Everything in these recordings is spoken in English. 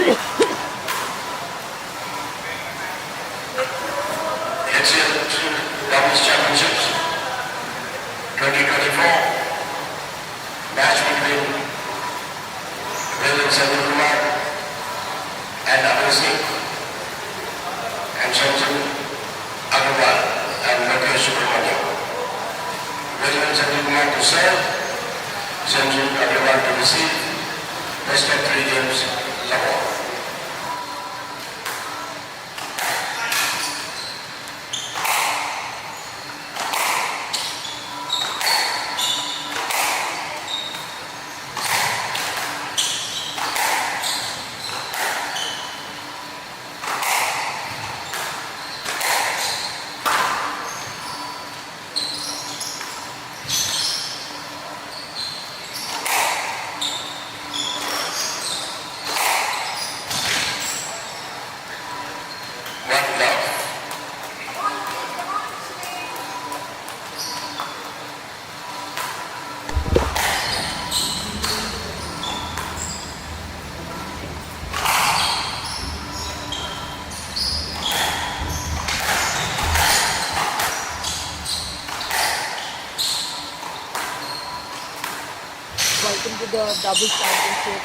HCL Doubles Championships 2024 match between William Kumar and Abhishek and Sanjay Agarwal and Lokesh Subramaniam. William Kumar to serve, Sanjay Agarwal to receive. Best of 3 games, love all. Welcome to the Doubles Championship,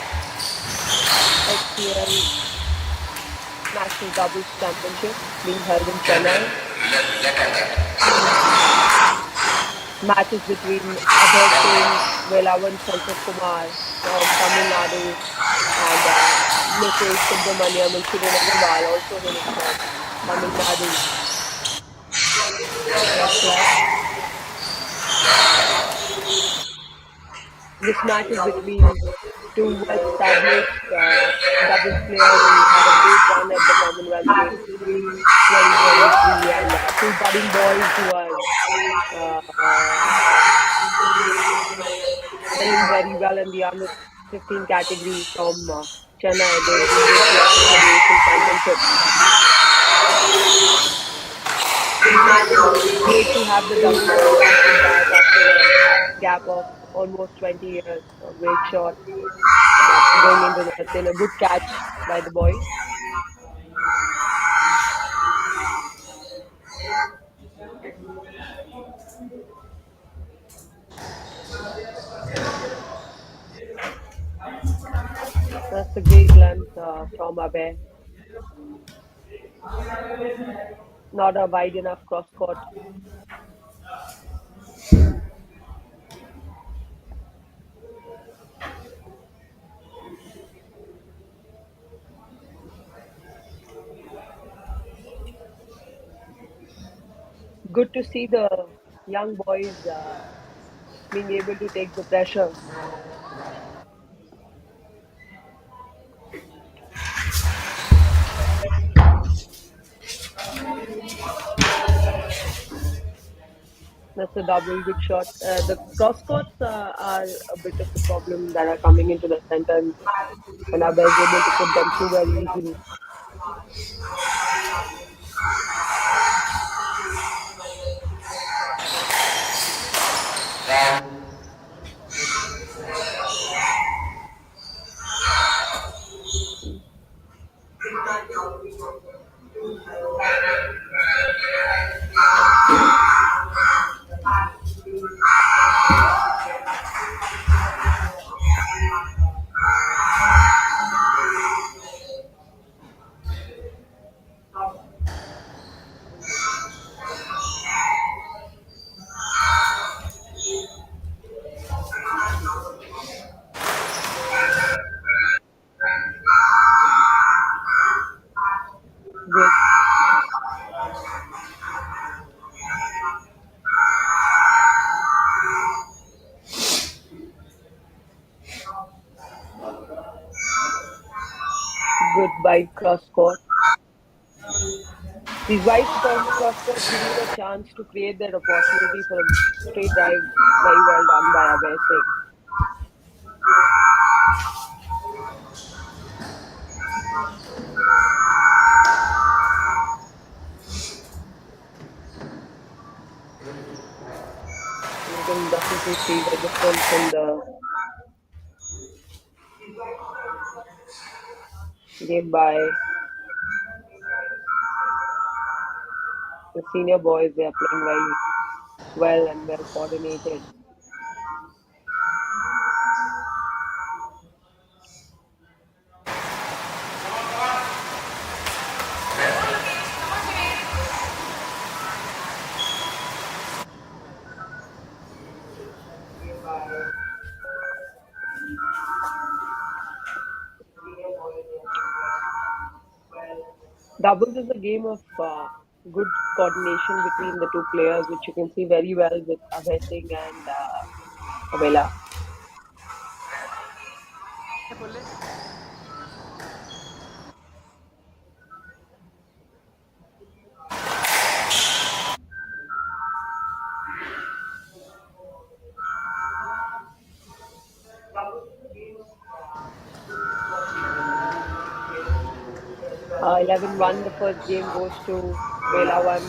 HCL National Doubles Championship being held in Chennai. Matches between Abhay Singh, Velavan Kumar from Tamil Nadu and Lokesh Subramaniam and Shirin Agarwal also hailing from Tamil Nadu. This match is between two well-established doubles players who had a great run at the Commonwealth Games 2023 and two budding boys who are playing very well in the under 15 category from Chennai. They just lost the Asian Championship. Great to have the double back after a gap of almost 20 years. A great shot going into the net. A good catch by the boys. That's a great length from Abhay. Not a wide enough cross court. Good to see the young boys being able to take the pressure. That's a double, good shot. The cross courts are a bit of a problem that are coming into the center, and Abhay is able to put them through very easily. Good. Good wide cross court. These wide cross courts give you a chance to create that opportunity for a straight drive. Very well done by Abhay Singh. You can definitely see the difference in the game by the senior boys. They are playing very well and well coordinated. Doubles is a game of good coordination between the two players, which you can see very well with Abhay Singh and Avela. 11-1, the first game goes to Vela 1,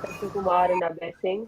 Satya Kumar and Abhay Singh.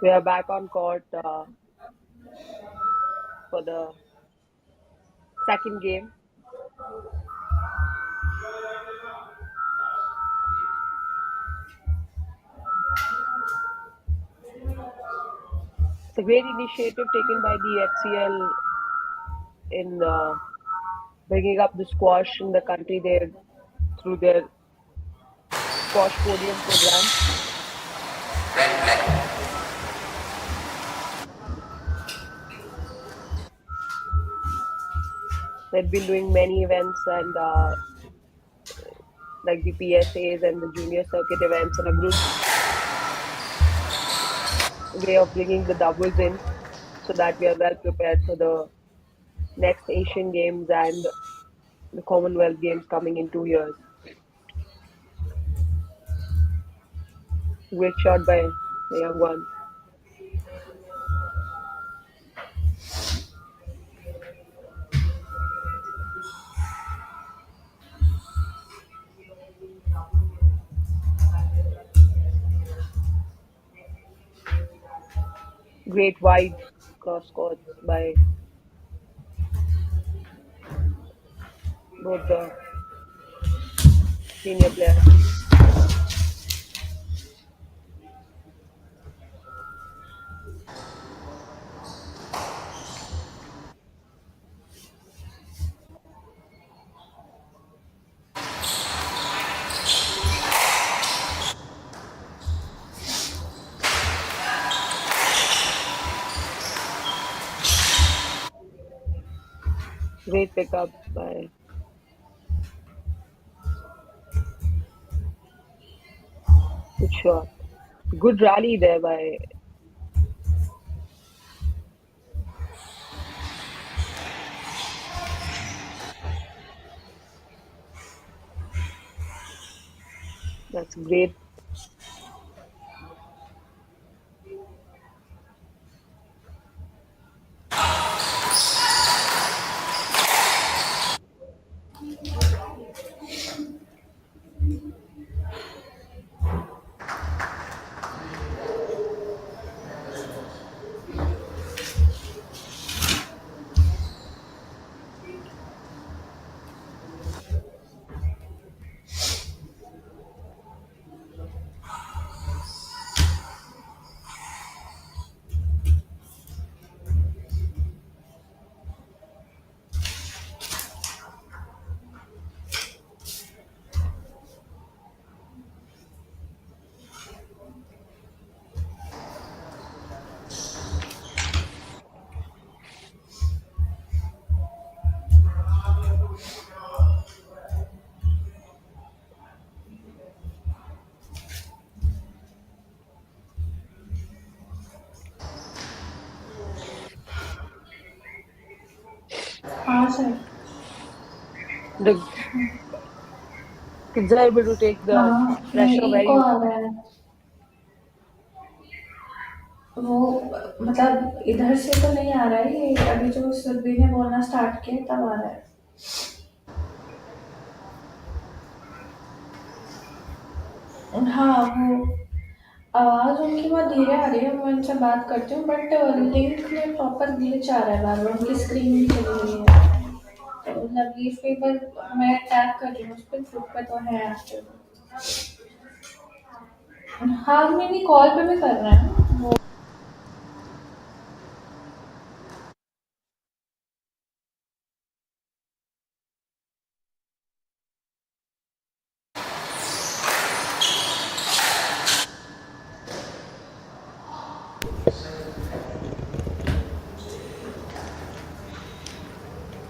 We are back on court for the second game. It's a great initiative taken by the HCL in bringing up the squash in the country there through their squash podium program. They've been doing many events and like the PSAs and the junior circuit events and a good way of bringing the doubles in so that we are well prepared for the next Asian Games and the Commonwealth Games coming in 2 years. Great shot by the young one. Great wide cross courts by both the senior players. Great pickup by good shot. Good rally there by that's great. से? The kids are able to take the हाँ, नहीं pressure eco very आ रहा है। वो मतलब इधर से तो नहीं आ रहा है, ये अभी जो सुरभि ने बोलना स्टार्ट किया तब आ रहा है। हाँ, वो आवाज़ उनकी बहुत धीरे आ रही है, मैं उनसे बात करती हूँ बट लिंक में प्रॉपर ग्लिच आ रहा है बार-बार, उनकी स्क्रीन भी चली गई है। तो मतलब ये फेवर मैं टैप कर रही हूँ उस पे, ग्रुप पे तो है एक्टिव। हाँ, नहीं कॉल पे भी कर रहे हैं वो।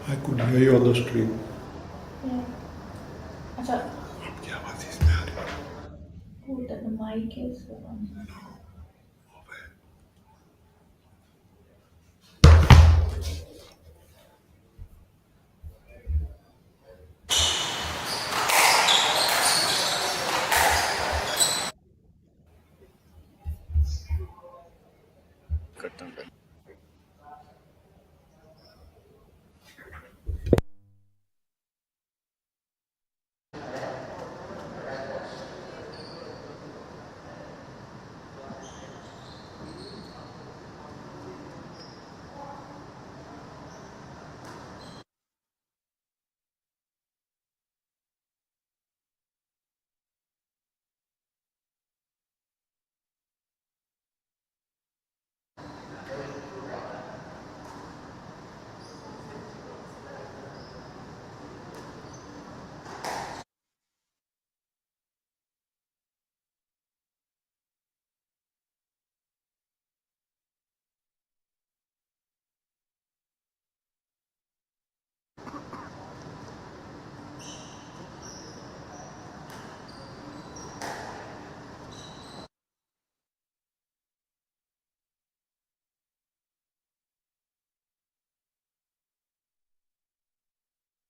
I could hear you on the stream. अच्छा, आपकी आवाज इसमें आ रही है। वो the mic is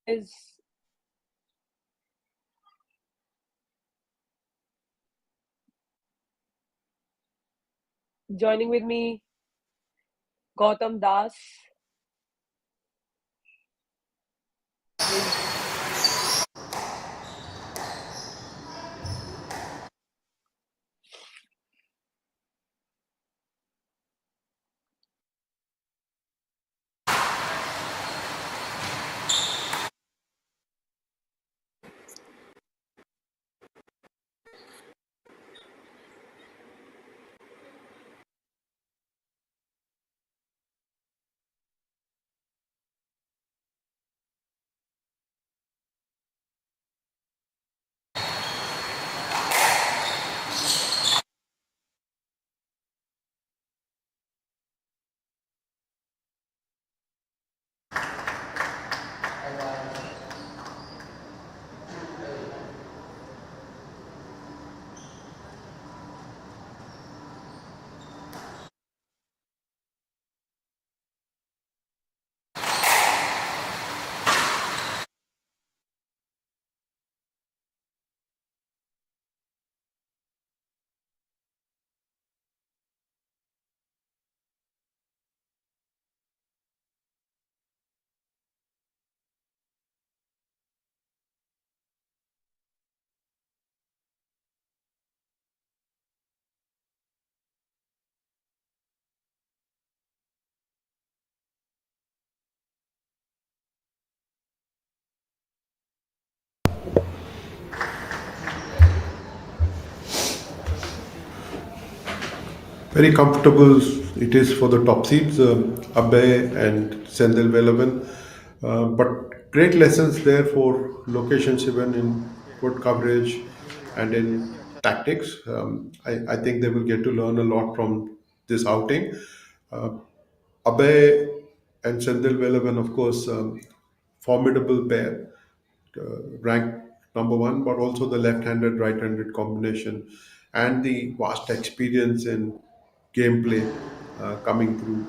is joining with me Gautam Das is Very comfortable it is for the top seeds, Abhay and Sendil Velavan. But great lessons there for location Shivan in good coverage and in tactics. I think they will get to learn a lot from this outing. Uh, Abhay and Sendil Velavan, of course, formidable pair, ranked number one, but also the left-handed, right-handed combination and the vast experience in gameplay coming through.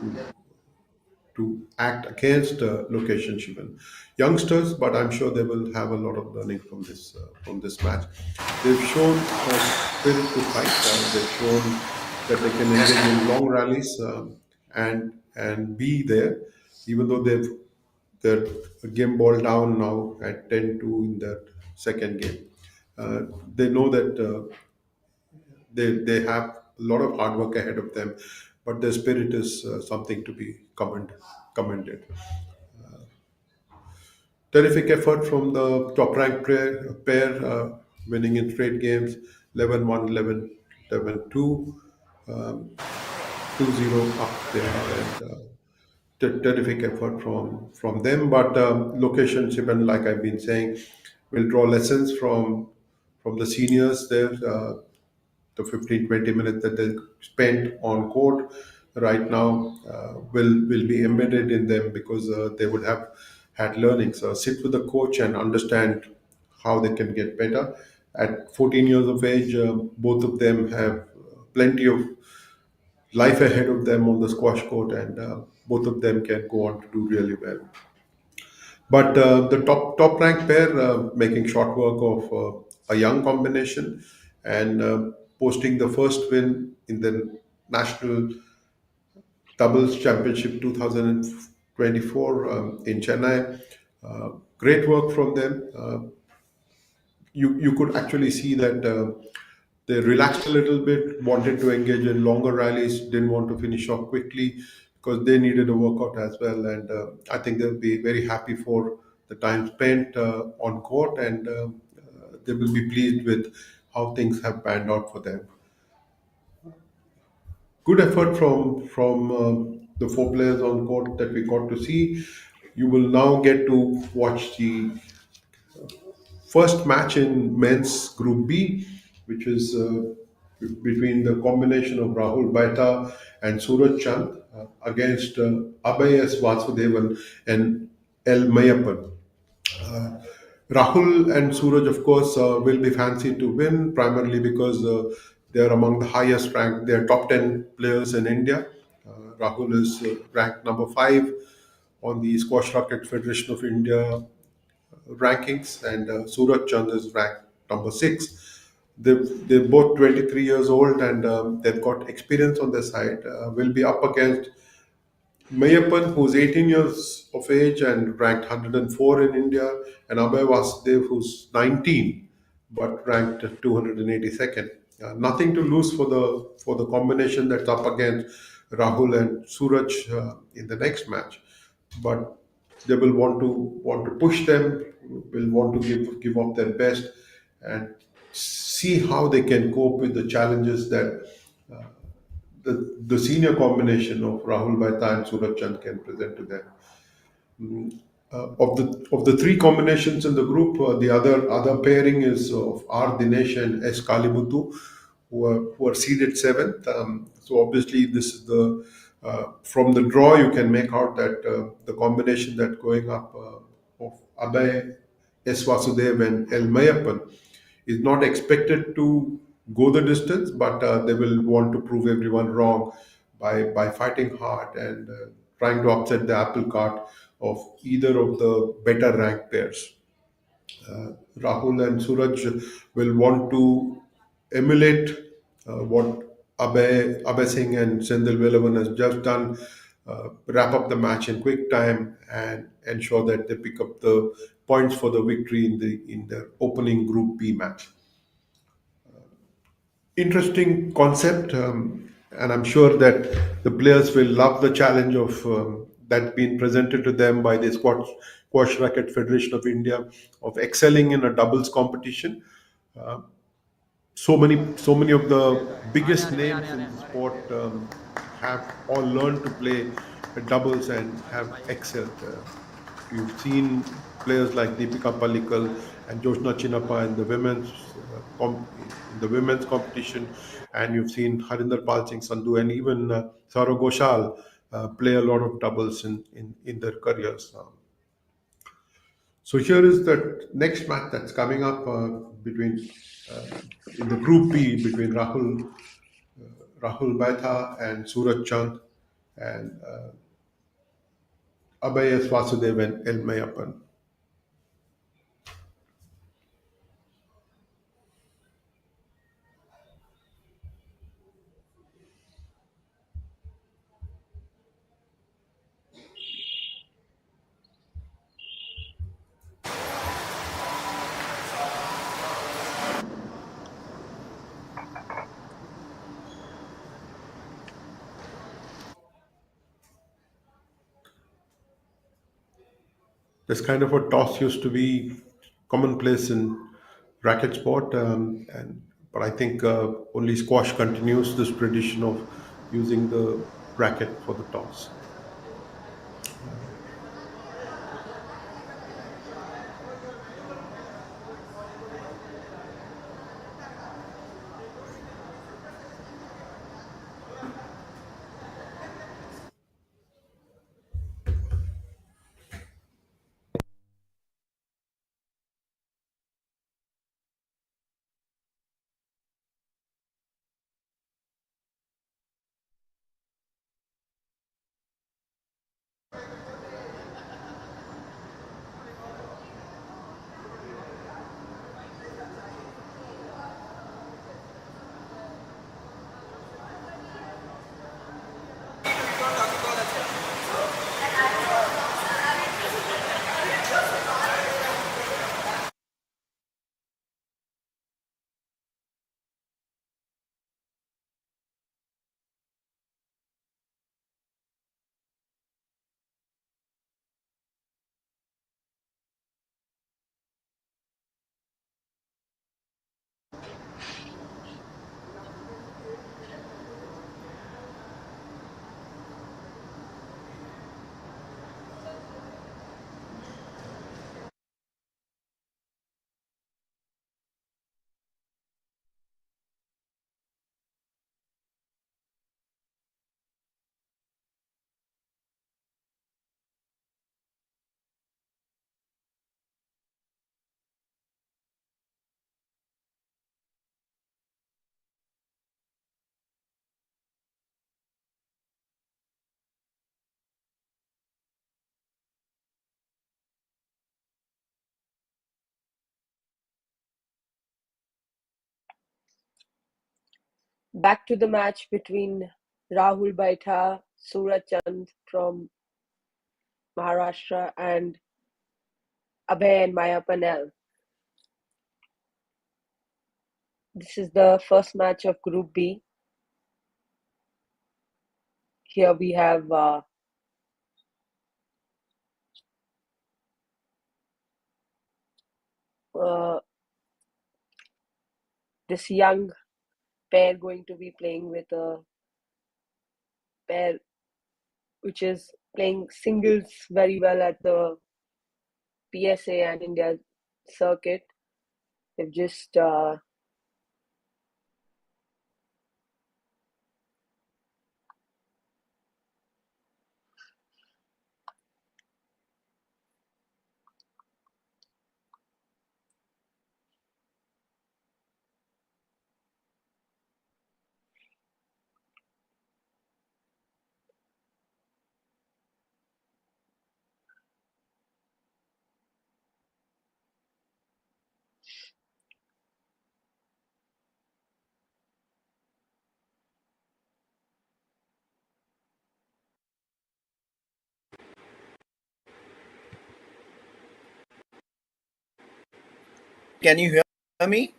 to act against Lokesh Shivan. Youngsters, but I'm sure they will have a lot of learning from this match. They've shown a spirit to fight. They've shown that they can Yes, engage sir. in long rallies and be there, even though their game ball down now at 10-2 in that second game. They know that they have a lot of hard work ahead of them, but their spirit is something to be commended. Terrific effort from the top ranked pair, winning in straight games 11-1, 11-2, 2-0 up they are, and terrific effort from them. But location Shiban, like I've been saying, will draw lessons from the seniors there. The 15-20 minutes that they spent on court right now will be embedded in them, because they would have had learnings. Sit with the coach and understand how they can get better. At 14 years of age, both of them have plenty of life ahead of them on the squash court, and both of them can go on to do really well. But the top ranked pair making short work of a young combination, and posting the first win in the national doubles championship 2024 in Chennai. Great work from them. You could actually see that they relaxed a little bit, wanted to engage in longer rallies, didn't want to finish off quickly because they needed a workout as well. And I think they'll be very happy for the time spent on court, and they will be pleased with how things have panned out for them. Good effort from the four players on court that we got to see. You will now get to watch the first match in men's Group B, which is between the combination of Rahul Baita and Suraj Chand against Abhay S. Vasudevan and L. Mayappan. Rahul and Suraj, of course, will be fancied to win, primarily because they are among the highest ranked. They are top 10 players in India. Rahul is ranked number 5 on the Squash Racket Federation of India rankings, and Suraj Chand is ranked number 6. They're both 23 years old, and they've got experience on their side. Will be up against Mayappan, who's 18 years of age and ranked 104 in India, and Abhay Vasudev, who's 19 but ranked 282nd. Nothing to lose for the combination that's up against Rahul and Suraj in the next match, but they will want to push them, will want to give up their best, and see how they can cope with the challenges that the senior combination of Rahul Baita and Suraj Chand can present to them. Of the three combinations in the group, the other pairing is of R Dinesh and S Kalimutu, who are seeded seventh. So obviously, this is the from the draw you can make out that the combination that going up of Abhay S Vasudev and L Mayappan is not expected to go the distance, but they will want to prove everyone wrong by fighting hard and trying to upset the apple cart of either of the better ranked pairs. Rahul and Suraj will want to emulate what Abhay Singh and Sendil Velavan has just done, wrap up the match in quick time and ensure that they pick up the points for the victory in the opening Group B match. Interesting concept, and I'm sure that the players will love the challenge of that being presented to them by the Squash Racket Federation of India of excelling in a doubles competition. So many of the biggest names in the sport have all learned to play doubles and have excelled. You've seen players like Deepika Pallikal and Joshna Chinnappa in the women's competition, and you've seen Harinder Pal Singh Sandhu and even Saurav Ghoshal play a lot of doubles in their careers. So here is the next match that's coming up between in the Group B between Rahul Baita and Suraj Chand, and Abhay S. Vasudev and L. Mayappan. This kind of a toss used to be commonplace in racket sport, and but I think only squash continues this tradition of using the racket for the toss. Back to the match between Rahul Baitha, Suraj Chand from Maharashtra, and Abhay and Maya Panel. This is the first match of Group B. Here we have uh, this young pair going to be playing with a pair which is playing singles very well at the PSA and India circuit. They've just Can you hear me?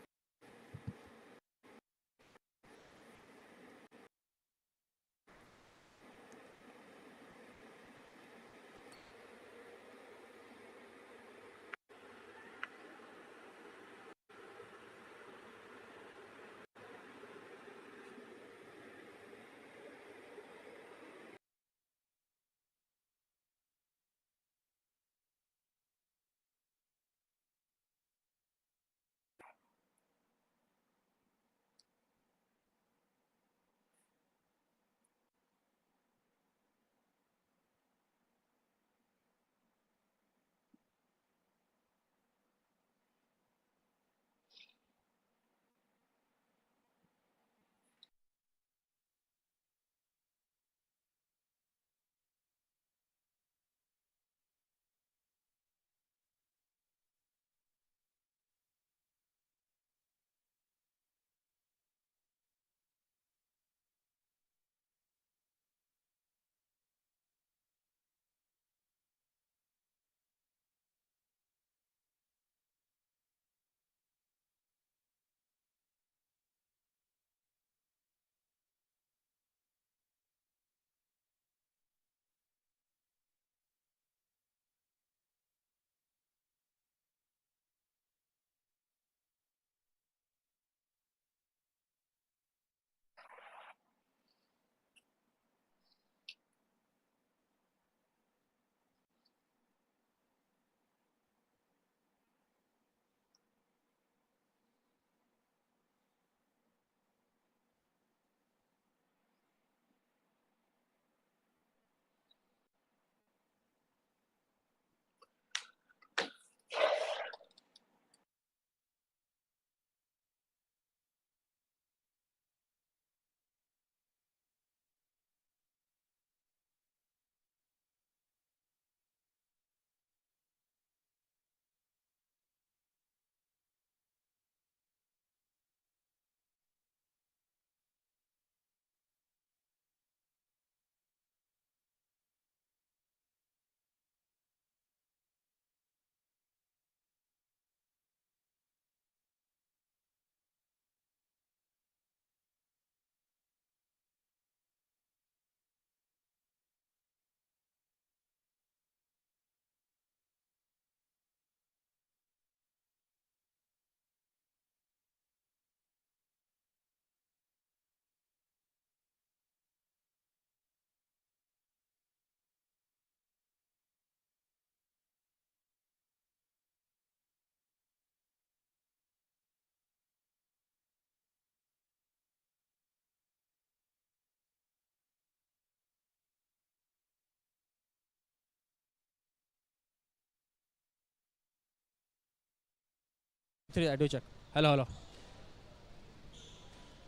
three. I do check. Hello, hello,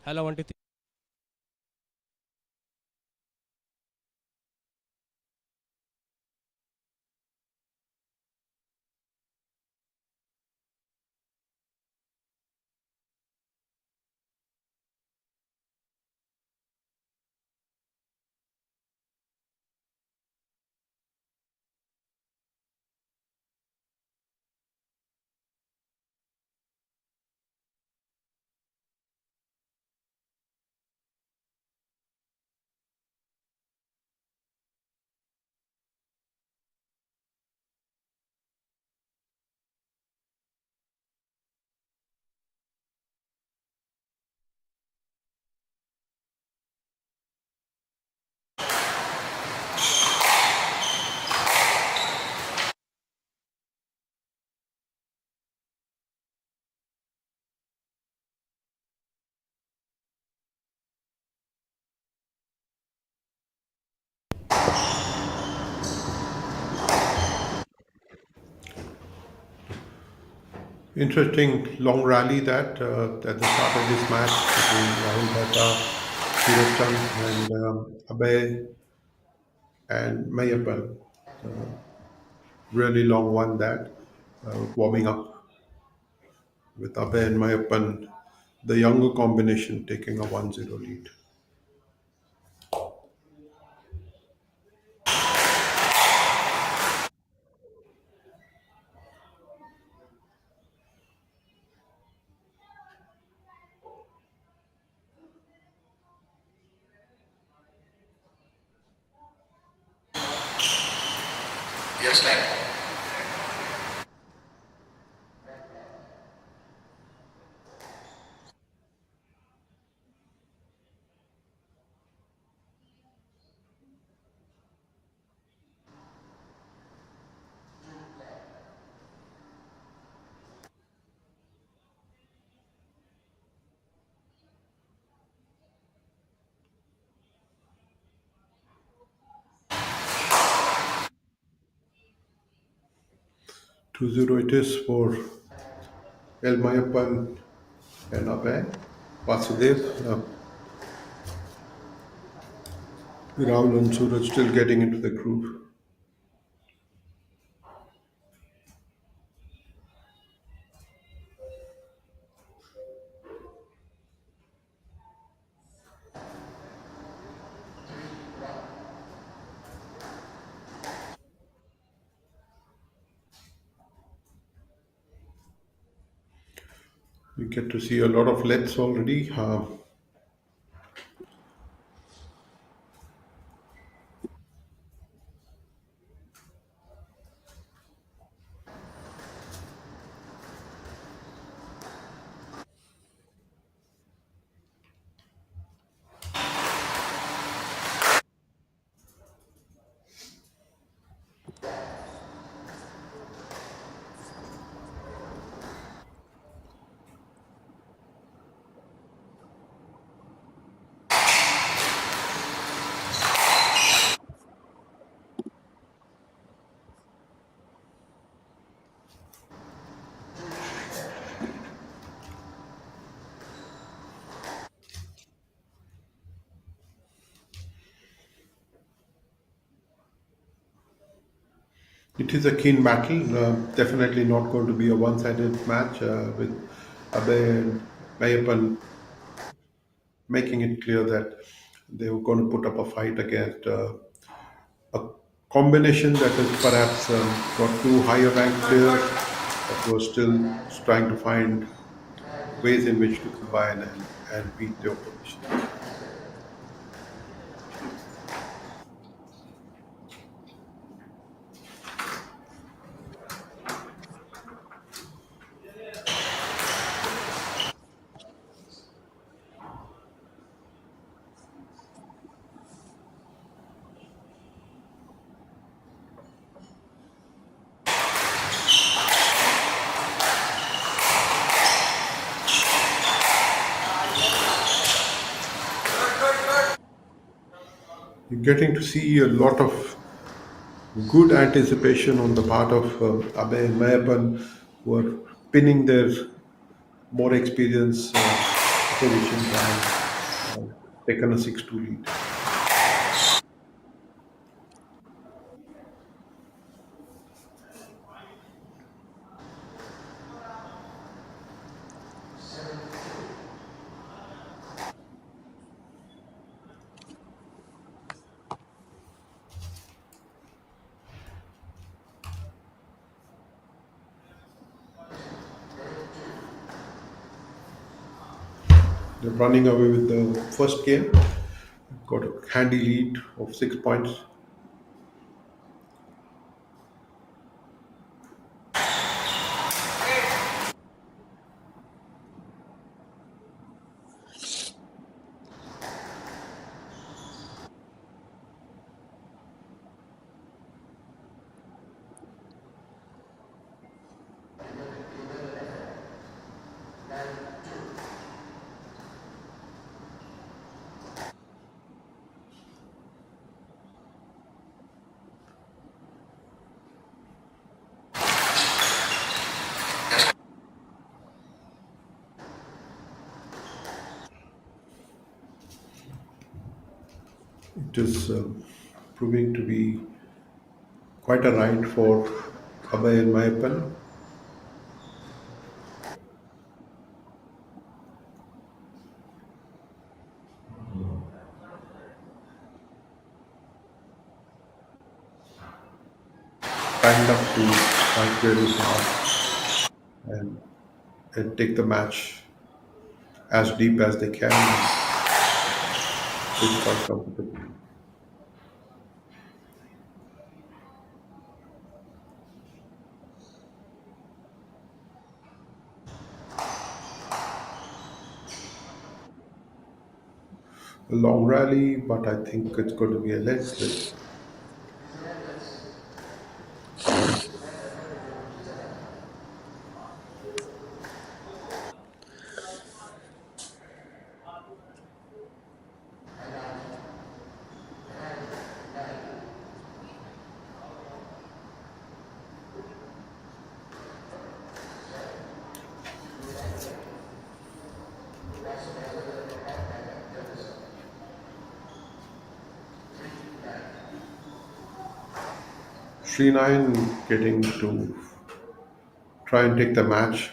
hello. 1 2 3. Interesting long rally that at the start of this match between Rahul Bhatta, Suraj Chand, and Abhay and Mayappan. Really long one that warming up with Abhay and Mayappan, the younger combination taking a 1-0 lead. Yes, sir. 2-0 it is for El Mayappan and Abhay. Vasudev, Rahul and Suraj still getting into the groove. We get to see a lot of lets already. 'It is a keen battle. Definitely not going to be a one-sided match with Abhay and Mayappan making it clear that they were going to put up a fight against a combination that is perhaps got two higher ranked players that were still trying to find ways in which to combine and beat the opposition. You're getting to see a lot of good anticipation on the part of Abhay and Mayappan, who are pinning their more experienced opposition and taken a 6-2 lead. They're running away with the first game. Got a handy lead of 6 points. It is proving to be quite a ride for Abhay and Mayappan. Timed up to fight really hard and, and take the match as deep as they can. It's quite comfortable. A long rally, but I think it's going to be a leg split. Sri9 getting to try and take the match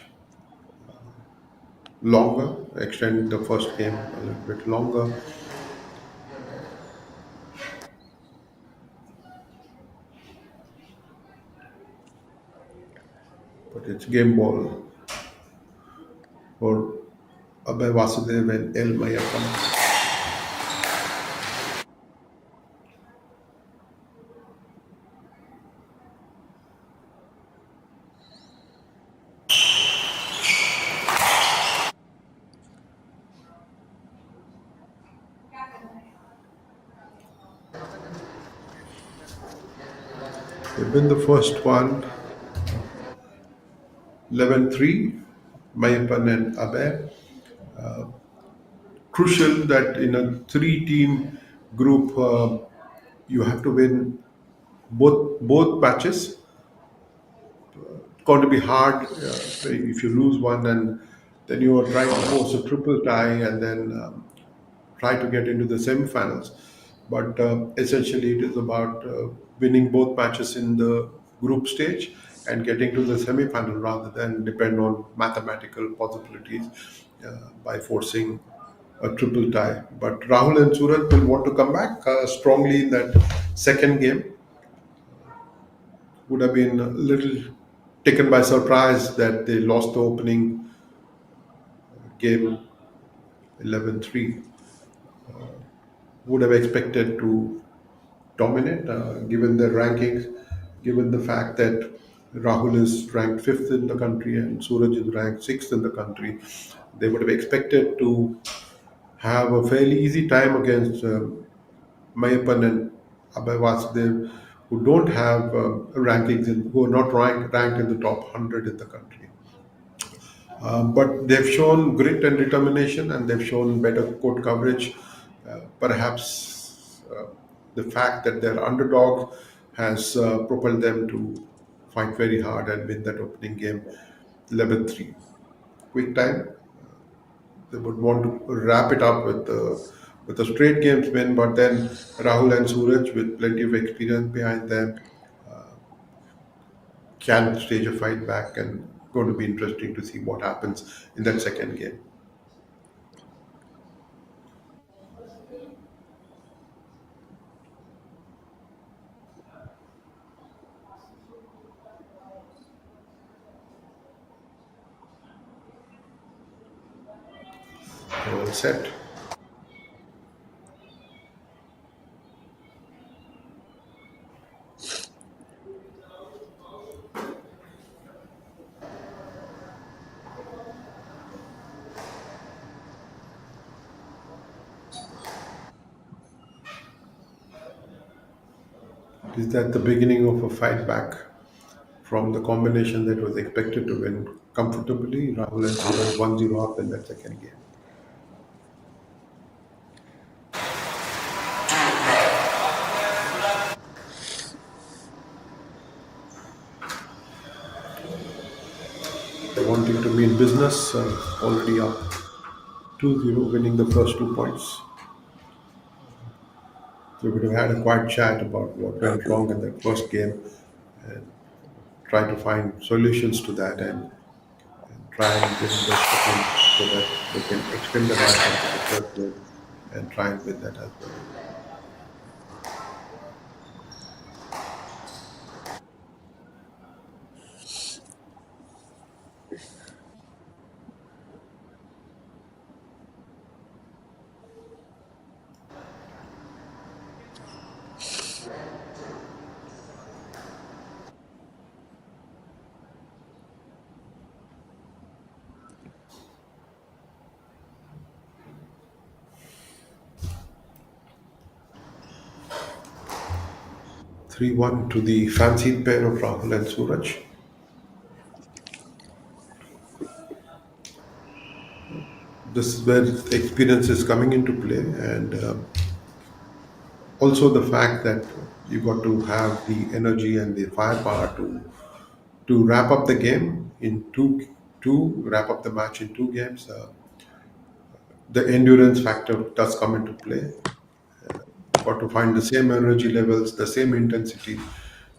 longer, extend the first game a little bit longer. But it's game ball for Abhay Vasudev and El Mayappan. They've been the first one, 11-3, Mayappan and Abhay. Crucial that in a three-team group, you have to win both matches. Going to be hard if you lose one, and then you are trying to force a triple tie and then try to get into the semifinals. But essentially, it is about winning both matches in the group stage and getting to the semifinal rather than depend on mathematical possibilities by forcing a triple tie. But Rahul and Surat will want to come back strongly in that second game. Would have been a little taken by surprise that they lost the opening game 11-3. Would have expected to dominate given their rankings, given the fact that Rahul is ranked fifth in the country and Suraj is ranked sixth in the country. They would have expected to have a fairly easy time against Mayappan and Abhay Vasudev, who don't have rankings, who are not ranked in the top 100 in the country. But they've shown grit and determination, and they've shown better court coverage. Perhaps the fact that they're underdogs has propelled them to fight very hard and win that opening game 11-3. quick time. They would want to wrap it up with a straight games win, but then Rahul and Suraj, with plenty of experience behind them, can stage a fight back, and going to be interesting to see what happens in that second game. All set. Is that the beginning of a fight back from the combination that was expected to win comfortably? Rahul and Suraj 1-0 up in that second game. Wanting to mean business, already up 2-0, winning the first 2 points. So we would have had a quiet chat about what went wrong in that first game and try to find solutions to that, and try and get the second so that they can extend the match into the third game and try and win that as well. 3-1 to the fancied pair of Rahul and Suraj. This is where experience is coming into play, and also the fact that you got to have the energy and the firepower to wrap up the game in wrap up the match in 2 games. The endurance factor does come into play. Got to find the same energy levels, the same intensity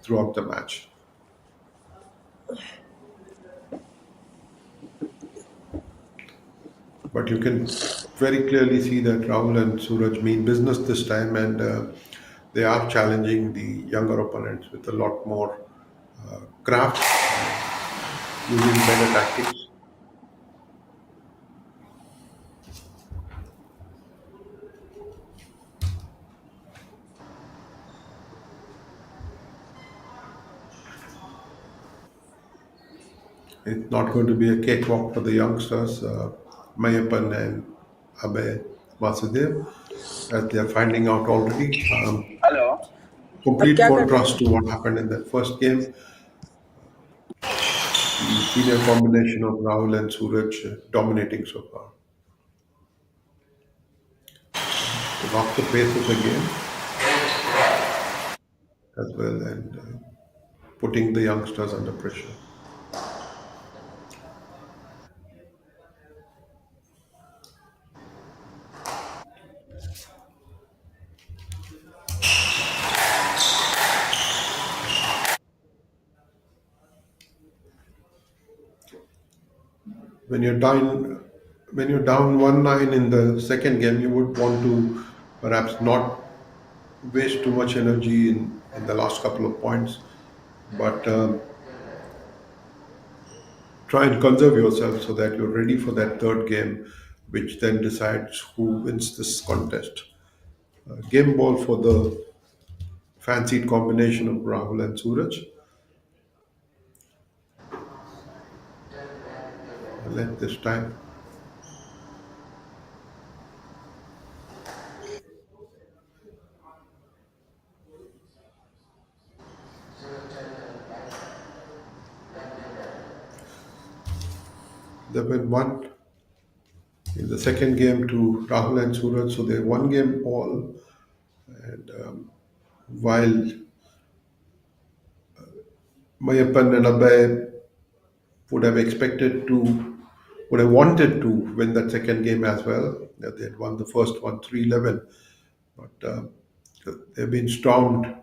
throughout the match. But you can very clearly see that Rahul and Suraj mean business this time, and they are challenging the younger opponents with a lot more craft, using better tactics. It's not going to be a cakewalk for the youngsters, Mayappan and Abhay Vasudev, as they are finding out already. Complete contrast to what happened in that first game. The senior combination of Rahul and Suraj dominating so far. They've upped the pace of the game as well, and putting the youngsters under pressure. When you're down, when you're down 1-9 in the second game, you would want to perhaps not waste too much energy in the last couple of points, but try and conserve yourself so that you're ready for that third game, which then decides who wins this contest. Game ball for the fancied combination of Rahul and Suraj. Let this time. They went one in the second game to Rahul and Suraj, so they're 1 game all. And while Mayappan and Abhay would have expected to would have wanted to win that second game as well. They had won the first one 3-11, but they've been stormed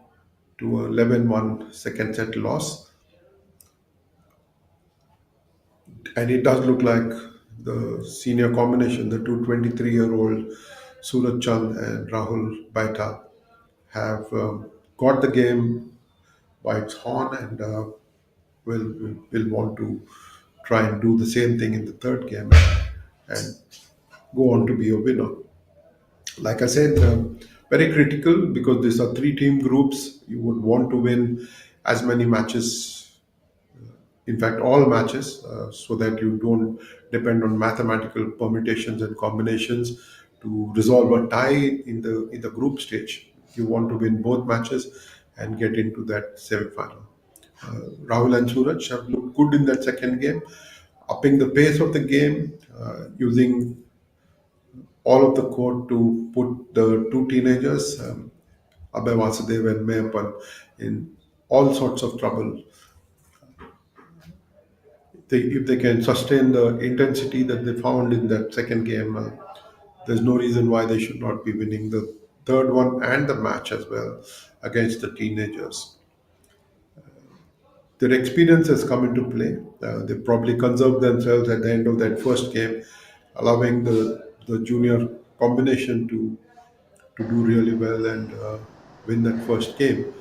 to a 11-1 second set loss. And it does look like the senior combination, the two 23-year-old Suraj Chand and Rahul Baita, have got the game by its horn and will want to try and do the same thing in the third game and go on to be a winner. Like I said, very critical because these are three team groups. You would want to win as many matches, in fact, all matches, so that you don't depend on mathematical permutations and combinations to resolve a tie in the group stage. You want to win both matches and get into that semi-final. Rahul and Suraj have looked good in that second game, upping the pace of the game, using all of the court to put the two teenagers, Abhay Vasudev and Mayappan, in all sorts of trouble. If they can sustain the intensity that they found in that second game, there's no reason why they should not be winning the third one and the match as well against the teenagers. Their experience has come into play. They probably conserved themselves at the end of that first game, allowing the junior combination to do really well and win that first game.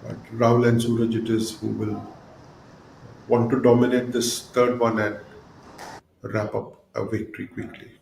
But Rahul and Suraj it is who will want to dominate this third one and wrap up a victory quickly.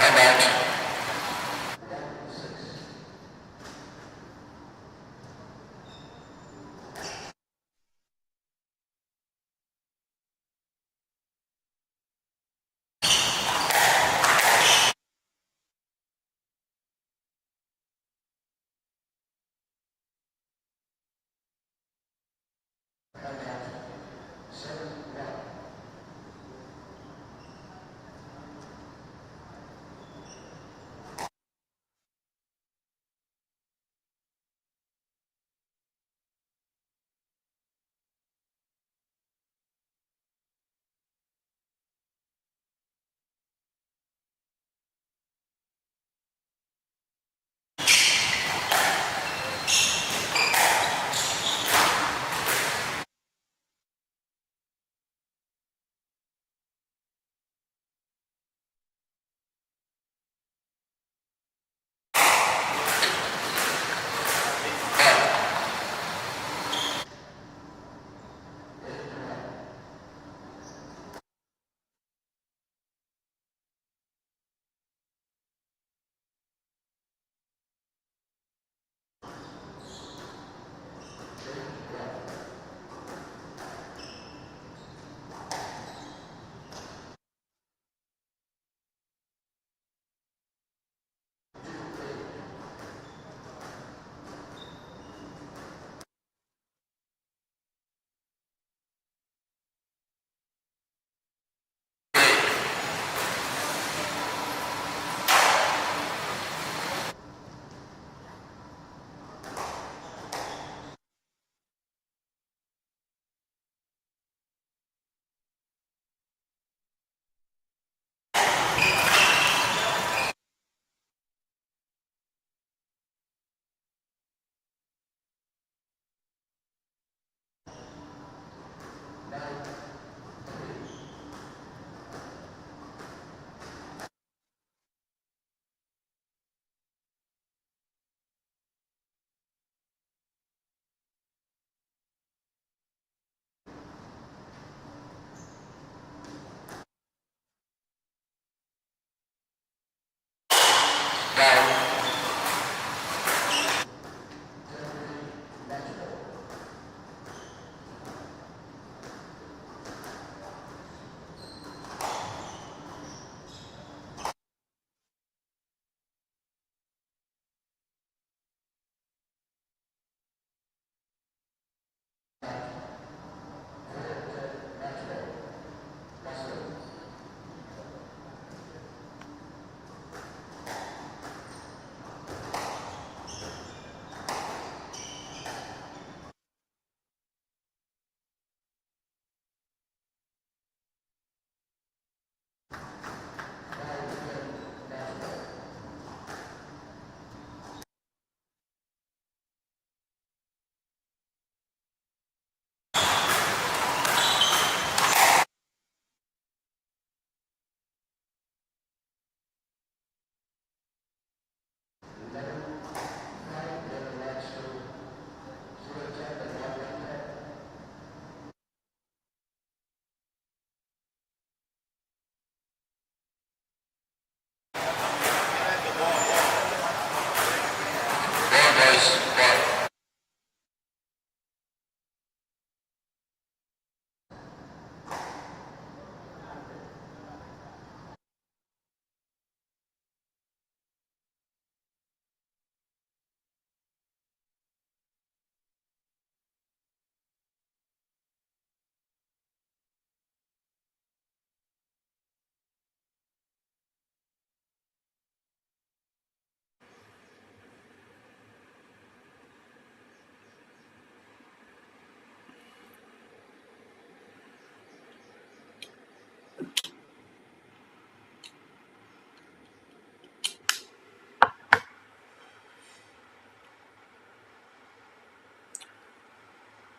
Hi, Matt.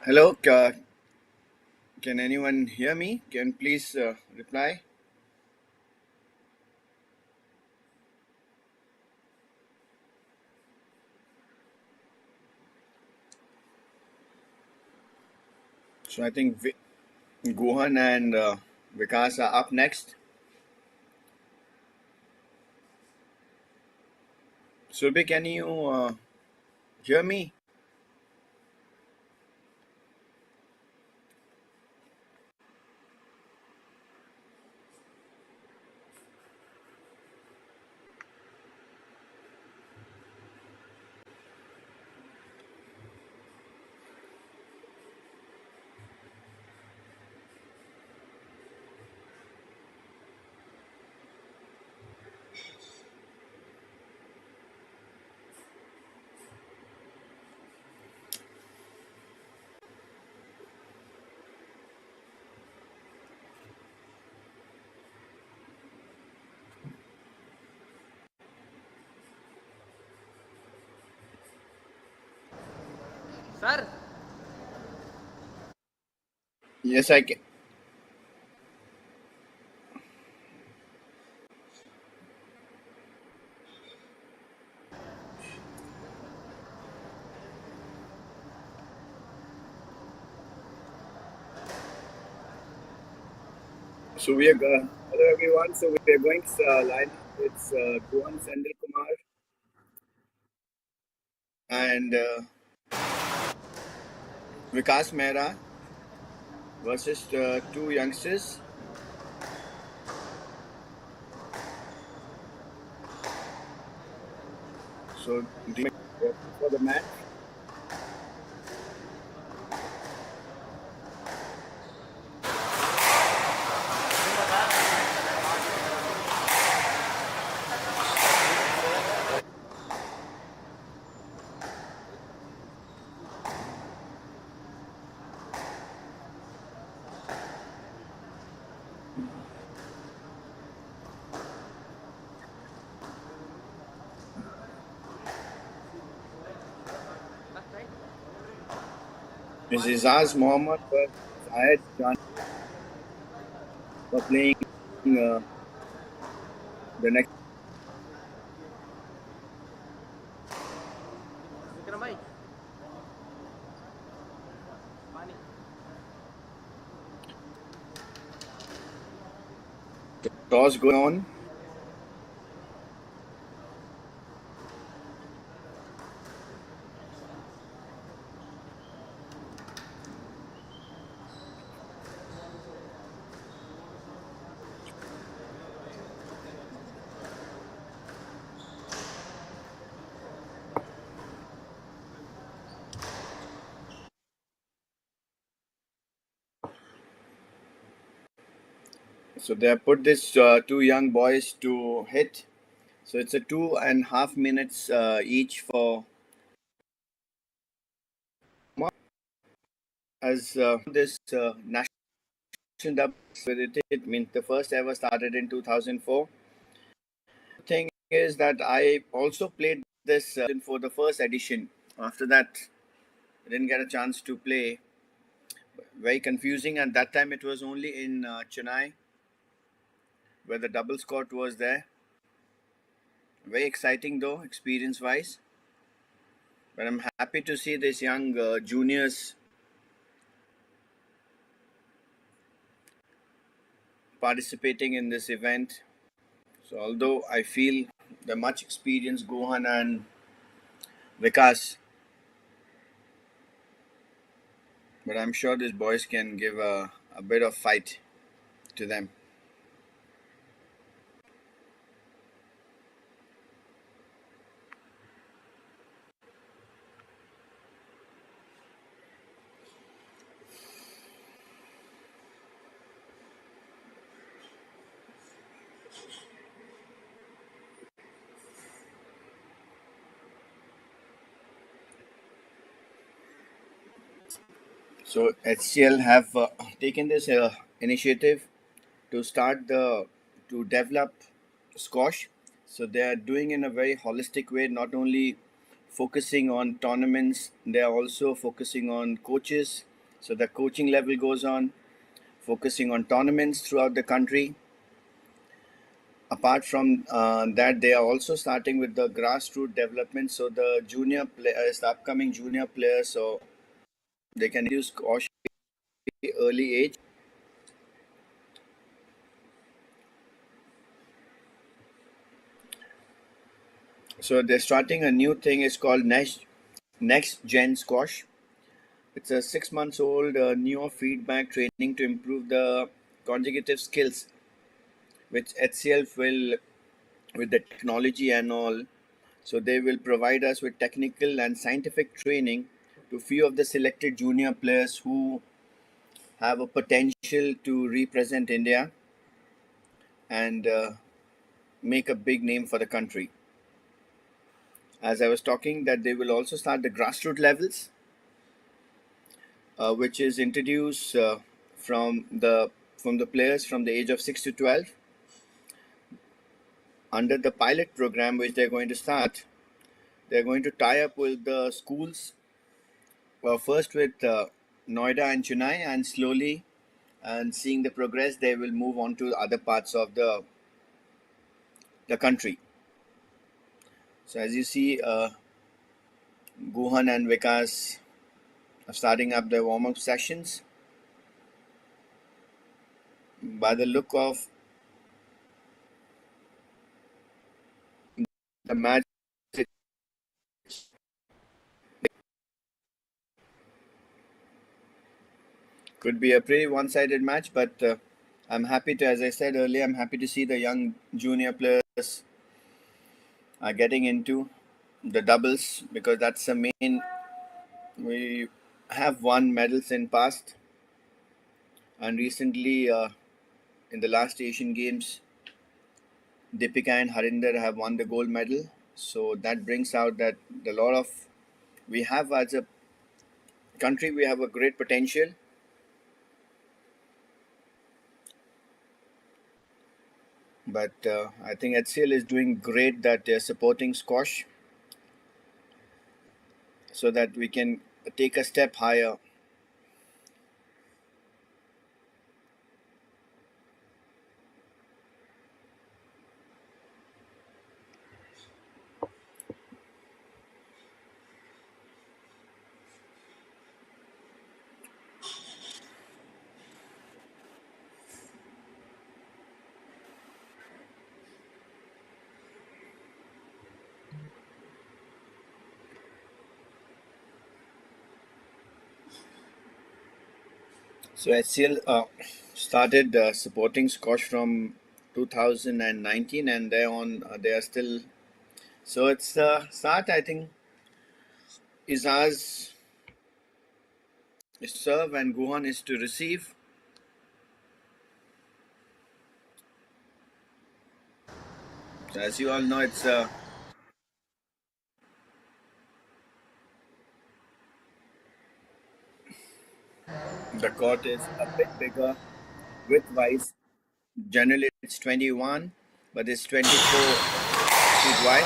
Hello, can anyone hear me? Can please reply? So I think Gohan and Vikas are up next. Surbi, can you hear me? Sir, Yes, I can. So we are hello everyone. So we are going line up. It's Gohan Sandil Kumar and Vikas Mehra versus two youngsters. So for the match. This is Izaz Mohammed versus Ayat Jan for playing the next. Vikram bhai, Toss going on. So they have put this two young boys to hit. So it's a 2.5 minutes each for as this national doubles with it means the first ever started in 2004. Thing is that I also played this for the first edition. After that, I didn't get a chance to play. Very confusing. At that time, it was only in Chennai where the doubles court was there. Very exciting though, experience wise. But I'm happy to see these young juniors participating in this event. So although I feel the much experienced Gohan and Vikas, but I'm sure these boys can give a bit of fight to them. So HCL have taken this initiative to start to develop squash. So they are doing in a very holistic way, not only focusing on tournaments, they are also focusing on coaches So the coaching level goes on, focusing on tournaments throughout the country. Apart from that, they are also starting with the grassroots development. So the the upcoming junior players, so they can use squash early age. So they're starting a new thing. It's called Next Gen Squash. It's a 6 months old newer feedback training to improve the conjugative skills, which HCL will with the technology and all. So they will provide us with technical and scientific training to few of the selected junior players who have a potential to represent India and make a big name for the country. As I was talking, that they will also start the grassroots levels, which is introduced from the players from the age of 6 to 12 under the pilot program, which they're going to start. They're going to tie up with the schools, first with Noida and Chennai, and slowly, and seeing the progress, they will move on to other parts of the country. So as you see, Guhan and Vikas are starting up their warm-up sessions. By the look of the match, it could be a pretty one-sided match, but I'm happy to, as I said earlier, I'm happy to see the young junior players are getting into the doubles, because that's the main. We have won medals in past, and recently in the last Asian Games, Deepika and Harinder have won the gold medal. So that brings out that a lot of we have as a country, we have a great potential. But I think HCL is doing great that they're supporting squash so that we can take a step higher. So HCL started supporting squash from 2019, and they're on. They are still. So it's start. I think Izaz is to serve and Guhan is to receive. So as you all know, it's the court is a bit bigger width-wise. Generally, it's 21, but it's 24 feet wide.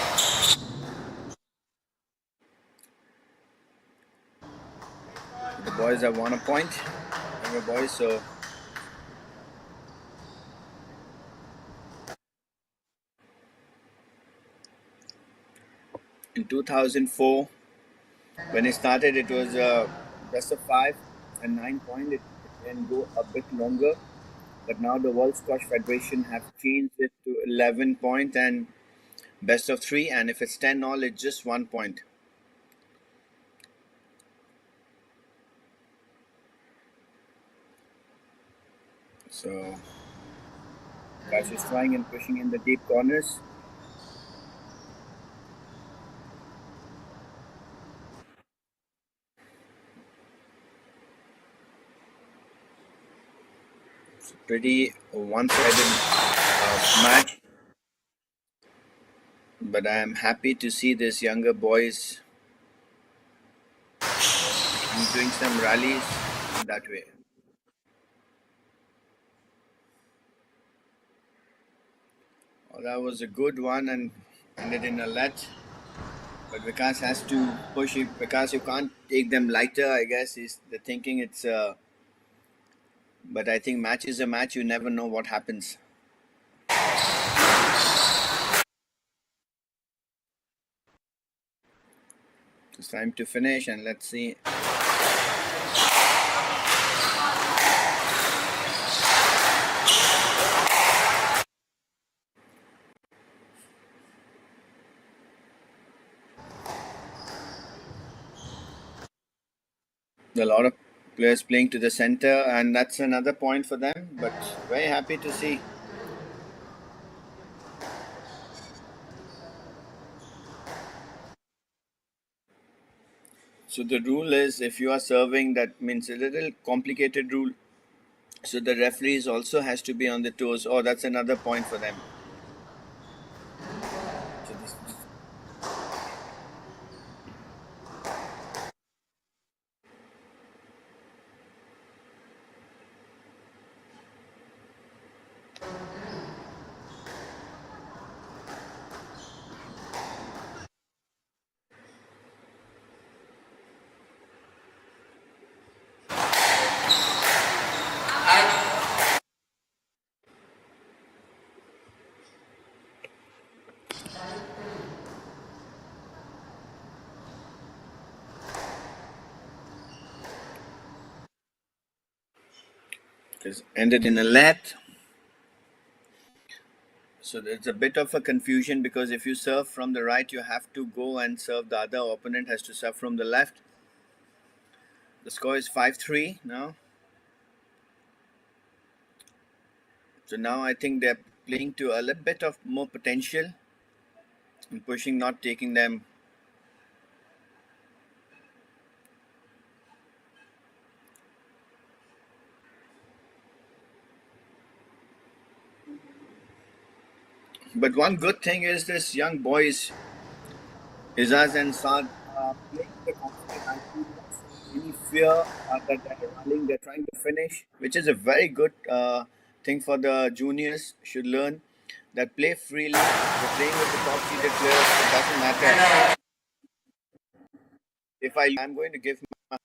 The boys have won a point, younger boys. So in 2004, when it started, it was best of 5 and 9 point. It can go a bit longer, but now the World Squash Federation have changed it to 11 point and best of 3. And if it's 10 all, it's just 1 point. So guys is trying and pushing in the deep corners. It's a pretty one-sided match, but I am happy to see these younger boys doing some rallies that way. Oh, that was a good one and ended in a let. But Vikas has to push it. Vikas, you can't take them lighter, I guess, is the thinking. But I think match is a match. You never know what happens. It's time to finish, and let's see. A lot of players playing to the center, and that's another point for them. But very happy to see. So the rule is, if you are serving, that means a little complicated rule. So the referees also has to be on the toes. Oh, that's another point for them. So this, is ended in a let. So there's a bit of a confusion because if you serve from the right, you have to go and serve the other opponent has to serve from the left. The score is 5-3 now. So now I think they're playing to a little bit of more potential and pushing, not taking them. But one good thing is this young boys, Izaz and Saad, playing the confident. I do not see any fear that they're running. They're trying to finish, which is a very good thing for the juniors. Should learn that play freely. They're playing with the top seeded players. It doesn't matter. If I'm going to give my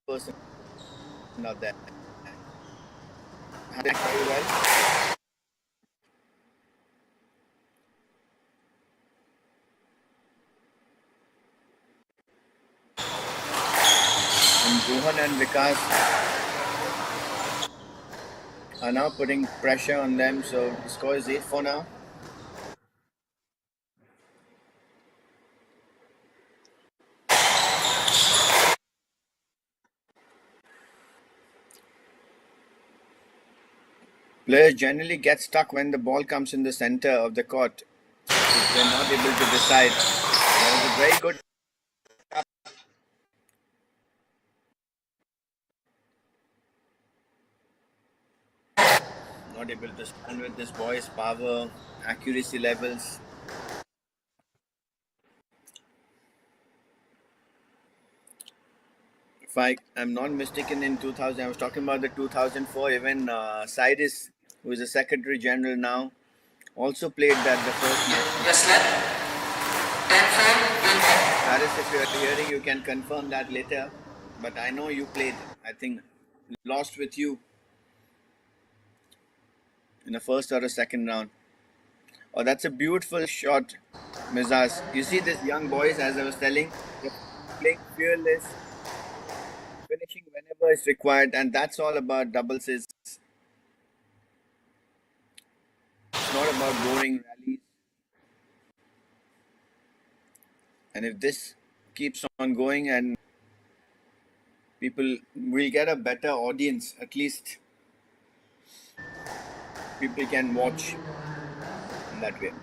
100% of that. Very well. And Rohan and Vikas are now putting pressure on them. So the score is 8-4 now. Players generally get stuck when the ball comes in the center of the court. If they're not able to decide. That was a very good. Not able to stand with this boy's power, accuracy levels. If I'm not mistaken, in 2000, I was talking about the 2004, even Cyrus, who is a Secretary General now, also played that the first match. Yes, left. 10-4. Cyrus, if you are hearing, you can confirm that later. But I know you played, I think, lost with you in the first or the second round. Oh, that's a beautiful shot, Mizaz. You see these young boys, as I was telling, they're playing fearless, finishing whenever it's required, and that's all about doubles. It's not about boring rallies. And if this keeps on going, and people will get a better audience, at least people can watch in that way.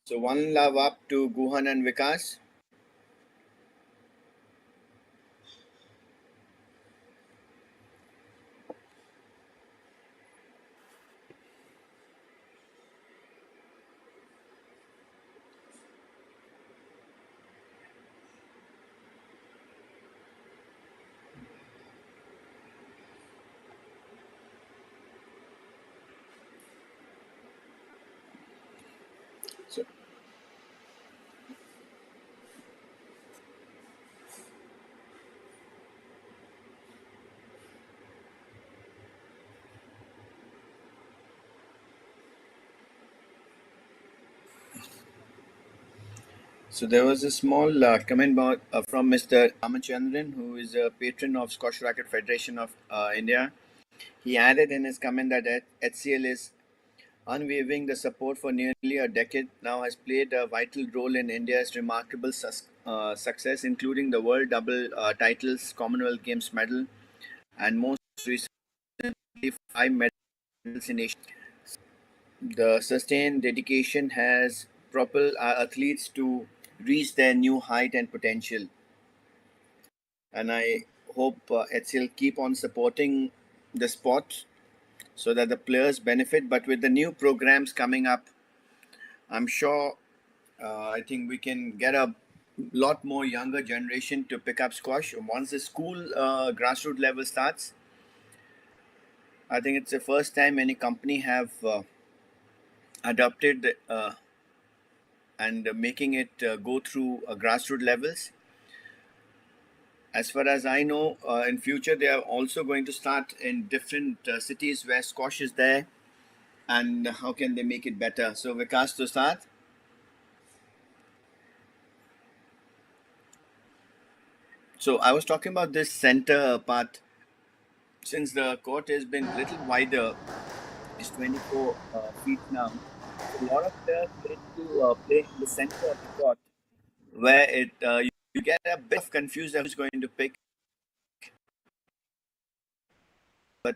So one love up to Guhan and Vikas. So So there was a small comment about, from Mr. Ramachandran, who is a patron of Squash Racket Federation of India. He added in his comment that HCL is unwavering the support for nearly a decade now, has played a vital role in India's remarkable success, including the World Double titles, Commonwealth Games medal, and most recently 5 medals in Asia. The sustained dedication has propelled our athletes to reach their new height and potential. And I hope HCL keep on supporting the sport so that the players benefit. But with the new programs coming up, I'm sure I think we can get a lot more younger generation to pick up squash once the school grassroots level starts. I think it's the first time any company have adopted and making it go through grassroots levels. As far as I know, in future they are also going to start in different cities where squash is there, and how can they make it better? So Vikas, to start. So I was talking about this center part. Since the court has been little wider, it's 24 feet now. So a lot of players like to play in the center of the court, where you get a bit of confused who's going to pick. But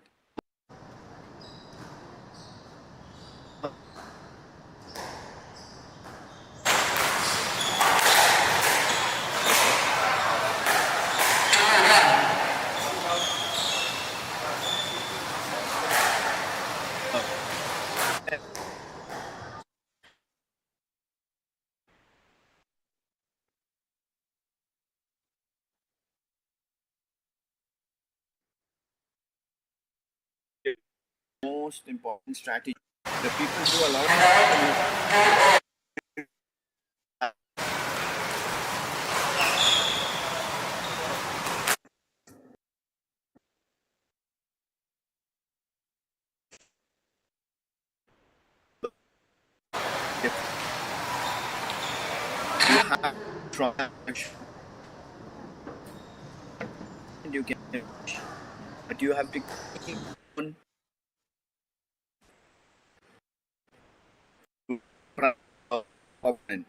most important strategy, the people do a lot of you have try and you can, but you have to keep on opponent.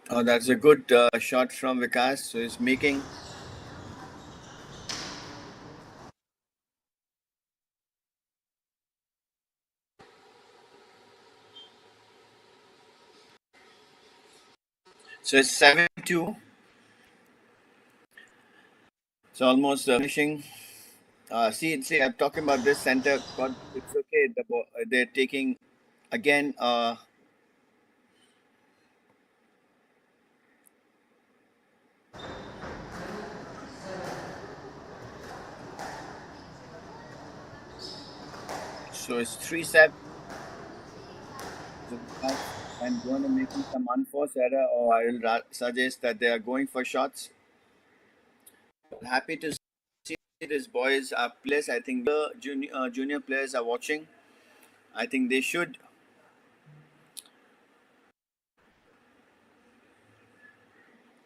Oh, that's a good shot from Vikas. So he's making. So it's 7-2. It's almost finishing. See, I'm talking about this center. But it's okay. They're taking again. So it's 3-7. And going to making some unforced error, or I will suggest that they are going for shots. Happy to see these boys are players. I think the junior players are watching. I think they should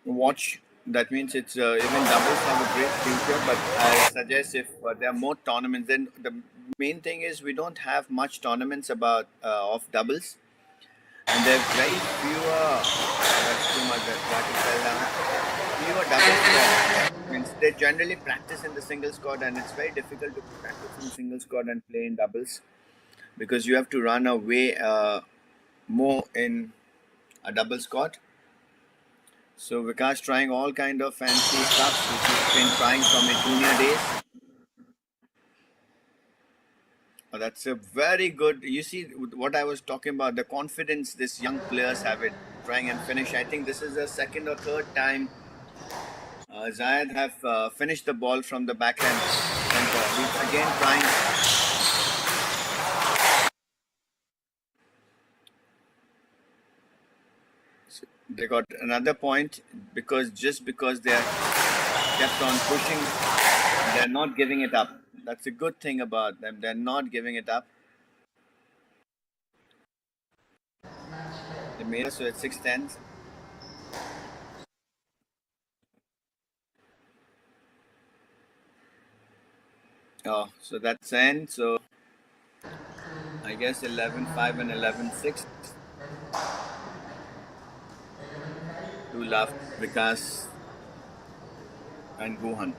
watch. That means it's even doubles have a great future. But I suggest if there are more tournaments, then the main thing is we don't have much tournaments about of doubles, and there are very fewer. That's too much. Fewer doubles. Means they generally practice in the singles court, and it's very difficult to practice in singles court and play in doubles because you have to run away more in a doubles court. So Vikas trying all kind of fancy stuff which he's been trying from his junior days. That's a very good. You see what I was talking about, the confidence this young players have it trying and finish. I think this is the second or third time Zayed have finished the ball from the backhand, and he's again trying. So they got another point because they are kept on pushing, they're not giving it up. That's a good thing about them. They're not giving it up. They made us so it's 6-10. Oh, so that's end. So I guess 11-5 and 11-6. Two left, Vikas and Guhan.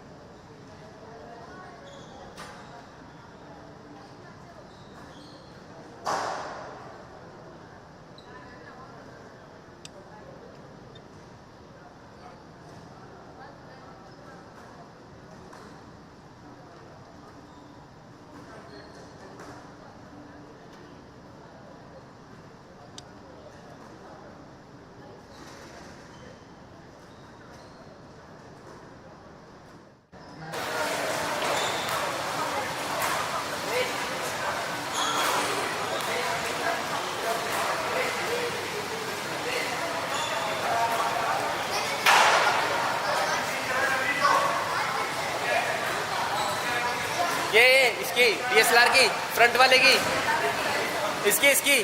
ये इसकी DSLR की front वाले की इसकी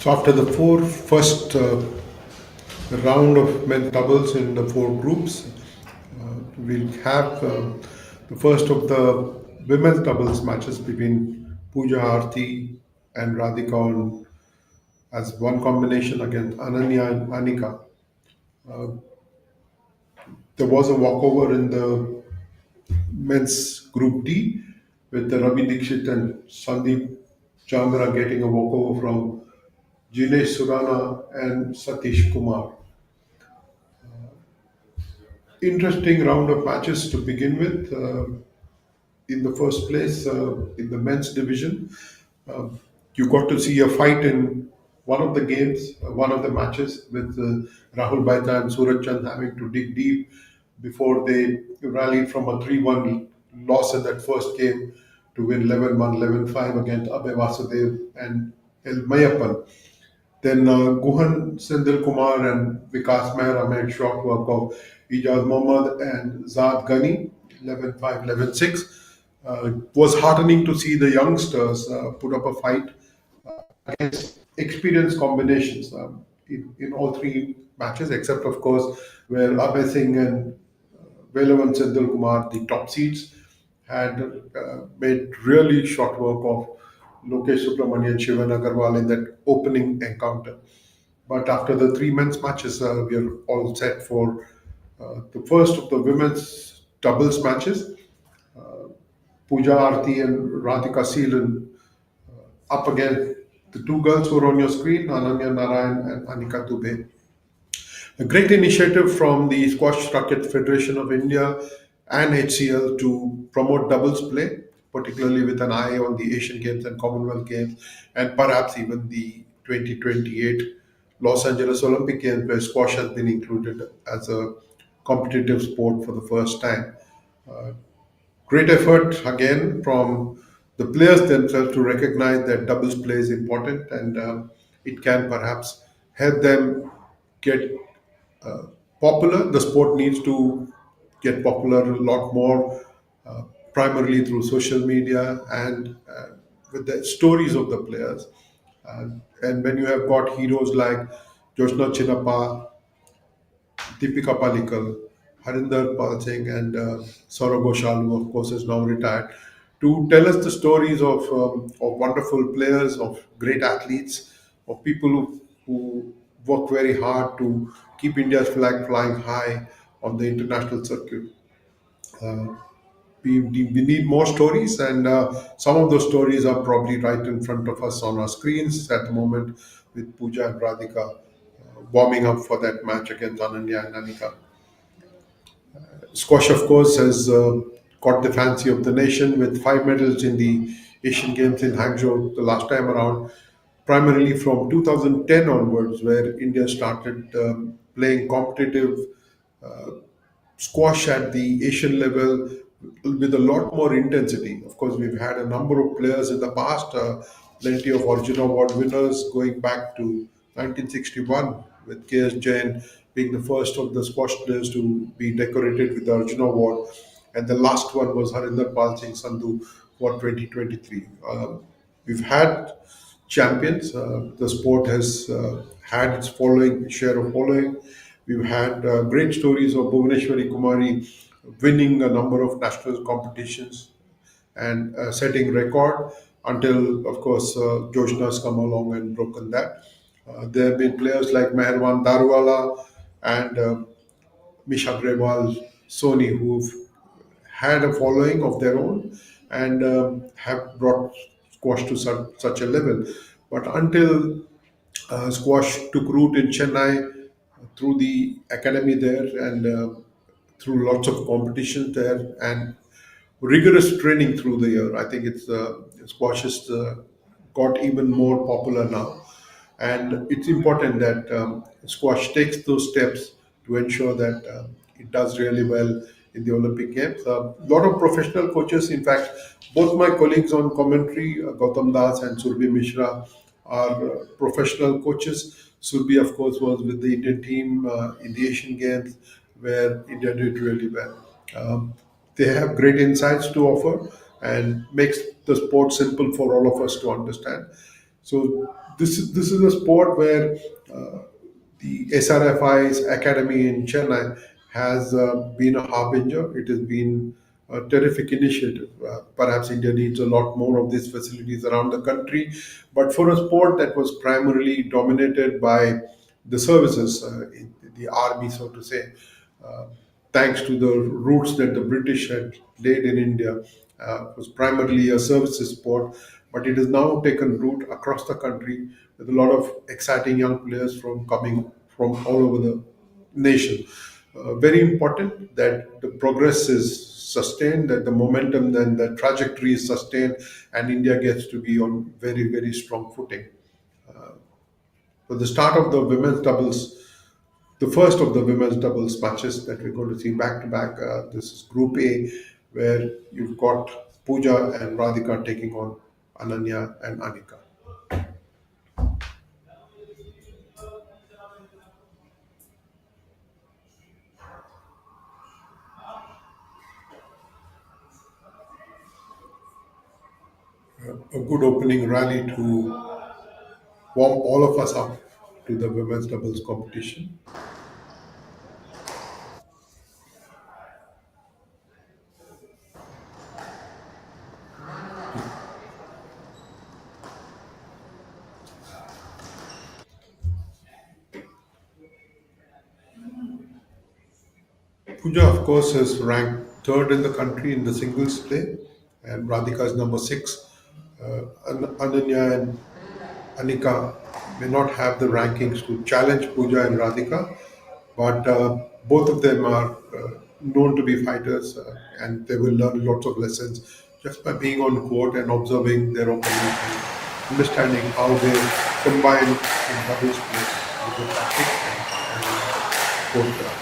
So after the first round of men's doubles in the four groups, we'll have the first of the women's doubles matches between Pooja Aarti and Radhika as one combination against Ananya and Anika. There was a walkover in the men's group D with the Ravi Dixit and Sandeep Chandra getting a walkover from Jinesh Surana and Satish Kumar. Interesting round of matches to begin with. In the first place, in the men's division, uh, you got to see a fight in one of the games, one of the matches with Rahul Baita and Suraj Chand having to dig deep before they rallied from a 3-1 loss in that first game to win 11-1, 11-5 against Abhay Vasudev and El Mayappan. Then Guhan Sendil Kumar and Vikas Mehra made short work of Ijaz Mohammad and Zad Ghani, 11-5, 11-6. It was heartening to see the youngsters put up a fight against experienced combinations in all three matches, except, of course, where Abhay Singh and Velavan Sendil Kumar, the top seeds, had made really short work of Lokesh Subramanian and Shivan Agarwal in that opening encounter. But after the three men's matches, we are all set for the first of the women's doubles matches. Pooja Aarti and Radhika Seelan up against the two girls who are on your screen, Ananya Narayan and Anika Dubey. A great initiative from the Squash Racket Federation of India and HCL to promote doubles play, particularly with an eye on the Asian Games and Commonwealth Games, and perhaps even the 2028 Los Angeles Olympic Games, where squash has been included as a competitive sport for the first time. Great effort again from the players themselves to recognize that doubles play is important, and it can perhaps help them get popular. The sport needs to get popular a lot more, primarily through social media and with the stories of the players. And when you have got heroes like Joshna Chinappa, Deepika Palikal, Harinder Pal Singh, and Saurav Ghoshal, who of course is now retired, to tell us the stories of wonderful players, of great athletes, of people who work very hard to keep India's flag flying high on the international circuit. Uh, we need more stories, and some of those stories are probably right in front of us on our screens at the moment with Pooja and Radhika warming up for that match against Ananya and Anika. Squash, of course, has caught the fancy of the nation with 5 medals in the Asian Games in Hangzhou the last time around, primarily from 2010 onwards, where India started playing competitive squash at the Asian level with a lot more intensity. Of course, we've had a number of players in the past, plenty of Arjuna Award winners going back to 1961, with K.S. Jain being the first of the squash players to be decorated with the Arjuna Award. And the last one was Harinder Pal Singh Sandhu for 2023. We've had champions. The sport has had its following share of following. We've had great stories of Bhuvaneshwari Kumari winning a number of national competitions and setting record until, of course, Joshna's come along and broken that. There have been players like Meherwan Darwala and Misha Grewal, Sony, who've had a following of their own and have brought squash to such a level. But until squash took root in Chennai through the academy there and through lots of competition there and rigorous training through the year. I think squash has got even more popular now, and it's important that squash takes those steps to ensure that it does really well in the Olympic Games. A lot of professional coaches, in fact, both my colleagues on commentary, Gautam Das and Surbi Mishra, are professional coaches. Surbi, of course, was with the Indian team in the Asian Games, where India did really well. They have great insights to offer and makes the sport simple for all of us to understand. So this is a sport where uh, the SRFI's academy in Chennai has been a harbinger. It has been a terrific initiative. Perhaps India needs a lot more of these facilities around the country. But for a sport that was primarily dominated by the services, in the army, so to say, uh, thanks to the roots that the British had laid in India, was primarily a services sport, but it has now taken root across the country with a lot of exciting young players from coming from all over the nation. Very important that the progress is sustained, that the momentum and the trajectory is sustained, and India gets to be on very, very strong footing. So the start of the women's doubles, the first of the women's doubles matches that we're going to see back to back. This is Group A, where you've got Pooja and Radhika taking on Ananya and Anika. A good opening rally to warm all of us up to the women's doubles competition. Pooja, of course, is ranked third in the country in the singles play, and Radhika is number six. Ananya and Anika may not have the rankings to challenge Pooja and Radhika, but both of them are known to be fighters, and they will learn lots of lessons just by being on court and observing their opponent and understanding how they combine in doubles play with the tactics and court.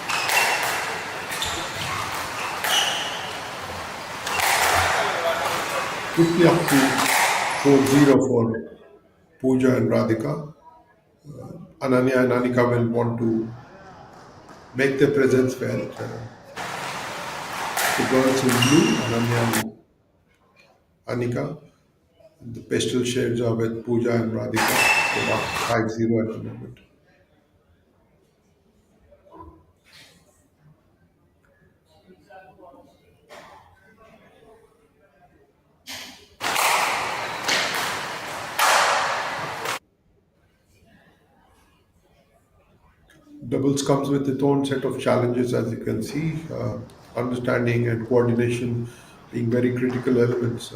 Quickly up to 4-0 for Pooja and Radhika. Ananya and Anika will want to make their presence felt. The girls in blue, Ananya and Anika. The pastel shades are with Pooja and Radhika. They're up 5-0 at the moment. Doubles comes with its own set of challenges, as you can see. Understanding and coordination being very critical elements.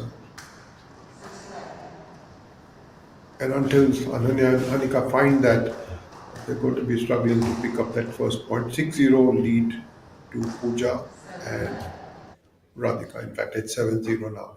And until Ananya and Anika find that, they're going to be struggling to pick up that first point. 6-0 lead to Pooja and Radhika. In fact, it's 7-0 now.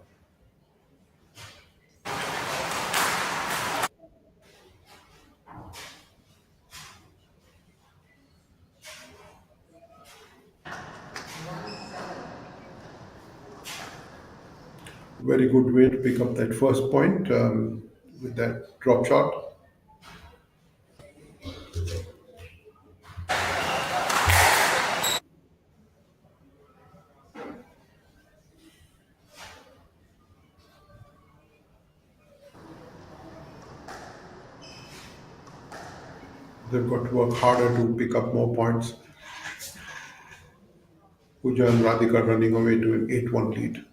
Very good way to pick up that first point with that drop shot. They've got to work harder to pick up more points. Pooja and Radhika running away to an 8-1 lead.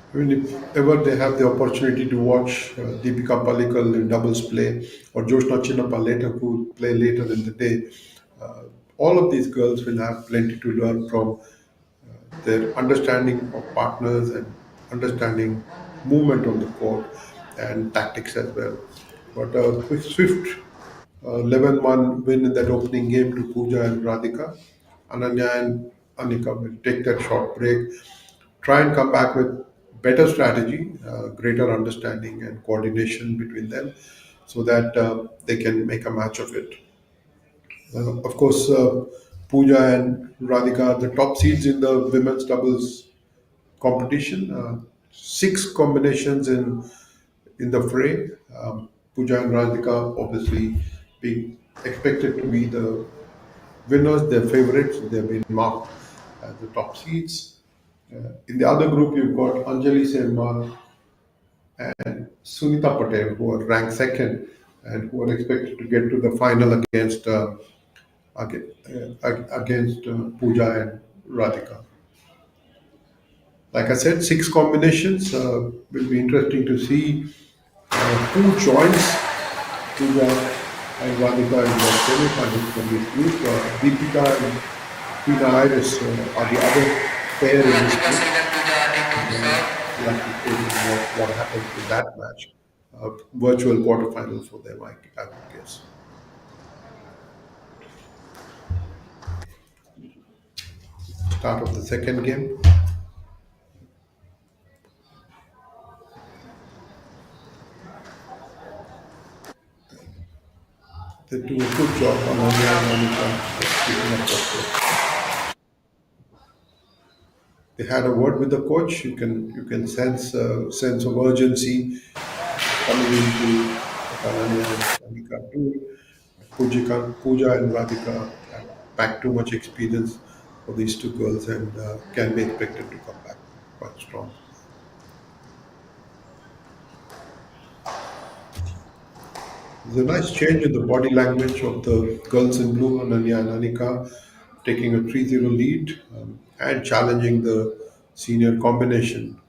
I mean, if ever they have the opportunity to watch Deepika Palikal in doubles play or Joshna Chinnappa later, who play later in the day, uh, all of these girls will have plenty to learn from their understanding of partners and understanding movement on the court and tactics as well. But a quick, swift 11-1 win in that opening game to Pooja and Radhika. Ananya and Anika will take that short break, try and come back with better strategy, greater understanding and coordination between them so that they can make a match of it. Of course, Pooja and Radhika are the top seeds in the women's doubles competition. Six combinations in the fray. Pooja and Radhika obviously being expected to be the winners, their favorites. They've been marked as the top seeds. In the other group, you've got Anjali Sharma and Sunita Patel, who are ranked second and who are expected to get to the final against Pooja and Radhika. Like I said, six combinations. Will be interesting to see who joins Pooja and Radhika in the semi-finals from this group. Deepika and Tina Iris are the other pair in this Radhika group. Singh and Pooja taking to serve. We'll have to see what happens in that match. Virtual quarterfinal for them, I would guess. Start of the second game. They do a good job on Anya and Monica keeping up that pace. They had a word with the coach. You can sense a sense of urgency coming into what Ananya and Monica do. Pooja and Radhika have packed too much experience for these two girls and can be expected to come back quite strong. There's a nice change in the body language of the girls in blue, Ananya and Anika, taking a 3-0 lead and challenging the senior combination.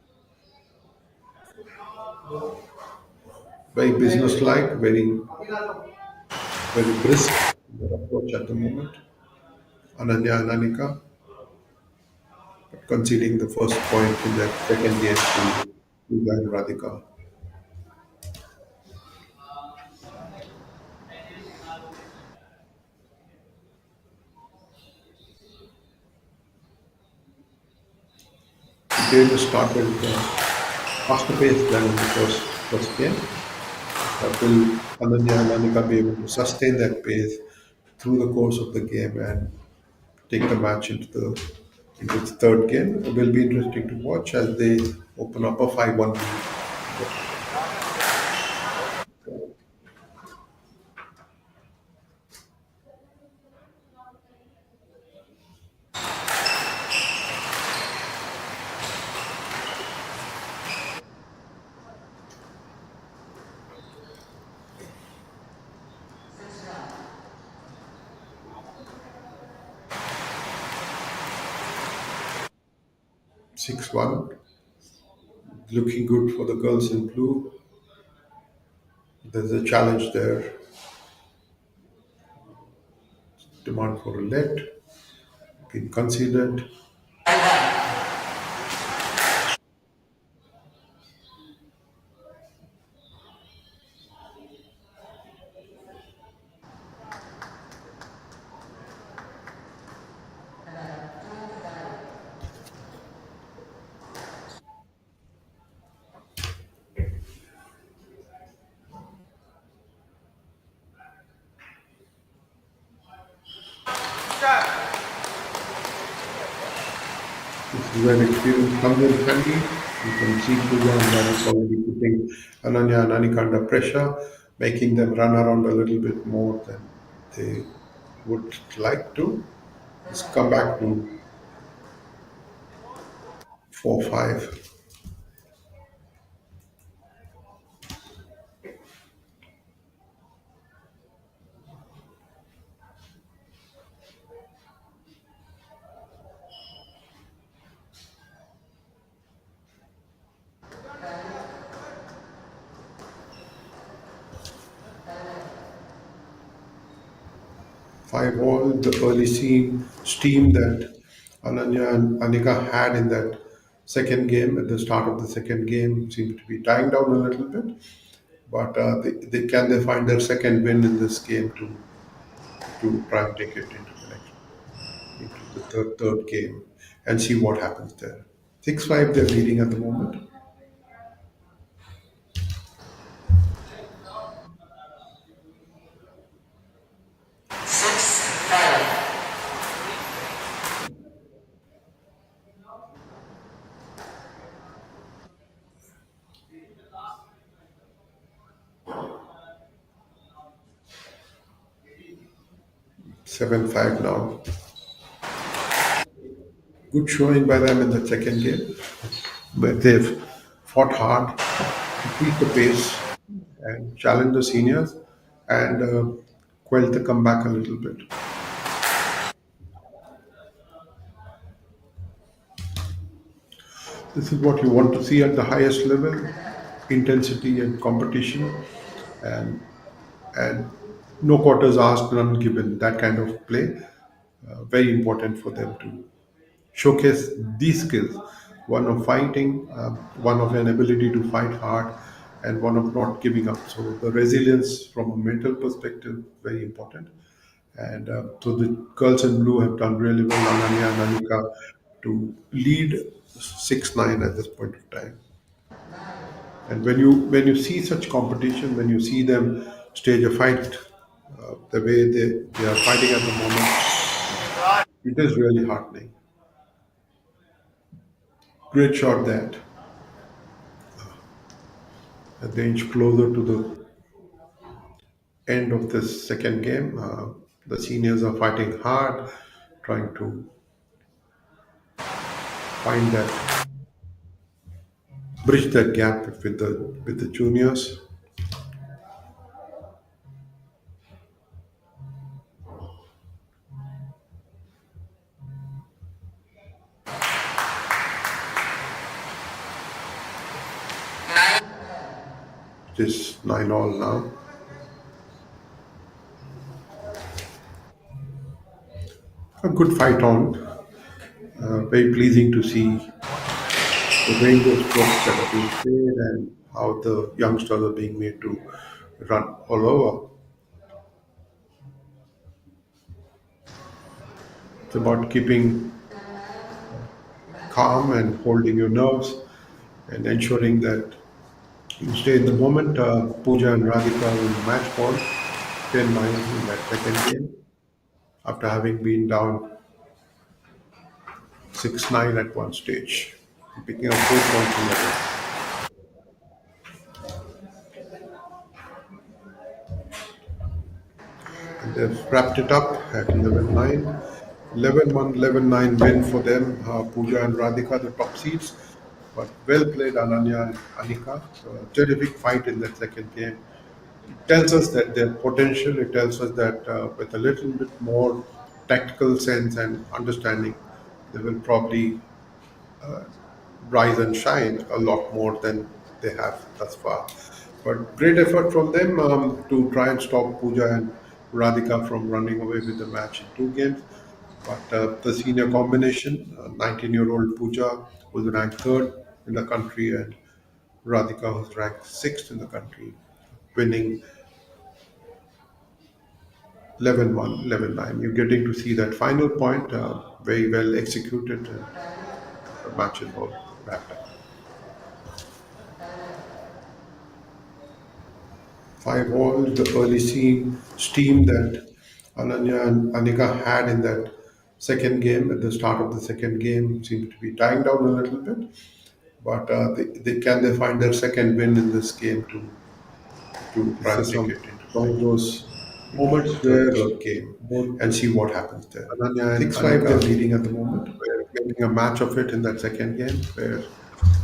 Very businesslike, very brisk in their approach at the moment. Ananya and Anika conceding the first point in their second game to Pooja and Radhika. The game started faster paced than in the first game. Will Ananya and Anika be able to sustain that pace through the course of the game and take the match into the third game? It will be interesting to watch as they open up a 5-1 lead. 6-1. Looking good for the girls in blue. There's a challenge there. Demand for a let. Been conceded. 5-1. This is where experience comes in handy. You can see Pooja and Manik already putting Ananya and Anika under pressure, making them run around a little bit more than they would like to. Let's come back to 4-5. 5-all. The early steam that Ananya and Anika had in that second game, at the start of the second game, seemed to be dying down a little bit. But they find their second win in this game to try and take it into the third game and see what happens there. 6-5 they're leading at the moment. 7-5 now. Good showing by them in the second game, but they've fought hard, increased the pace, and challenged the seniors, and quelled the comeback a little bit. This is what you want to see at the highest level: intensity and competition, and and no quarters asked, none given. That kind of play, very important for them to showcase these skills: one of fighting, one of an ability to fight hard, and one of not giving up. So the resilience from a mental perspective, very important. And so the girls in blue have done really well, Ananya and Anika, to lead 6-9 at this point of time. And when you see such competition, when you see them stage a fight, the way they are fighting at the moment, it is really heartening. Great shot that. As they inch closer to the end of this second game, the seniors are fighting hard, trying to find that, bridge that gap with the juniors. It is 9-all now. A good fight on. Very pleasing to see the range of strokes that are being played and how the youngsters are being made to run all over. It's about keeping calm and holding your nerves and ensuring that you stay in the moment. Pooja and Radhika will match ball 10-9 in that second game after having been down 6-9 at one stage, picking up 4 points in that. And they've wrapped it up at 11-9. 11-1, 11-9 win for them. Pooja and Radhika, the top seeds. But well played, Ananya and Anika. Terrific fight in that second game. It tells us that their potential, it tells us that with a little bit more tactical sense and understanding, they will probably rise and shine a lot more than they have thus far. But great effort from them to try and stop Pooja and Radhika from running away with the match in 2 games. But the senior combination, 19-year-old Pooja was ranked third in the country, and Radhika was ranked sixth in the country, winning 11-1, 11-9. You're getting to see that final point, very well executed, and the match is all wrapped up. 5-all, the early steam that Ananya and Anika had in that second game, at the start of the second game, seemed to be dying down a little bit. But they find their second win in this game to try and make it into one of those moments where game and see what happens there. Ananya and 6-5 they're leading at the moment. We're getting a match of it in that second game where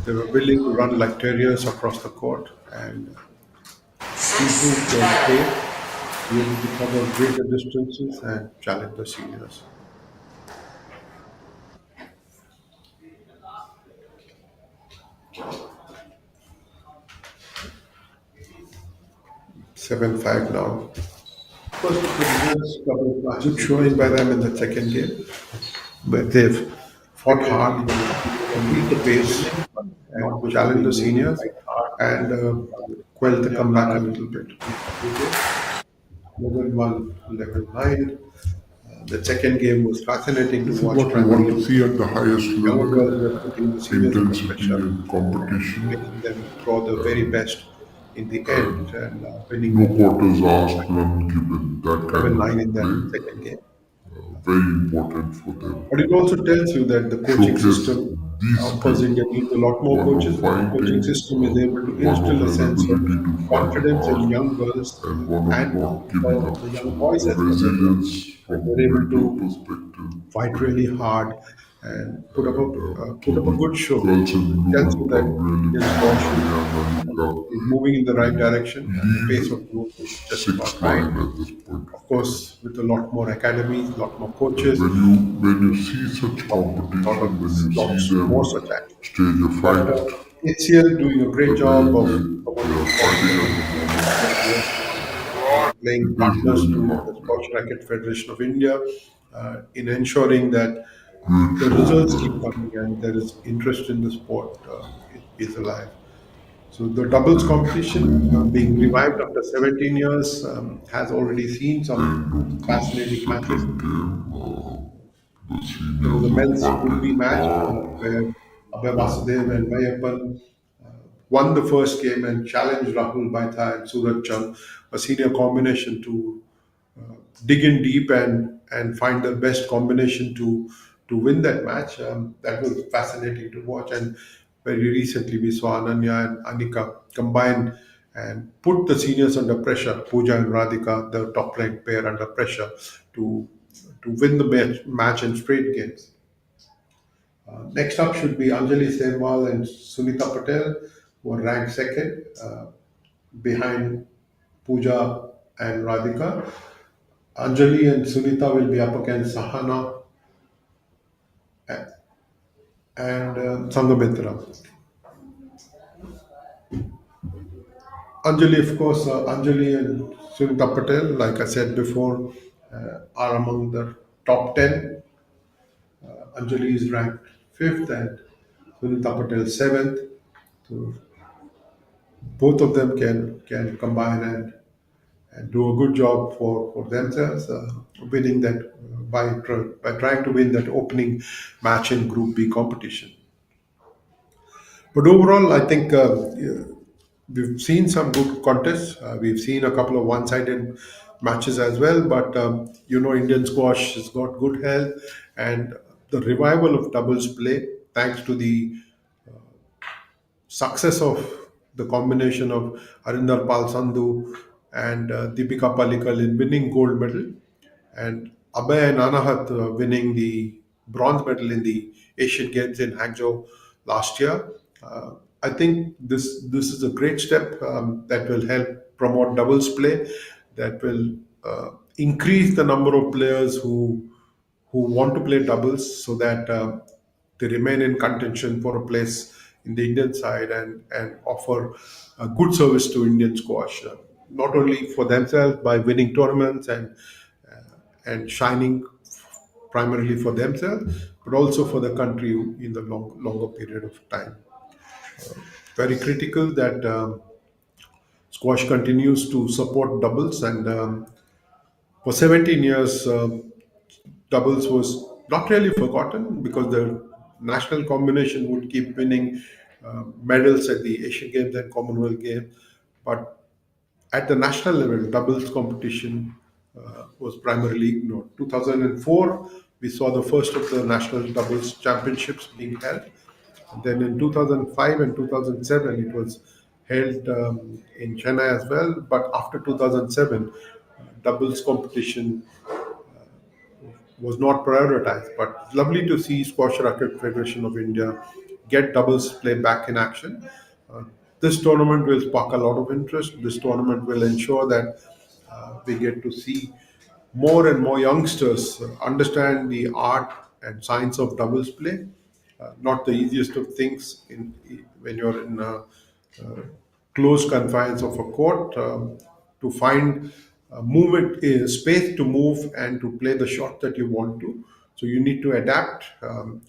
they were willing to run like terriers across the court and improve their play, be able to cover greater distances and challenge the seniors. Seven five now. First of the results, good showing by them in the second game, but they've fought hard, beat the pace, and challenged the seniors, and quelled the comeback a little bit. 11-1, 11-9. The second game was fascinating to watch. What we want to see at the highest Young girls level: were putting the seniors under intensity pressure, and competition. making them draw the very best in the end, and winning No quarters asked, none given. That kind 11-9 in of that play, second game. very important for them. But it also tells you that the coaching Showcase system, these of course, India skills. needs a lot more One coaches. of But the coaching fighting, system is able to one of instill a an sense of ability to fight confidence in hard, young girls and one of and not giving up. the So young boys the as well. resilience from They're a able mental to perspective, fight really hard and and put up a good show. girls in It blue tells have you that done really Indian well. squash Maria and is Anika moving in the right in direction and the pace of growth is just about sixth right. line at this point Of of time. course, with a lot more academies, a lot more And coaches, when you see such lot competition, of when you see lots more them such action. stage a But fight, HCL doing a the great way job of they promoting are squash fighting as at a the moment, playing it is partners really to the heartening. Squash Racket Federation of India in ensuring that Great the job results there. keep coming and there is interest in the sport is alive. So the doubles competition being revived after 17 years has already seen some End of the fascinating matches. second game, the There was a seniors are men's Group B fighting match hard. where Abhay Vasudev and Mayappan won the first game and challenged Rahul Baitha and Suraj Chand, a senior combination, to dig in deep and find the best combination to win that match. That was fascinating to watch. And very recently, we saw Ananya and Anika combine and put the seniors under pressure. Pooja and Radhika, the top ranked pair, under pressure to win the match in straight games. Next up should be Anjali Senwal and Sunita Patel, who are ranked second behind Pooja and Radhika. Anjali and Sunita will be up against Sahana and Sangamitra. Anjali, of course, Anjali and Sunita Patel, like I said before, are among the top 10. Anjali is ranked fifth and Sunita Patel seventh. So both of them can combine and do a good job for themselves, winning that by trying to win that opening match in Group B competition. But overall, I think we've seen some good contests. We've seen a couple of one-sided matches as well. But Indian squash has got good health, and the revival of doubles play, thanks to the success of the combination of Arinder Pal Sandhu and Deepika Palikal in winning gold medal, and Abhay and Anahat winning the bronze medal in the Asian Games in Hangzhou last year. I think this is a great step that will help promote doubles play, that will increase the number of players who want to play doubles so that they remain in contention for a place in the Indian side and offer a good service to Indian squash, not only for themselves by winning tournaments and shining primarily for themselves, but also for the country in the longer period of time. Very critical that squash continues to support doubles, and for 17 years, doubles was not really forgotten because the national combination would keep winning medals at the Asian Games and Commonwealth Games. But at the national level, doubles competition was primarily ignored. 2004, we saw the first of the national doubles championships being held. And then in 2005 and 2007, it was held in Chennai as well. But after 2007, doubles competition was not prioritized. But it's lovely to see Squash Racket Federation of India get doubles play back in action. Uh, this tournament will spark a lot of interest. This tournament will ensure that we get to see more and more youngsters understand the art and science of doubles play. Not the easiest of things when you're in close confines of a court, to find movement space to move and to play the shot that you want to. So you need to adapt.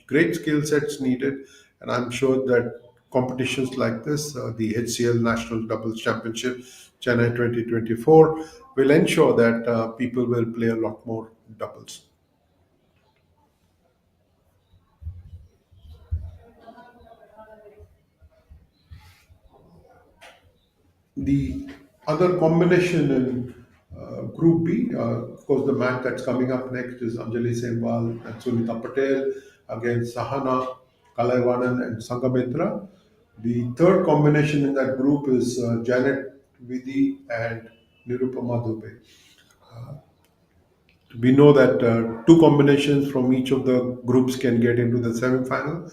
Great skill sets needed, and I'm sure that competitions like this, the HCL National Doubles Championship, Chennai 2024, will ensure that people will play a lot more doubles. The other combination in Group B, of course, the match that's coming up next is Anjali Sembal and Sunita Patel against Sahana Kalaivanan and Sangamitra. The third combination in that group is Janet Vidhi and Nirupama Dubey. we know that two combinations from each of the groups can get into the semi-final.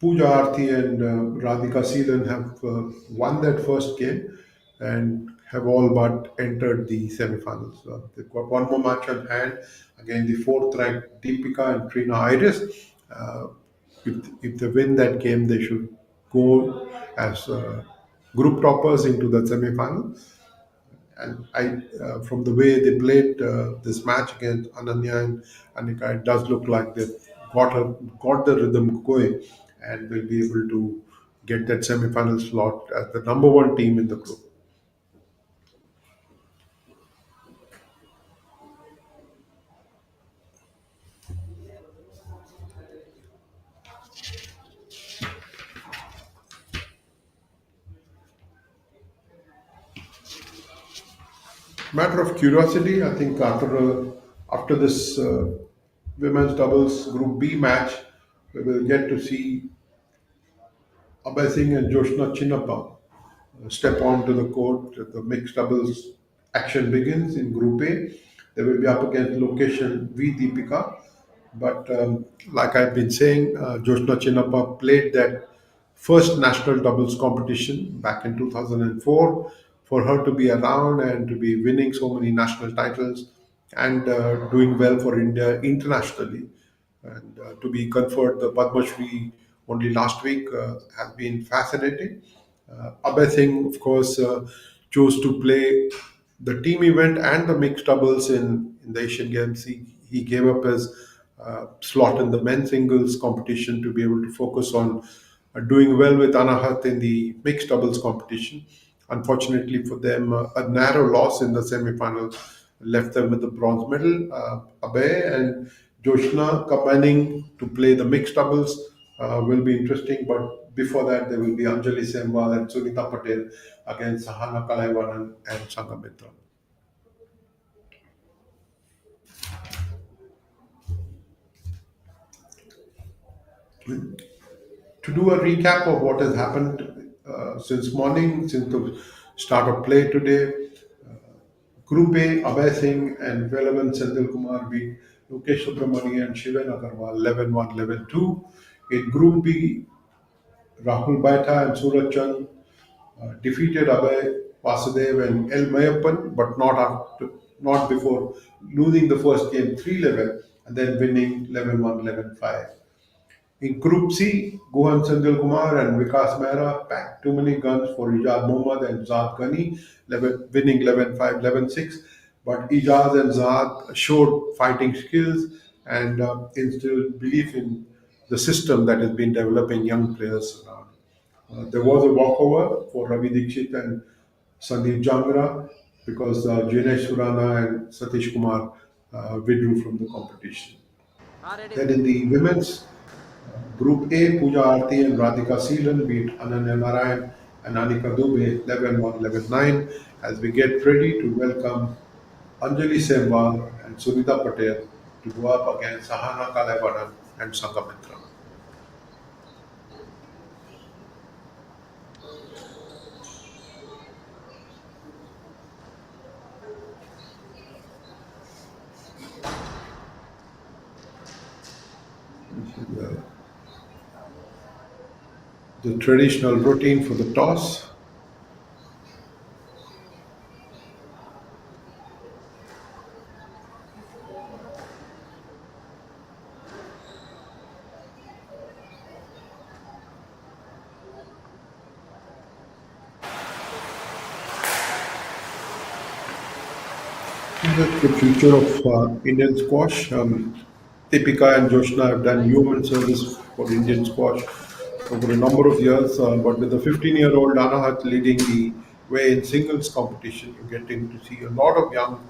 Pooja Aarti and Radhika Seelan have won that first game and have all but entered the semi-finals. They've got one more match on hand against the fourth-ranked Deepika and Trina Iris. Uh, if they win that game, they should go as group toppers into the semi-final. And from the way they played this match against Ananya and Anika, it does look like they've got the rhythm going and will be able to get that semi-final slot as the number one team in the group. Matter of curiosity, I think after this women's doubles Group B match, we will get to see Abhay Singh and Joshna Chinnappa step onto the court. The mixed doubles action begins in Group A. They will be up against location V Deepika. But like I've been saying, Joshna Chinnappa played that first national doubles competition back in 2004. For her to be around and to be winning so many national titles and doing well for India internationally, and to be conferred the Padma Shri only last week has been fascinating. Abhay Singh, of course, chose to play the team event and the mixed doubles in the Asian Games. He gave up his slot in the men's singles competition to be able to focus on doing well with Anahat in the mixed doubles competition. Unfortunately for them, a narrow loss in the semi-finals left them with the bronze medal. Abhay and Joshna combining to play the mixed doubles will be interesting, but before that, there will be Anjali Semwal and Sunita Patel against Sahana Kalaivanan and Sangamitra. To do a recap of what has happened since morning, since the start of play today, Group A, Abhay Singh and Velavan Sendil Kumar beat Lokesh Subramani and Shivan Agarwal 11-1, 11-2. In Group B, Rahul Baita and Suraj Chand defeated Abhay Vasudev and L. Mayappan, but not before losing the first game 3-11 and then winning 11-1, 11-5. In Group C, Guhan Sandil Kumar and Vikas Mehra packed too many guns for Ijaz Mohammad and Zad Ghani, winning 11-5, 11-6. But Ijaz and Zad showed fighting skills and instilled belief in the system that has been developing young players around. There was a walkover for Ravi Dikshit and Sandeep Jangra because Jinesh Surana and Satish Kumar withdrew from the competition. Then in the women's Group A, Pooja Aarti and Radhika Seelan beat Ananya Narayan and Anika Dubey 11-1, 11-9 as we get ready to welcome Anjali Semwal and Sunita Patel to go up against Sahana Kalaivanan and Sangamitra. The traditional routine for the toss. The future of Indian squash. Deepika and Joshna have done human service for Indian squash over a number of years, but with the 15-year-old Anahat leading the way in singles competition, you're getting to see a lot of young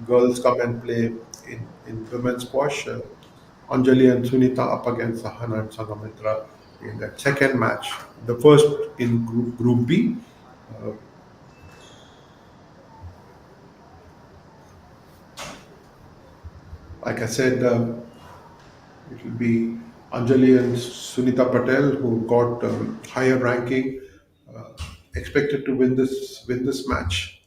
girls come and play in women's squash. Anjali and Sunita up against Sahana and Sangamitra in that second match. The first in Group B. Like I said, it will be Anjali and Sunita Patel who got higher ranking, expected to win this match.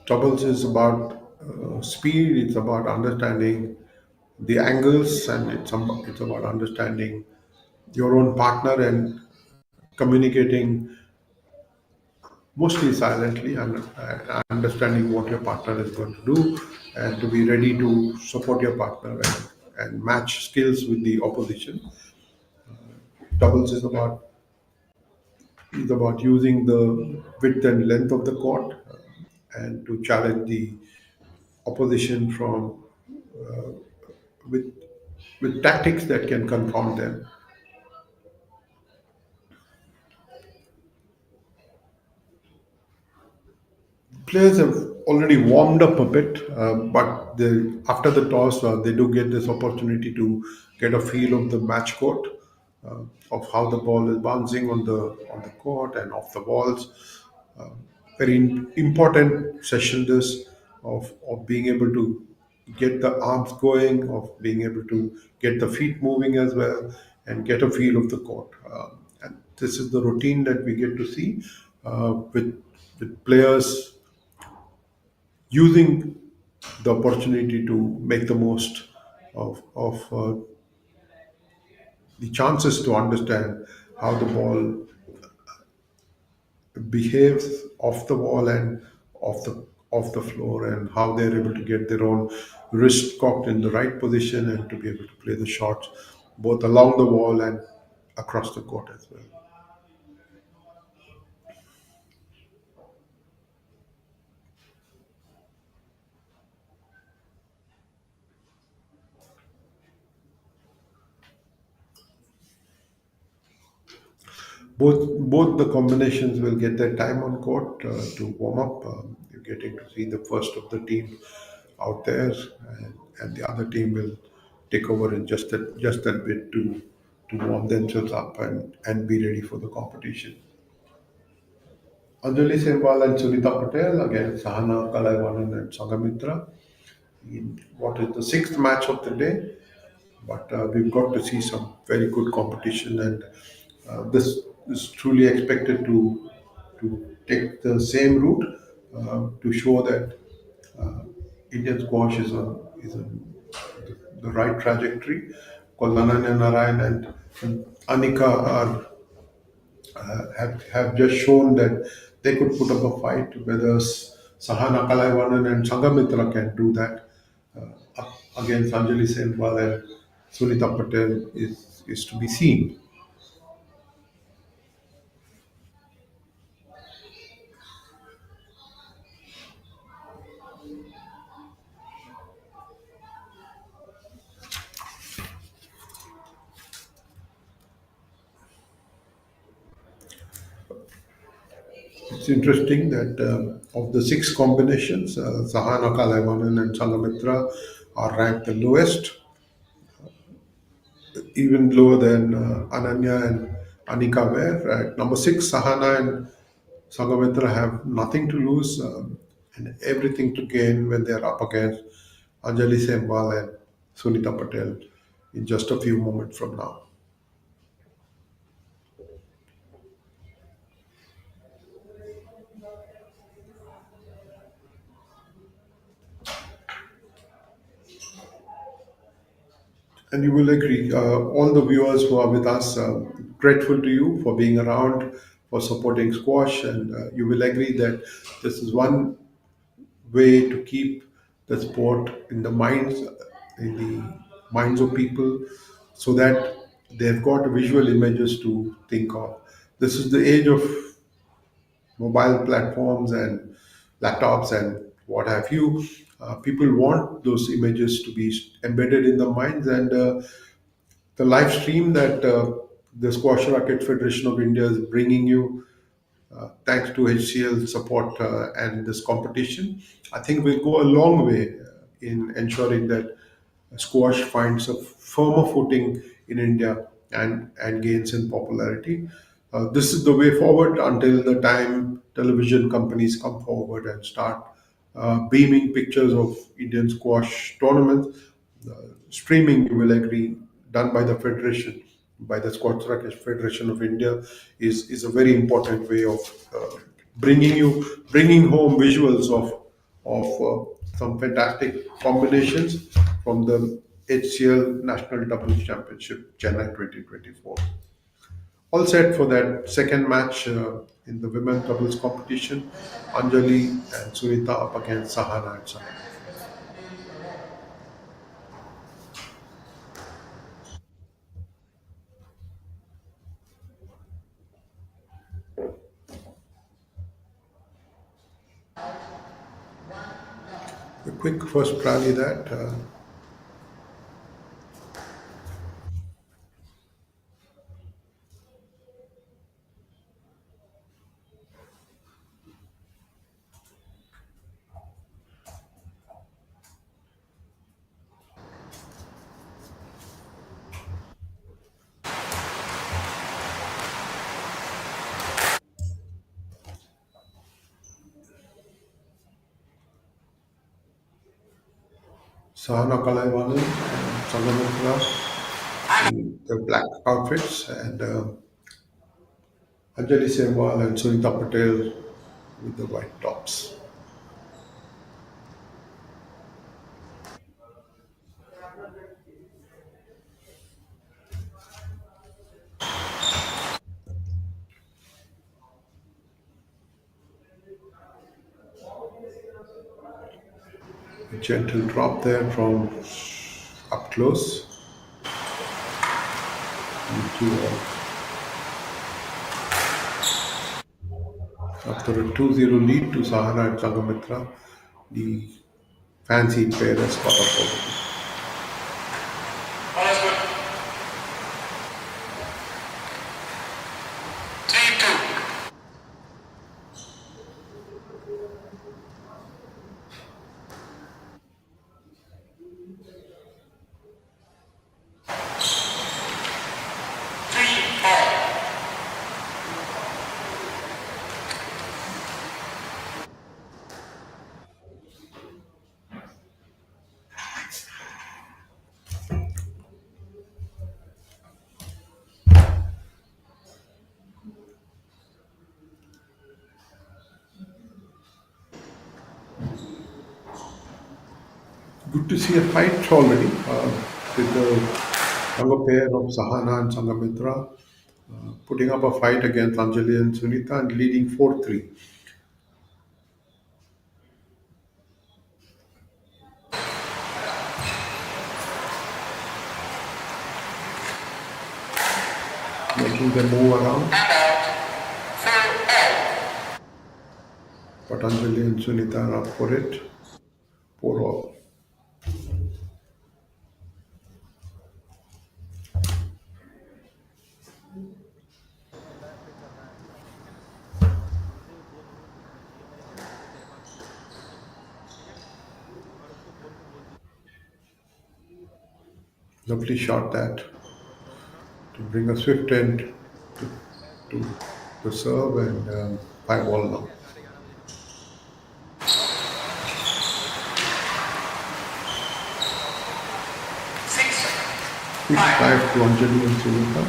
Doubles is about speed, it's about understanding the angles, and it's about understanding your own partner and communicating mostly silently, and understanding what your partner is going to do, and to be ready to support your partner and match skills with the opposition. Doubles is about using the width and length of the court, and to challenge the opposition from with tactics that can confound them. Players have already warmed up a bit, but after the toss, they do get this opportunity to get a feel of the match court, of how the ball is bouncing on the court and off the walls. Very important session this, of being able to get the arms going, of being able to get the feet moving as well, and get a feel of the court. And this is the routine that we get to see with players using the opportunity to make the most of the chances to understand how the ball behaves off the wall and off the floor, and how they're able to get their own wrist cocked in the right position, and to be able to play the shots both along the wall and across the court as well. Both the combinations will get their time on court to warm up. You're getting to see the first of the team out there, and the other team will take over in just that bit to warm themselves up and be ready for the competition. Anjali Sehwal and Sunita Patel against Sahana Kalaivanan and Sangamitra in what is the sixth match of the day. But we've got to see some very good competition, and this is truly expected to take the same route, to show that Indian squash is on the right trajectory. Because Ananya Narayan and Anika are have just shown that they could put up a fight. Whether Sahana Kalaivanan and Sangamitra can do that up against Anjali Senwal and Sunita Patel is to be seen. It's interesting that of the six combinations, Sahana Kalaivanan and Sangamitra are ranked the lowest, even lower than Ananya and Anika were. At number six, Sahana and Sangamitra have nothing to lose, and everything to gain when they are up against Anjali Sembal and Sunita Patel in just a few moments from now. And you will agree, all the viewers who are with us, grateful to you for being around, for supporting squash, and you will agree that this is one way to keep the sport in the minds of people, so that they've got visual images to think of. This is the age of mobile platforms and laptops and what have you. People want those images to be embedded in the minds, and the live stream that the Squash Racket Federation of India is bringing you, thanks to HCL support and this competition, I think will go a long way in ensuring that squash finds a firmer footing in India and gains in popularity. This is the way forward until the time television companies come forward and start beaming pictures of Indian squash tournaments. Streaming, you will agree, done by the federation, by the Squash Racket Federation of India, is a very important way of bringing home visuals of some fantastic combinations from the HCL National Doubles Championship Chennai 2024. All set for that second match in the women's doubles competition. Anjali and Sunita up against Sahana and Sana. A quick first rally that. Sahana Kalaiwani and Sangamitra in the black outfits, and Anjali Sehwal and Sunita Patel with the white tops. A gentle drop there from up close. After a 2-0 lead to Sahana and Sangamitra, the fancy pair has caught up already. All is good. 3-2. Good to see a fight already with the younger pair of Sahana and Sangamitra putting up a fight against Anjali and Sunita and leading 4-3. Making them move around. And out. 4-all. But Anjali and Sunita are up for it. 4-all. Lovely shot that to bring a swift end to the serve, and 5-all now. 6-5 to Anjali and Sunita.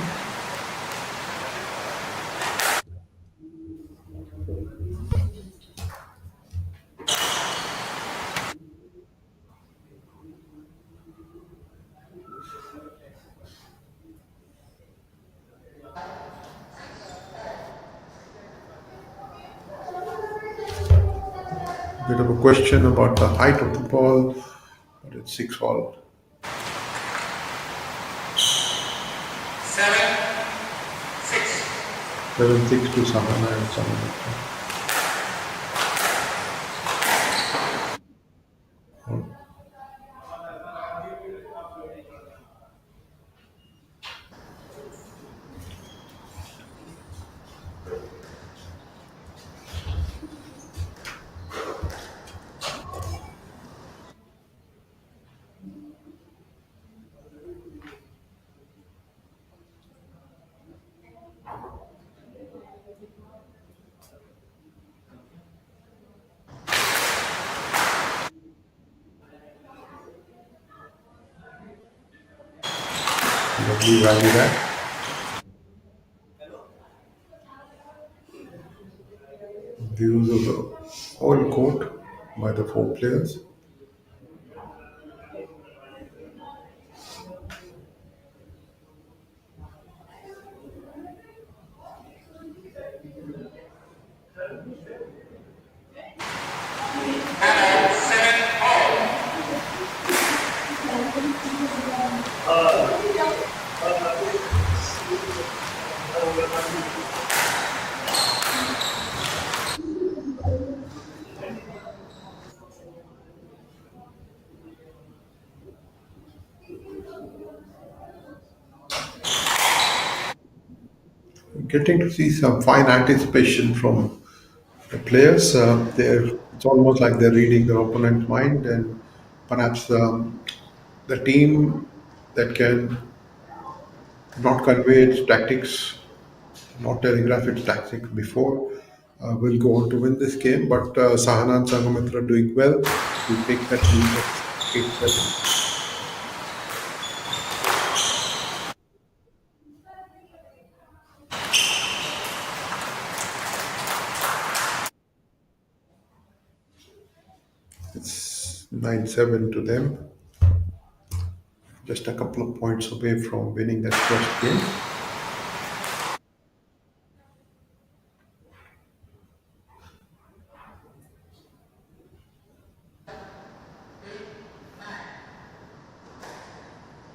Bit of a question about the height of the ball, but it's 6-all. 7-6. 7-6 to Sahana and Sangamitra. Lovely rally back. Views of the whole court. by the four players. And 7 all. Getting to see some fine anticipation from the players. It's almost like they're reading their opponent's mind, and perhaps the team that can not convey its tactics, not telegraph its tactics before, will go on to win this game. But Sahana and Sangamitra are doing well to take that lead of 8-7. It's 9-7 to them, just a couple of points away from winning that first game.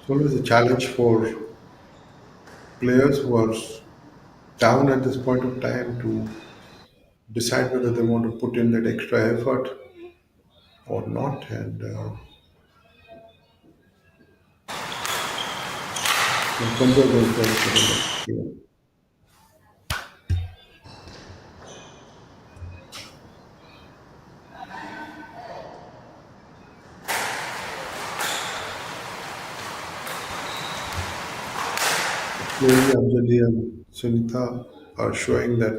It's always a challenge for players who are down at this point of time to decide whether they want to put in that extra effort or not. And Punjab was there for the next game. Clearly, Anjali and Sunita are showing that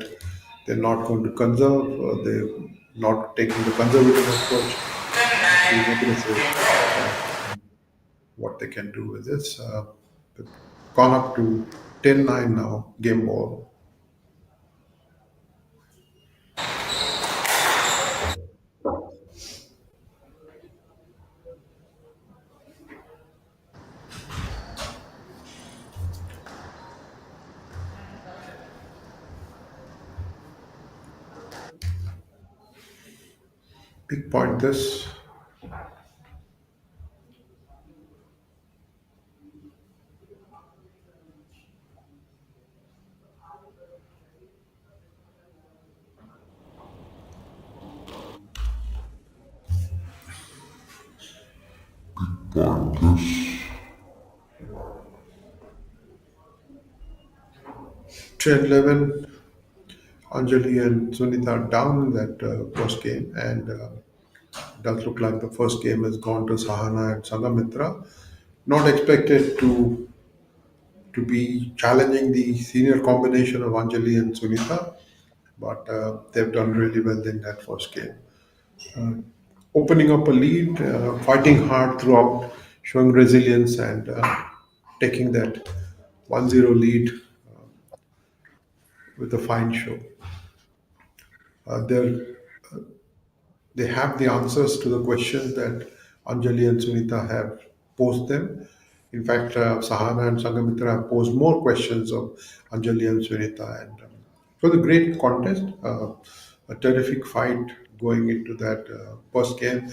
they're not going to conserve, they're not taking the conservative approach, being aggressive what they can do with this. They've gone up to 10-9 now, game ball. Big point this. Point this. 10-11, Anjali and Sunita are down in that first game, and it does look like the first game has gone to Sahana and Sangamitra. Not expected to be challenging the senior combination of Anjali and Sunita, but they've done really well in that first game. Opening up a lead, fighting hard throughout, showing resilience, and taking that 1-0 lead with a fine show. They're they have the answers to the questions that Anjali and Sunita have posed them. In fact, Sahana and Sangamitra have posed more questions of Anjali and Sunita. And it was a great contest, a terrific fight going into that first game.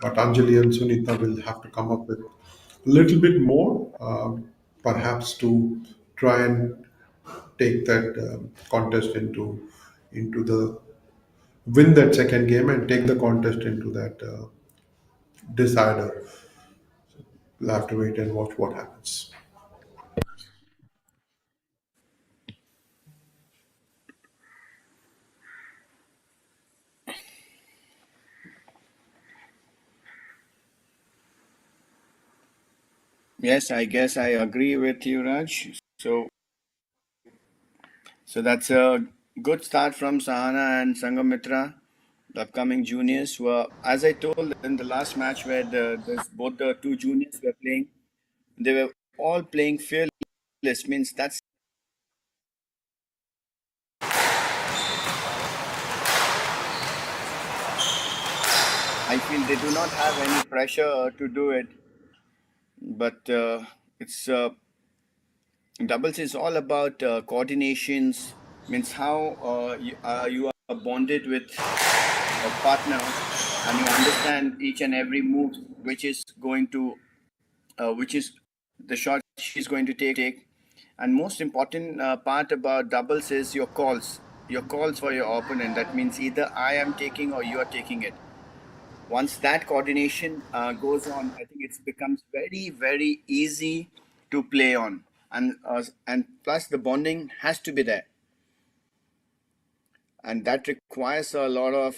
But Anjali and Sunita will have to come up with a little bit more, perhaps to try and take that contest into the win that second game and take the contest into that decider. We'll have to wait and watch what happens. Yes, I guess I agree with you, Raj. So that's a good start from Sahana and Sangamitra, the upcoming juniors who are, as I told in the last match where both the two juniors were playing, they were all playing fearless. Means that's feel they do not have any pressure to do it, but it's doubles is all about coordinations. Means how you are bonded with a partner, and you understand each and every move which is going to which is the shot she's going to take. And most important part about doubles is your calls for your opponent. That means either I am taking or you are taking it. Once that coordination goes on, I think it becomes very, very easy to play on, and plus the bonding has to be there, and that requires a lot of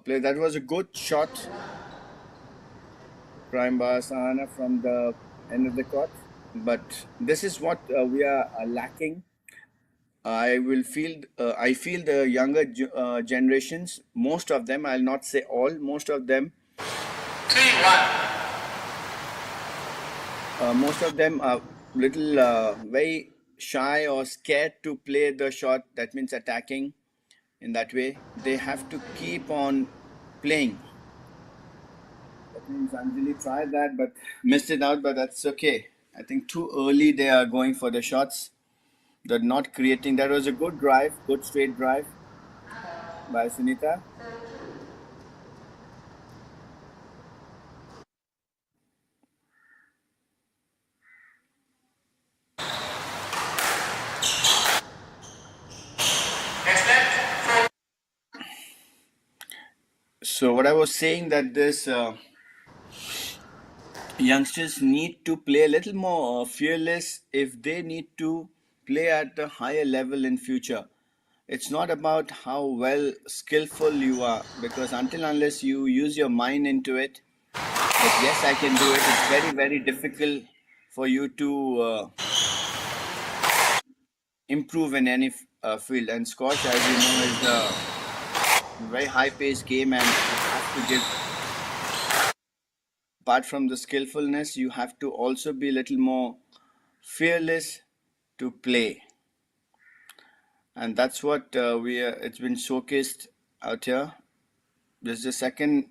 play. That was a good shot, Prime Sahana, from the end of the court, but this is what we are lacking. I feel the younger generations, most of them, I'll not say all, most of them 3-1. Most of them are little very shy or scared to play the shot. That means attacking in that way. They have to keep on playing. That means Anjali tried that but missed it out, but that's okay. I think too early they are going for the shots. They're not creating. That was a good drive, good straight drive by Sunita. So what I was saying, that this youngsters need to play a little more fearless if they need to play at a higher level in future. It's not about how well skillful you are, because until unless you use your mind into it, that yes, I can do it, it's very, very difficult for you to improve in any field. And squash, as you know, is a very high-paced game, and you have to give. Apart from the skillfulness, you have to also be a little more fearless to play, and that's what it's been showcased out here. This is the second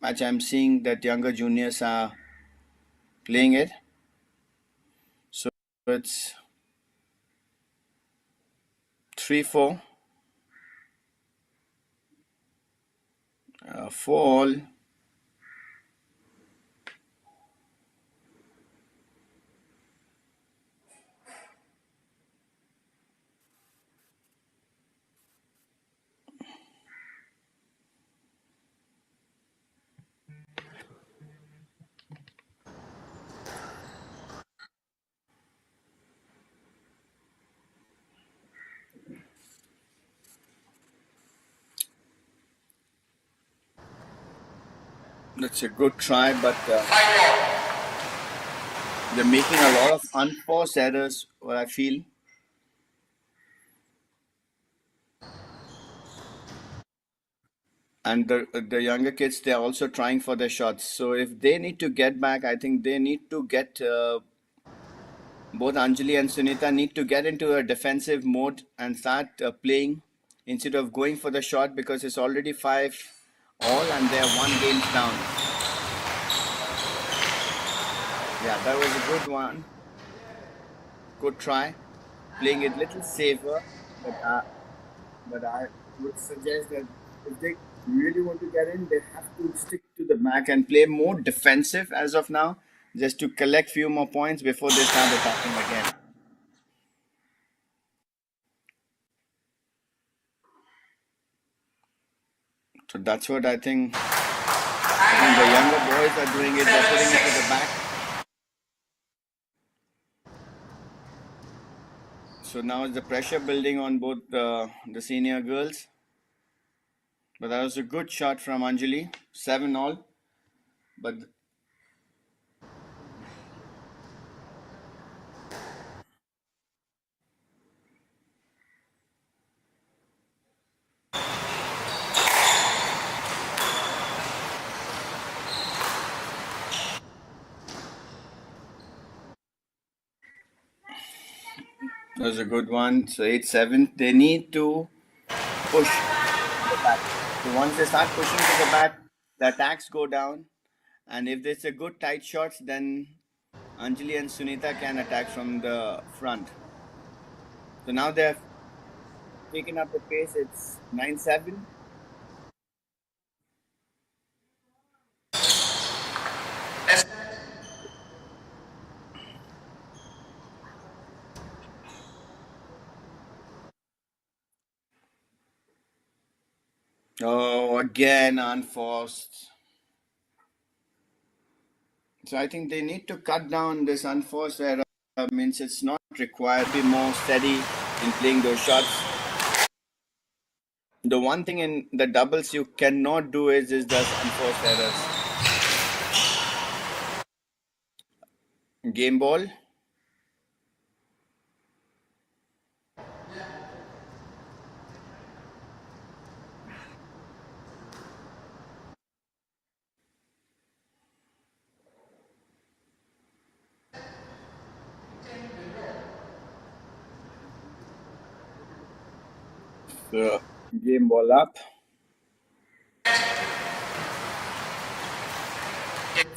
match I'm seeing that younger juniors are playing it. So it's 3-4, 4-all. That's a good try, but they're making a lot of unforced errors, what I feel. And the younger kids, they're also trying for their shots. So if they need to get back, I think they need to get both Anjali and Sunita need to get into a defensive mode and start playing instead of going for the shot, because it's already 5-all and they're 1 game down. Yeah, that was a good one. Good try. Playing it little safer, but I would suggest that if they really want to get in, they have to stick to the back and play more defensive as of now, just to collect few more points before they start attacking again. So that's what I think. The younger boys are doing it, they're putting it to the back. So now the pressure building on both the senior girls. But that was a good shot from Anjali, 7-all. But that was a good one. So 8-7. They need to push to the back. So once they start pushing to the back, the attacks go down, and if there's a good tight shots, then Anjali and Sunita can attack from the front. So now they've taken up the pace. It's 9-7. Oh, again unforced. So I think they need to cut down this unforced error. Means it's not required. Be more steady in playing those shots. The one thing in the doubles you cannot do is those unforced errors. Game ball. So game ball up.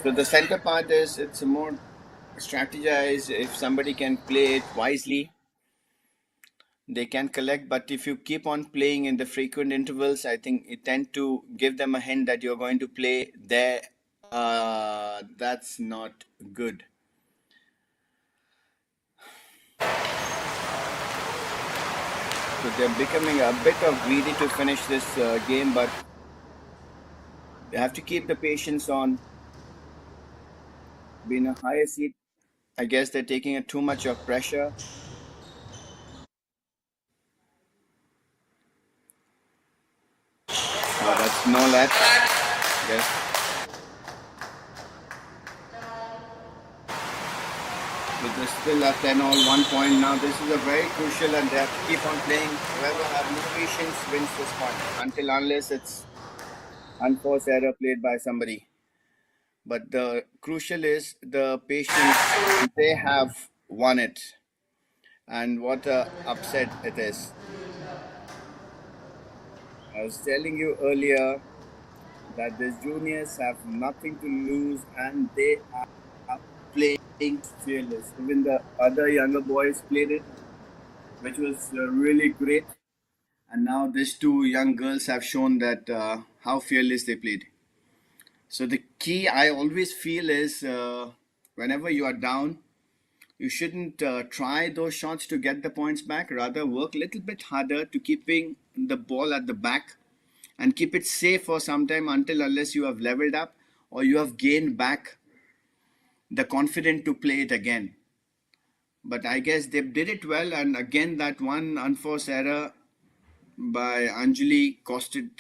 So the center part is it's more strategized. If somebody can play it wisely, they can collect. But if you keep on playing in the frequent intervals, I think it tend to give them a hint that you're going to play there. That's not good. So they're becoming a bit of greedy to finish this game, but they have to keep the patience on. Being a higher seed, I guess they're taking too much of pressure. That's no let. Yes. But they're still at 10 all 1 point now. This is a very crucial, and they have to keep on playing. Whoever have more patience wins this point. Until unless it's unforced error played by somebody. But the crucial is the patience. They have won it. And what a upset it is. I was telling you earlier that these juniors have nothing to lose and they are playing fearless. Even the other younger boys played it, which was really great. And now these two young girls have shown that how fearless they played. So the key I always feel is whenever you are down, you shouldn't try those shots to get the points back. Rather, work a little bit harder to keeping the ball at the back and keep it safe for some time until unless you have leveled up or you have gained back the confidence to play it again. But I guess they did it well, and again that one unforced error by Anjali costed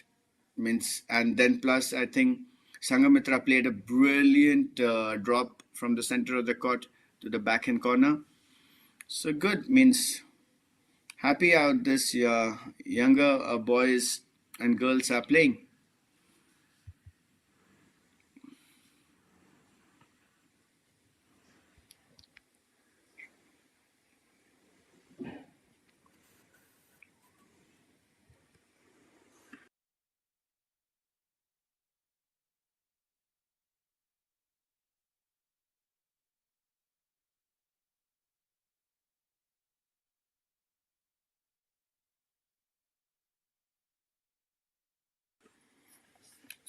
means, and then plus I think Sangamitra played a brilliant drop from the center of the court to the backhand corner. So good means happy out this younger boys and girls are playing.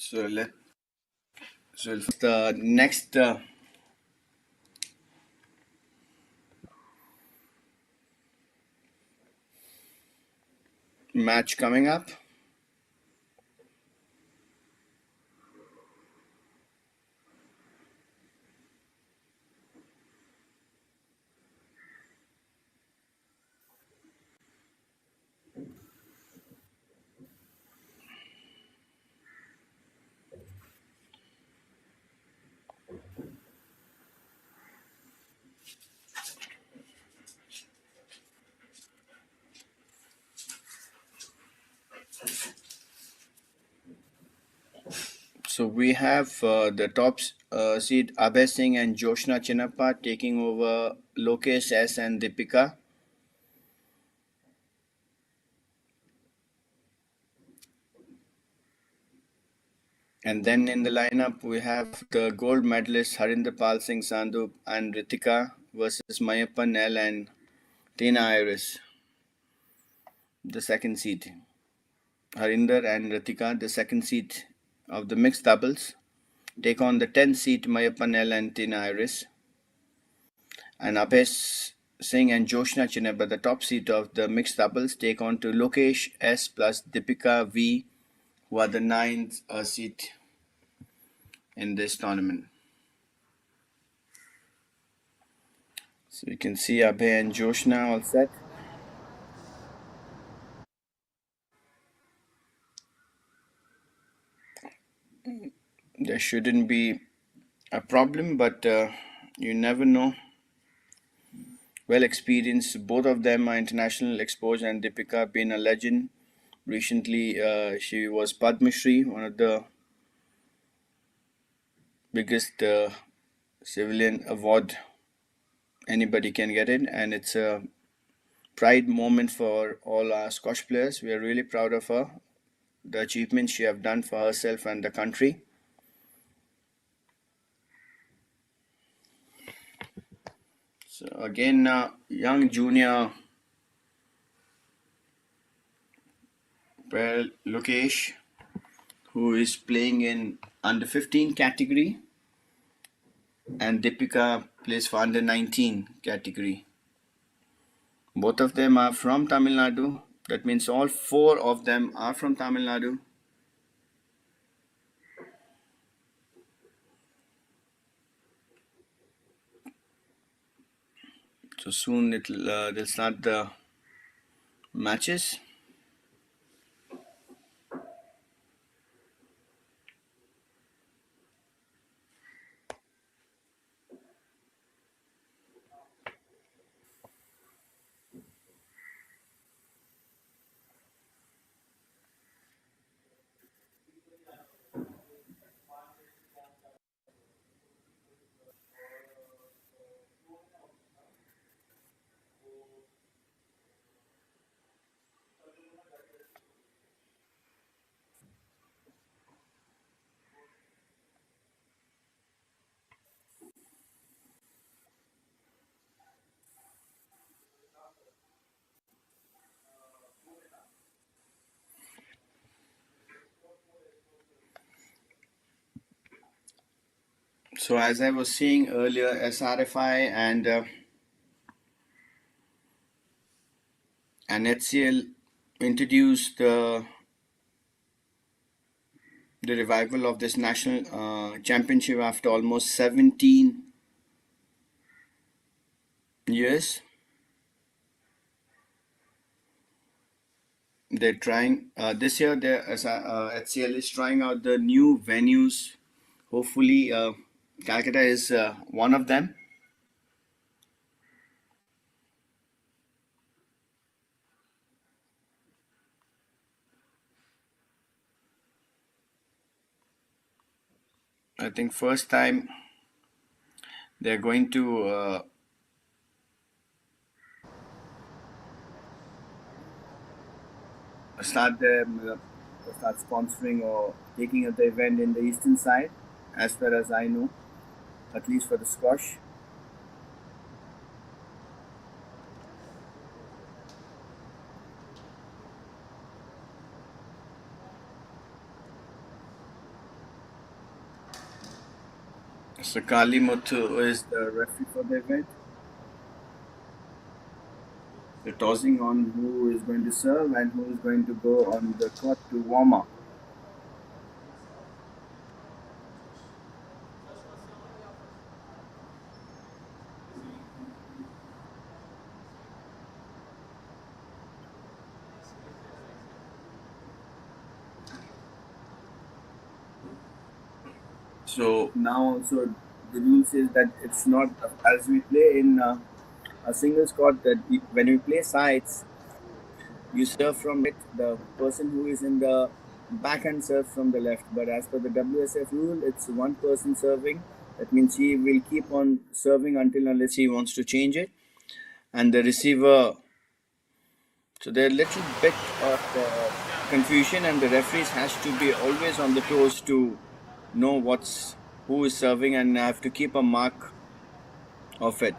So let so the next match coming up. So we have the top seed Abhay Singh and Joshna Chinnappa taking over Lokesh S and Deepika. And then in the lineup, we have the gold medalists Harinder Pal Singh Sandhu and Ritika versus Mayappan L and Tina Iris, the second seed. Harinder and Ritika, the second seed of the mixed doubles, take on the 10th seed Mayappan L and Tina Iris. And Abhay Singh and Joshna Chinaba, the top seed of the mixed doubles, take on to Lokesh S plus Deepika V, who are the ninth seed in this tournament. So you can see Abhay and Joshna all set. There shouldn't be a problem, but you never know. Well experienced, both of them are international exposure, and Deepika being a legend. Recently, she was Padma Shri, one of the biggest civilian award anybody can get it, and it's a pride moment for all our Scotch players. We are really proud of her, the achievements she have done for herself and the country. So again, young junior Lokesh, who is playing in under 15 category, and Deepika plays for under 19 category. Both of them are from Tamil Nadu. That means all four of them are from Tamil Nadu. So soon they'll start the matches. So as I was saying earlier, SRFI and HCL introduced the revival of this national championship after almost 17 years. They're trying this year. HCL is trying out the new venues. Hopefully, Calcutta is one of them. I think first time they're going to start sponsoring or taking up the event in the eastern side, as far as I know, at least for the squash. So Kali Muthu is the referee for the event. They're tossing on who is going to serve and who is going to go on the court to warm up. So now also the rule says that it's not as we play in a singles court, that when we play sides, you serve from it. The person who is in the backhand serves from the left. But as per the WSF rule, it's one person serving. That means he will keep on serving unless he wants to change it. And the receiver. So there's a little bit of confusion, and the referees has to be always on the toes to know who is serving, and I have to keep a mark of it.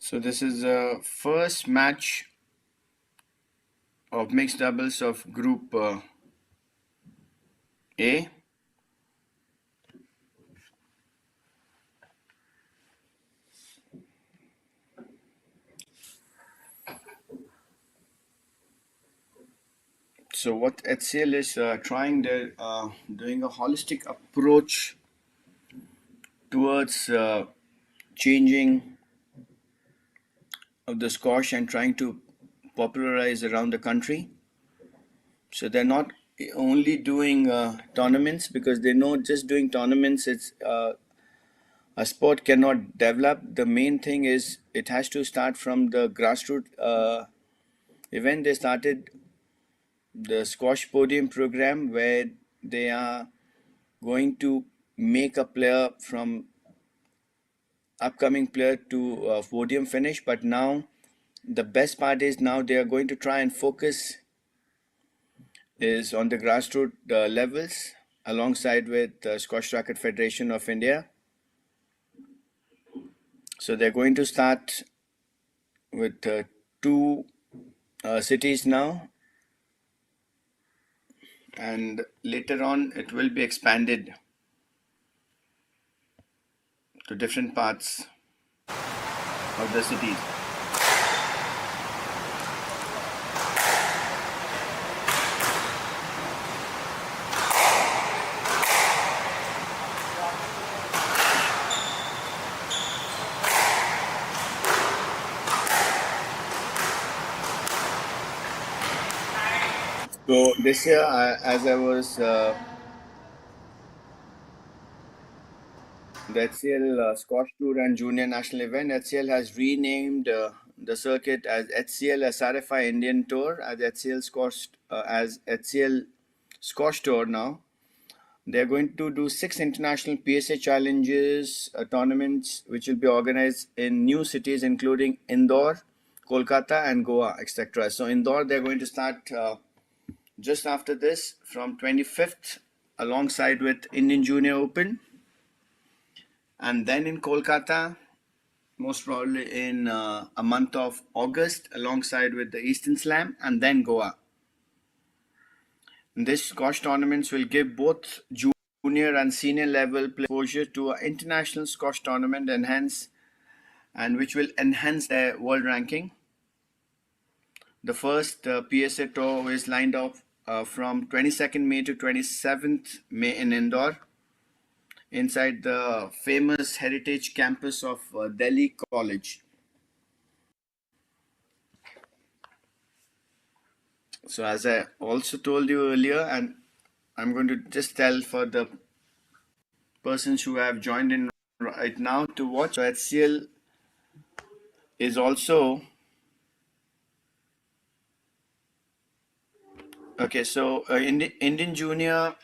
So this is the first match of mixed doubles of Group A. So what HCL is trying, they're doing a holistic approach towards changing of the squash and trying to popularize around the country. So they're not only doing tournaments, because they know just doing tournaments, it's a sport cannot develop. The main thing is it has to start from the grassroots event. They started the squash podium program, where they are going to make a player from upcoming player to podium finish. But now the best part is now they are going to try and focus is on the grassroots levels, alongside with the Squash Racket Federation of India. So they're going to start with two cities now, and later on it will be expanded to different parts of the cities. So this year, as I was the HCL Squash Tour and Junior National Event, HCL has renamed the circuit as HCL SRFI Indian Tour, as HCL Squash Tour now. They're going to do 6 international PSA challenges, tournaments, which will be organized in new cities, including Indore, Kolkata, and Goa, etc. So Indore, they're going to start just after this from 25th, alongside with Indian Junior Open. And then in Kolkata, most probably in a month of August, alongside with the Eastern Slam, and then Goa. And this squash tournaments will give both junior and senior level exposure to an international squash tournament, which will enhance their world ranking. The first PSA tour is lined up from 22nd May to 27th May in Indore, inside the famous heritage campus of Delhi College. So as I also told you earlier, and I'm going to just tell for the persons who have joined in right now to watch, so HCL is also okay. So Indian Junior,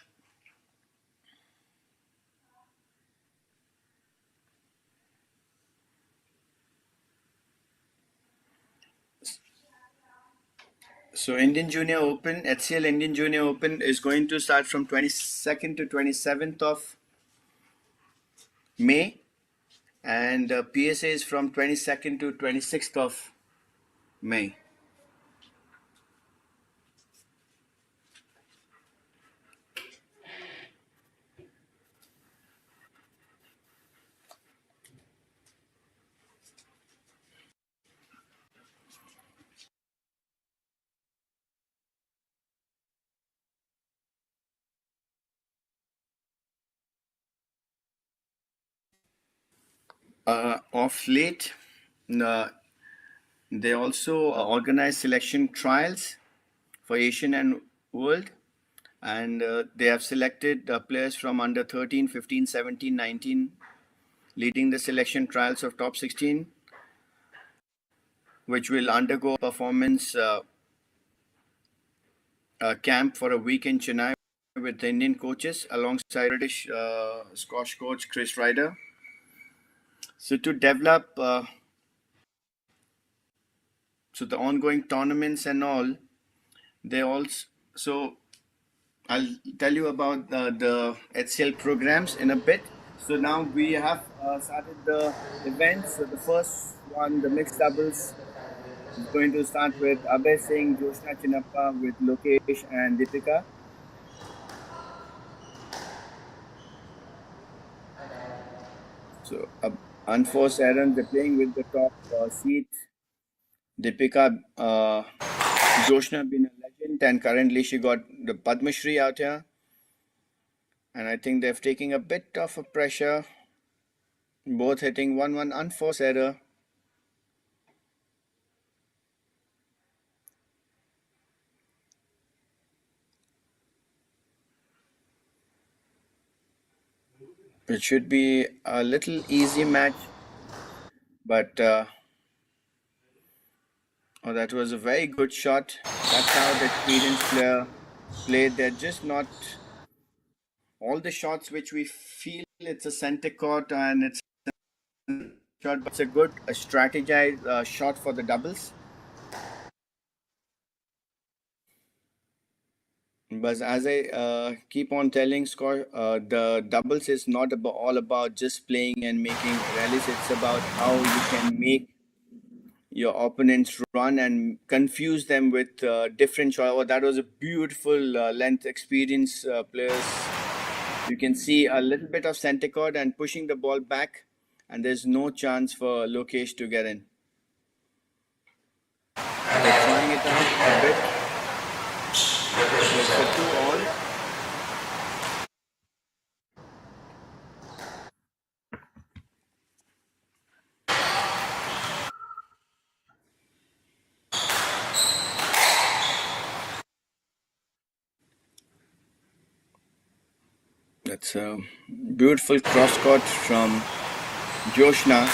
Indian Junior Open, HCL Indian Junior Open is going to start from 22nd to 27th of May, and PSA is from 22nd to 26th of May. Of late, uh, they also organize selection trials for Asian and world, and they have selected players from under 13, 15, 17, 19, leading the selection trials of top 16, which will undergo performance camp for a week in Chennai with the Indian coaches alongside British squash coach Chris Ryder. So to develop, so the ongoing tournaments and all, they also, so I'll tell you about the HCL programs in a bit. So now we have started the events. So the first one, the mixed doubles, is going to start with Abhay Singh, Joshna Chinappa with Lokesh and Deepika. So unforced errand, they're playing with the top seed. Deepika, Joshna been a legend, and currently she got the Padma Shri out here. And I think they're taking a bit of a pressure, both hitting 1-1 unforced error. It should be a little easy match, but oh, that was a very good shot. That's how the experienced player played. They're just not all the shots which we feel it's a center court and it's a shot, but it's a good strategized shot for the doubles. But as I keep on telling Scott, the doubles is not all about just playing and making rallies. It's about how you can make your opponents run and confuse them with different shots. Oh, that was a beautiful length experience players. You can see a little bit of center court and pushing the ball back, and there's no chance for Lokesh to get in. They're trying it out a bit. It's a 2-all. That's a beautiful cross court from Joshna,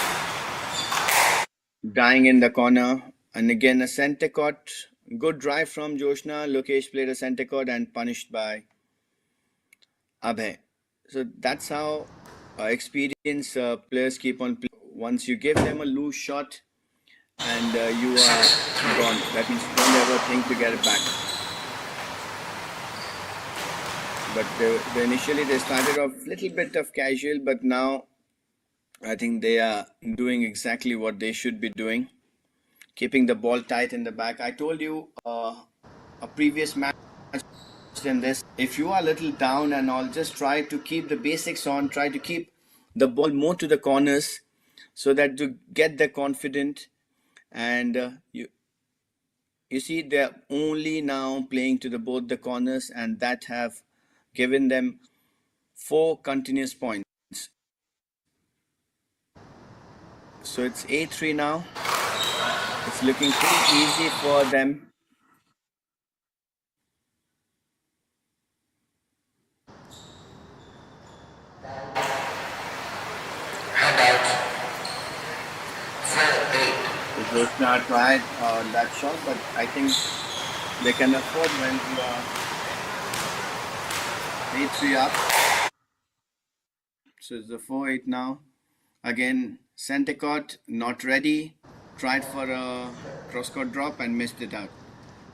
dying in the corner. And again, a center court. Good drive from Joshna. Lokesh played a center court and punished by Abhay. So that's how experienced players keep on playing. Once you give them a loose shot and you are gone, that means don't ever think to get it back. But initially they started off a little bit of casual, but now I think they are doing exactly what they should be doing, keeping the ball tight in the back. I told you a previous match in this, if you are a little down and all, just try to keep the basics on, try to keep the ball more to the corners so that to get the confident. And you see they're only now playing to both the corners, and that have given them 4 continuous points. So it's A3 now. It's looking pretty easy for them. Joshna tried that shot, but I think they can afford when you are A3 up. So it's the 4-8 now. Again, center court, not ready. Tried for a cross court drop and missed it out.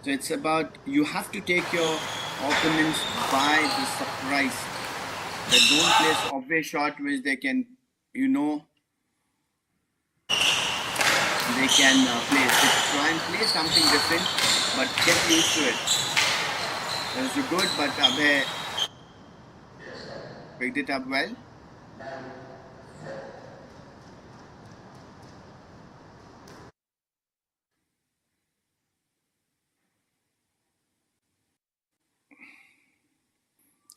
So it's about, you have to take your opponents by the surprise. They don't place obvious shot which they can, you know, they can play. So try and play something different, but get used to it. That was good, but Abhay picked it up well.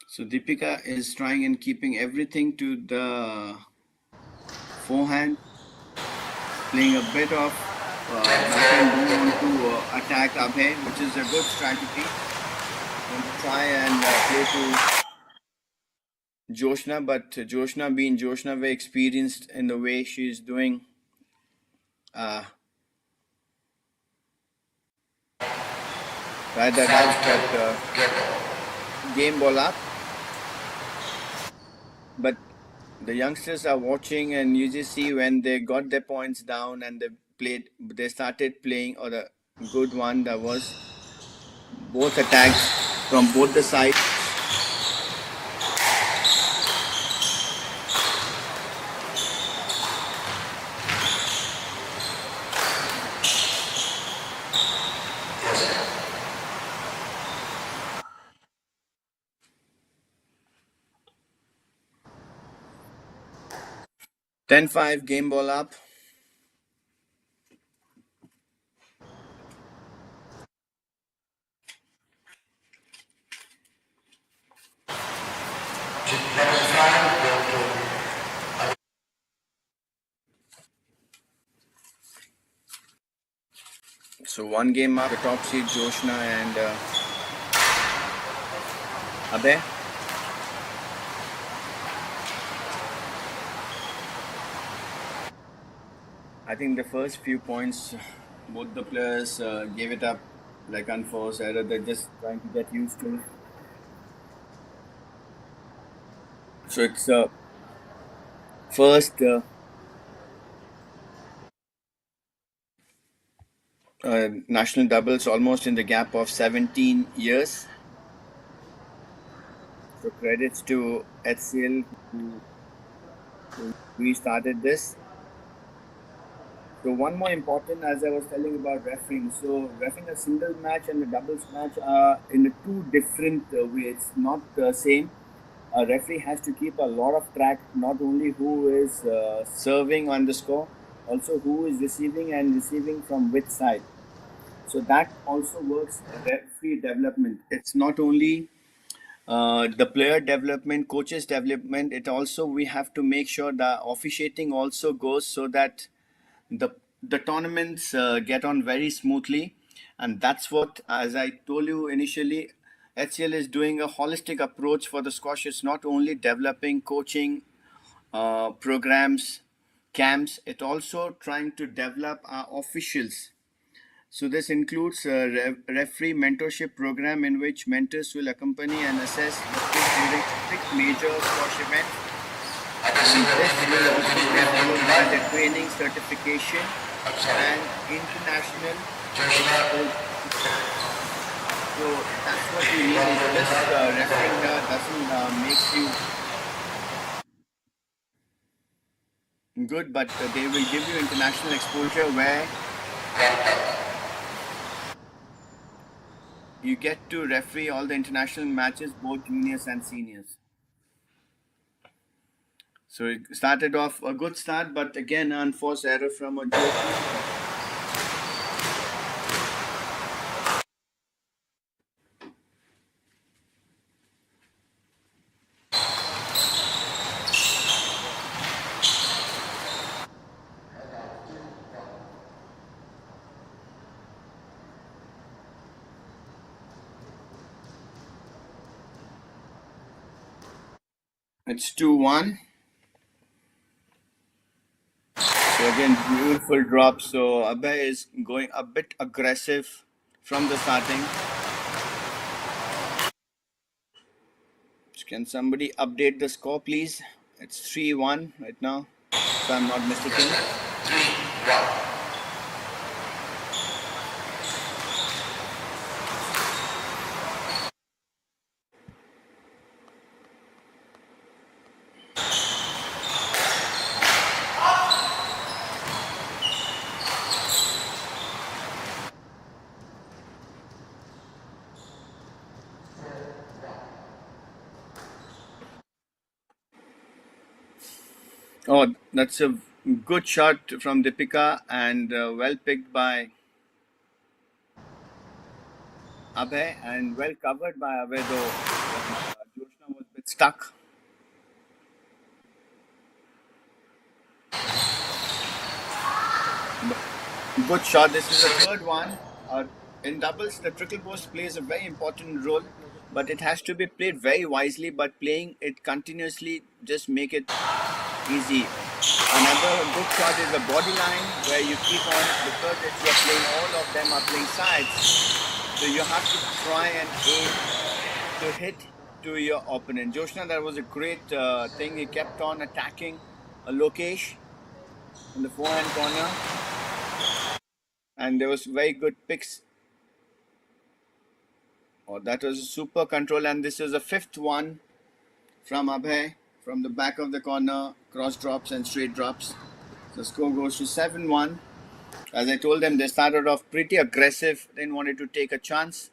So Deepika is trying and keeping everything to the forehand. playing a bit of back and don't want to attack Abhay, which is a good strategy. Want to try and play to Joshna, but Joshna being Joshna very experienced in the way she's doing. Right, that out, but game ball up. But the youngsters are watching, and you just see when they got their points down and they started playing, or the good one that was both attacks from both the sides. Yes. 10-5, game ball up. So one game up, the top seed Joshna and Abhay. I think the first few points, both the players gave it up like unforced error. They're just trying to get used to it. So it's first national doubles almost in the gap of 17 years. So credits to HCL who restarted this. So one more important, as I was telling about refereeing. So refereeing a single match and a doubles match are in two different ways, not the same. A referee has to keep a lot of track, not only who is serving on the score, also who is receiving and receiving from which side. So that also works referee development. It's not only the player development, coaches development. It also, we have to make sure the officiating also goes so that the tournaments get on very smoothly. And that's what, as I told you initially, HCL is doing a holistic approach for the squash. It's not only developing coaching programs, camps, it also trying to develop our officials. So this includes a referee mentorship program in which mentors will accompany and assess during strict major squash events. And this will also be followed by the training, certification, and international exposure. So that's what you need. Is this refereeing doesn't make you good, but they will give you international exposure where you get to referee all the international matches, both juniors and seniors. So it started off a good start, but again, unforced error from a joker. It's 2-1. So again, beautiful drop. So Abhay is going a bit aggressive from the starting. Can somebody update the score, please? It's 3-1 right now, if I'm not mistaken. Oh, that's a good shot from Deepika and well picked by Abhay and well covered by Abhay, though Joshna was a bit stuck. Good shot. This is the third one. In doubles, the trickle post plays a very important role, but it has to be played very wisely. But playing it continuously just make it easy. Another good shot is the body line where you keep on, because it's you're playing, all of them are playing sides. So you have to try and aim to hit to your opponent. Joshna, that was a great thing. He kept on attacking Lokesh in the forehand corner, and there was very good picks. Oh, that was a super control, and this is the fifth one from Abhay from the back of the corner, cross drops and straight drops. The score goes to 7-1. As I told them, they started off pretty aggressive, didn't want to take a chance.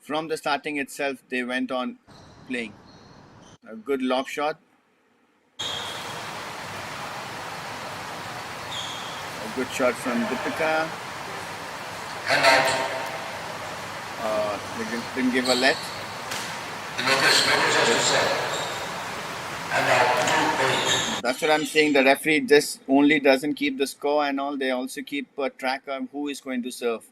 From the starting itself, they went on playing. A good lob shot. A good shot from Deepika. And out. They didn't give a let. Notice just to say. And out 2-8. That's what I'm saying. The referee just only doesn't keep the score and all. They also keep a track of who is going to serve.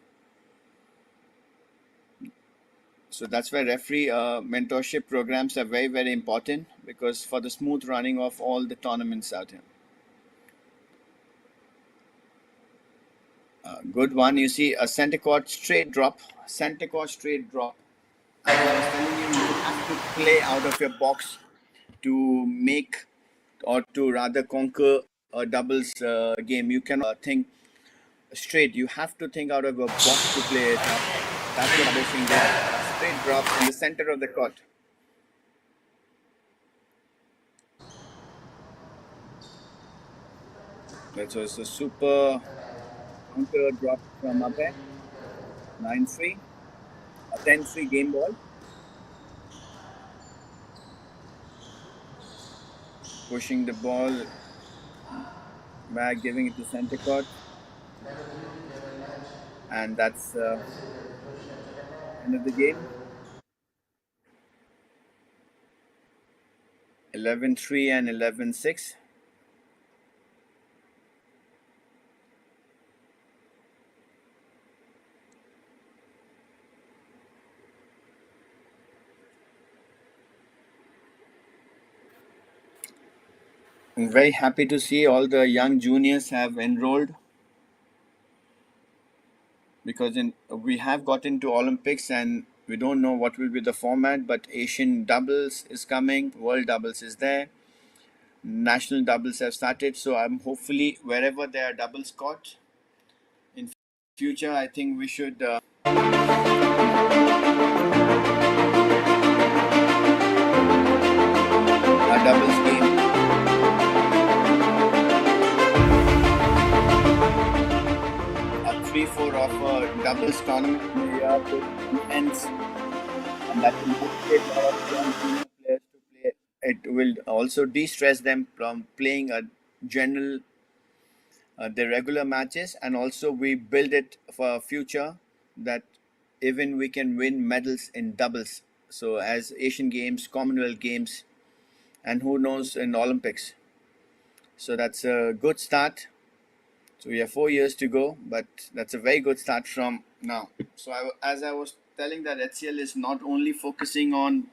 So that's why referee mentorship programs are very, very important, because for the smooth running of all the tournaments out here. Good one. You see a center court straight drop. Center court straight drop. I was telling you, you have to play out of your box to make, or to rather conquer a doubles game. You cannot think straight. You have to think out of a box to play it up. That's what Abhishek did. A straight drop in the center of the court. That was a super counter drop from Abhay. 9-3. A 10-3 game ball. Pushing the ball back, giving it to center court. And that's end of the game. 11-3 and 11-6. I'm very happy to see all the young juniors have enrolled, because we have got into Olympics and we don't know what will be the format, but Asian doubles is coming, world doubles is there, national doubles have started. So I'm hopefully wherever there are doubles caught in future, I think we should a doubles game. A 3-4 of a doubles tournament in a year with ends, and that will motivate a lot of young junior players to play. It will also de-stress them from playing a general the regular matches, and also we build it for a future that even we can win medals in doubles. So as Asian Games, Commonwealth Games, and who knows in Olympics. So that's a good start. So we have 4 years to go, but that's a very good start from now. So as I was telling, that HCL is not only focusing on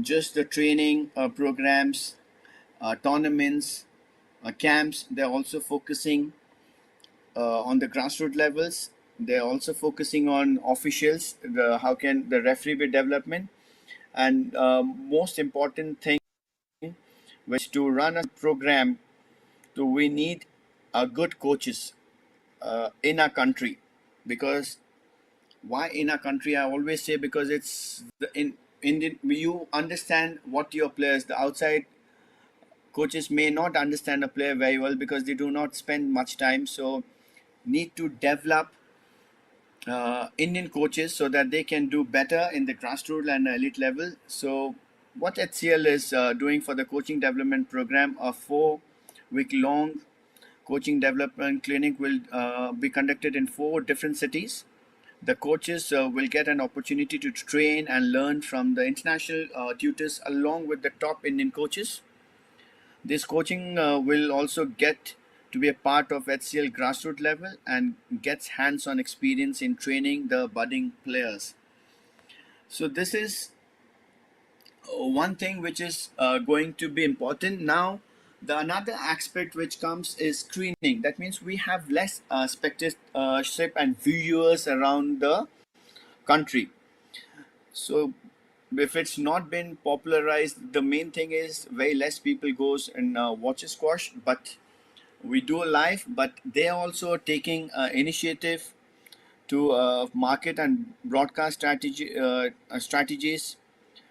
just the training programs, tournaments, camps. They're also focusing on the grassroots levels. They're also focusing on officials. How can the referee be development? And most important thing, which to run a program, we need good coaches in our country. Because why in our country? I always say, because it's in Indian. You understand what your players, the outside coaches may not understand a player very well, because they do not spend much time. So need to develop Indian coaches so that they can do better in the grassroots and elite level. So what HCL is doing for the coaching development program, a 4-week long coaching development clinic will be conducted in 4 different cities. The coaches will get an opportunity to train and learn from the international tutors along with the top Indian coaches. This coaching will also get to be a part of HCL grassroots level and gets hands-on experience in training the budding players. So this is one thing which is going to be important now. The another aspect which comes is screening. That means we have less spectatorship and viewers around the country. So if it's not been popularized, the main thing is very less people goes and watch squash. But we do live, but they are also taking initiative to market and broadcast strategies,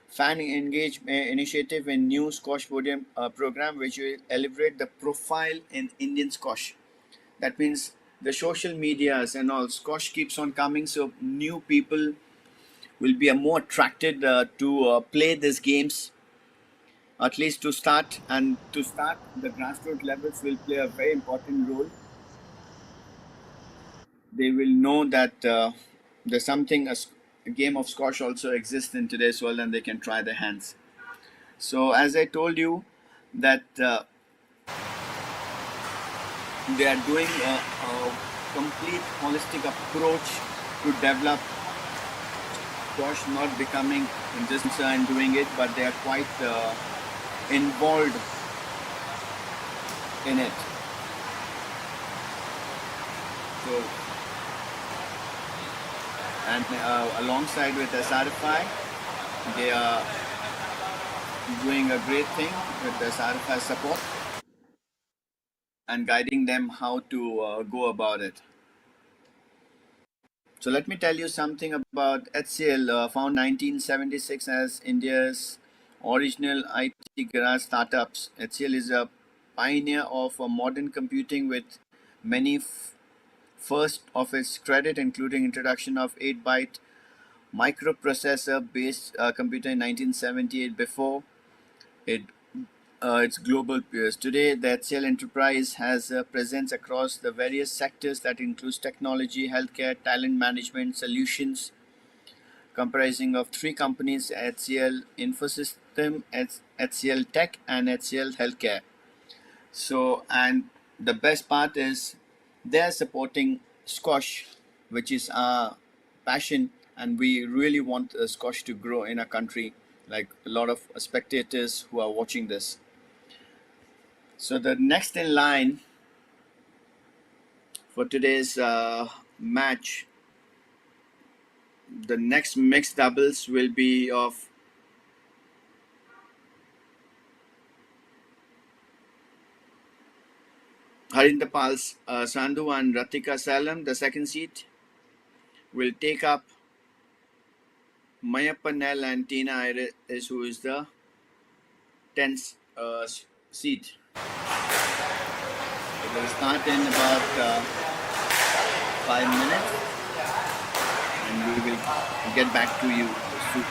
fan engage initiative and new squash podium program which will elevate the profile in Indian squash. That means the social medias and all, squash keeps on coming, so new people will be more attracted to play these games, at least to start. And to start, the grassroots levels will play a very important role. They will know that there's something, a game of squash also exists in today's world, and they can try their hands. So as I told you that they are doing a complete holistic approach to develop squash, not becoming just and doing it, but they are quite involved in it. So, and alongside with SRFI, they are doing a great thing with the SRFI support and guiding them how to go about it. So let me tell you something about HCL, found 1976 as India's original IT garage startups. HCL is a pioneer of modern computing with many first of its credit, including introduction of 8-byte microprocessor-based computer in 1978. Before it, its global peers. Today, the HCL enterprise has a presence across the various sectors that includes technology, healthcare, talent management solutions, comprising of three companies: HCL Infosystem, HCL Tech, and HCL Healthcare. So, and the best part is they're supporting squash, which is our passion, and we really want squash to grow in our country, like a lot of spectators who are watching this. So the next in line for today's match, the next mixed doubles will be of Harindapal Sandhu and Ratika Salam. The second seat will take up Mayappa Nell and Tina Iris, who is the 10th seat. It will start in about 5 minutes, and we will get back to you soon.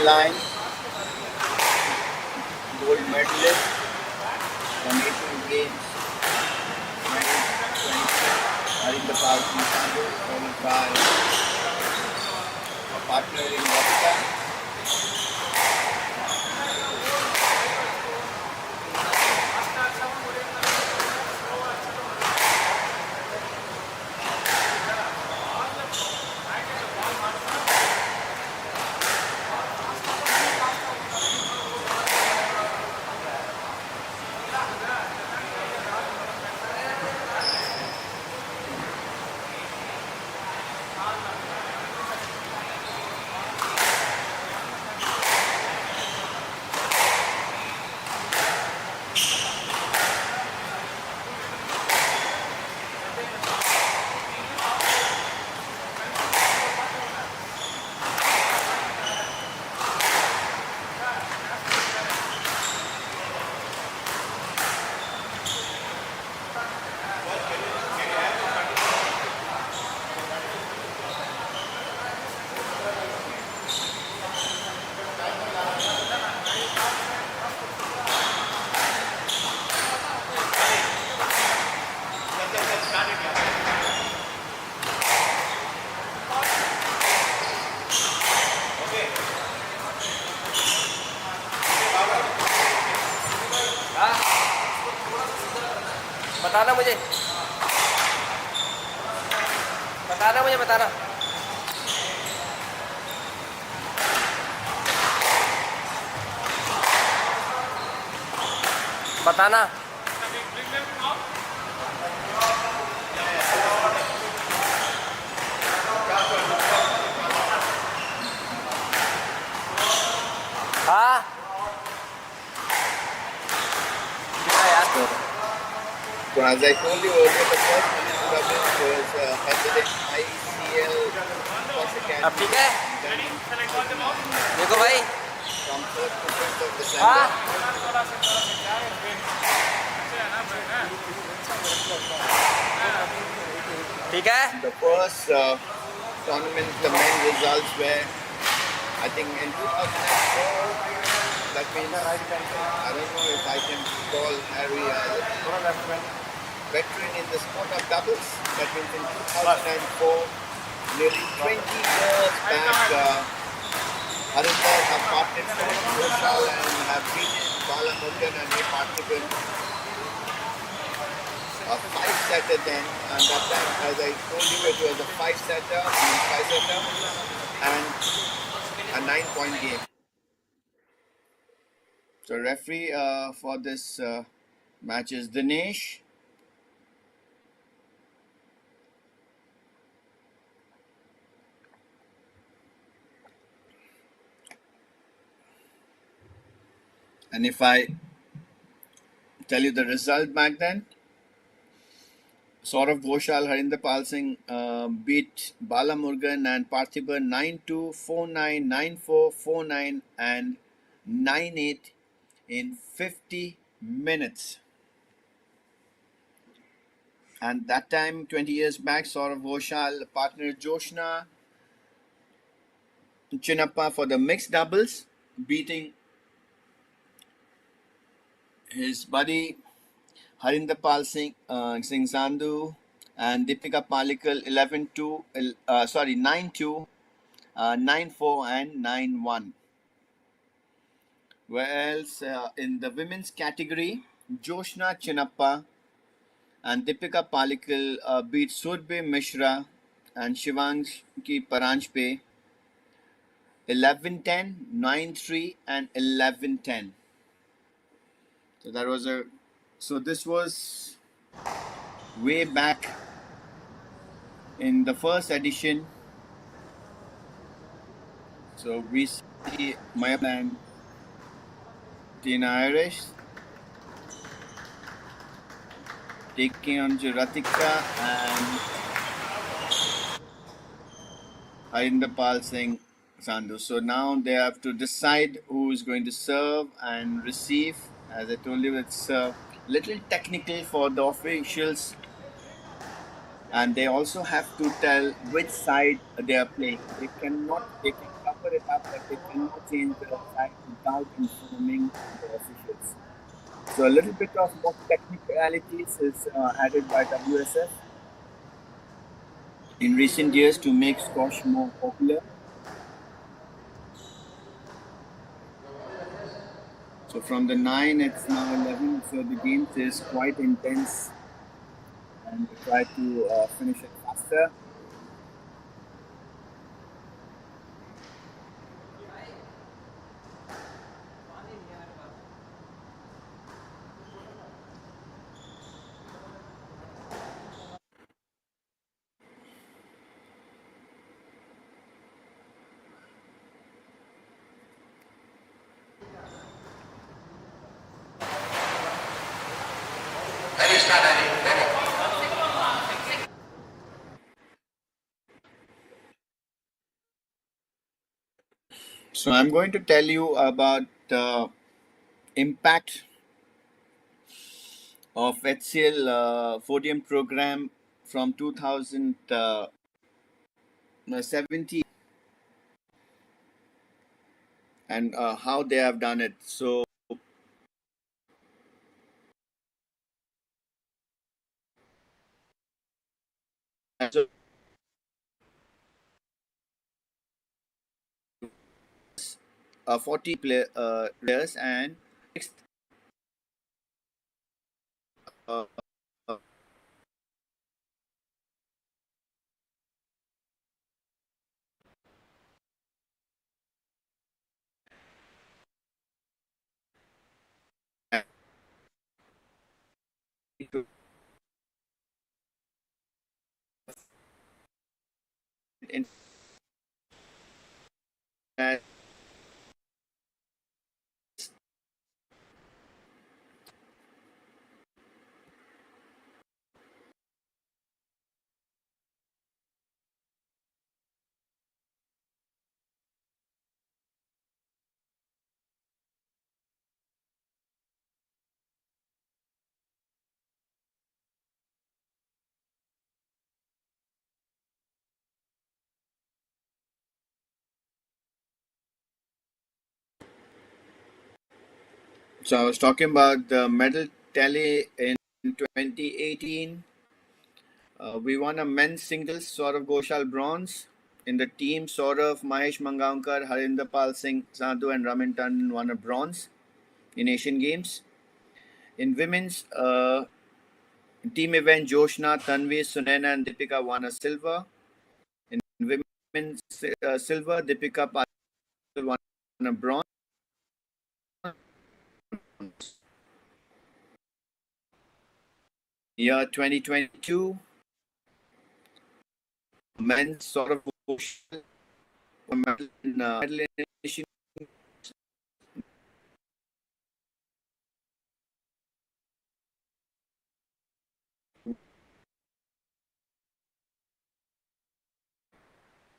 line, gold medalist from Asian Games 2020, Harindapal Sandhu, followed by a partner in Vodka. बताना मुझे, बताना मुझे, बताना। बताना। हाँ So as I told you earlier, the first Women's Doubles was held in ICL अब ठीक है, देखो भाई। from 3rd to 5th of December. हाँ ठीक है। The first tournament, the main results were, I think, in 2004. That means, I don't know if I can call Harry a veteran in the sport of doubles. That means in 2004, nearly 20 years back, Harinder have partnered with Ghoshal and have beaten Bala Murugan and A. Parthiban. A 5-setter then, and that time, as I told you, it was a 5-setter and a 9-point game. So referee for this match is Dinesh. And if I tell you the result back then, Saurav Ghoshal, Harinder Pal Singh beat Bala Murugan and Parthiban 9-2, 4-9, 9-4, 4-9 and 9-8 in 50 minutes. And that time, 20 years back, Saurav Ghoshal, partner Joshna Chinnappa for the mixed doubles, beating his buddy Harinder Pal Singh, Singh Sandhu and Deepika Palikal 9-2, 9-4 and 9-1. Whereas in the women's category, Joshna Chinnappa and Deepika Palikal beat Surbe Mishra and Shivangi Paranjpe 11-10, 9-3 and 11-10. So this was way back in the first edition. So we see Maya and Tina Irish taking on Juratika and Harinder Pal Singh Sandhu. So now they have to decide who is going to serve and receive. As I told you, it's a little technical for the officials, and they also have to tell which side they are playing. They cannot take it up proper enough that they cannot change the side without informing the officials. So a little bit of more technicalities is added by WSF in recent years to make squash more popular. So from the 9, it's now 11. So the games is quite intense, and we try to finish it faster. Ready, start, ready. Go. So I'm going to tell you about the impact of HCL 14 program from 2017 and how they have done it. So so, 40 players and uh, in, so I was talking about the medal tally in 2018. We won a men's singles, Saurav Ghoshal bronze. In the team, Saurav, Mahesh Mangaonkar, Harinder Pal Singh Sadhu, and Ramin Tandon won a bronze in Asian Games. In women's team event, Joshna, Tanvi, Sunaina, and Deepika won a silver. In women's silver, Deepika Patil won a bronze. Year 2022, men's Saurav Ghoshal medal in Asian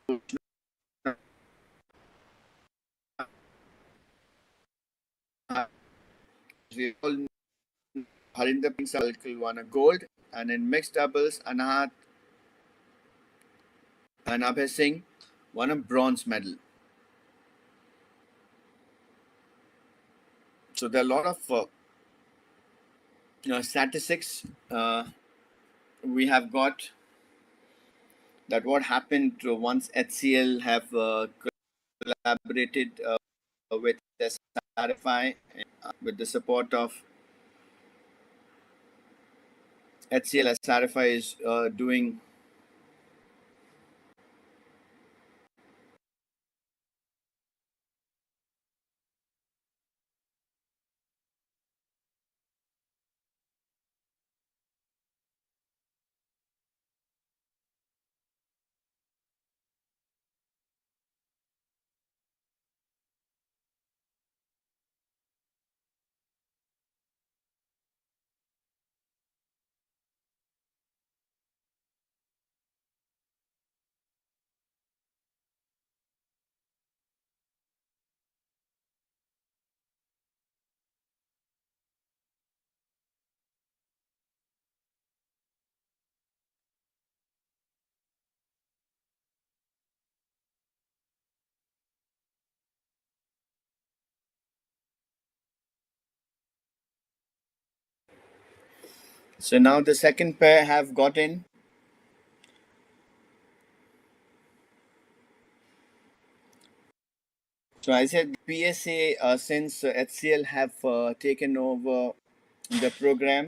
2022. We all know Harinder Singh won a gold, and in mixed doubles, Anahat and Abhay Singh won a bronze medal. So there are a lot of statistics we have got that what happened once HCL have collaborated with SRFI with the support of HCL. SRFI is doing So now the second pair have got in. So I said PSA, since HCL have taken over the program.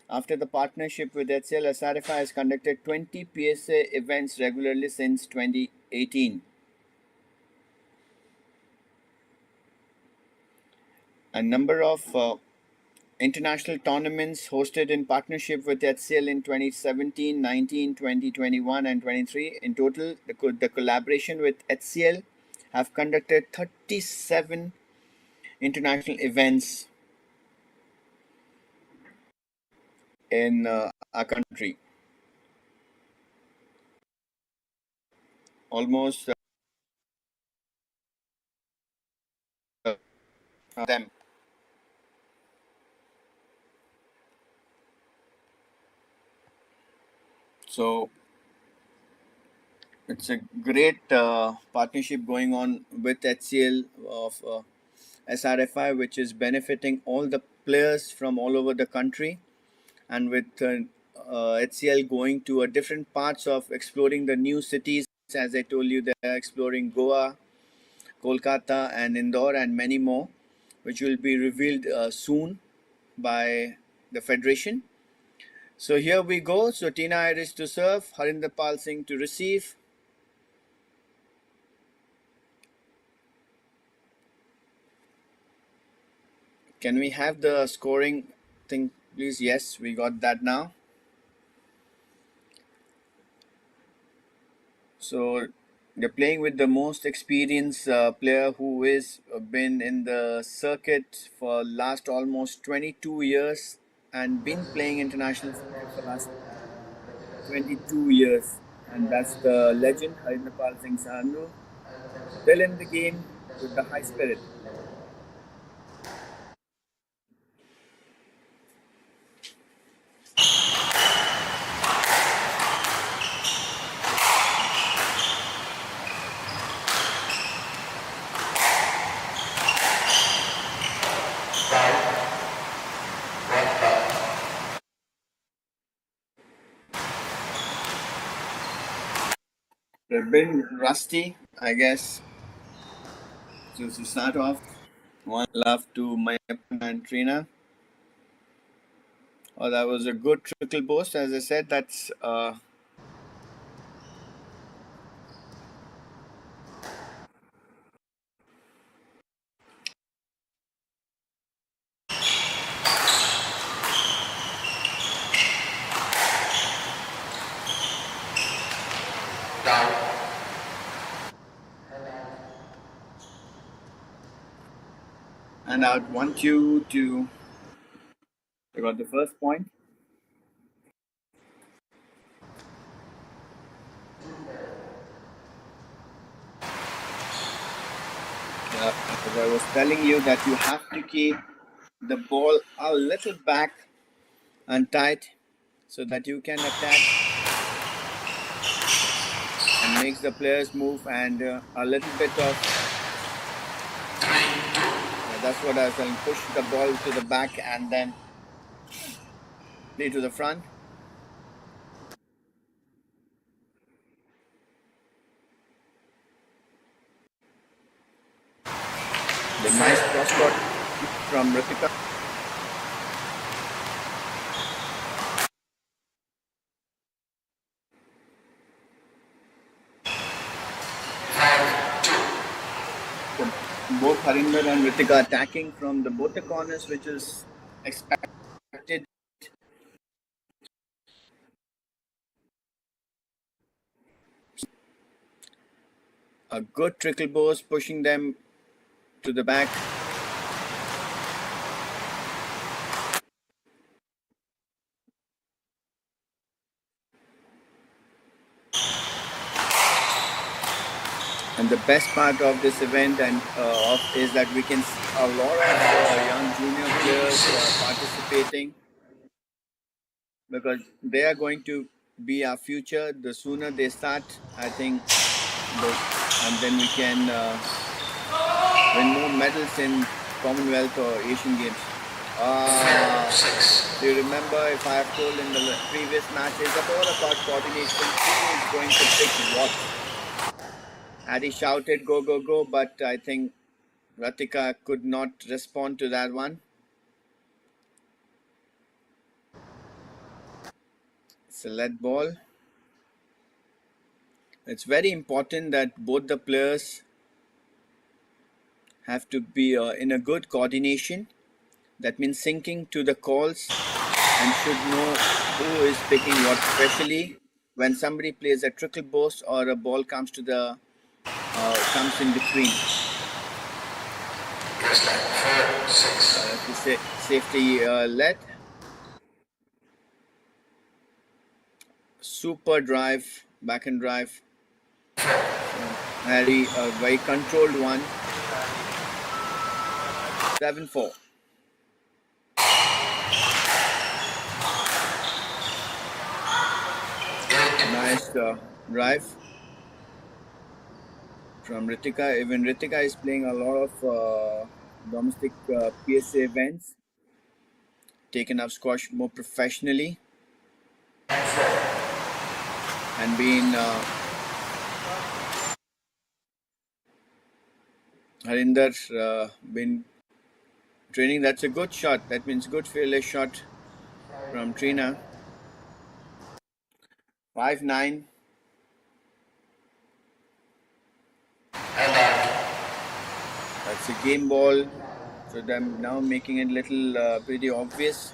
After the partnership with HCL, SRFI has conducted 20 PSA events regularly since 2018. A number of international tournaments hosted in partnership with HCL in 2017, 19, 20, 21, and 23. In total, the collaboration with HCL have conducted 37 international events in our country. Almost them. So it's a great partnership going on with HCL of SRFI, which is benefiting all the players from all over the country, and with HCL going to different parts of exploring the new cities. As I told you, they are exploring Goa, Kolkata, and Indore, and many more, which will be revealed soon by the Federation. So here we go. So Tina Iris to serve, Harinder Pal Singh to receive. Can we have the scoring thing, please? Yes, we got that now. So they're playing with the most experienced player who is been in the circuit for last almost 22 years and been playing international cricket for last 22 years. And that's the legend, Harinapal Singh Sahanu, still in the game with the high spirit. They've been rusty, I guess. So to start off, one love to Mayappan and Trina. Oh, that was a good trickle boost. As I said, that's and I would want you to. I got the first point. As I was telling you that you have to keep the ball a little back and tight so that you can attack and makes the players move, and a little bit of that's what I was telling. Push the ball to the back and then play to the front. The nice cross court from Ritika. So both Harinder and Ritika attacking from both the corners, which is expected. A good trickle boost, pushing them to the back. And the best part of this event is that we can see a lot of young junior players participating, because they are going to be our future. The sooner they start, I think, and then we can win more medals in Commonwealth or Asian Games. Do you remember if I have told in the previous match, it's all about coordination. Who is going to pick what? Had he shouted, go, go, go, but I think Ratika could not respond to that one. It's a lead ball. It's very important that both the players have to be in a good coordination. That means syncing to the calls and should know who is picking what, especially when somebody plays a trickle burst or a ball comes to the comes in between. Yes, like 4, 6. Safety let. Super drive, back and drive. Very controlled one. 7-4. Nice drive from Ritika. Even Ritika is playing a lot of domestic PSA events, taken up squash more professionally, and being Harinder been training. That's a good shot. That means good fearless shot from Trina. 5-9. And out. That's a game ball. So I'm now making it little pretty obvious.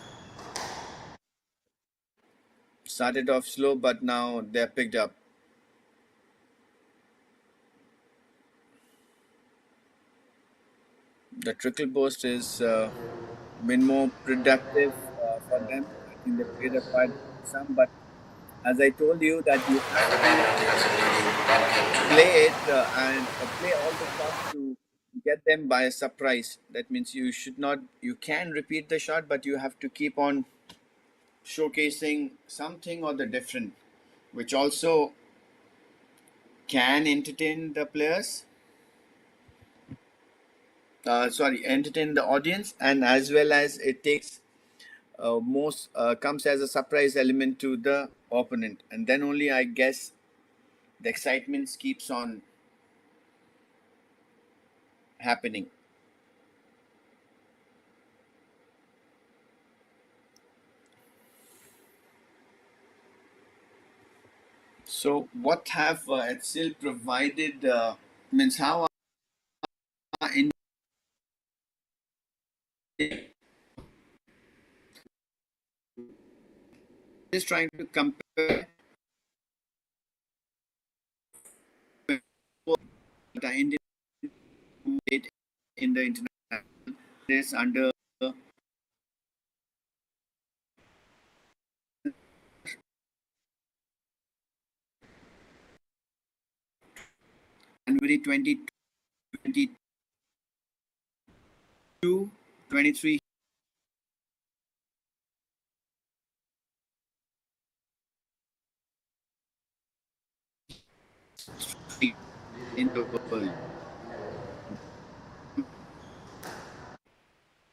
Started off slow, but now they're picked up. The trickle burst is been more productive for them. I think they played a part some, but as I told you that you have to play it and play all the shots to get them by a surprise. That means you should not, you can repeat the shot, but you have to keep on showcasing something or the different, which also can entertain the players. Entertain the audience, and as well as it takes most comes as a surprise element to the opponent, and then only I guess the excitement keeps on happening. So what have HCL provided means how are India is trying to compare the Indian state in the international race under January 2022 23 in the world.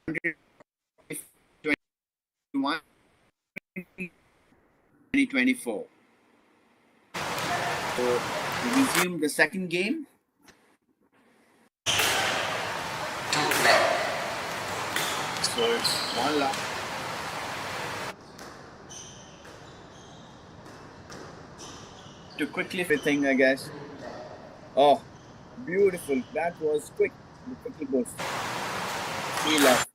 2021 2024. So we resume the second game. 2-0. So it's 1 love. To quickly everything, I guess. Oh, beautiful. That was quick. The quickly burst. 3 love.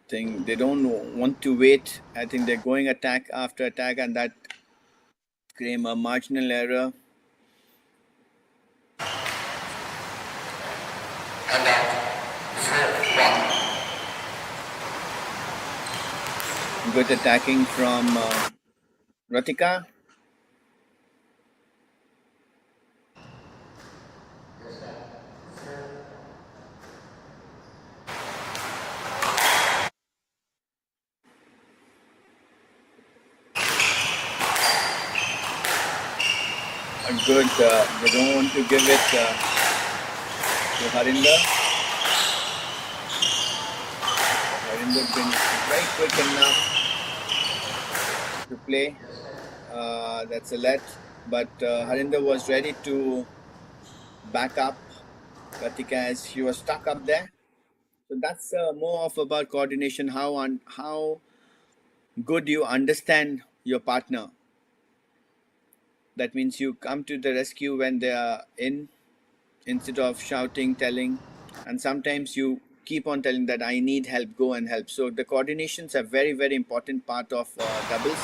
Think they don't want to wait. I think they're going attack after attack, and that came a marginal error. And out. 4-1. Good attacking from Ratika. A good. They don't want to give it. to Harinder. Harinder been very quick enough to play. That's a let, but Harinder was ready to back up Ratika as she was stuck up there. So that's more of about coordination, how good you understand your partner. That means you come to the rescue when they are in, instead of shouting, telling, and sometimes you keep on telling that I need help, go and help. So the coordination's a very, very important part of doubles.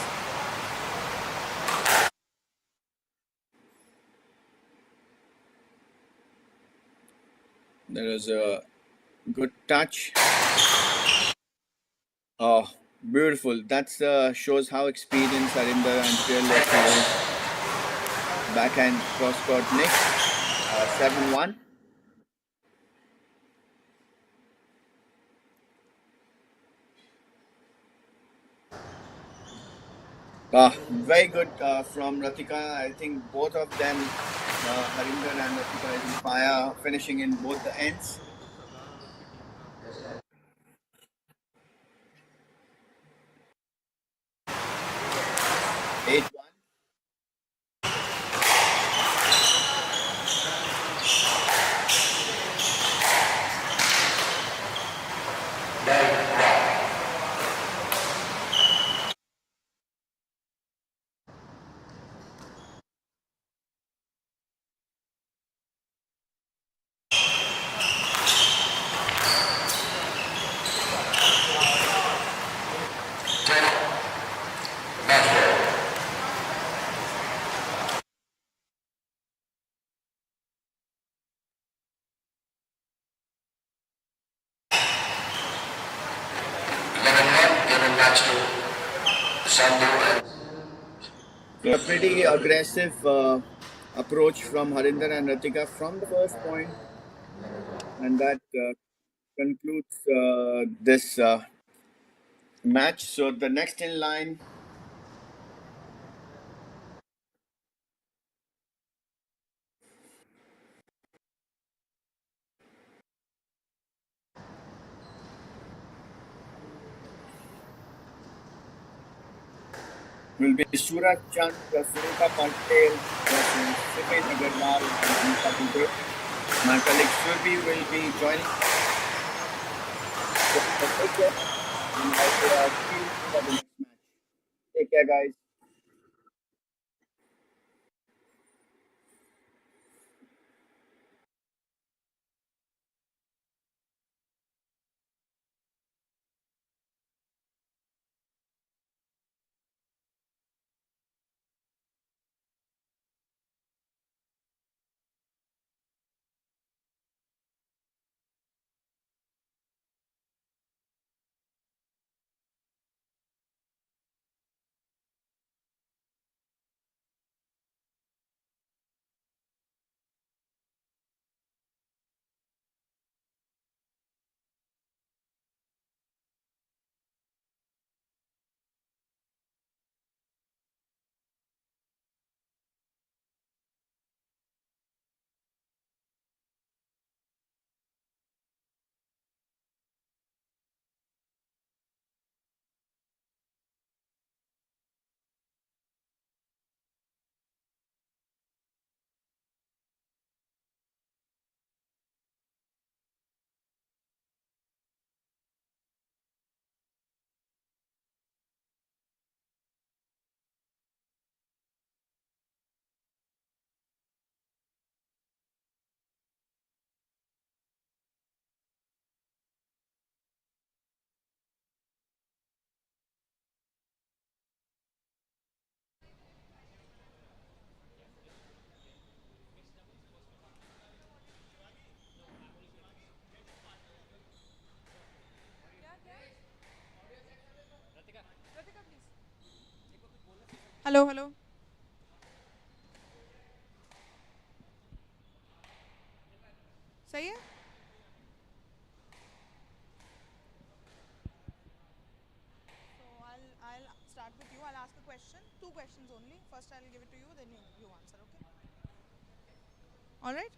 There is a good touch. Oh, beautiful. That shows how experienced Harinder and fearless he is. Backhand cross-court nick. 7-1. Very good from Ratika. I think both of them, Harinder and Ratika, is on fire, finishing in both the ends. 8-1. Match to Sandhu and So a pretty aggressive approach from Harinder and Ratika from the first point, and that concludes this match. So the next in line will be Suraj Chand, Sunita Patel versus Sipen Agarwal and Anushka Dubey. My colleague Surbi will be joining. So, take care, and I will see you for the next match. Take care, guys. Hello hello सही है so I'll start with you. I'll ask a question, two questions only. First I'll give it to you, then you answer. Okay, all right.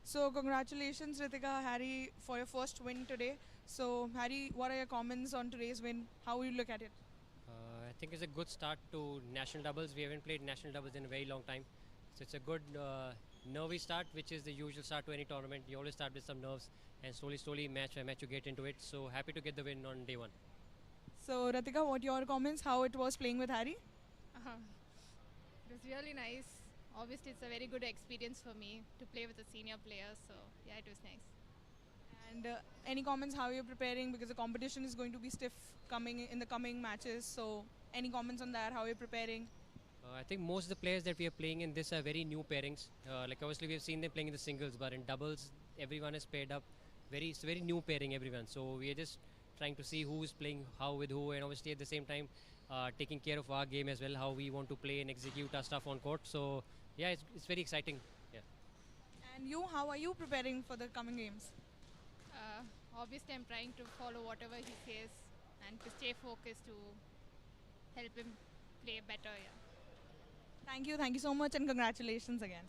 So congratulations, Ritika, Harry, for your first win today. So Harry, what are your comments on today's win? How will you look at it? I think it's a good start to national doubles. We haven't played national doubles in a very long time. So it's a good nervy start, which is the usual start to any tournament. You always start with some nerves and slowly, match by match, you get into it. So happy to get the win on day one. So Ritika, what your comments? How it was playing with Harry? It was really nice. Obviously, it's a very good experience for me to play with a senior player. So yeah, it was nice. And any comments how you're preparing, because the competition is going to be stiff coming in the coming matches. So any comments on that? How you're preparing? I think most of the players that we are playing in this are very new pairings. Like obviously we have seen them playing in the singles, but in doubles everyone is paired up. It's a very new pairing everyone. So we are just trying to see who is playing how with who, and obviously at the same time taking care of our game as well, how we want to play and execute our stuff on court. So yeah, it's very exciting. Yeah. And you, how are you preparing for the coming games? Obviously, I'm trying to follow whatever he says and to stay focused to help him play better. Yeah. Thank you so much, and congratulations again.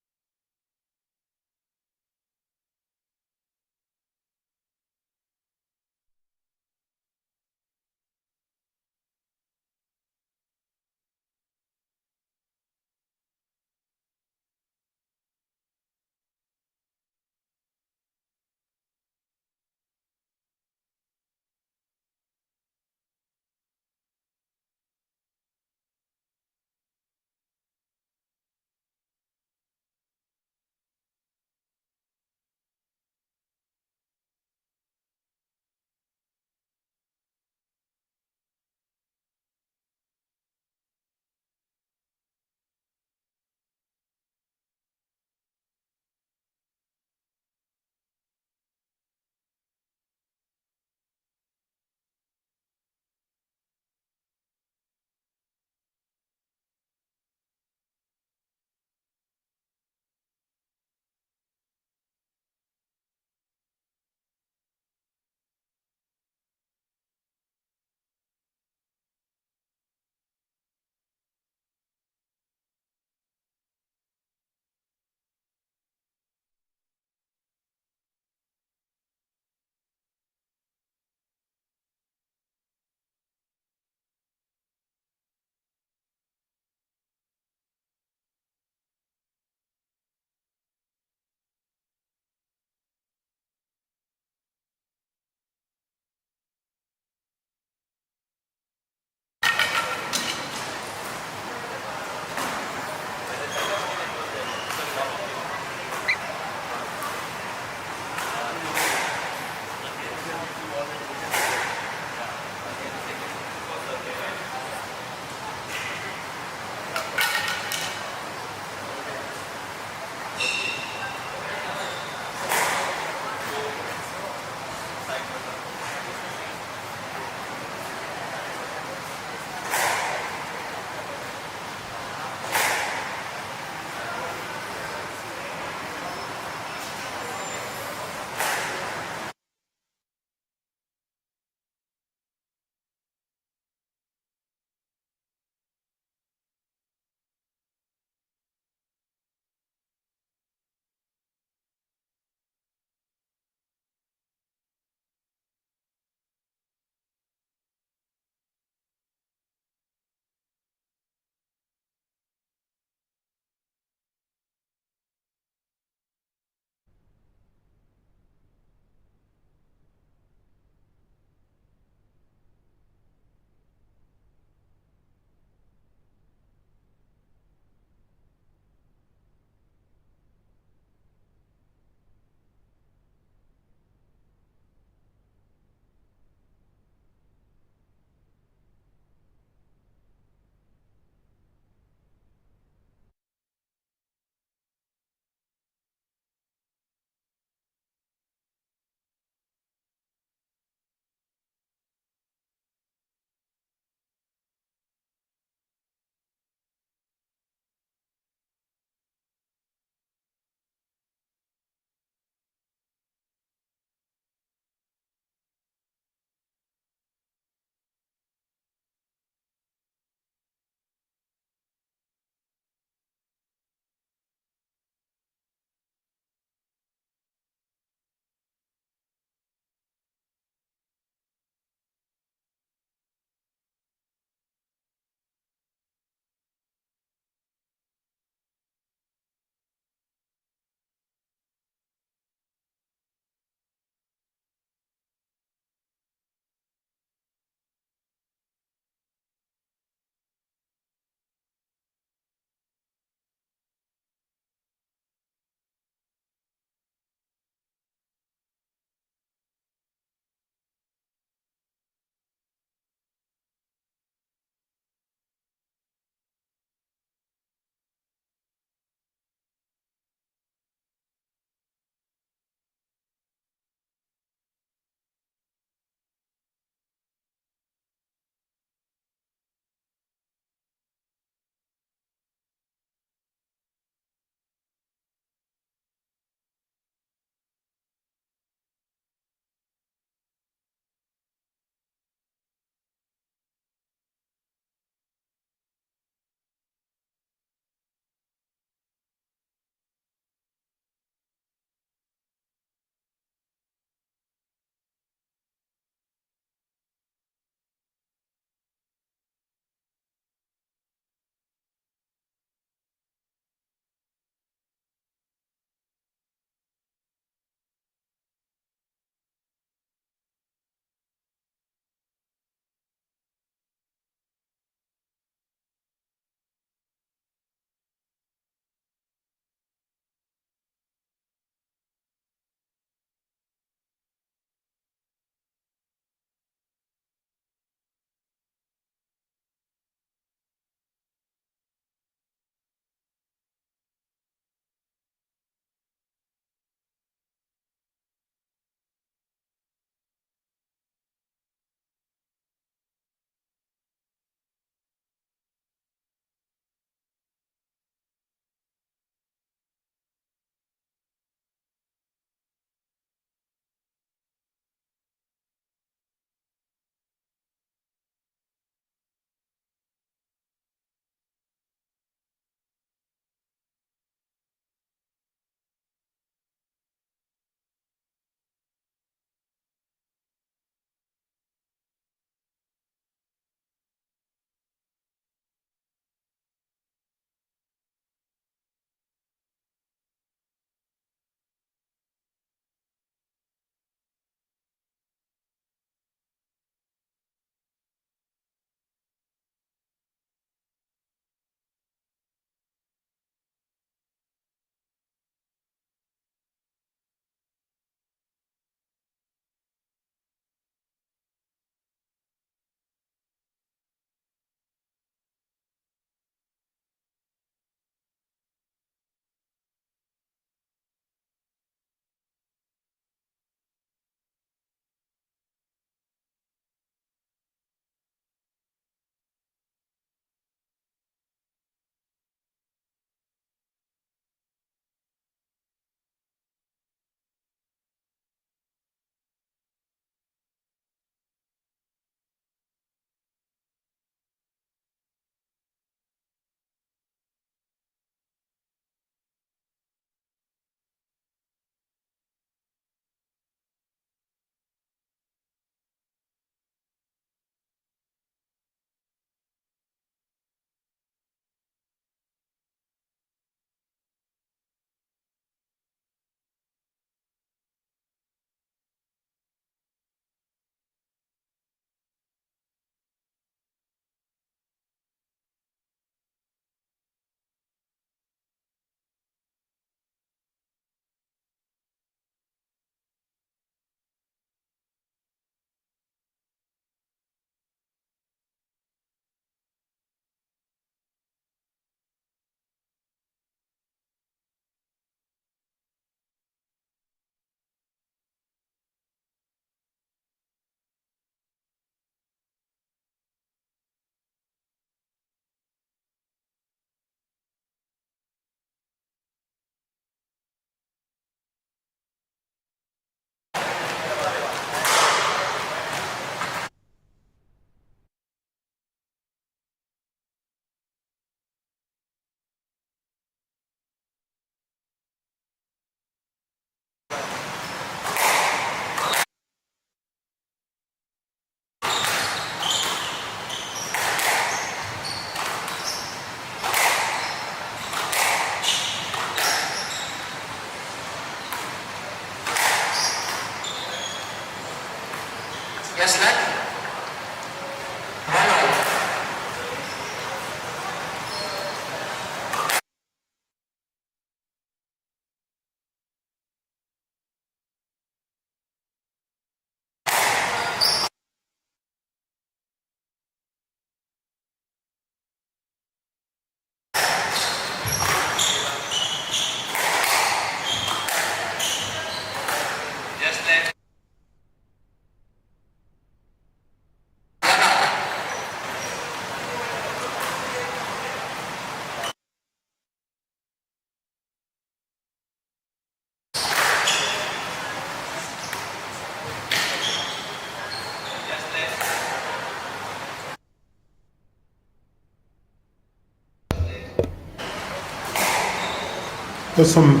was some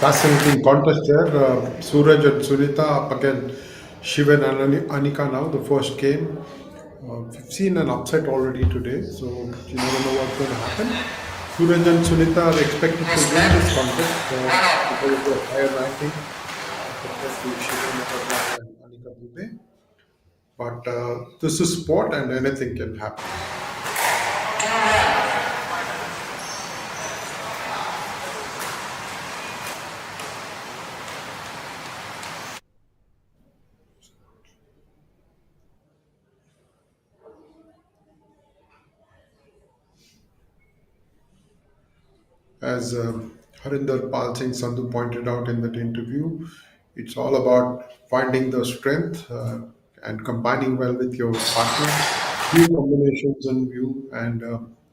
fascinating contest there. Suraj and Sunita up against Shivan and Anika now, the first game. We've seen an upset already today, so you never know what's going to happen. Suraj and Sunita are expected to Yes, win ma'am. this contest One out. because of their higher ranking compared to Shivan Agarwal and Anika Dubey. But this is sport and anything can happen. As Harinder Pal Singh Sandhu pointed out in that interview, it's all about finding the strength and combining well with your partner. Few combinations in view, and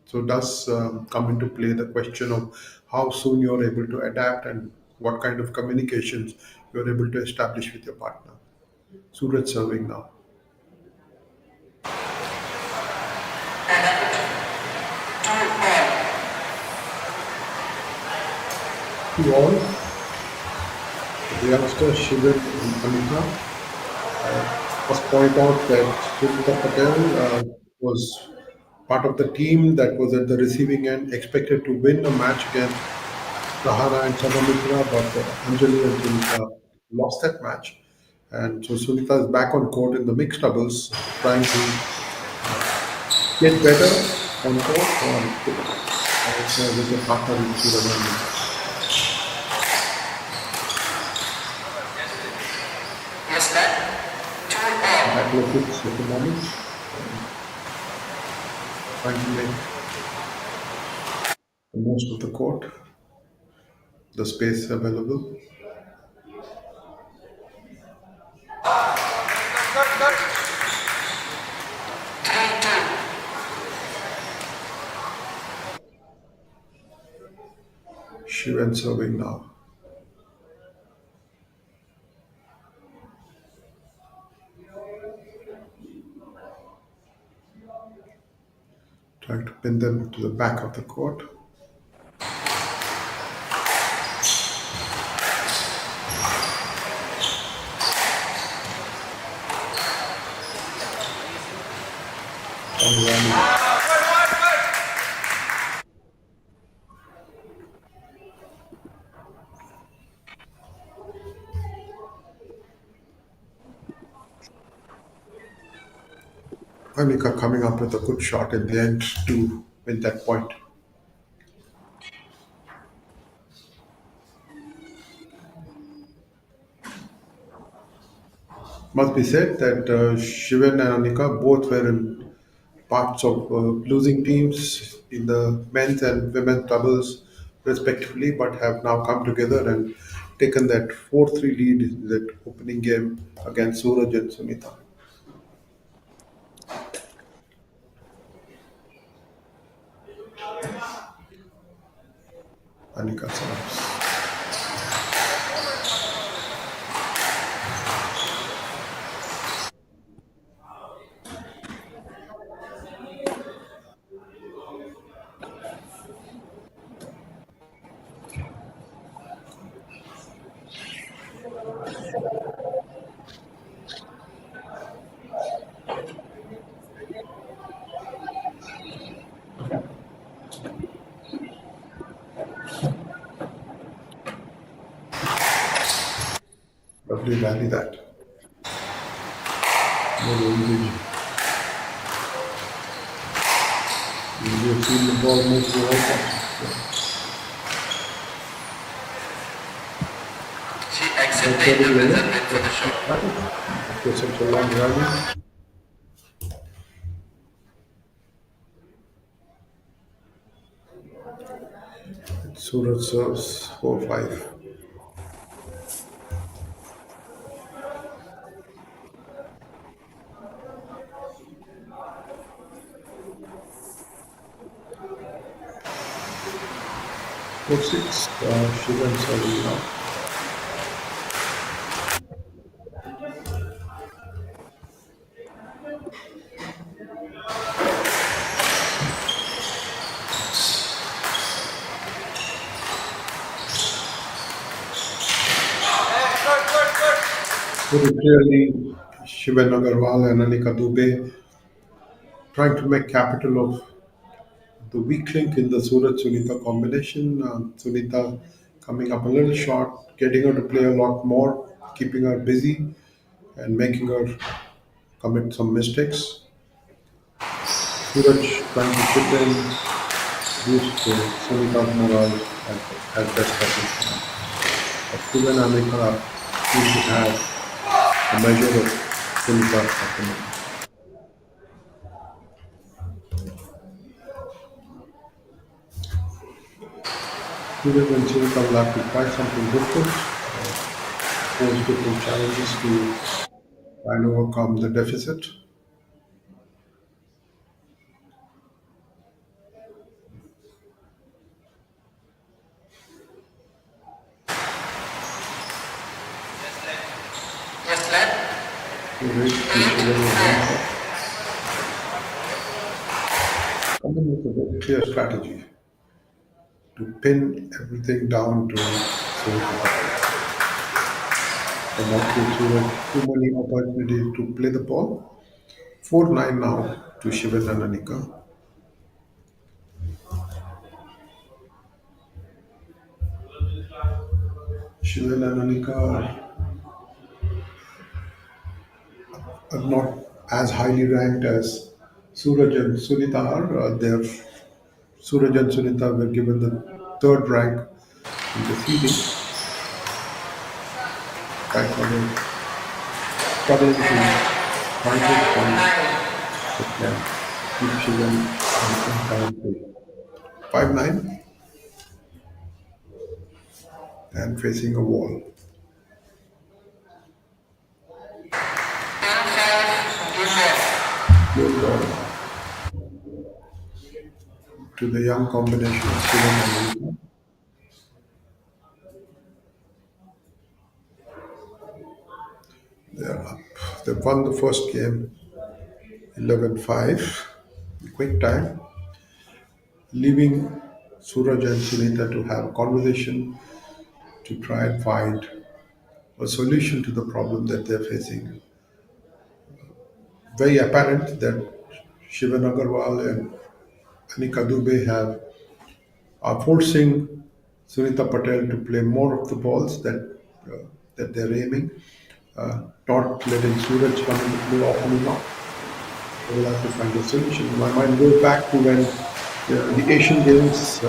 so does come into play the question of how soon you're able to adapt and what kind of communications you're able to establish with your partner. Suraj serving now. To all, the youngster Shivan and Anika. Must point out that Sunita Patel was part of the team that was at the receiving end, expected to win a match against Rahana and Chanamitra, but Anjali and Sunita lost that match. And so Sunita is back on court in the mixed doubles, trying to get better on court with a partner in Shivan. Yes, ma'am. Two all. Athletics at the moment, trying to make the most of the court, the space available. Three two. Shivan serving now. Trying to pin them to the back of the court. Rani. Anika coming up with a good shot in the end to win that point. Must be said that Shivan and Anika both were in parts of losing teams in the men's and women's doubles respectively, but have now come together and taken that 4-3 lead in that opening game against Suraj and Sunita. Anika serves. Lovely rally that. Very easy. You've seen the ball move to the She accepted the measurement for the shot. after such a long rally. Suraj serves 4-5. For 6, Shivan serving now. Very clearly, Shivan Agarwal and Anika Dubey trying to make capital of the weak link in the Suraj Sunita combination. Sunita coming up a little short, getting her to play a lot more, keeping her busy, and making her commit some mistakes. Suraj trying to chip in, boost Sunita's morale as best as he can. But Shivan and Anika seem to have a measure of Sunita's performance. Suraj and Sunita will have to try something different, pose different challenges to try and overcome the deficit. Yes, lad. To raise the Shivan with one shot. Coming with a very clear strategy to pin everything down to Sunita Patel and not give Suraj too many opportunities to play the ball. 4-9 now to Shivan and Anika. Shivan and Anika are not as highly ranked as Suraj and Sunita are. Suraj and Sunita were given the third rank in the seeding. Right now they're struggling to find those points that can keep Shivan in current play. 5-9 and facing a wall. Game ball to the young combination of Shivan and Anika. They're up. They've won the first game 11-5. Quick time, leaving Suraj and Sunita to have a conversation to try and find a solution to the problem that they're facing. Very apparent that Shivan Agarwal and Anika Dubey are forcing Sunita Patel to play more of the balls that they're aiming, not letting Suraj come into play often enough. They will have to find a solution. My mind goes back to when the Asian Games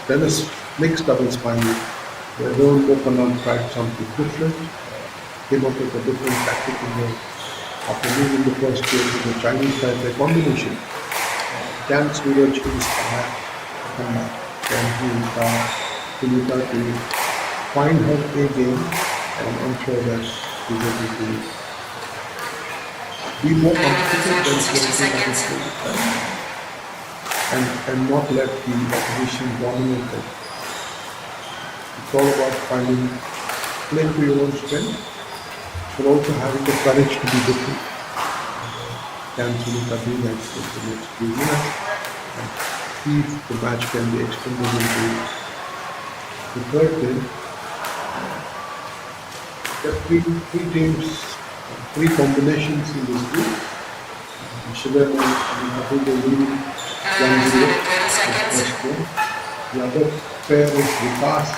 tennis mixed doubles final, where Rohan Bopanna tried something different, came up with a different tactic after losing the first game to the Chinese Taipei combination. Can Suraj inspire a comeback? Can he inspire Sunita to find her A game and ensure that she's able to be more competitive than she has been at this point and not let the opposition dominate them. It's all about playing to your own strength, but also having the courage to be different. Can Sunita do that in the next few minutes and see if the match can be extended into the third game? There are three teams, three combinations in this group. Shivan and Anika Dubey leading 1-0 in the first game. The other pair is Vikas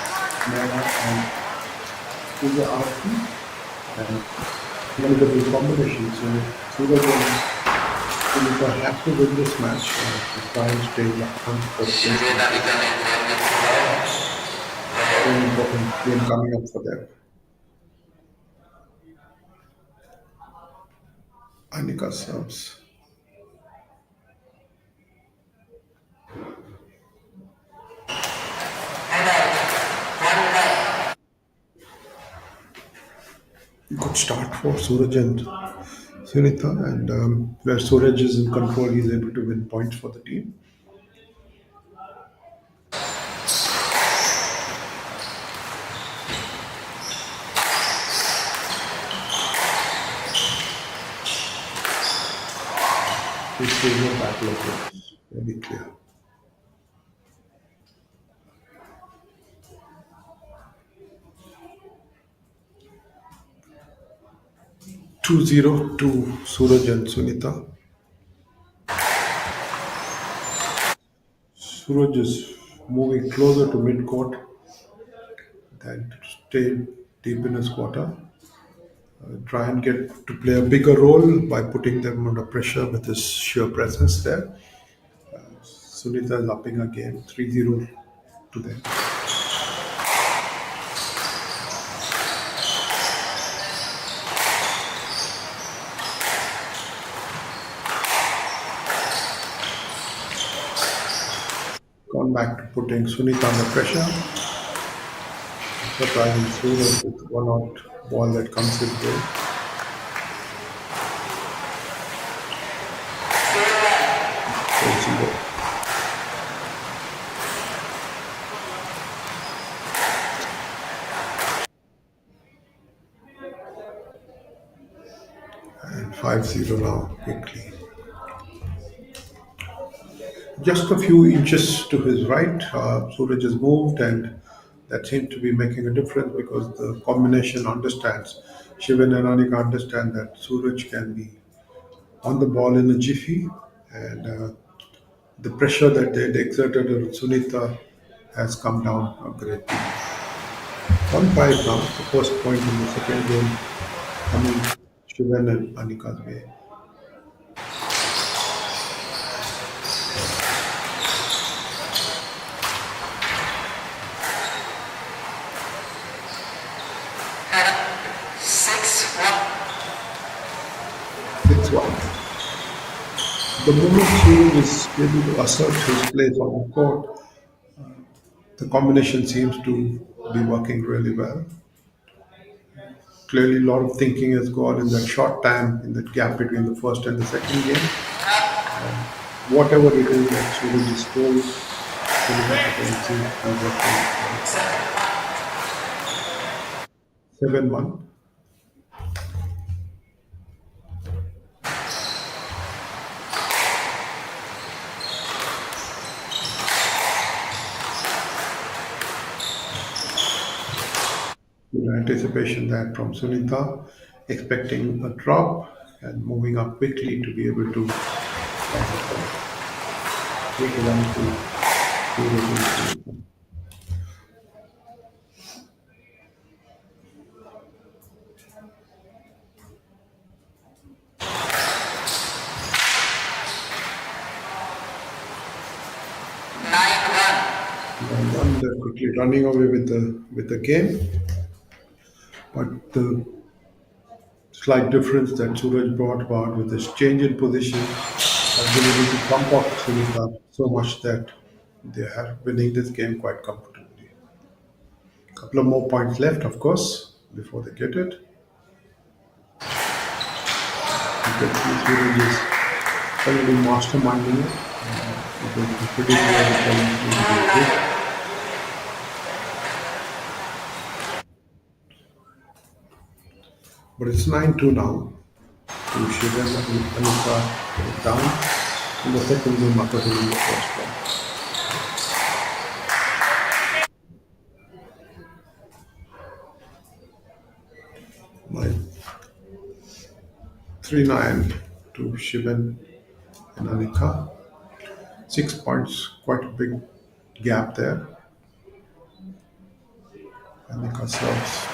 Mehra and Pooja Aarti, and one of the big combinations. So Suraj and Sunita have to win this match to try and stay in the hunt for the Shivan place. Anika ने ball में खेला Very important game coming up for them. Anika serves. Good start for Suraj and Sunita, and where Suraj is in control, he's able to win points for the team. This is a battle of wits, very clear. 2-0 to Suraj and Sunita. Suraj is moving closer to mid-court than to stay deep in his quarter. Try and get to play a bigger role by putting them under pressure with his sheer presence there. Sunita is upping her game 3-0 to them. Gone back to putting Sunita under pressure. Surprising Suraj with one out ball that comes his way. Four-zero. And 5-0 now, quickly. Just a few inches to his right, Suraj has moved, and that seems to be making a difference because the combination understands. Shivan and Anika understand that Suraj can be on the ball in a jiffy, and the pressure that they had exerted on Sunita has come down a great deal. 1-5 now, the first point in the second game coming Shivan and Anika's way. and 6-1. 6-1. The moment Suraj is able to assert his place on the court, the combination seems to be working really well. Clearly, a lot of thinking has gone in that short time, in that gap between the first and the second game. Whatever it is that Suraj is told, Sunita seems to be working. 7-1. Anticipation that from Sunita, expecting a drop and moving up quickly to be able to take it on to Sunita. And one, they're quickly running away with the game, but the slight difference that Suraj brought about with his change in position has been able to pump up Sunita so much that they are winning this game quite comfortably. A couple of more points left, of course, before they get it. You can see Suraj is already masterminding it. You can predict where the point is going to be. But it's 9-2 now. To Shivan and Anika down in the second game after winning the first one. Nine. 3-9 to Shivan and Anika. 6 points, quite a big gap there. Anika serves.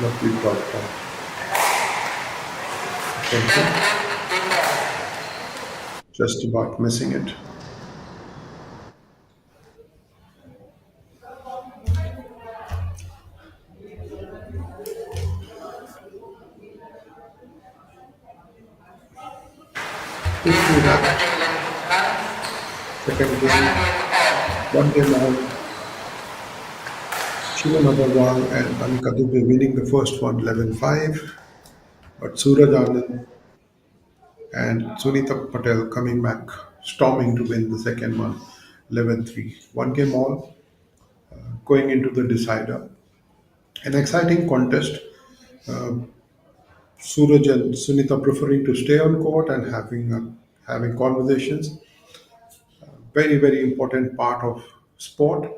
Lovely drop down. Just about missing it. Second game, 1 game out. Shivan Agarwal and Anika Dubey winning the first one 11-5, but Suraj Anand and Sunita Patel coming back, storming to win the second one 11-3. 1 game all, going into the decider. An exciting contest. Uh, Suraj and Sunita preferring to stay on court and having conversations. Very very important part of sport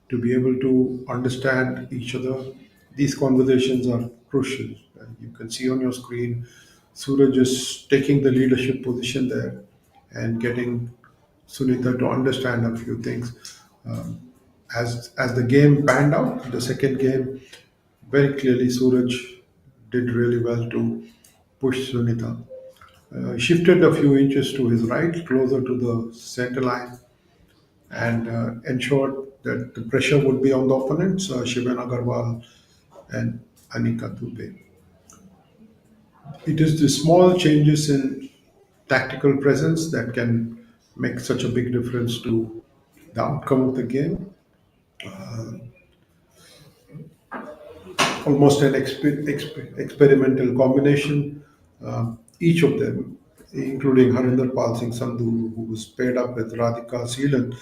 to be able to understand each other. These conversations are crucial. You can see on your screen Suraj is taking the leadership position there and getting Sunita to understand a few things. As the game panned out, the second game, very clearly Suraj did really well to push Sunita. Shifted a few inches to his right, closer to the center line, and ensured that the pressure would be on the opponents, Shivan Agarwal and Anika Dubey. It is the small changes in tactical presence that can make such a big difference to the outcome of the game. Almost an experimental combination. Each of them, including Harinder Pal Singh Sandhu, who was paired up with Radhika Seelan,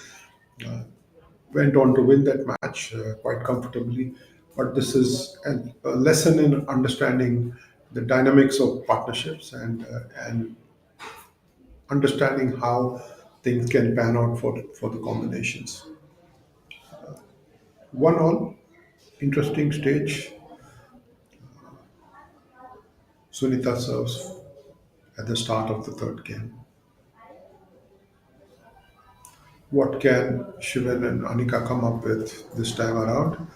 went on to win that match quite comfortably. But this is a lesson in understanding the dynamics of partnerships and understanding how things can pan out for the combinations. One all, interesting stage. Sunita serves at the start of the third game. What can Shivan and Anika come up with this time around?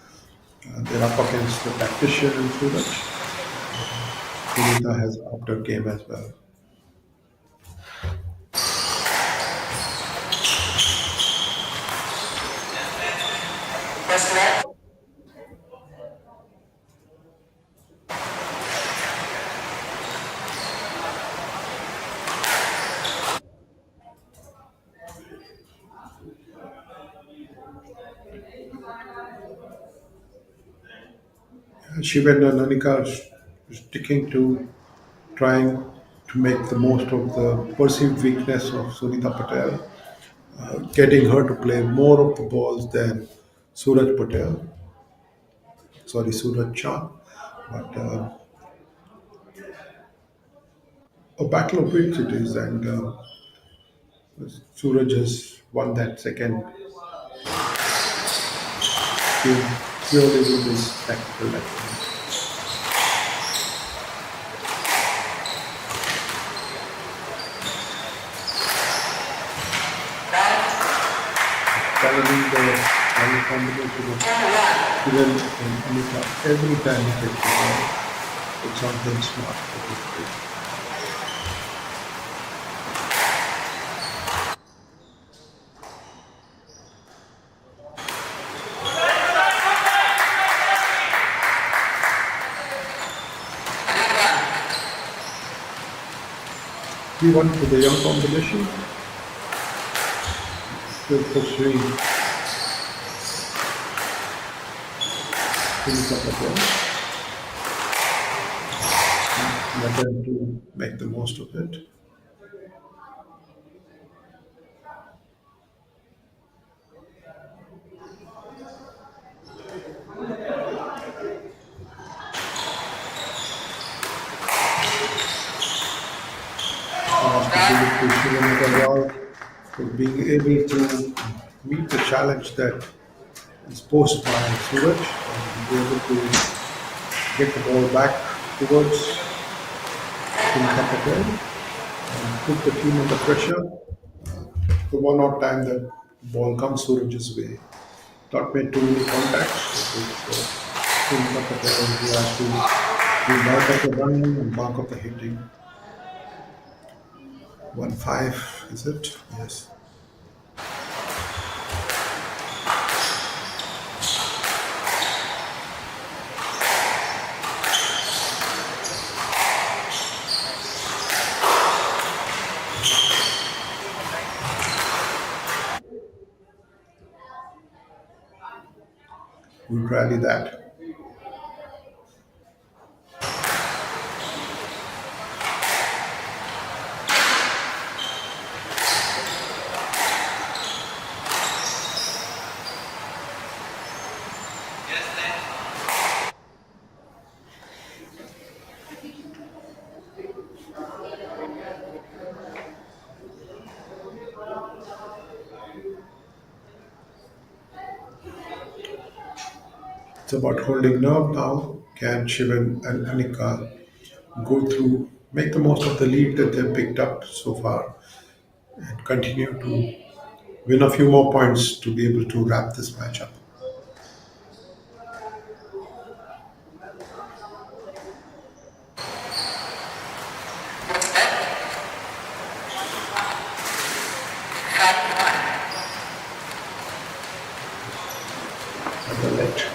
They're up against the tactician in Suraj. Sunita has upped her game as well. First leg. Shivan and Anika are sticking to trying to make the most of the perceived weakness of Sunita Patel, getting her to play more of the balls than Suraj Patel, sorry, Suraj Chand. But a battle of wits it is, and Suraj has won that second game purely with his tactical acumen. Challenging the final combination of Shivan and Anika every time he takes the ball. It's something smart for his play. He won for the young combination, still pursuing Sunita Patel. Let them to make the most of it. To Shivan Agarwal for being able to meet the challenge that is posed by Suraj and be able to get the ball back towards Sunita Patel and put the team under pressure. The one odd time that ball comes Suraj's way. Not made too many contacts. It's Sunita Patel who has to do back of the running and back of the hitting. 1-5, is it? Yes. We'll rally that. about holding nerve now. Can Shivan and Anika go through, make the most of the lead that they've picked up so far, and continue to win a few more points to be able to wrap this match up? At the net.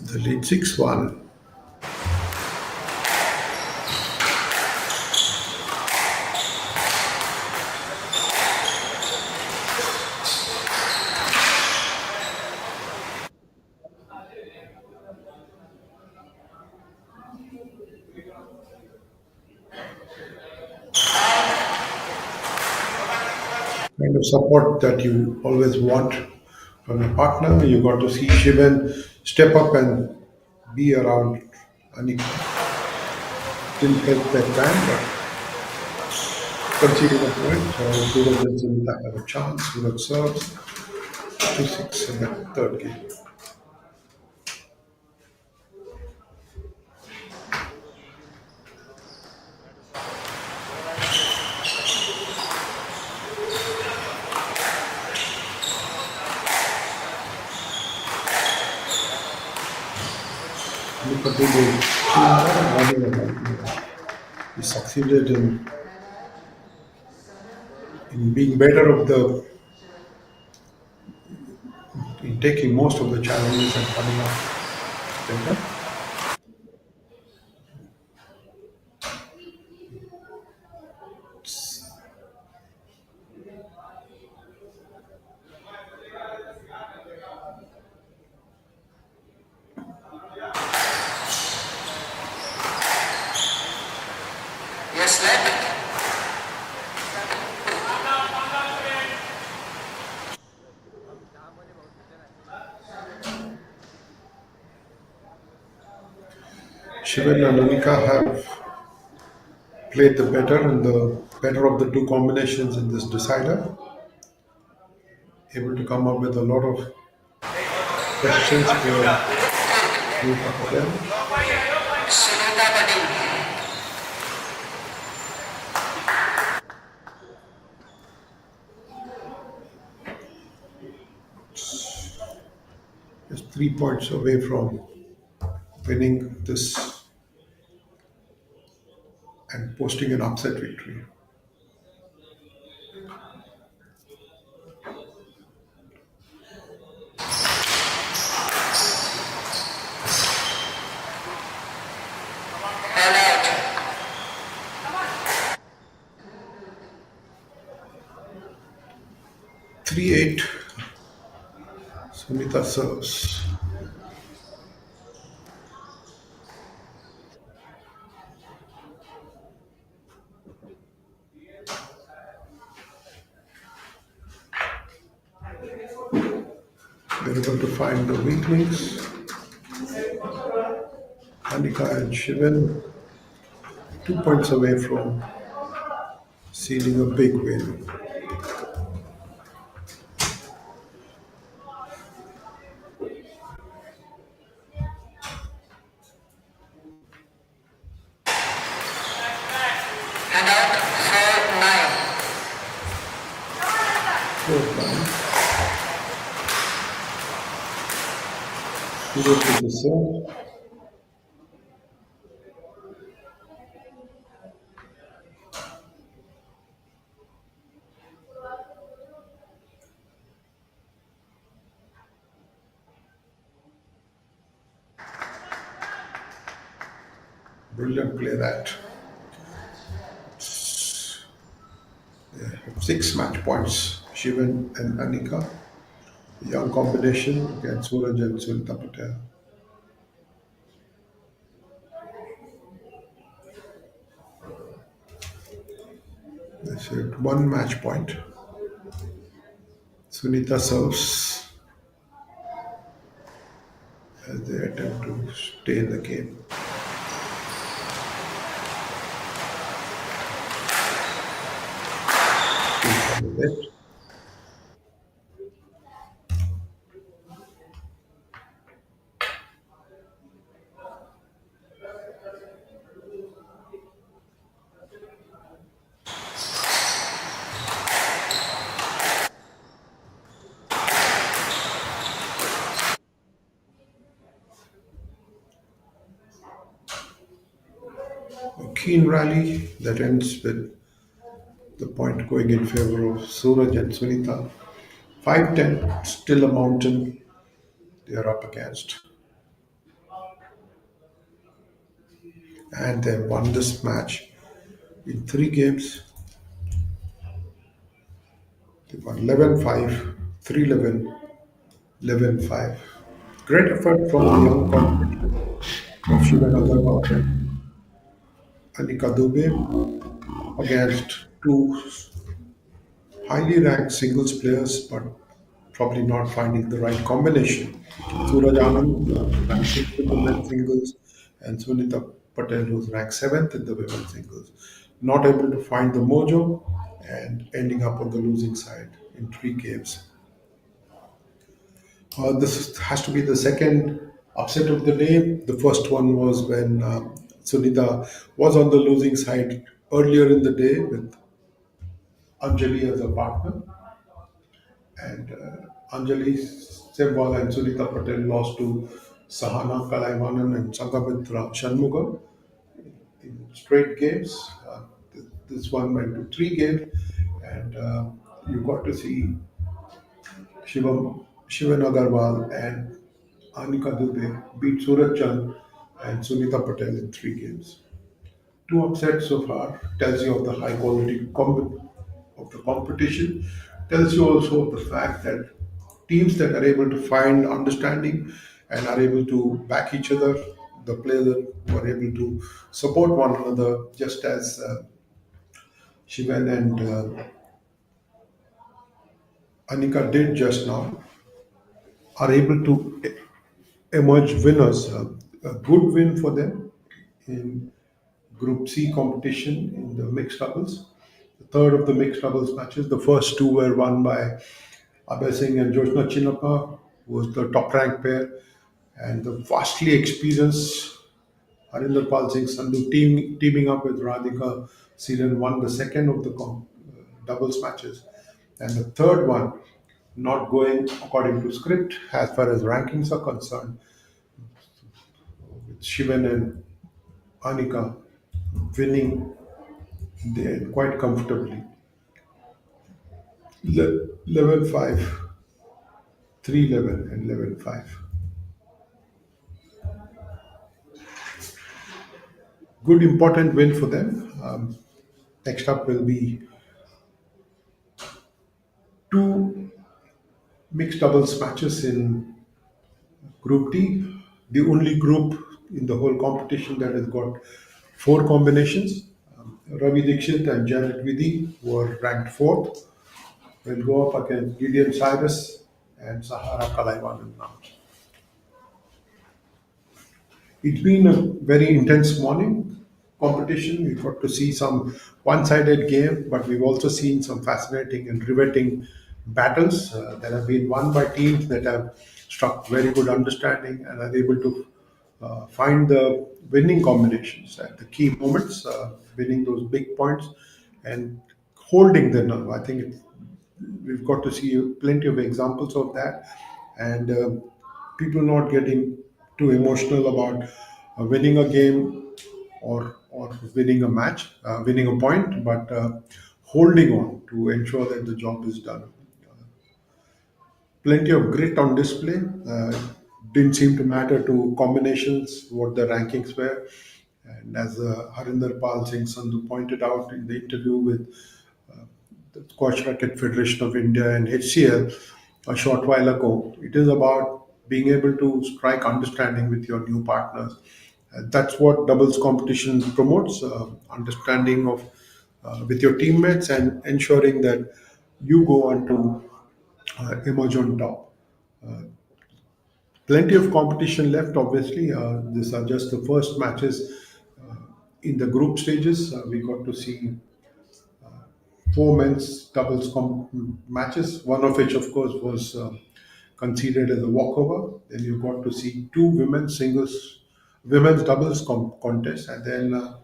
The lead 6-1. Kind of support that you always want from a partner. You got to see Shivan step up and be around Anika. Didn't help that time, but conceding a point. So Suraj and Sunita have a chance. Suraj serves 2-6 in the third game. Look at he succeeded in being better of the in taking most of the challenges and coming up better. Yes, left. Shivan and Anika have played the better and the better of the two combinations in this decider. Able to come up with a lot of questions for both of them. Sunita Patil. Just 3 points away from winning this and posting an upset victory. And out. 3-8. Sunita serves. They're able to find the weaklings. Anika and Shivan 2 points away from sealing a big win. And out. 4-9. Fourth line. Suraj with the serve. Brilliant play that. 6 match points. Shivan and Anika. Young combination against Suraj and Sunita Patel. They saved 1 match point. Sunita serves as they attempt to stay in the game. A keen rally that ends with the point going in favor of Suraj and Sunita. 5-10, still a mountain they are up against. And they won this match in 3 games. They won 11-5, 3-11, 11-5. Great effort from the young combination of Shivan Agarwal and Anika Dubey against two highly ranked singles players, but probably not finding the right combination. Suraj Anand, ranked 6th in the men's singles, and Sunita Patel, who's ranked 7th in the women's singles. Not able to find the mojo and ending up on the losing side in 3 games. This has to be the second upset of the day. The first one was when Sunita was on the losing side earlier in the day with Anjali as a partner, and Anjali Semwal and Sunita Patel lost to Sahana Kalaivanan and Sangamitra Shanmugam in straight games. This one went to 3 games, and you got to see Shivan Agarwal and Anika Dubey beat Suraj Chand and Sunita Patel in 3 games. 2 upsets so far tells you of the high quality of the competition. Tells you also of the fact that teams that are able to find understanding and are able to back each other, the players who are able to support one another, just as Shivan and Anika did just now, are able to emerge winners. A good win for them in Group C competition in the mixed doubles. The third of the mixed doubles matches. The first two were won by Abhay Singh and Joshna Chinappa, who was the top ranked pair, and the vastly experienced Harinder Pal Singh Sandhu teaming up with Radhika Seelan won the second of the doubles matches. And the third one, not going according to script as far as rankings are concerned, with Shivan and Anika winning there quite comfortably. 11-5, 3-11, and 11-5. Good, important win for them. Next up will be two mixed doubles matches in Group D, the only group in the whole competition that has got 4 combinations. Ravi Dixit and Janet Vidhi were ranked 4th. Will go up against Gideon Cyrus and Sahara Kalaivanan now. It's been a very intense morning competition. We've got to see some one-sided game, but we've also seen some fascinating and riveting battles that have been won by teams that have struck very good understanding and are able to find the winning combinations at the key moments, winning those big points and holding the nerve. I think we've got to see plenty of examples of that, and people not getting too emotional about winning a game or winning a match, winning a point, but holding on to ensure that the job is done. Plenty of grit on display. Didn't seem to matter to combinations what the rankings were. And as Harinder Pal Singh Sandhu pointed out in the interview with the Squash Racket Federation of India and HCL a short while ago, it is about being able to strike understanding with your new partners. That's what doubles competition promotes: understanding of with your teammates and ensuring that you go on to emerge on top. Plenty of competition left, obviously. These are just the first matches in the group stages. We got to see four men's doubles matches, one of which, of course, was considered as a walkover. Then you got to see two women's doubles contests, and then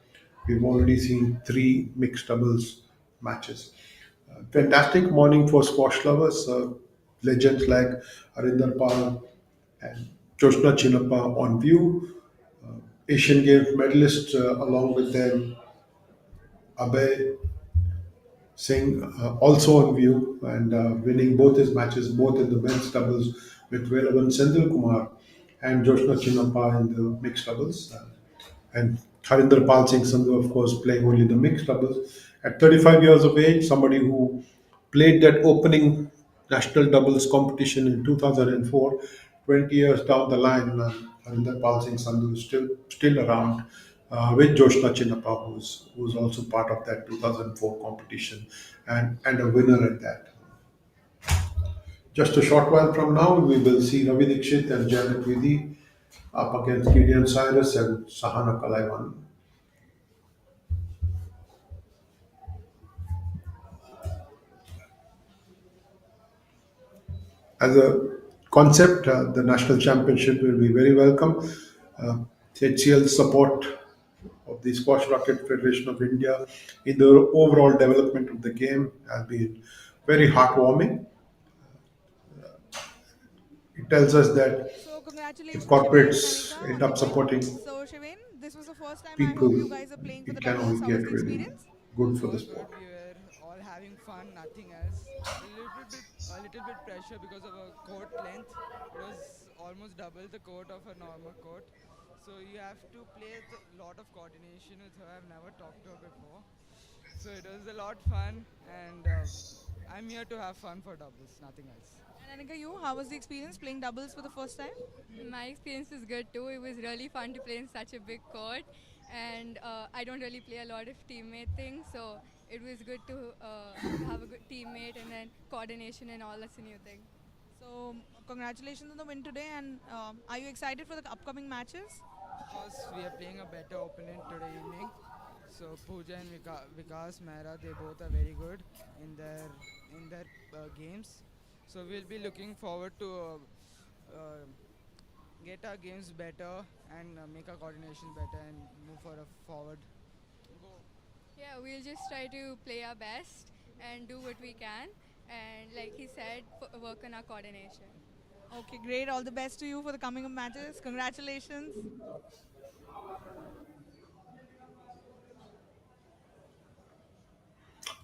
we've already seen three mixed doubles matches. Fantastic morning for squash lovers. Legends like Arinder Pal and Joshna Chinappa on view. Asian Games medalists along with them, Abhay Singh also on view and winning both his matches, both in the men's doubles with Velavan Sendil Kumar and Joshna Chinnappa in the mixed doubles. And Harinder Pal Singh Sandhu, of course, playing only the mixed doubles. At 35 years of age, somebody who played that opening national doubles competition in 2004, 20 years down the line, Harinder Pal Singh Sandhu is still around with Joshna Chinnappa, who's also part of that 2004 competition and a winner at that. Just a short while from now, we will see Ravi Dikshit and Janet Vidhi up against Gideon Cyrus and Sahana Kalaiwan. As a concept, the national championship will be very welcome. Uh, HCL support of the Squash Racket Federation of India in the overall development of the game has been very heartwarming. It tells us that So if congratulations, Shivin and corporates Anika, end on the up win. supporting So Shivin, this was the first time I people, hope you guys are playing for the it can only doubles. How was get the really experience? It good was for the all sport. good. We were all having fun, nothing else. A little bit pressure because of a court length. It was almost double the court of a normal court. So you have to play with a lot of coordination with her. I've never talked to her before. So it was a lot fun, and I'm here to have fun for doubles, nothing else. And Anika, you, how was the experience playing doubles for the first time? My experience was good too. It was really fun to play in such a big court, and I don't really play a lot of teammate things, so it was good to have a good teammate and then coordination and all. That's a new thing. So congratulations on the win today. And are you excited for the upcoming matches? Of course, we are playing a better opponent today evening. So Pooja and Vikas Mehra, they both are very good in their games. So we'll be looking forward to get our games better and make our coordination better and move forward. Go. Yeah, we'll just try to play our best and do what we can, and like he said, work on our coordination. Okay, great. All the best to you for the coming matches. Congratulations.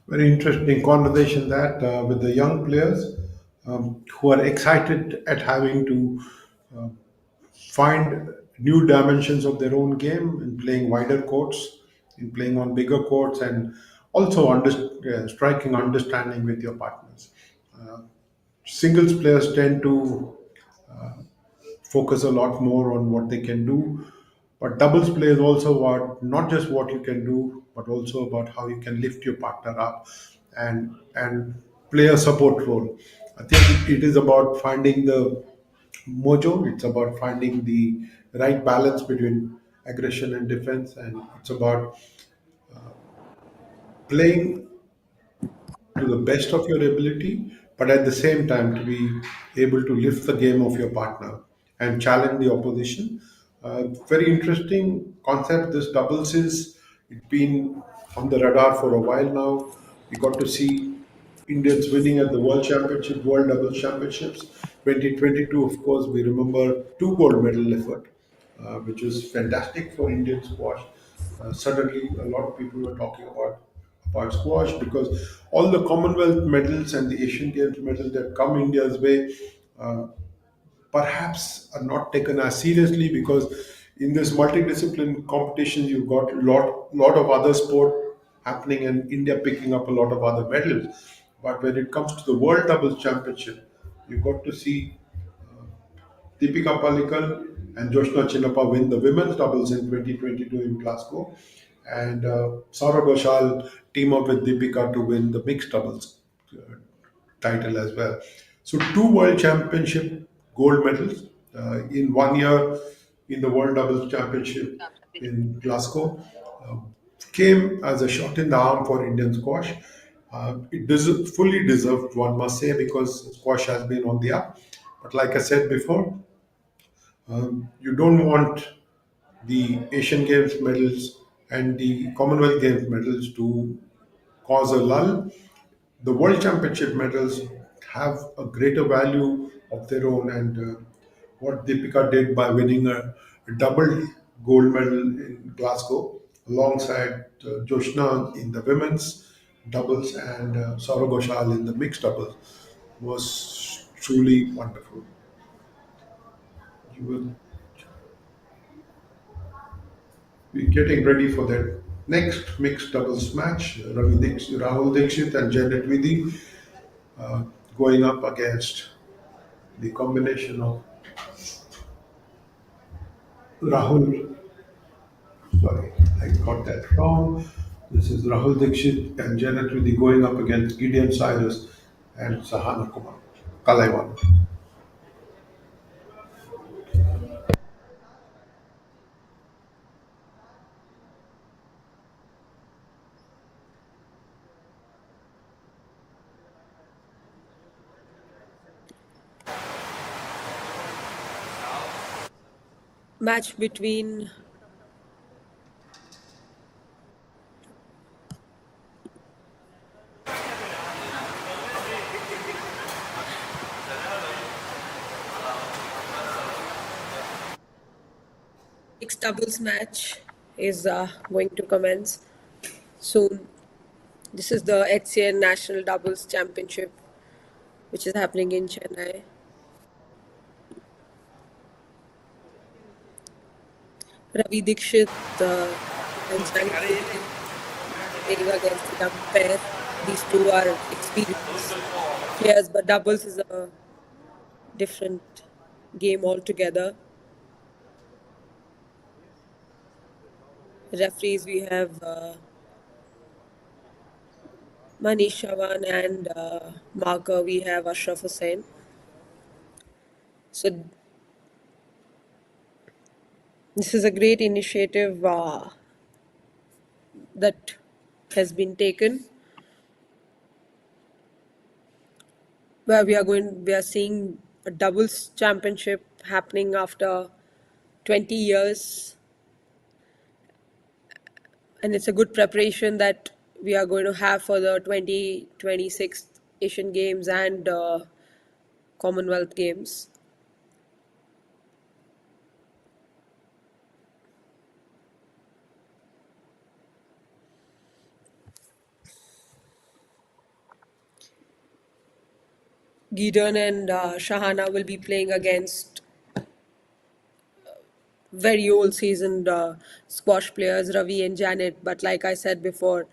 Very interesting conversation that with the young players who are excited at having to uh, find new dimensions of their own game in playing wider courts, in playing on bigger courts, and also striking understanding with your partners. Uh, Singles players tend to focus a lot more on what they can do. But doubles play is also about not just what you can do, but also about how you can lift your partner up and play a support role. I think it is about finding the mojo. It's about finding the right balance between aggression and defense, and it's about playing to the best of your ability, but at the same time to be able to lift the game of your partner and challenge the opposition. Very interesting concept. This doubles is it's been on the radar for a while now. We got to see Indians winning at the World Championship, World Doubles Championships, 2022. Of course, we remember two gold medal effort, which was fantastic for Indian squash. Suddenly, a lot of people were talking about squash because all the Commonwealth medals and the Asian Games medals that come India's way uh, perhaps are not taken as seriously because in this multidiscipline competition you've got a lot of other sport happening and India picking up a lot of other medals. But when it comes to the World Doubles Championship, you've got to see Deepika Palikal and Joshna Chinnappa win the women's doubles in 2022 in Glasgow, and Saurabh Ghoshal team up with Deepika to win the mixed doubles title as well. So two world championship gold medals, in 1 year in the World Doubles Championship in Glasgow. Uh, Came as a shot in the arm for Indian squash. Fully deserved, one must say, because squash has been on the up. But like I said before, you don't want the Asian Games medals and the Commonwealth Games medals to cause a lull. The World Championship medals have a greater value of their own, and what Deepika did by winning a double gold medal in Glasgow alongside Joshna in the women's doubles and Saurabh Ghoshal in the mixed doubles was truly wonderful. You will be getting ready for that next mixed doubles match. Rahul Dixit and Janet Vidhi going up against the combination of Rahul, sorry, I got that wrong. This is Rahul Dixit and Janet Vidhi going up against Gideon Cyrus and Sahana Kumar, Kalaiwan. Match between mixed doubles match is going to commence soon. This is the HCL National Doubles Championship, which is happening in Chennai. Ravi Dikshit and Janet Puri playing against the young pair. These two are experienced players, but doubles is a different game altogether. Referees, we have Manish Chavan, and marker we have Ashraf Hussain. So this is a great initiative that has been taken, where we are seeing a doubles championship happening after 20 years, and it's a good preparation that we are going to have for the 2026 Asian Games and Commonwealth Games. Gideon and Shahana will be playing against very old seasoned squash players, Ravi and Janet. But like I said before,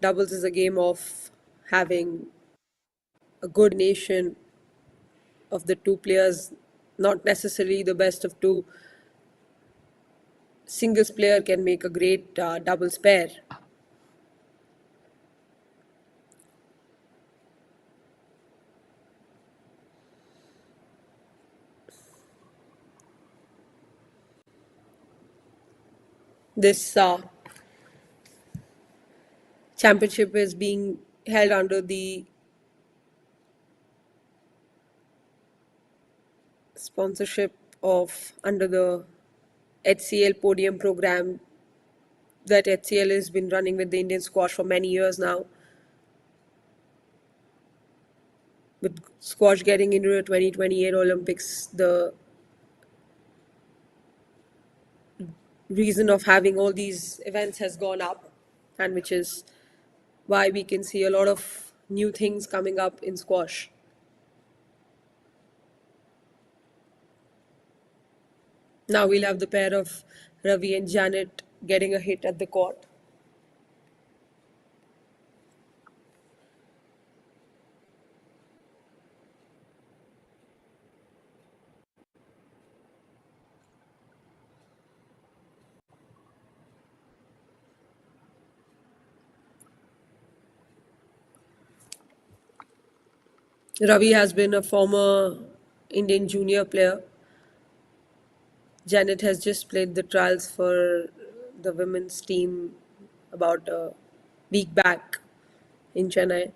doubles is a game of having a good nation of the two players, not necessarily the best of two. Singles player can make a great doubles pair. This championship is being held under the sponsorship of under the HCL podium program that HCL has been running with the Indian squash for many years now. With squash getting into the 2028 Olympics, the reason of having all these events has gone up, and which is why we can see a lot of new things coming up in squash. Now we'll have the pair of Ravi and Janet getting a hit at the court. Ravi has been a former Indian junior player Janet has just played the trials for the women's team about a week back in Chennai.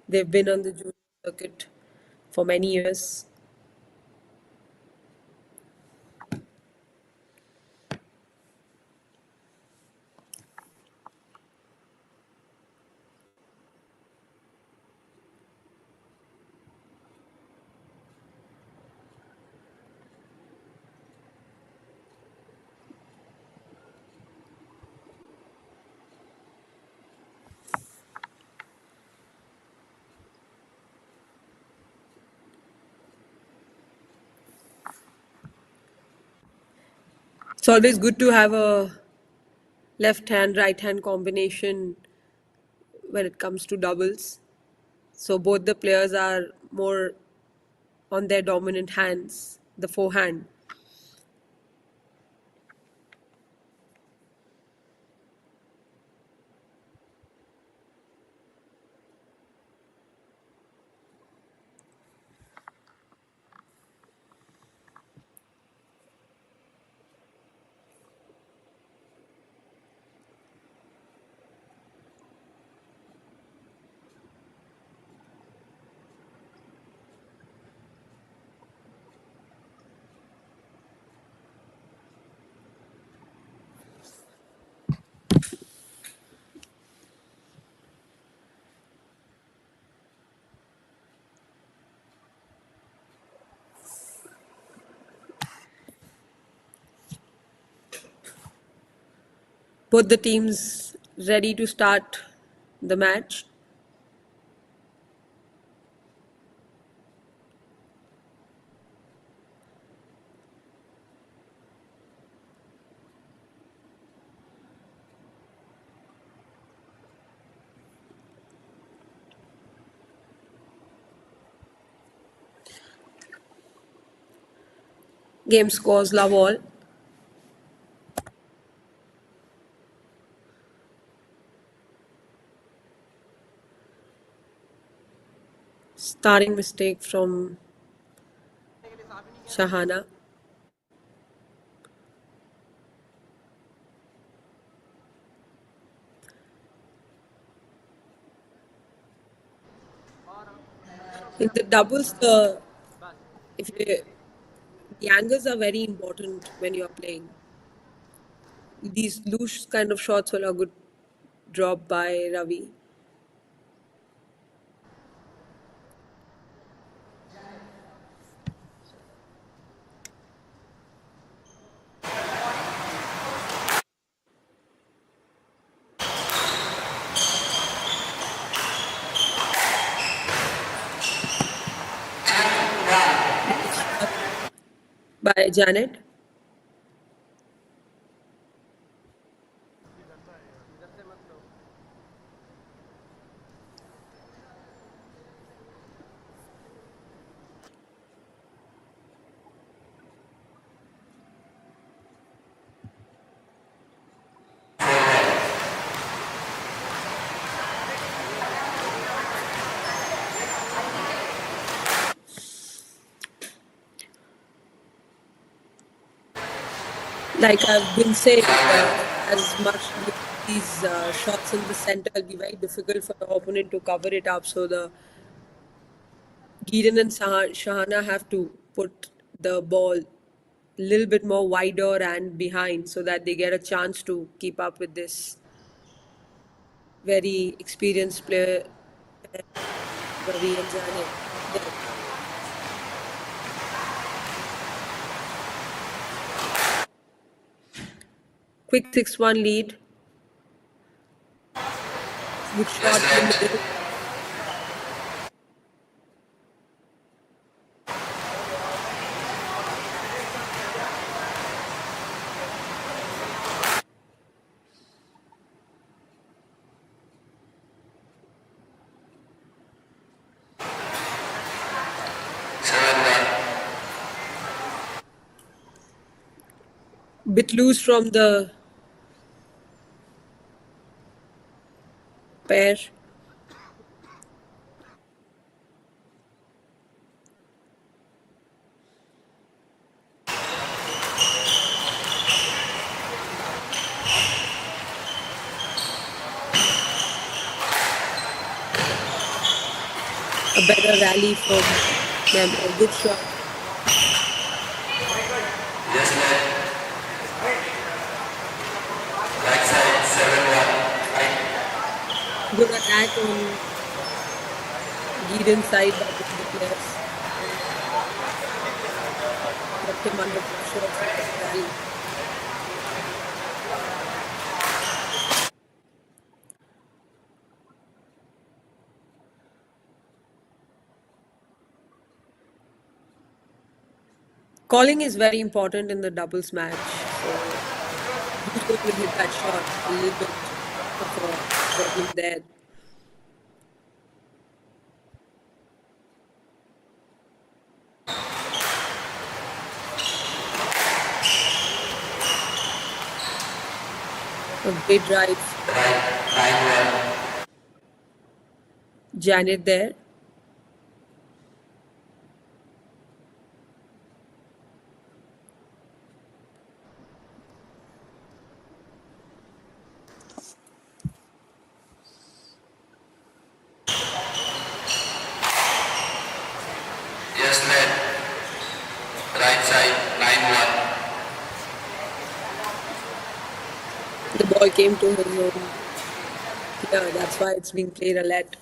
They've been on the junior circuit for many years. It's always good to have a left hand, right hand combination when it comes to doubles. So both the players are more on their dominant hands, the forehand. Both the teams ready to start the match. Game scores love all. Starting mistake from Shahana. In the doubles, if you, the angles are very important when you are playing. These loose kind of shots were a good drop by Ravi. Nice shot by Janet. Like I've been saying, as much these shots in the center will be very difficult for the opponent to cover it up. So the Gideon and Shahana have to put the ball a little bit more wider and behind so that they get a chance to keep up with this very experienced player, Ravi and Janet. There. Quick 6-1 lead. Good shot in the middle. Bit loose from the pair. A better rally from them. A good shot. Yes, net. Right side, 7-1. Right. Good attack on Gideon's side by both the players. Kept him under pressure for the rally. Calling is very important in the doubles match. So who's going to hit that shot? A little bit of a problem there. A great drive. Right, 9-1. Janet there. Yes, net. Right side, 9-1. The ball came to his own. Yeah, that's why it's being played a lot.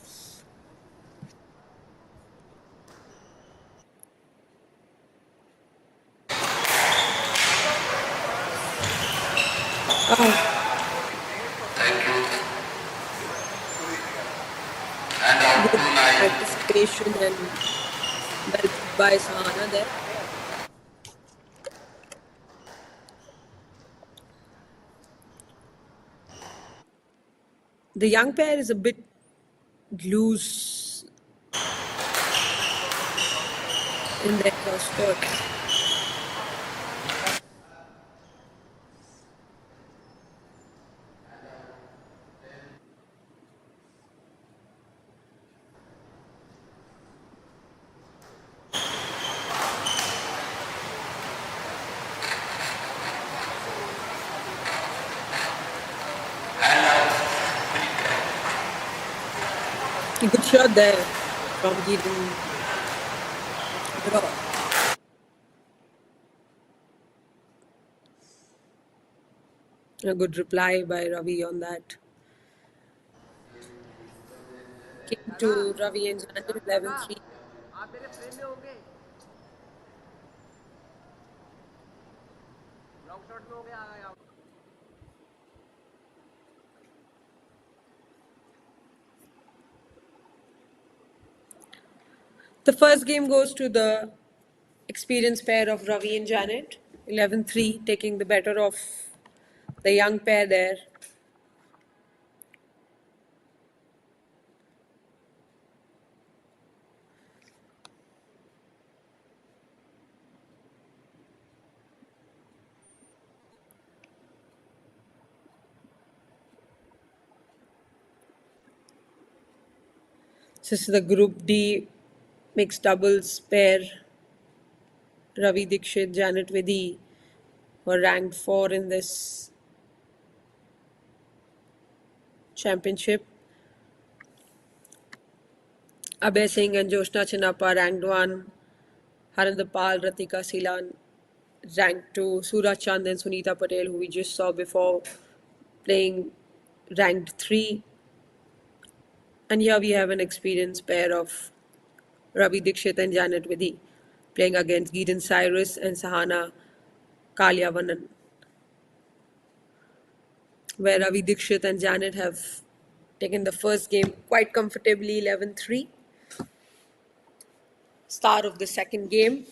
Thank you. And out Good 2-9. anticipation and well put by Sahana there. The young pair is a bit loose in their cross courts. And out. A good shot there from Gideon. Draw. A good reply by Ravi on that. Came to Ravi and Janet 11-3. The first game goes to the experienced pair of Ravi and Janet. 11-3, taking the better of the young pair there. This is the Group D mixed doubles pair. Ravi Dikshit, Janet Vidhi were ranked 4 in this championship. Abhay Singh and Joshna Chinappa ranked 1. Harindapal, Ratika Silan ranked 2. Suraj Chand and Sunita Patel, who we just saw before, playing ranked 3. And here we have an experienced pair of Ravi Dikshit and Janet Vidhi playing against Gideon Cyrus and Sahana Kalyavanan, where Ravi Dikshit and Janet have taken the first game quite comfortably 11-3. Start of the second game.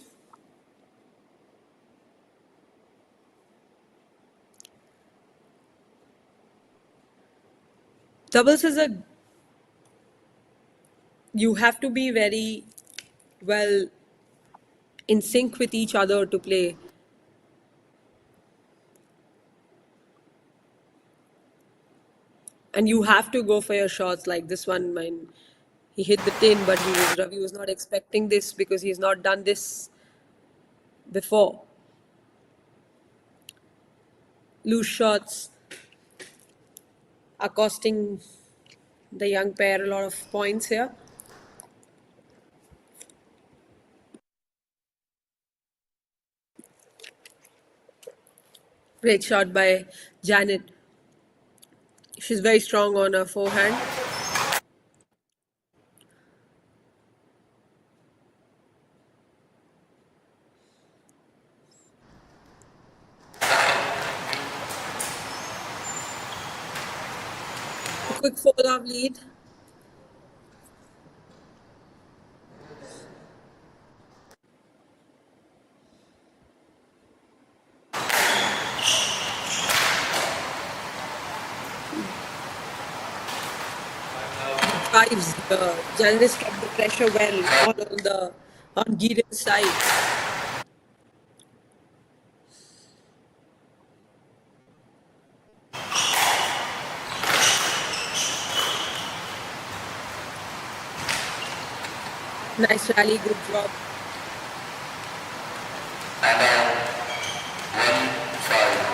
Doubles is you have to be very well in sync with each other to play. And you have to go for your shots like this one. He hit the tin, but Ravi was not expecting this because he's not done this before. Loose shots are costing the young pair a lot of points here. Great shot by Janet. She's very strong on her forehand. A quick fall-off lead. Drives. Janet has kept the pressure well all on Gideon's side. Nice rally, good drop. And out. 1-5.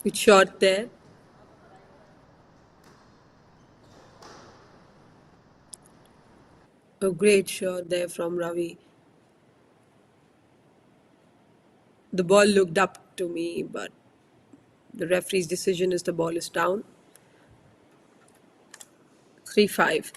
Good shot there. A great shot there from Ravi. The ball looked up to me, but the referee's decision is the ball is down. 3-5.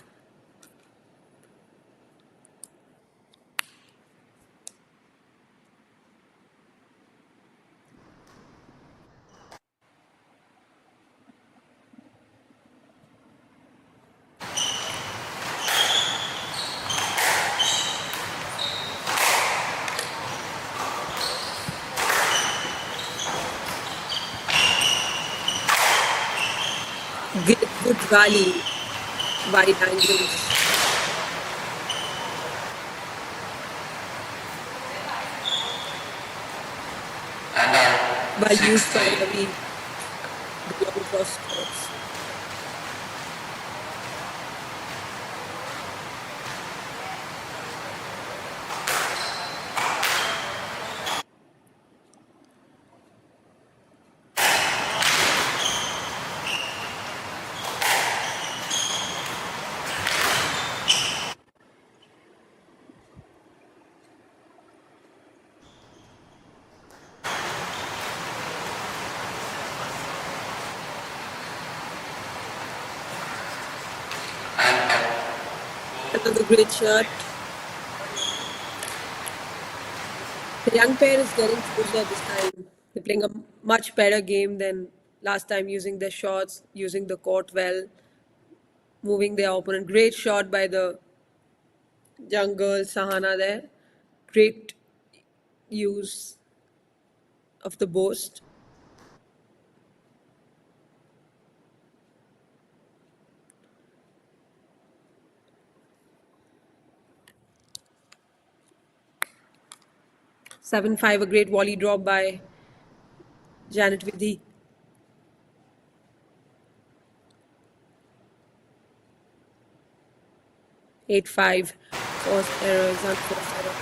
Good rally, wide angles. And out. Well used by 6-3. Ravi. The long cross courts. And out. Another great shot. The young pair is getting closer this time. They're playing a much better game than last time, using their shots, using the court well, moving their opponent. Great shot by the young girl Sahana there. Great use of the boast. – 7-5, a great volley drop by Janet Vidhi. 8-5, forced errors, unforced errors.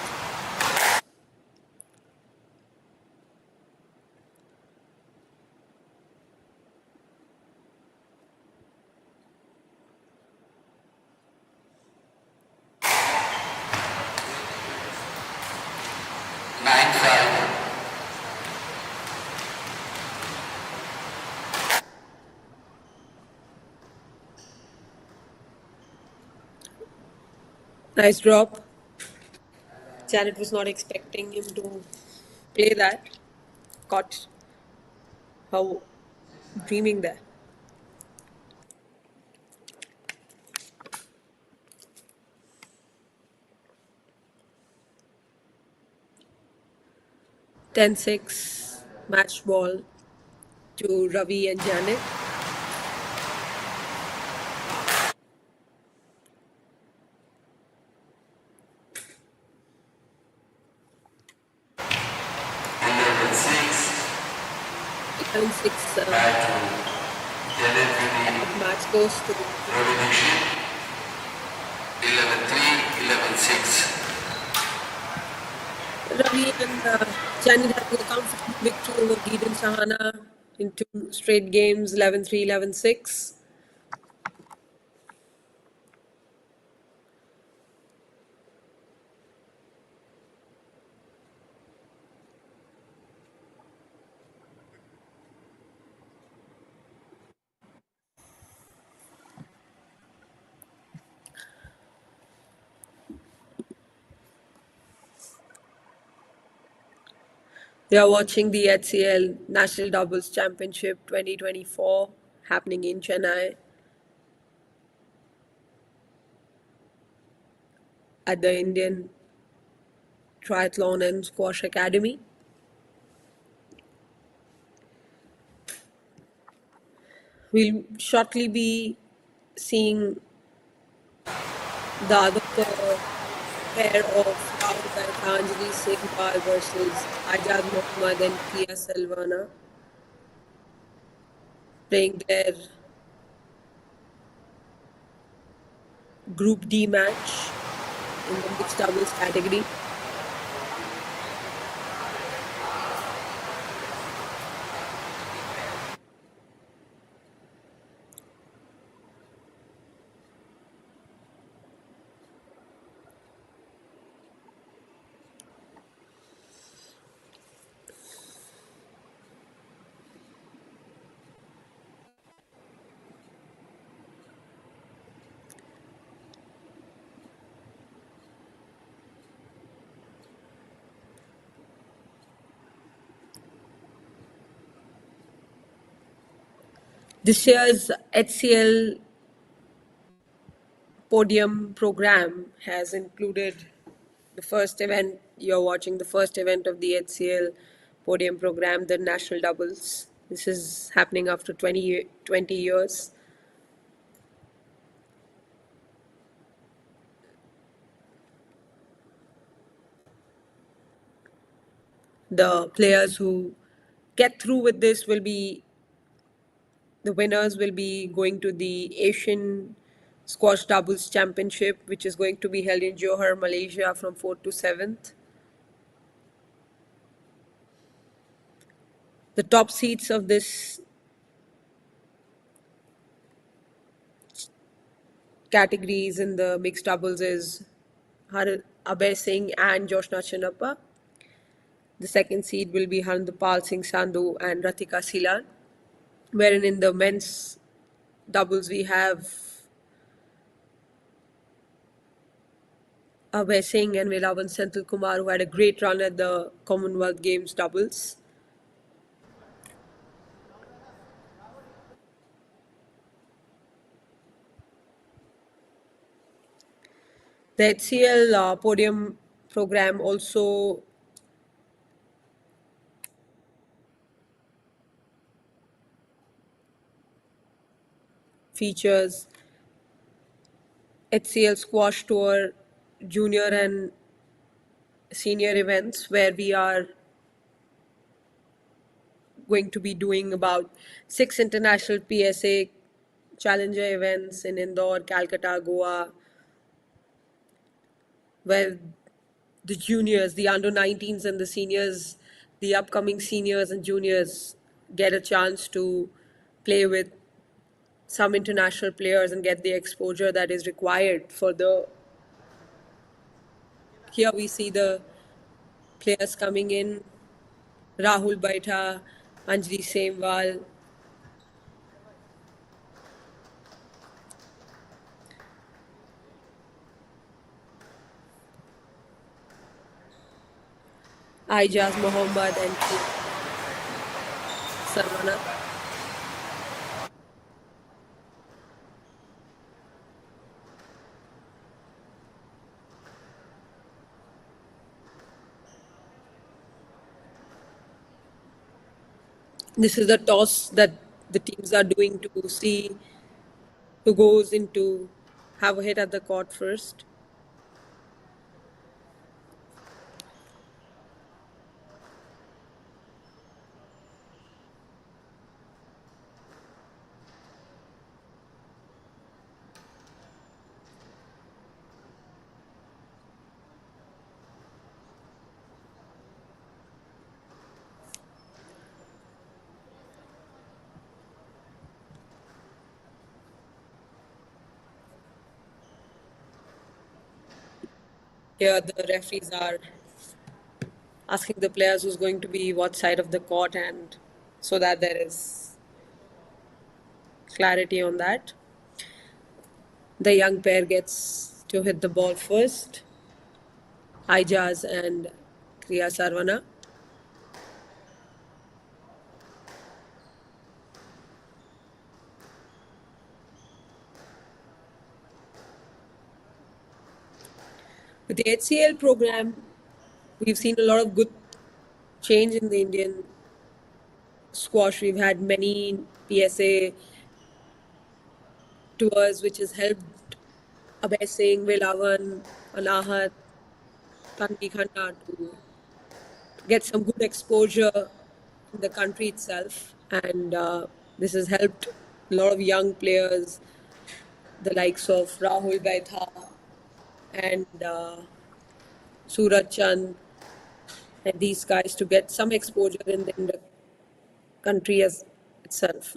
Nine five. Nice drop. Janet was not expecting him to play that. Caught her dreaming there. – 10-6, match ball to Ravi and Janet. Match goes to 11-3, 11-6. Ravi and Janet having a comfortable victory over Gideon Sahana. in two straight games, 11-3, 11-6. You are watching the HCL National Doubles Championship 2024 happening in Chennai at the Indian Triathlon and Squash Academy. We'll shortly be seeing the other pair of Rahul Gaitanjali Singh versus Ajaz Mohammad and Kia Selvana playing their Group D match in the mixed doubles category. This year's HCL podium program has included the first event. You're watching the first event of the HCL podium program, the national doubles. This is happening after 20 years. The players who get through with this will be the winners will be going to the Asian Squash Doubles Championship, which is going to be held in Johor, Malaysia from 4th to 7th. The top seeds of this categories in the mixed doubles is Abhay Singh and Joshna Chinappa. The second seed will be Harndapal Singh Sandhu and Ratika Silan. Wherein in the men's doubles we have Abhay Singh and Velavan Senthil Kumar, who had a great run at the Commonwealth Games doubles. The HCL podium program also features HCL Squash Tour junior and senior events, where we are going to be doing about 6 international PSA challenger events in Indore, Calcutta, Goa, where the juniors, the under 19s and the seniors, the upcoming seniors and juniors get a chance to play with some international players and get the exposure that is required for the. Here we see the players coming in: Rahul Baitha, Anjali Semwal, Aijaz Mohammad and Sarwana. This is the toss that the teams are doing to see who goes into have a hit at the court first. Here the referees are asking the players who's going to be what side of the court, and so that there is clarity on that. The young pair gets to hit the ball first. Ijaz and Kriya Sarvana. With the HCL program, we've seen a lot of good change in the Indian squash. We've had many PSA tours, which has helped Abhay Singh, Velavan, Anahat, Tanvi Khanna to get some good exposure in the country itself. And this has helped a lot of young players, the likes of Rahul Gaitha and Suraj Chand, and these guys to get some exposure in the country as itself.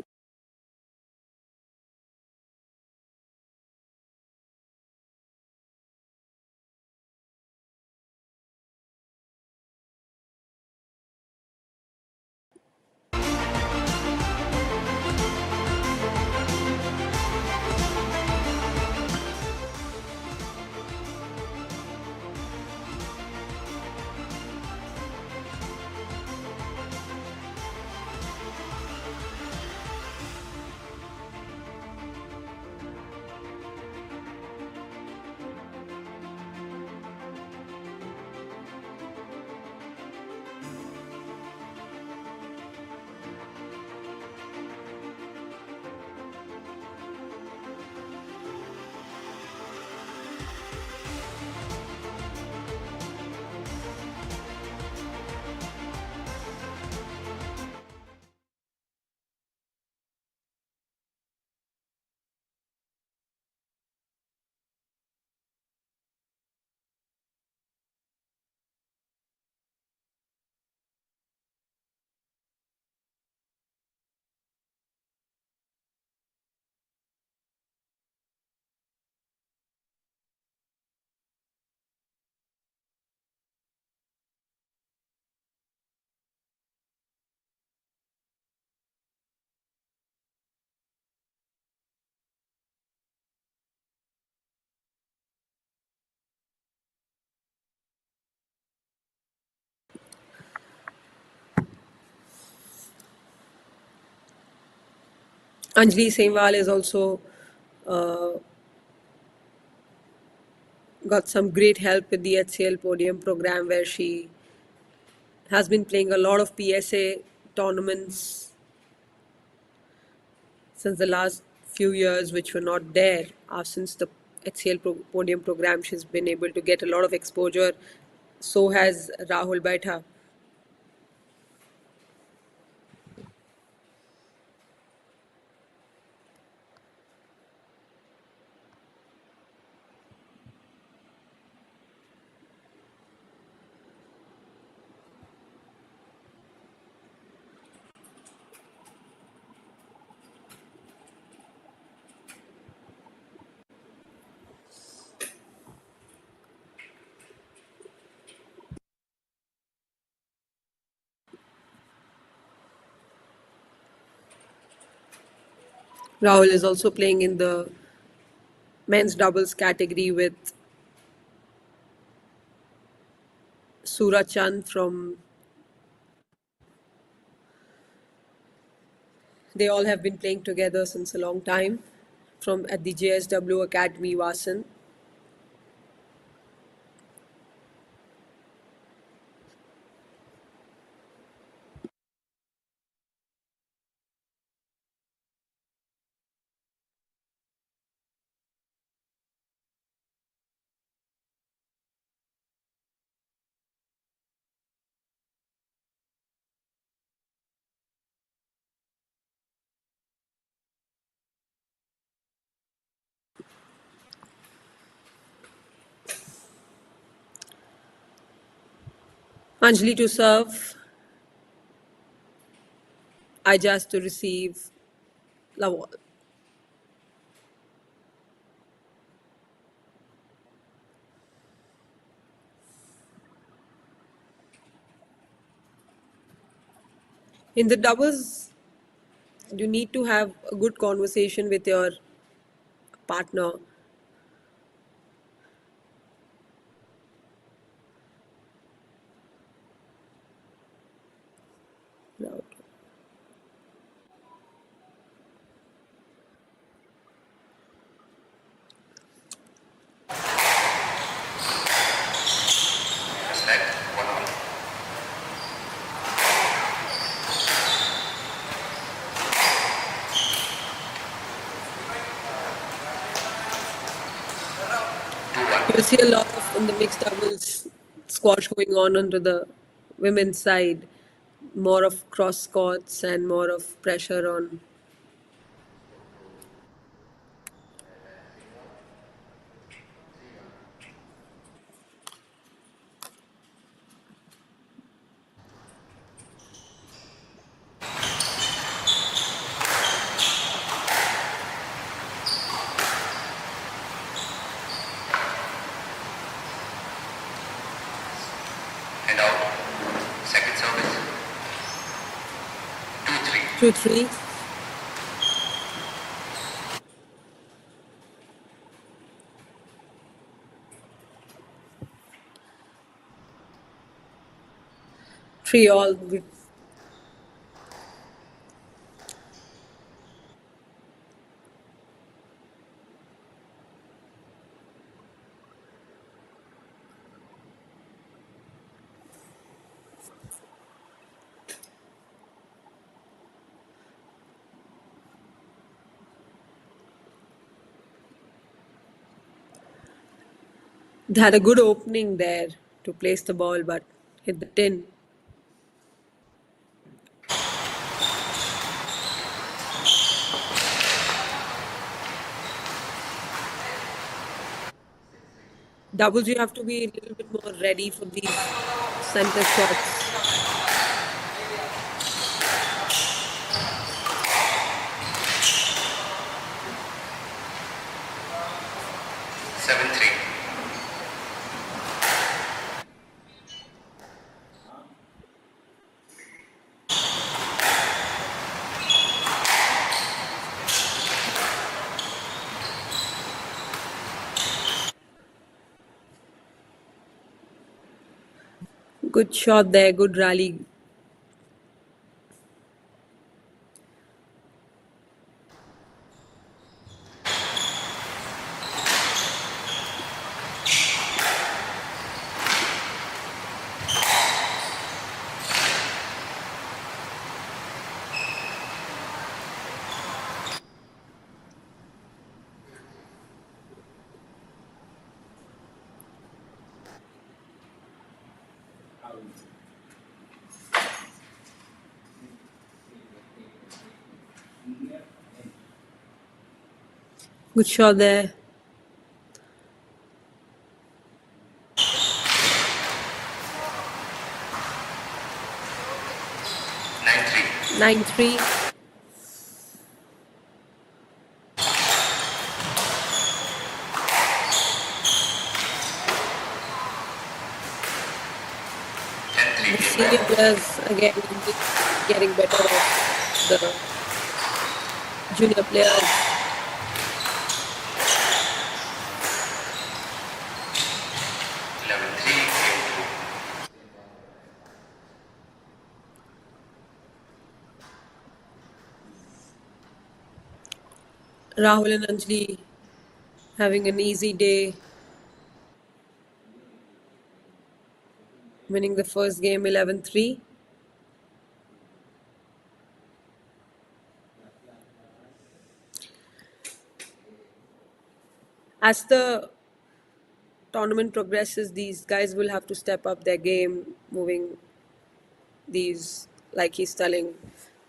Anjali Sehwal has also uh, got some great help with the HCL podium program, where she has been playing a lot of PSA tournaments since the last few years, which were not there. Since the HCL podium program, she's been able to get a lot of exposure. So has Rahul Baitha. Rahul is also playing in the men's doubles category with Suraj Chand from. They all have been playing together since a long time from at the JSW Academy, Vasan. Anjali to serve, Ijaz to receive, Lawal. In the doubles, you need to have a good conversation with your partner. Select one more. You see a lot of in the mixed doubles squash going on under the women's side. More of cross courts and more of pressure on. And out. Second service. 2-3. 2-3. Three all. They had a good opening there to place the ball, but hit the tin. Doubles, you have to be a little bit more ready for these center shots. Seven three. Good shot there, good rally. Good shot there. 9-3. 9-3. The senior players again getting better off the junior players. 11-3. Rahul and Anjali having an easy day, winning the first game 11-3. As the tournament progresses, these guys will have to step up their game, moving these, like he's telling,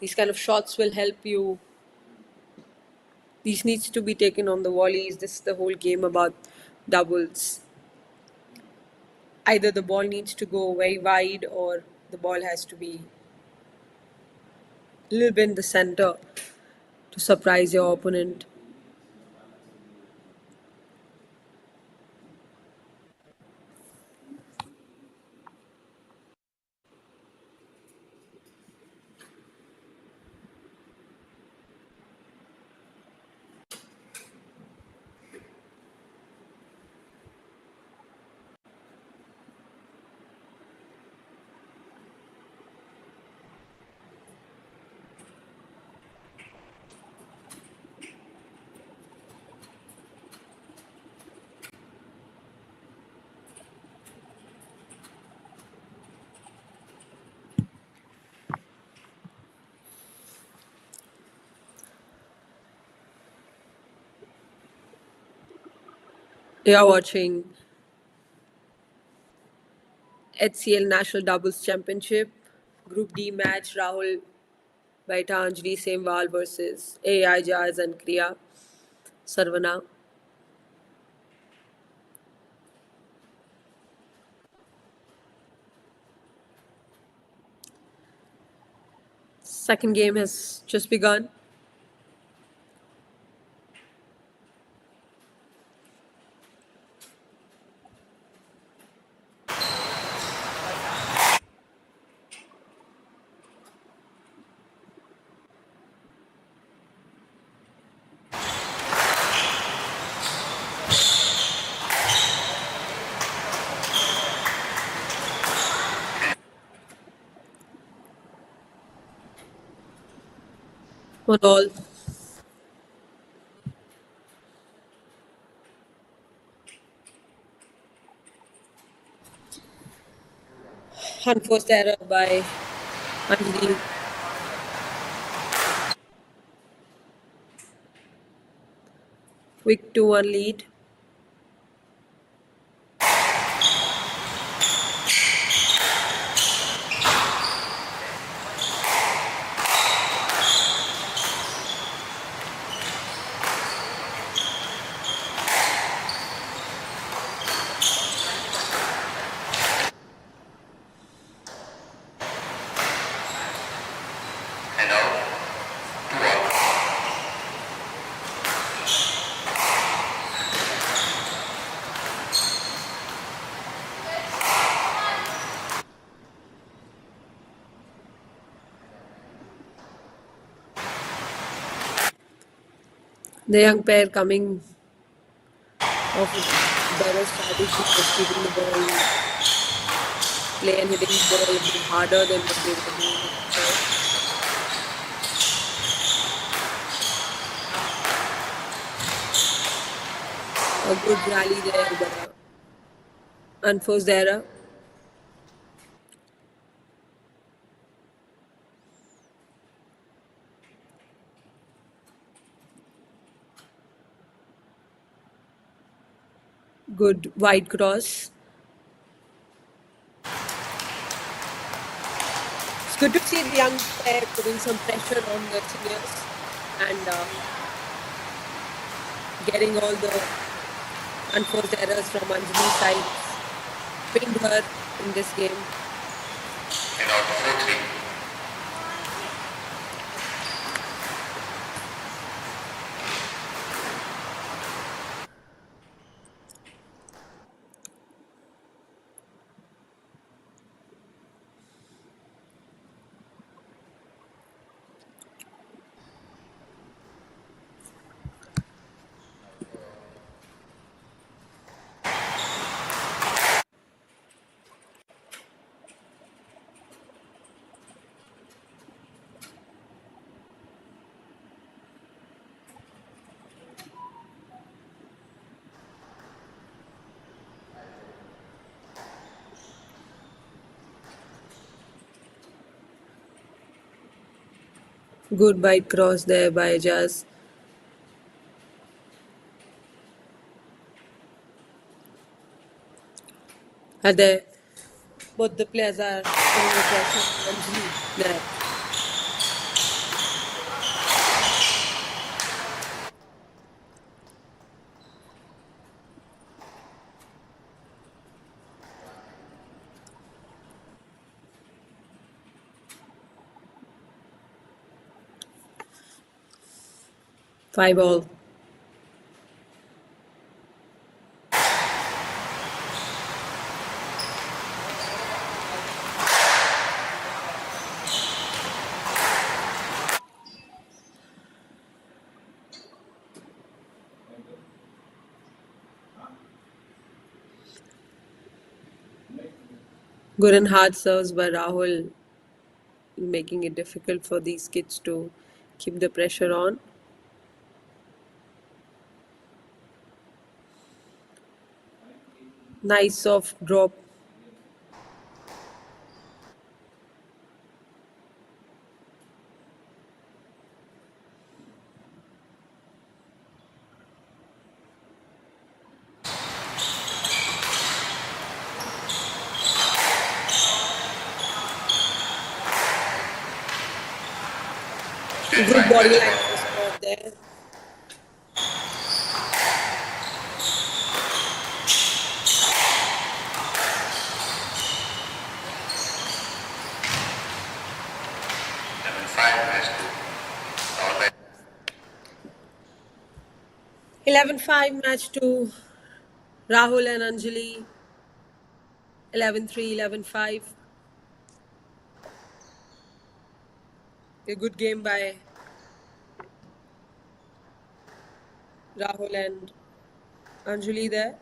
these kind of shots will help you. These needs to be taken on the volleys. This is the whole game about doubles. Either the ball needs to go very wide or the ball has to be a little bit in the center to surprise your opponent. You're watching HCL National Doubles Championship, Group D match, Rahul Baitanjali Semwal versus AI Jaz and Kriya Sarvana. Second game has just begun. One all. Unforced error by Anjali. Quick 2-1 lead. And out. 2 out. The young pair coming off a better strategy of keeping the ball play and hitting the ball a bit harder than what they were doing before. A good rally there, but unforced error. Good wide cross. It's good to see the young pair putting some pressure on the seniors and getting all the unforced errors from Anjali's side. Pinned her in this game. And out. 4-3. Good wide cross there by Jazz. And there, both the players are putting the pressure on Anjali there. Five all. Good and hard serves by Rahul, making it difficult for these kids to keep the pressure on. Nice soft drop. Good body language spot there. Match 2. Powered by 11-5 match 2. Rahul and Anjali. 11-3, 11-5. A good game by Rahul and Anjali there.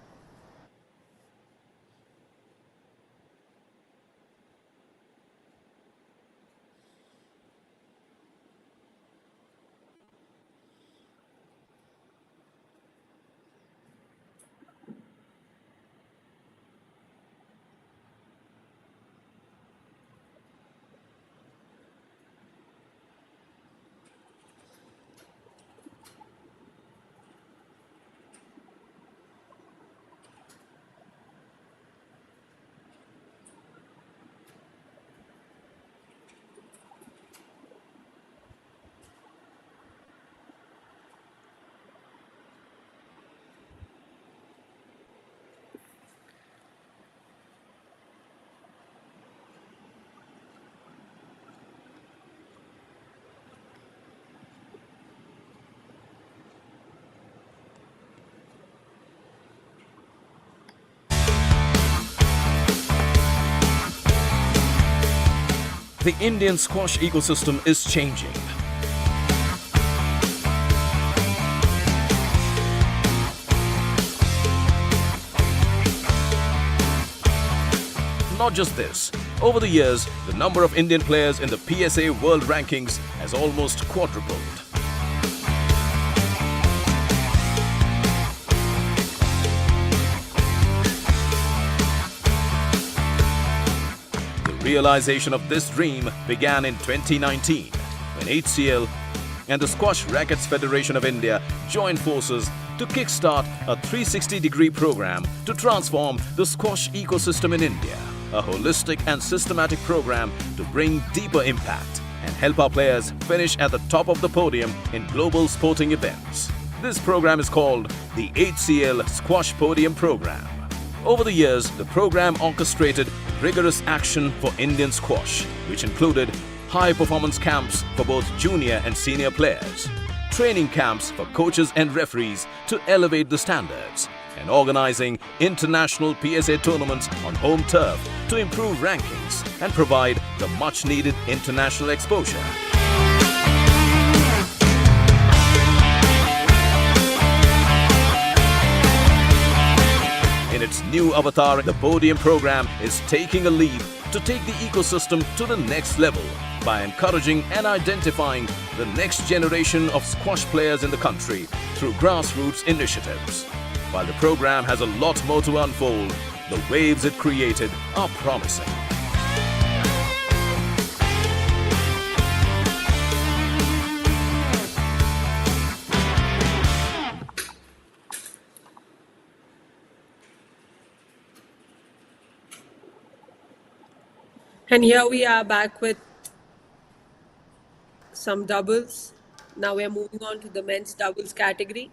The Indian squash ecosystem is changing. Not just this, over the years, the number of Indian players in the PSA World Rankings has almost quadrupled. The realization of this dream began in 2019 when HCL and the Squash Rackets Federation of India joined forces to kickstart a 360-degree program to transform the squash ecosystem in India. A holistic and systematic program to bring deeper impact and help our players finish at the top of the podium in global sporting events. This program is called the HCL Squash Podium Program. Over the years, the program orchestrated rigorous action for Indian squash, which included high-performance camps for both junior and senior players, training camps for coaches and referees to elevate the standards, and organizing international PSA tournaments on home turf to improve rankings and provide the much-needed international exposure. In its new avatar, the Podium program is taking a leap to take the ecosystem to the next level by encouraging and identifying the next generation of squash players in the country through grassroots initiatives. While the program has a lot more to unfold, the waves it created are promising. And here we are back with some doubles. Now we are moving on to the men's doubles category,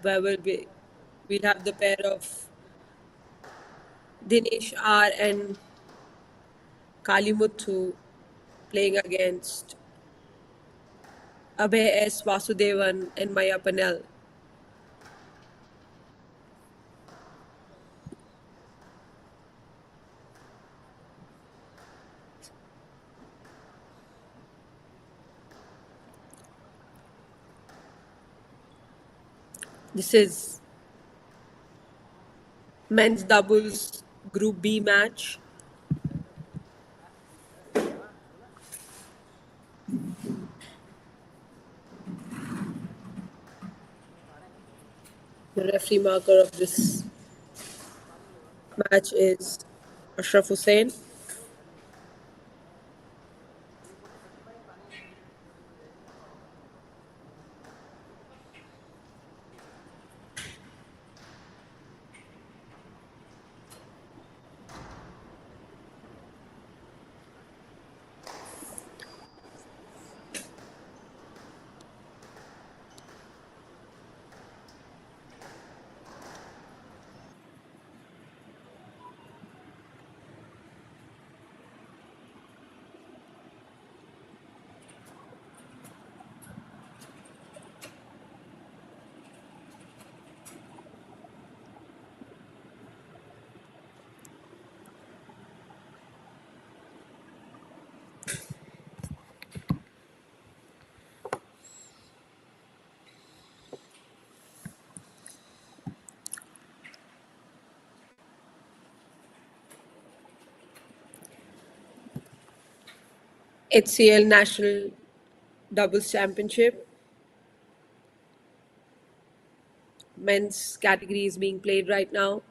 where we'll have the pair of Dinesh R and Kalimuthu playing against Abhay S. Vasudevan and Maya Panel. This is men's doubles Group B match. The referee marker of this match is Ashraf Hussain. HCL National Doubles Championship. Men's category is being played right now.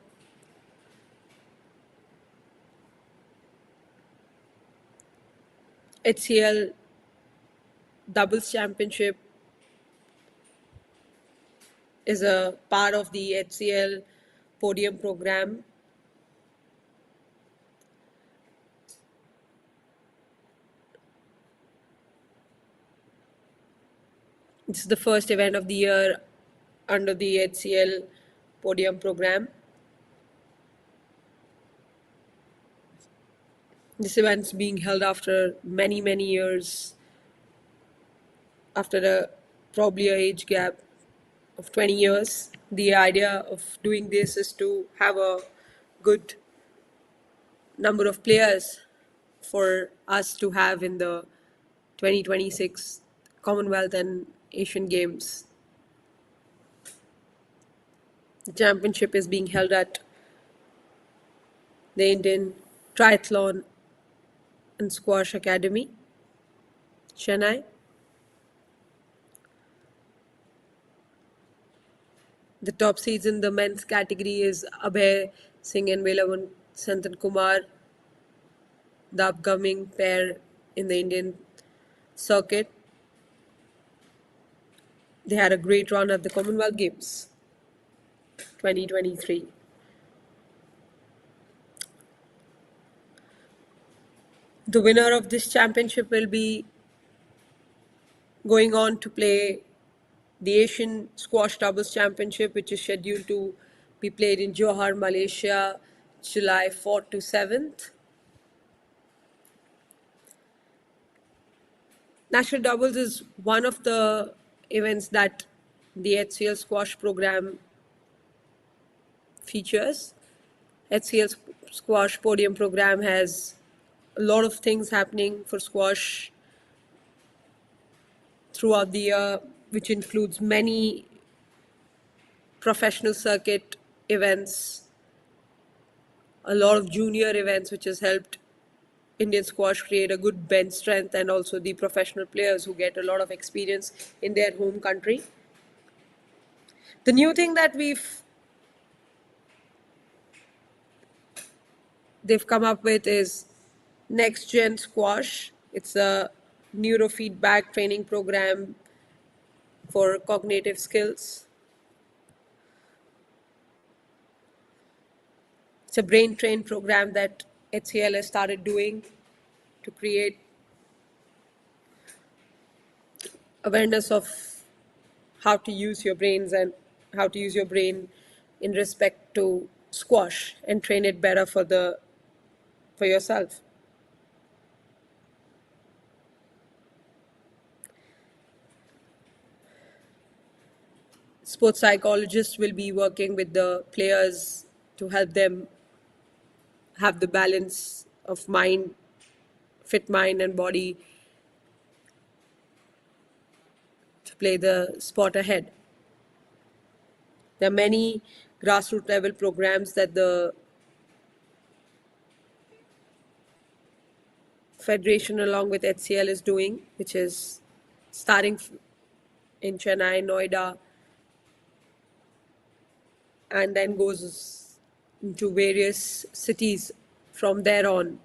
HCL Doubles Championship is a part of the HCL podium program. This is the first event of the year under the HCL podium program. This event's being held after many, many years, after probably a age gap of 20 years. The idea of doing this is to have a good number of players for us to have in the 2026 Commonwealth and Asian Games. The championship is being held at the Indian Triathlon and Squash Academy, Chennai. The top seeds in the men's category is Abhay Singh and Velavan Santan Kumar, the upcoming pair in the Indian circuit. They had a great run at the Commonwealth Games 2023. The winner of this championship will be going on to play the Asian Squash Doubles Championship, which is scheduled to be played in Johor, Malaysia, July 4th to 7th. National Doubles is one of the events that the HCL Squash program features. HCL Squash Podium program has a lot of things happening for squash throughout the year, which includes many professional circuit events, a lot of junior events, which has helped Indian squash create a good bench strength, and also the professional players who get a lot of experience in their home country. The new thing that they've come up with is Next Gen Squash. It's a neurofeedback training program for cognitive skills. It's a brain train program that HCL has started doing to create awareness of how to use your brains and how to use your brain in respect to squash and train it better for yourself. Sports psychologists will be working with the players to help them have the balance of mind, fit mind and body to play the sport ahead. There are many grassroots level programs that the Federation along with HCL is doing, which is starting in Chennai, Noida, and then goes into various cities from there on.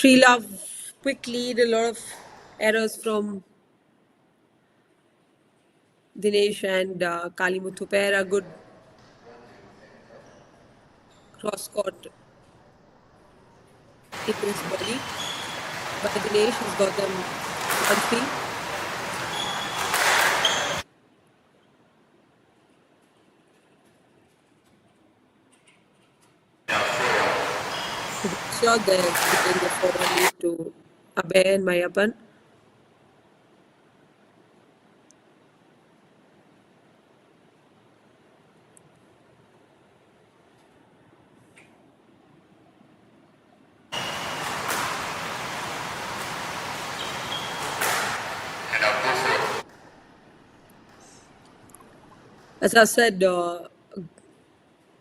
3 love, quick lead, a lot of errors from Dinesh and Kalimuthu pair. A good cross court into his body by Dinesh. He's got them 1-3. Sure, they're giving the 4-1 lead to Abhay and Mayappan. As I said,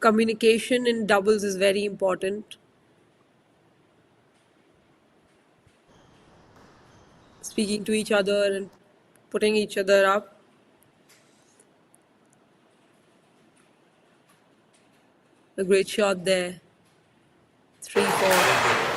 communication in doubles is very important. Speaking to each other and putting each other up. A great shot there. 3-4.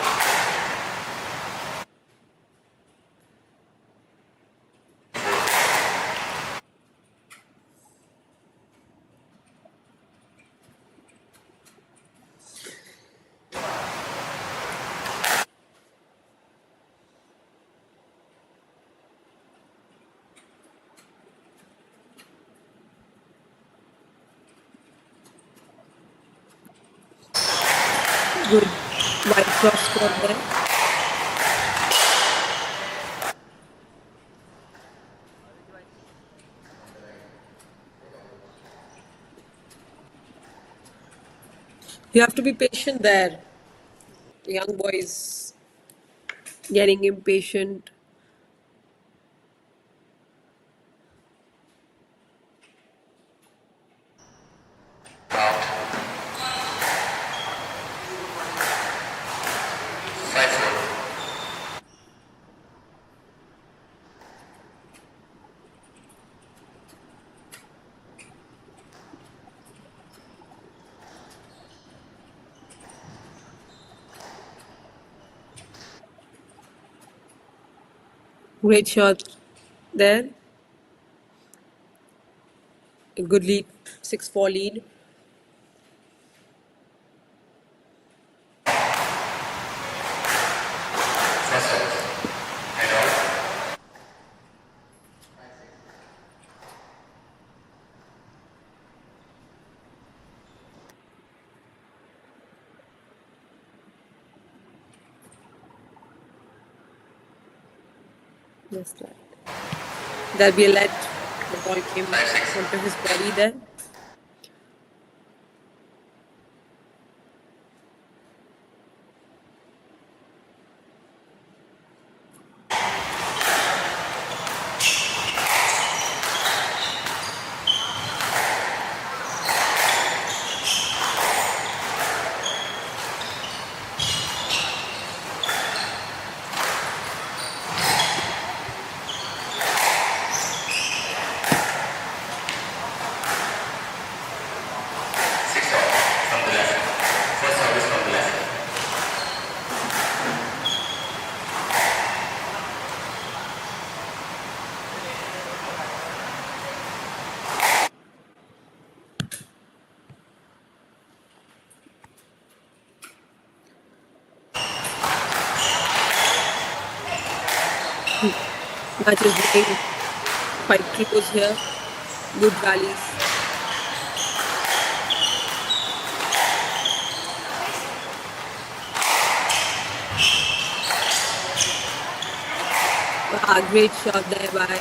Good wide cross court there. You have to be patient there. The young boys getting impatient. Great shot there. A good lead, 6-4 lead. Just right. There'll be a let. The ball came onto his body there. Match is looking quite close here. Good rallies. Great shot there by the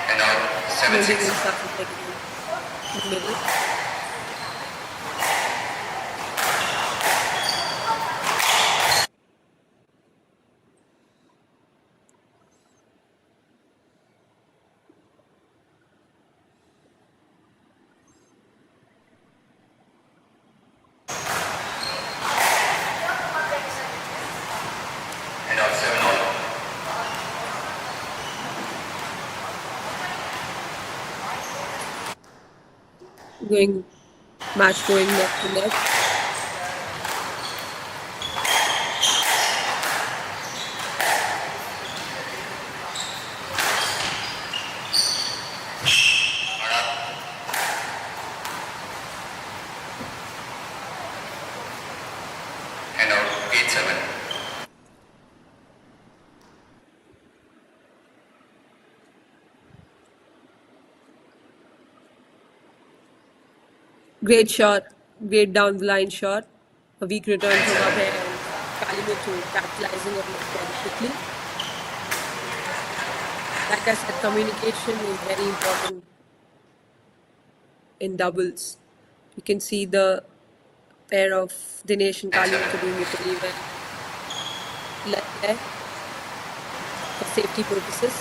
And now 7-6. in the middle. And now 7-all. Match going left to left. Great shot, great down the line shot. A weak return from Abhay and Kalimuthu capitalizing on it very quickly. Like I said, communication is very important in doubles. You can see the pair of Dinesh and Kalimuthu doing it really well. Left there for safety purposes.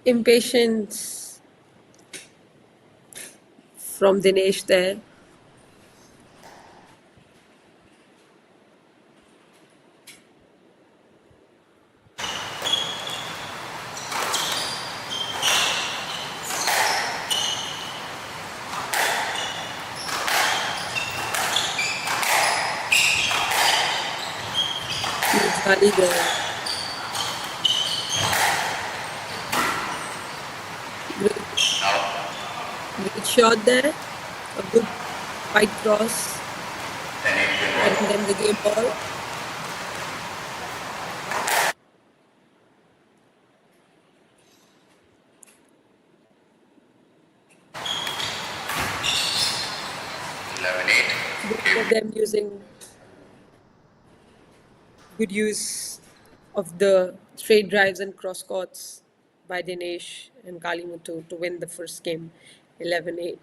Impatience from Dinesh there. Huge rally there. Great shot there. A good wide cross. And then the game ball. Both of them using good use of the straight drives and cross courts by Dinesh and Kalimuthu to win the first game 11-8.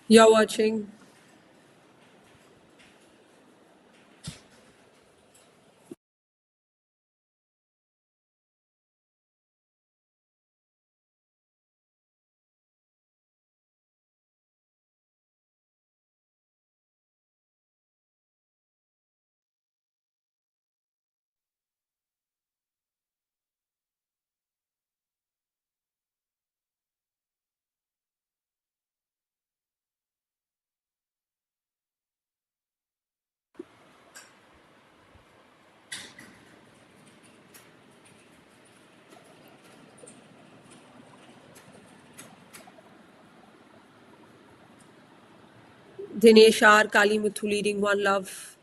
You're watching Dinesh R, Kalimuthu leading 1-love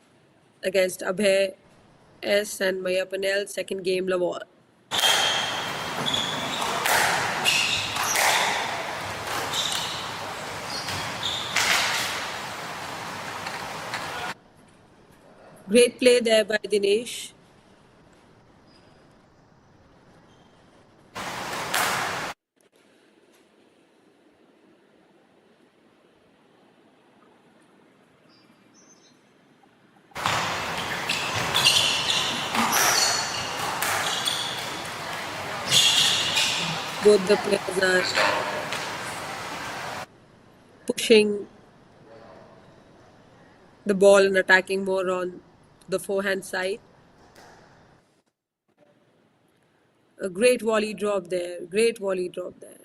against Abhay S and Mayappan L. Second game, Lavore. Great play there by Dinesh. Both the players are pushing the ball and attacking more on the forehand side. A great volley drop there. Great volley drop there.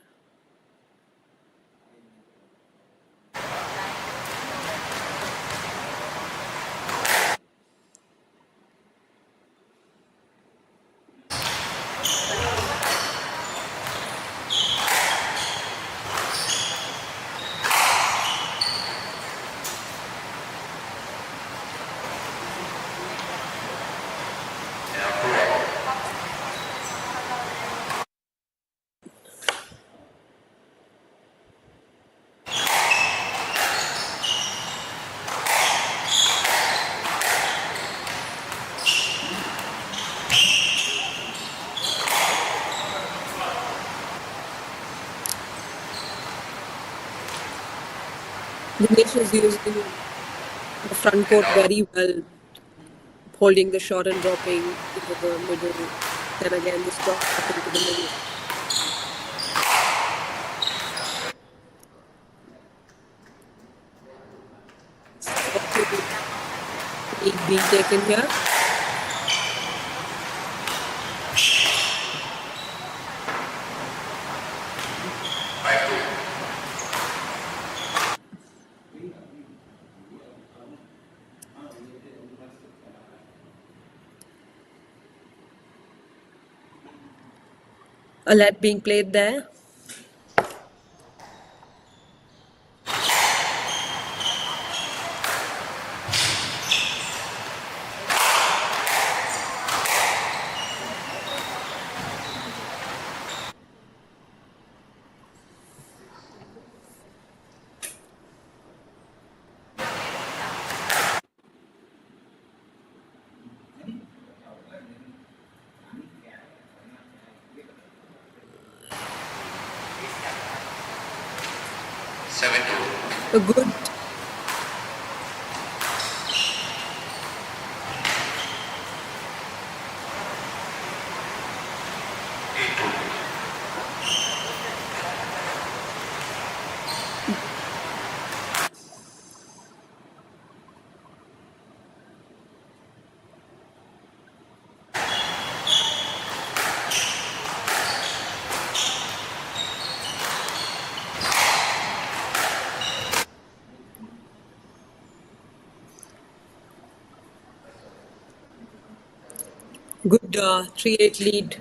Dinesh is using the front court very well. holding the shot and dropping into the middle. Then again, this drop into the middle. Lead being taken here. A let being played there. A good good 3-8 lead.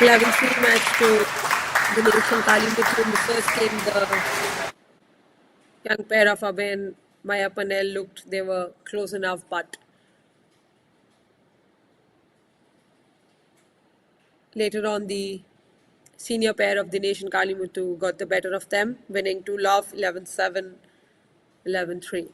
Level 3 match to the nation Kalimpur. In the first game, the young pair of Abhay and Maya Panel looked they were close enough, but later on the senior pair of the nation Kalimutu got the better of them, winning to love 11-7, 11-3.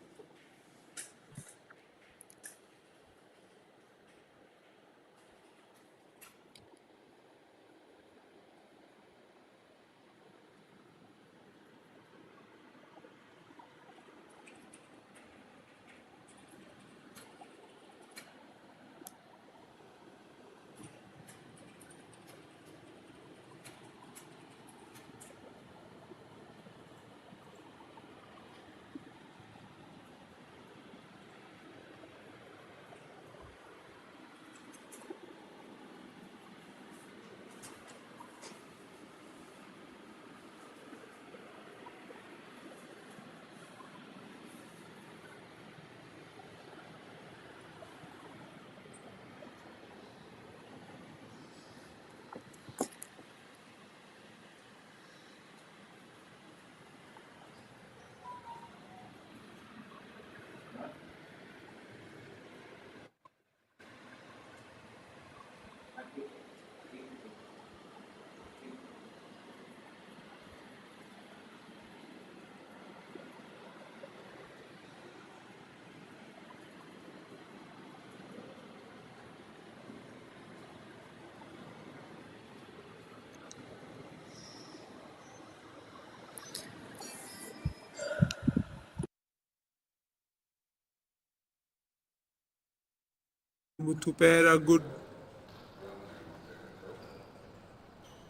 Muthu pair a good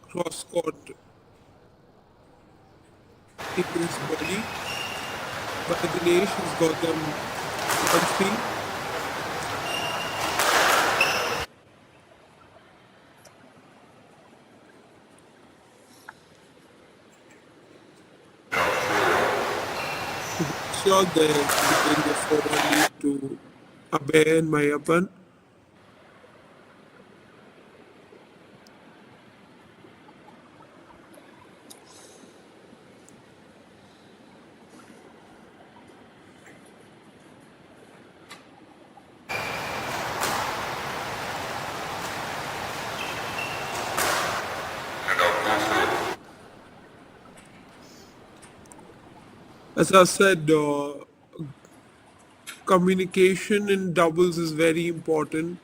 cross court into his body. But Dinesh has got them 1-3. Shot there, giving the forward lead to Abhay and Mayappan. As I said, communication in doubles is very important.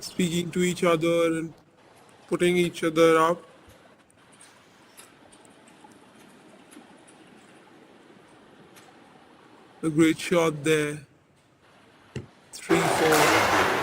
Speaking to each other and putting each other up. A great shot there. 3-4.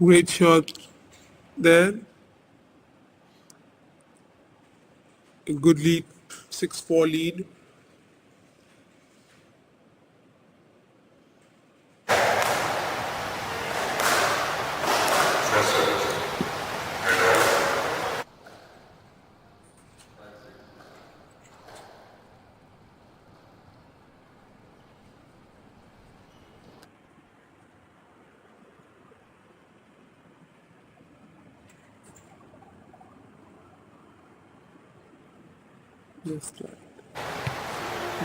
Great shot there. A good lead, 6-4 lead. Just right.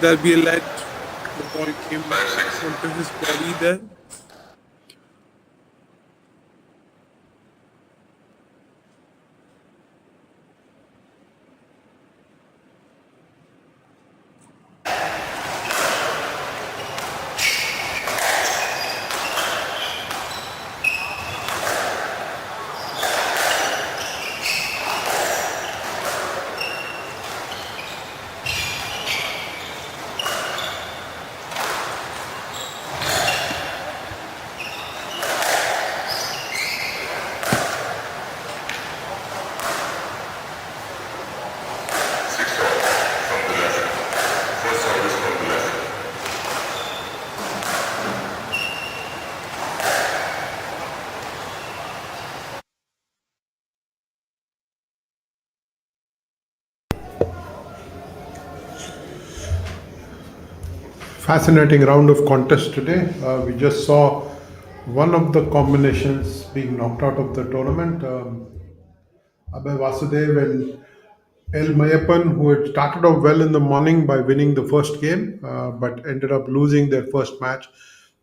There'll be a let. The ball came onto his body there. Fascinating round of contest today. We just saw one of the combinations being knocked out of the tournament. Abhay Vasudev and El Mayappan, who had started off well in the morning by winning the first game, but ended up losing their first match.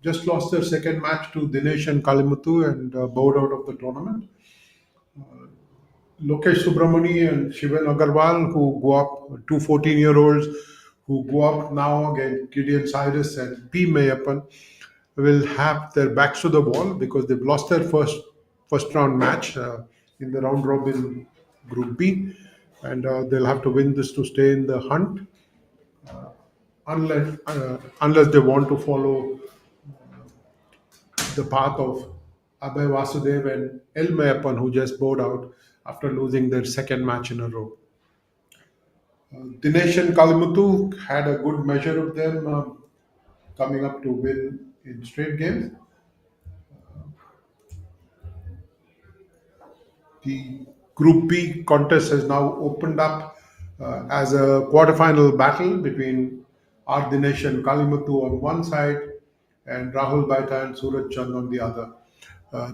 Just lost their second match to Dinesh and Kalimuthu and bowed out of the tournament. Lokesh Subramani and Shivan Agarwal, who go up, two 14-year-olds who go up now against Gideon Cyrus and P. Mayappan, will have their backs to the wall because they've lost their first round match in the round robin Group B, and they'll have to win this to stay in the hunt, unless they want to follow the path of Abhay Vasudev and El Mayappan, who just bowed out after losing their second match in a row. Dinesh and Kalimuthu had a good measure of them coming up to win in straight games. The Group B contest has now opened up as a quarterfinal battle between R. Dinesh and Kalimuthu on one side and Rahul Baita and Suraj Chand on the other.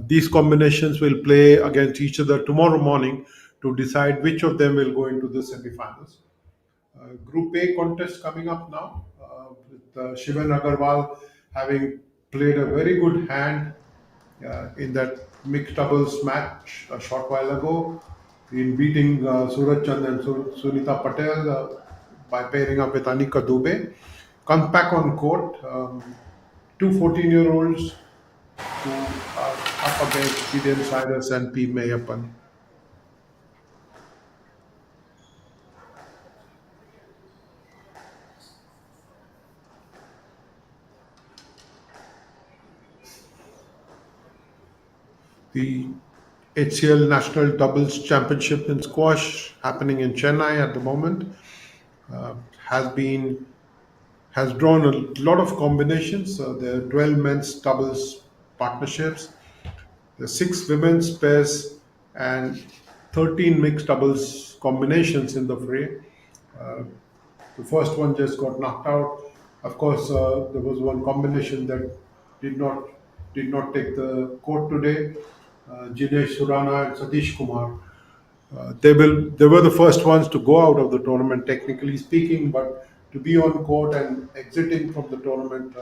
These combinations will play against each other tomorrow morning to decide which of them will go into the semi-finals. Group A contest coming up now, with Shivan Agarwal having played a very good hand in that mixed doubles match a short while ago, in beating Suraj Chand and Sunita Patel by pairing up with Anika Dubey. Comes back on court, two 14-year-olds who are up against Gideon Cyrus and P. Mayappan. The HCL National Doubles Championship in squash happening in Chennai at the moment uh, has drawn a lot of combinations. There are 12 men's doubles partnerships, there are 6 women's pairs, and 13 mixed doubles combinations in the fray. Uh, the first one just got knocked out. Of course, there was one combination that did not did not take the court today. Jinesh Surana and Satish Kumar. They were the first ones to go out of the tournament, technically speaking, but to be on court and exiting from the tournament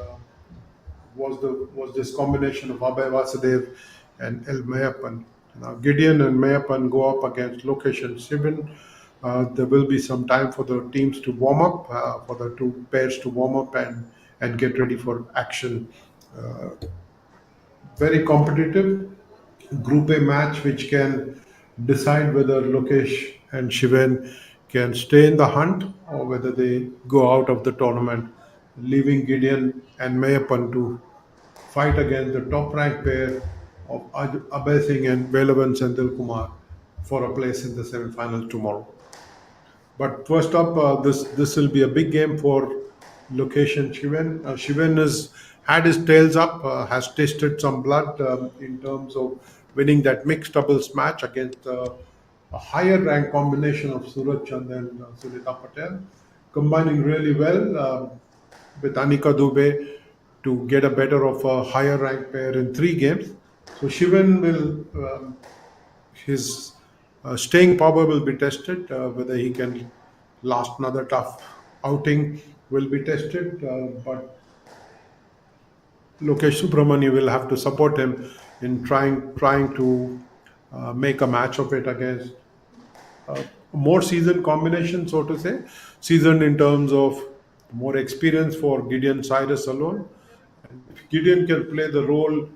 was this combination of Abhay Vasudev and El Mayappan. Now Gideon and Mayappan go up against Lokesh and Shivan. There will be some time for the teams to warm up, for the two pairs to warm up and get ready for action. Uh, Very competitive. Group A match which can decide whether Lokesh and Shivan can stay in the hunt or whether they go out of the tournament, leaving Gideon and Mayappan to fight against the top ranked pair of Abhay Singh and Velavan Sendil Kumar for a place in the semi finals tomorrow. But first up, this will be a big game for location Shivan. Shivan has had his tails up, has tasted some blood in terms of winning that mixed doubles match against a higher rank combination of Suraj Chand and Sunita Patel, combining really well with Anika Dubey to get a better of a higher rank pair in 3 games. So Shivan will his staying power will be tested. Whether he can last another tough outing will be tested. But Lokesh Subramani will have to support him in trying to make a match of it against a more seasoned combination, so to say. Seasoned in terms of more experience for Gideon Cyrus alone. And if Gideon can play the role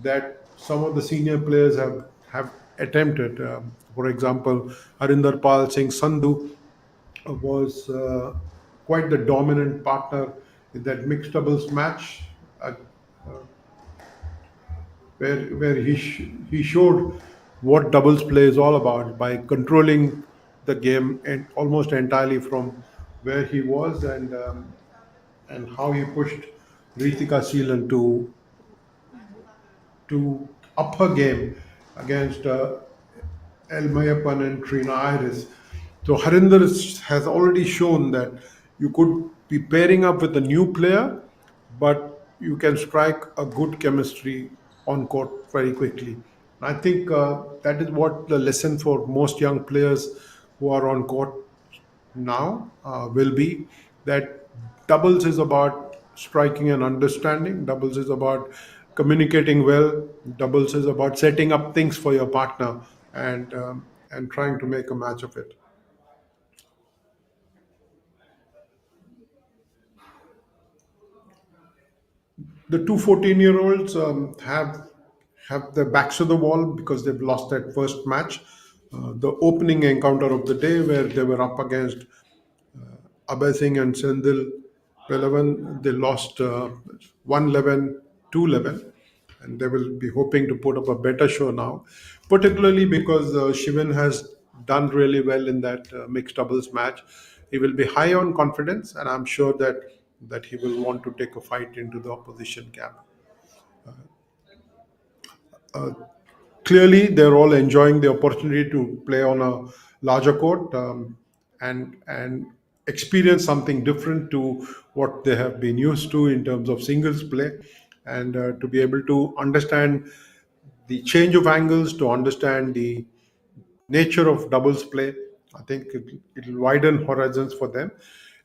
that some of the senior players have attempted, for example, Harinder Pal Singh Sandhu was quite the dominant partner in that mixed doubles match, where he showed what doubles play is all about by controlling the game and almost entirely from where he was, and how he pushed Ritika Seelan to up her game against El Mayappan and Trina Iris. So Harinder has already shown that you could be pairing up with a new player, but you can strike a good chemistry on court very quickly. I think that is what the lesson for most young players who are on court now will be, that doubles is about striking and understanding, doubles is about communicating well, doubles is about setting up things for your partner and trying to make a match of it. The two 14-year-olds have their backs to the wall because they've lost that first match, the opening encounter of the day, where they were up against Abhay Singh and Sendil Velavan. They lost 1-11, 2-11, and they will be hoping to put up a better show now, particularly because Shivan has done really well in that mixed doubles match. He will be high on confidence, and I'm sure that he will want to take a fight into the opposition camp. Clearly, they're all enjoying the opportunity to play on a larger court, and experience something different to what they have been used to in terms of singles play, and to be able to understand the change of angles, to understand the nature of doubles play. I think it'll widen horizons for them,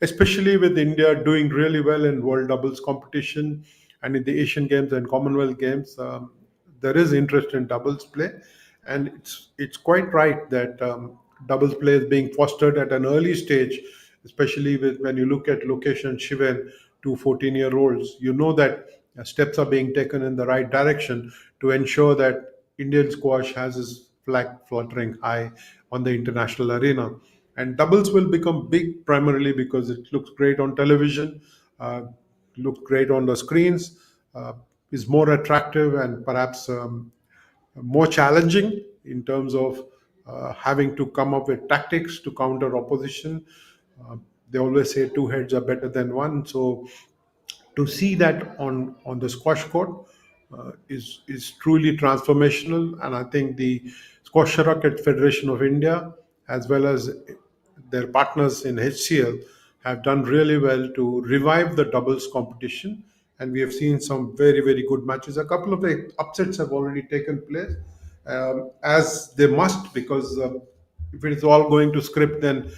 especially with India doing really well in world doubles competition and in the Asian Games and Commonwealth Games. There is interest in doubles play, and it's quite right that doubles play is being fostered at an early stage, especially with when you look at Lokesh and Shivan, two 14-year-olds. You know that steps are being taken in the right direction to ensure that Indian squash has its flag fluttering high on the international arena. And doubles will become big primarily because it looks great on television, uh, looks great on the screens, is more attractive and perhaps more challenging in terms of having to come up with tactics to counter opposition. Uh, they always say two heads are better than one. So to see that on the squash court is truly transformational, and I think the Squash Racket Federation of India, as well as their partners in HCL, have done really well to revive the doubles competition, and we have seen some very good matches. A couple of the upsets have already taken place, as they must, because if it is all going to script, then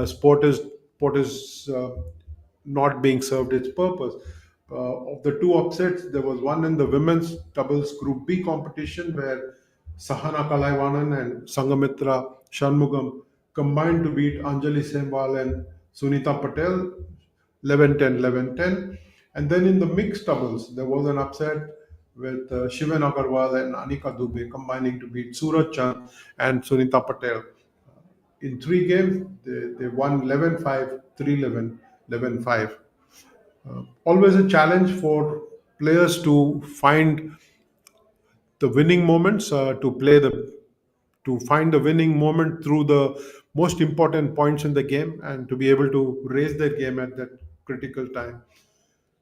sport is not being served its purpose. Of the two upsets, there was one in the women's doubles Group B competition where Sahana Kalaivanan and Sangamitra Shanmugam combined to beat Anjali Sembal and Sunita Patel 11-10, 11-10. And then in the mixed doubles, there was an upset with Shivan Agarwal and Anika Dubey combining to beat Suraj Chand and Sunita Patel. In three games, they won 11-5, 3-11, 11-5. Always a challenge for players to find the winning moments, to find the winning moment through the most important points in the game, and to be able to raise their game at that critical time.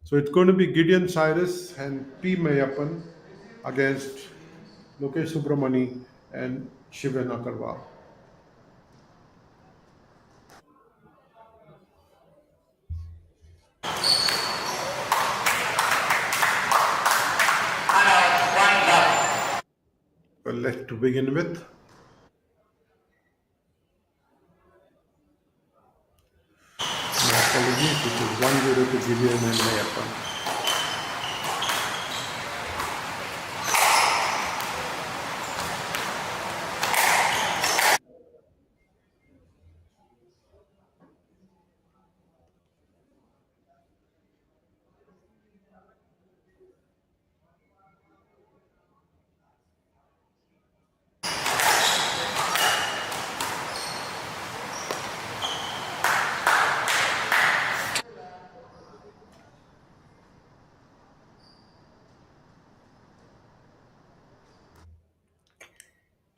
So it's going to be Gideon Cyrus and P. Mayappan against Lokesh Subramani and Shivan Akarwal. Well, let's to begin with. My apologies, it is 1-0 to Gideon and Mayappan.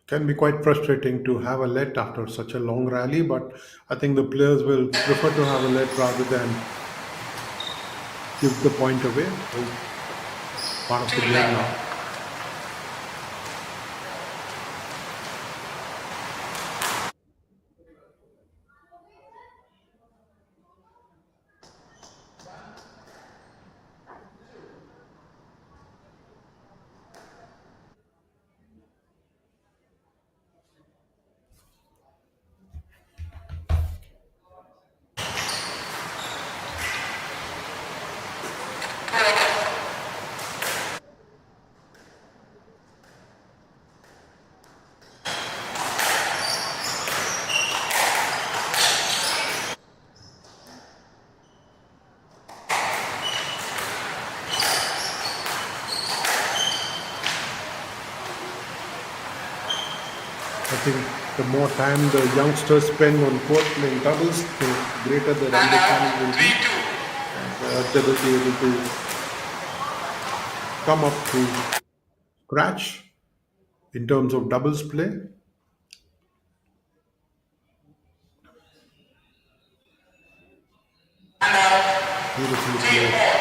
Can be quite frustrating to have a let after such a long rally, but I think the players will prefer to have a let rather than give the point away. So, part of the game now. I think the more time the youngsters spend on court playing doubles, the greater their understanding will be, and they will be able to come up to scratch in terms of doubles play. Beautifully played.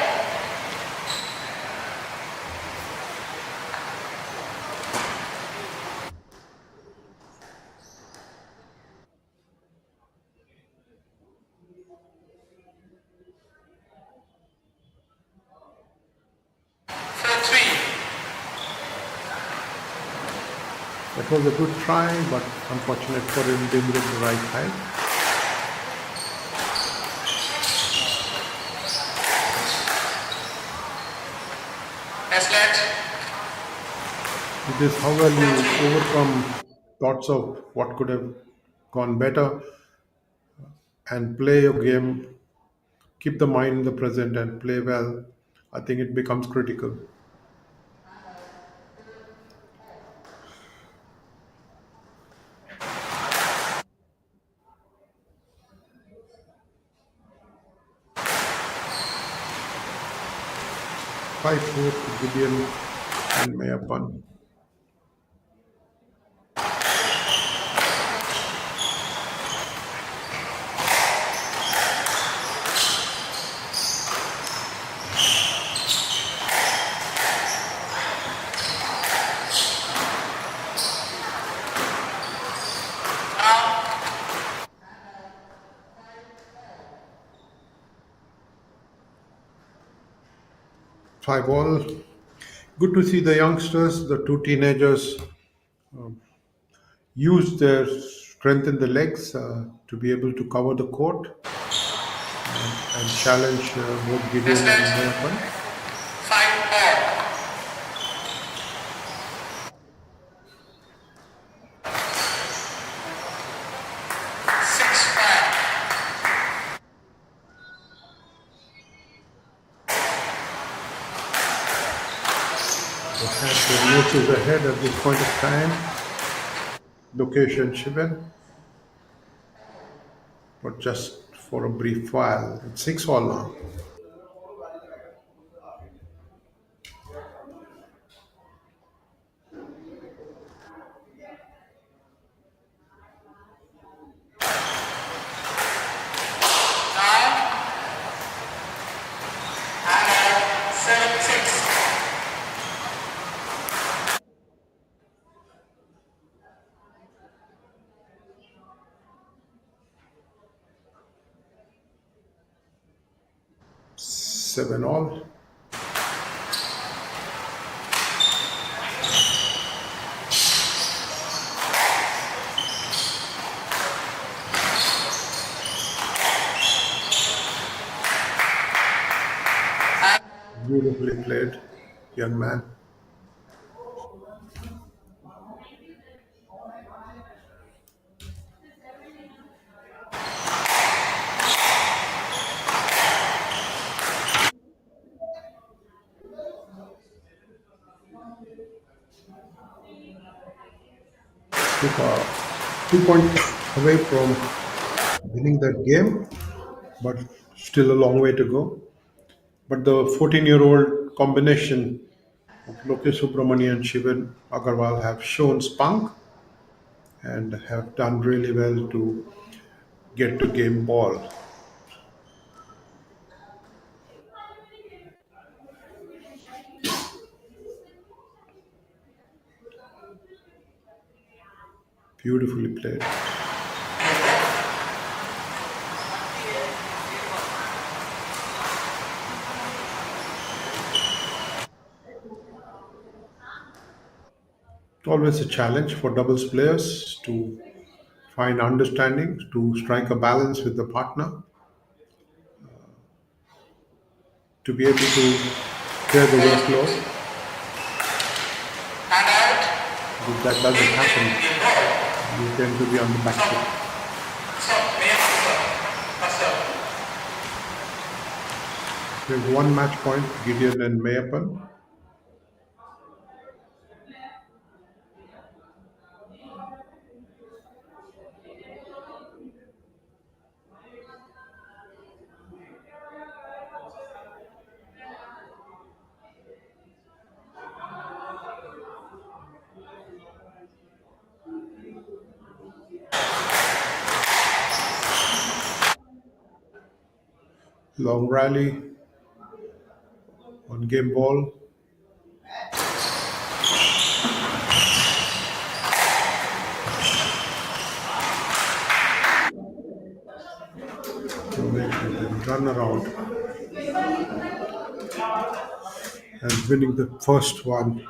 That was a good try, but unfortunate for him, didn't get the right height. It is how well you overcome thoughts of what could have gone better and play your game, keep the mind in the present and play well. I think it becomes critical. Five four to Gideon and Mayappan. Five all. Good to see the youngsters, the two teenagers, use their strength in the legs to be able to cover the court and challenge both Gideon and Mayappan. 5-4. They had their noses ahead at this point of time. Location Shivan, but just for a brief while. It's 6 all now. Seven all. Beautifully played, young man. Took a 2 point away from winning that game, but still a long way to go. But the 14-year-old combination of Lokesh Subramani and Shivan Agarwal have shown spunk and have done really well to get to game ball. Beautifully played. Always a challenge for doubles players to find understanding, to strike a balance with the partner, to be able to share the workload. If that doesn't happen, you tend to be on the back foot. We have one match point, Gideon and Mayappan. Long rally on game ball. Run around and winning the first one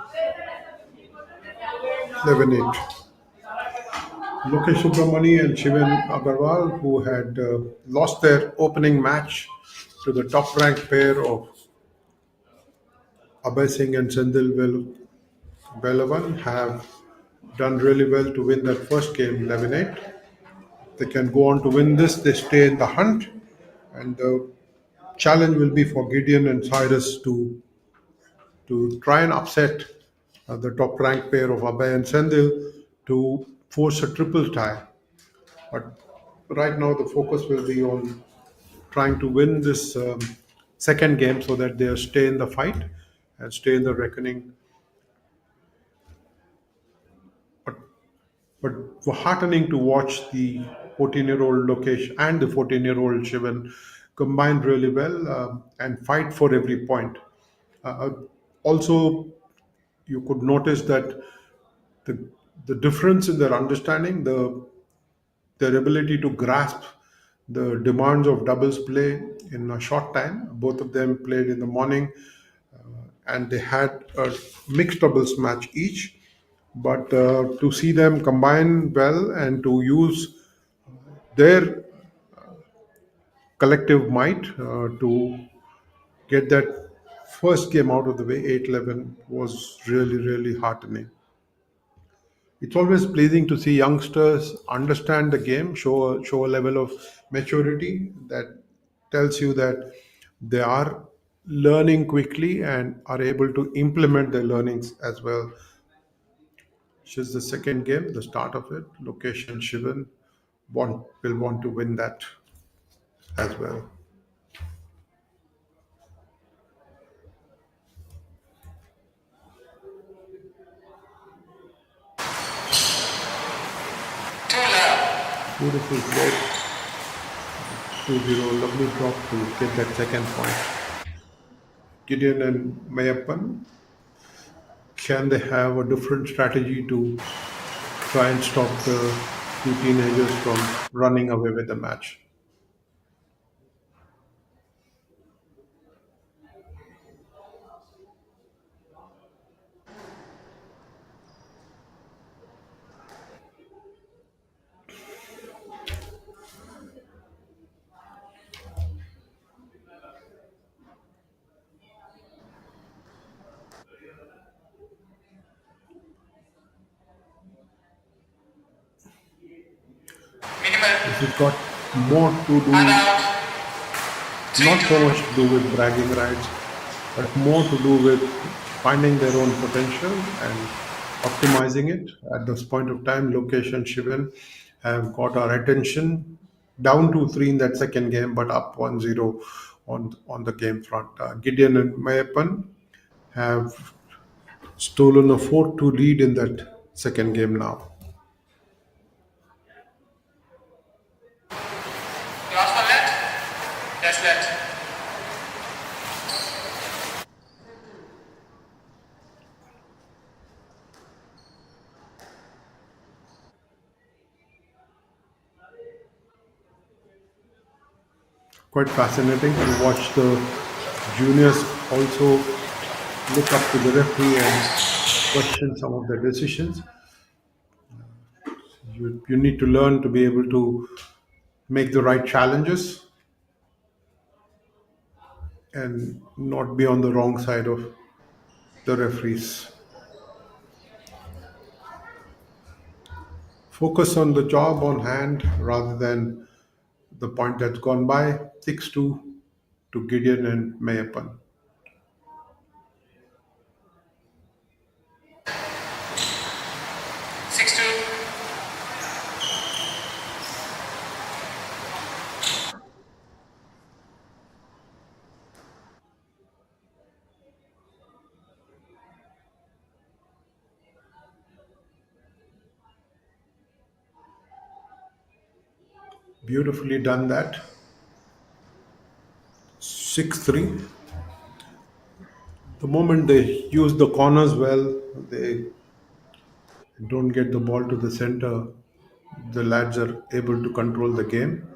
11-8. Lokesh Subramani and Shivan Agarwal, who had lost their opening match to the top ranked pair of Abhay Singh and Sendil Belavan, have done really well to win that first game 11-8. They can go on to win this, they stay in the hunt, and the challenge will be for Gideon and Cyrus to try and upset the top ranked pair of Abhay and Sendil to force a triple tie. But right now, the focus will be on trying to win this second game so that they stay in the fight and stay in the reckoning. But heartening to watch the 14-year-old Lokesh and the 14-year-old Shivan combine really well and fight for every point. Uh, Also, you could notice that the the difference in their understanding, their ability to grasp the demands of doubles play in a short time. Both of them played in the morning, and they had a mixed doubles match each. But to see them combine well and to use their collective might to get that first game out of the way, 8-11, was really, really heartening. It's always pleasing to see youngsters understand the game, show a level of maturity that tells you that they are learning quickly and are able to implement their learnings as well. Which is the second game, the start of it. Lokesh and Shivan will want to win that as well. Beautiful play. 2-0. Lovely drop to get that second point. Gideon and Mayappan, can they have a different strategy to try and stop the two teenagers from running away with the match? This has got more to do, not so much to do with bragging rights, but more to do with finding their own potential and optimizing it. At this point of time, Lokesh and Shivan have got our attention, down to 3 in that second game, but up 1-0 on the game front. Gideon and Mayappan have stolen a 4-2 lead in that second game now. Last one left? Yes, left. Quite fascinating to watch the juniors also look up to the referee and question some of the decisions. You need to learn to be able to make the right challenges and not be on the wrong side of the referees. Focus on the job on hand rather than the point that's gone by. 6-2 to Gideon and Mayappan. 6-2. Beautifully done that. 6-3. The moment they use the corners well, they don't get the ball to the center, the lads are able to control the game.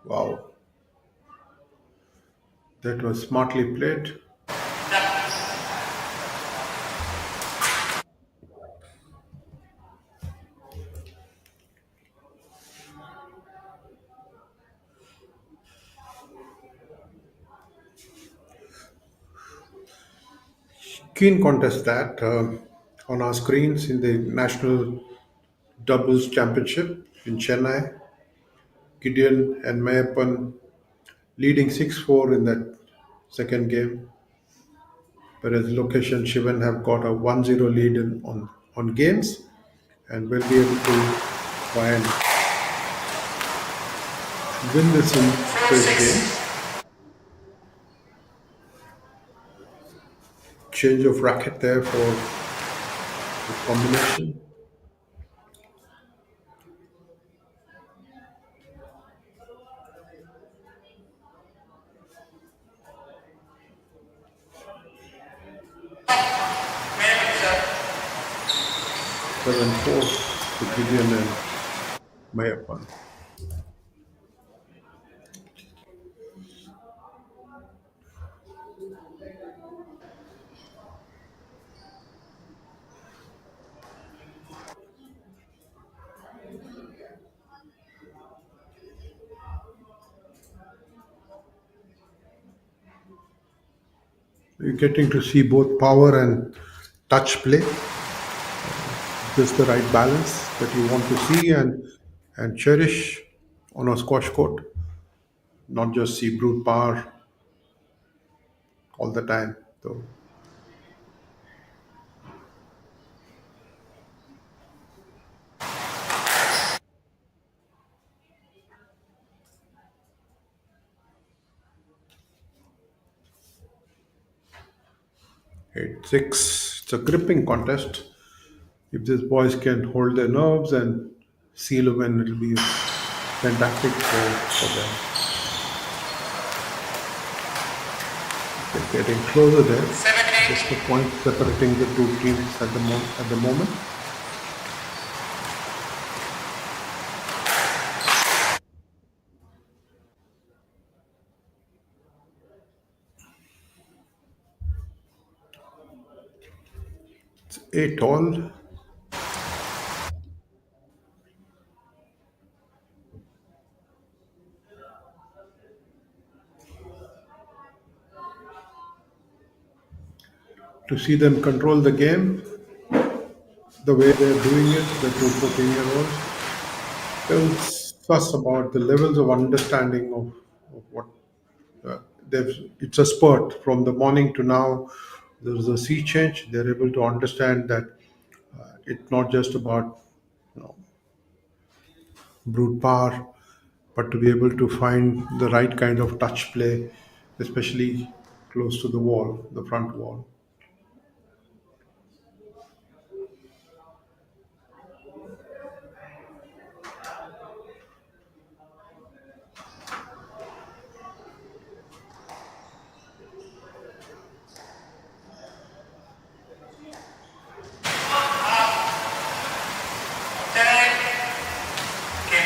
Wow, that was smartly played. Keen contest that on our screens in the National Doubles Championship in Chennai. Gideon and Mayappan leading 6-4 in that second game, whereas Lokesh and Shivan have got a 1-0 lead on games and will be able to try and win this in straight games. Change of racket there for the combination. Sir. 7-4 to Gideon and Mayappan. You're getting to see both power and touch play. Just the right balance that you want to see and cherish on a squash court. Not just see brute power all the time. So 8-6. It's a gripping contest. If these boys can hold their nerves and seal a win, it'll be fantastic for them. They're getting closer there. Just the point separating the two teams at the moment. It's 8-all. To see them control the game the way they're doing it, the two 14-year-olds, tells us about the levels of understanding of what it's a spurt from the morning to now. There's a sea change. They're able to understand that it's not just about brute power, but to be able to find the right kind of touch play, especially close to the wall, the front wall.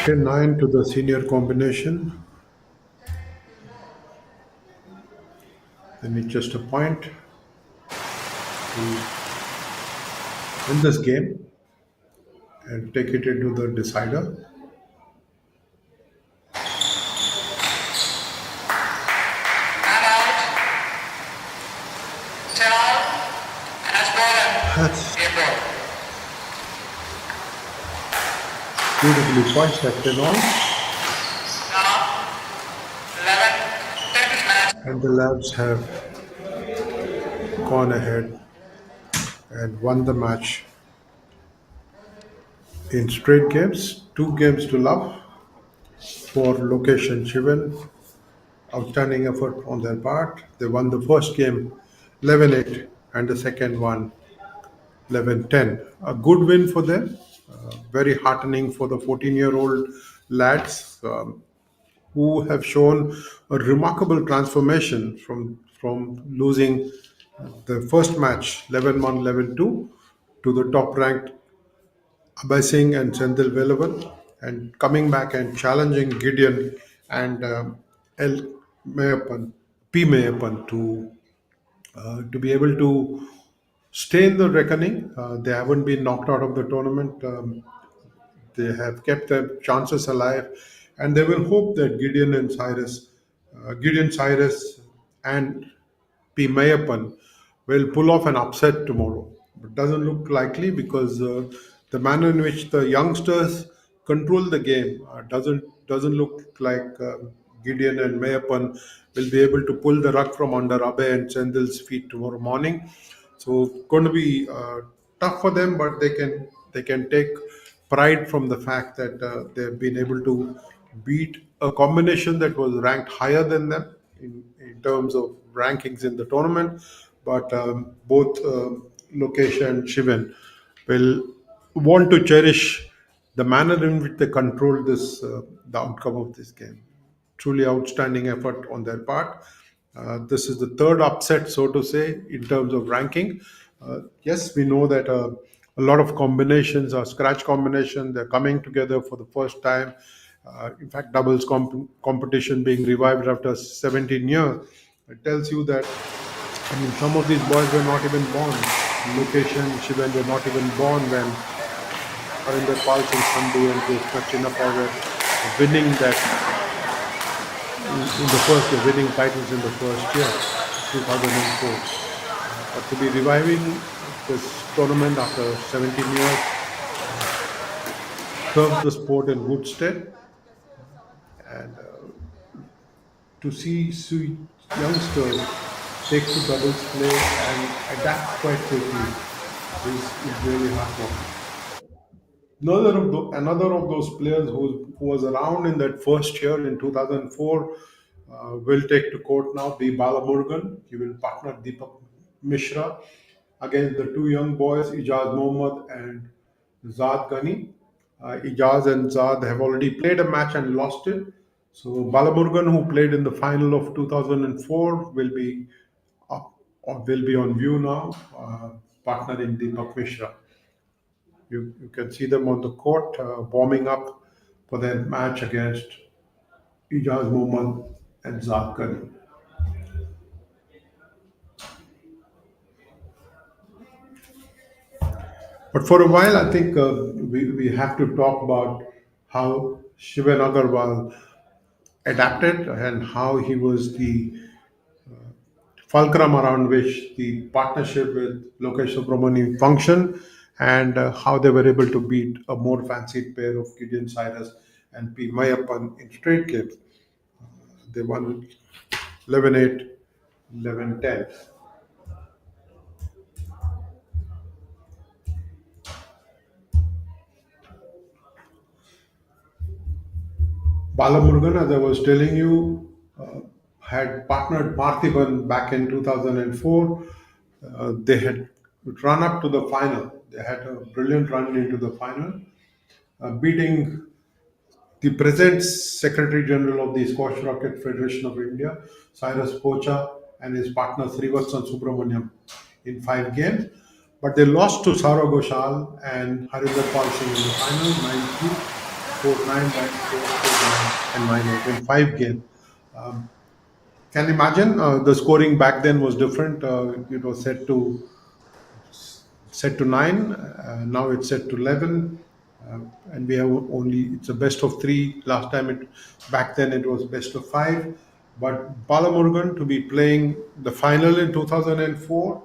Okay, 9 to the senior combination. They need just a point to win this game and take it into the decider. That's beautifully poised at 10 all. And the Labs have gone ahead and won the match in straight games, 2 games to love for Lokesh and Shivan. Outstanding effort on their part. They won the first game 11-8 and the second one 11-10. A good win for them. Very heartening for the 14-year-old lads who have shown a remarkable transformation from losing the first match 11-1, 11-2 to the top-ranked Abhay Singh and Sendil Velavan and coming back and challenging Gideon and L. Mayappan, P. Mayappan to be able to stay in the reckoning. They haven't been knocked out of the tournament. They have kept their chances alive, and they will hope that Gideon Cyrus, and P. Mayappan will pull off an upset tomorrow. It doesn't look likely because the manner in which the youngsters control the game doesn't look like Gideon and Mayappan will be able to pull the rug from under Abhay and Sendil's feet tomorrow morning. So it's going to be tough for them, but they can take pride from the fact that they've been able to beat a combination that was ranked higher than them in terms of rankings in the tournament. But both Lokesh and Shivan will want to cherish the manner in which they controlled the outcome of this game. Truly outstanding effort on their part. This is the third upset, so to say, in terms of ranking. Yes, we know that a lot of combinations are scratch combination. They're coming together for the first time. In fact, doubles competition being revived after 17 years. It tells you that, I mean, some of these boys were not even born. Lokesh and Shivan were not even born when Harinder Pal Singh Sandhu and Jyotsna Chinnappa were winning they're winning titles in the first year, 2004. But to be reviving this tournament after 17 years serves the sport in good stead. And to see youngsters take to doubles play and adapt quite quickly is really heartwarming. Another of those players who was around in that first year in 2004 will take to court now, be Balamurgan. He will partner Deepak Mishra against the two young boys, Ijaz Mohammad and Zaad Ghani. Ijaz and Zaad have already played a match and lost it. So Balamurgan, who played in the final of 2004, will be up, or will be on view now, partnering Deepak Mishra. You can see them on the court warming up for their match against Ijaz Mohammad and Zaad Ghani. But for a while, I think we have to talk about how Shivan Agarwal adapted and how he was the fulcrum around which the partnership with Lokesh Subramani functioned, and how they were able to beat a more fancied pair of Gideon Cyrus and P. Mayappan in straight games. They won 11-8, 11-10. Balamurgan, as I was telling you, had partnered Parthiban back in 2004. They had run up to the final. They had a brilliant run into the final, beating the present Secretary General of the Squash Racket Federation of India, Cyrus Pocha, and his partner Srivatsan Subramaniam in 5 games. But they lost to Saurav Ghoshal and Harinder Pal Singh in the final, 9-2, 4-9, 9-4, 4-9, and 9-8 in 5 games. Can you imagine the scoring back then was different? It was set to 9. Now it's set to 11. And we have it's a best of 3. Back then it was best of 5. But Balamurgan to be playing the final in 2004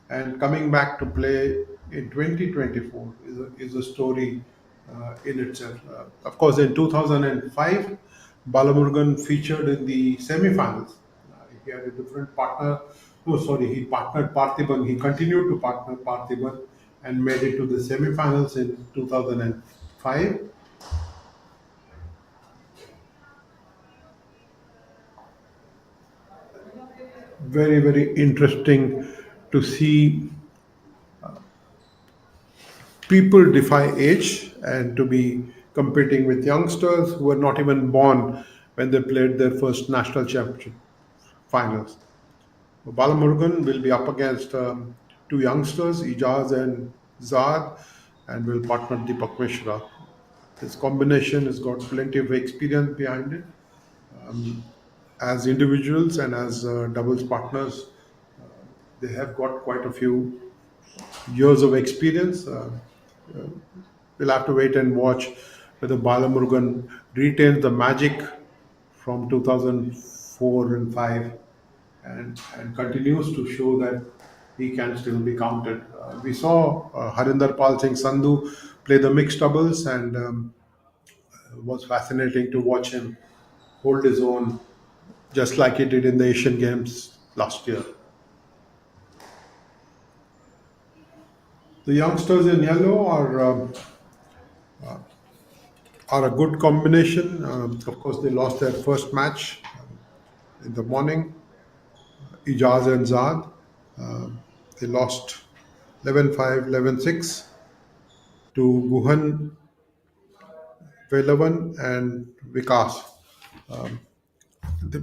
and coming back to play in 2024 is a story in itself. Of course, in 2005, Balamurgan featured in the semi-finals. He had a different partner. Oh, sorry, he partnered Parthiban. He continued to partner Parthiban and made it to the semi-finals in 2005. Very, very interesting to see people defy age and to be competing with youngsters who were not even born when they played their first national championship finals. Balamurgan will be up against two youngsters, Ijaz and Zaad, and will partner Deepak Mishra. This combination has got plenty of experience behind it. As individuals and as doubles partners, they have got quite a few years of experience. We'll have to wait and watch whether Balamurugan retains the magic from 2004 and 5 and continues to show that he can still be counted. We saw Harinder Pal Singh Sandhu play the mixed doubles, and was fascinating to watch him hold his own just like he did in the Asian Games last year. The youngsters in yellow are a good combination. Of course, they lost their first match in the morning. Ijaz and Zad. They lost 11-5, 11-6 to Guhan, Velavan, and Vikas.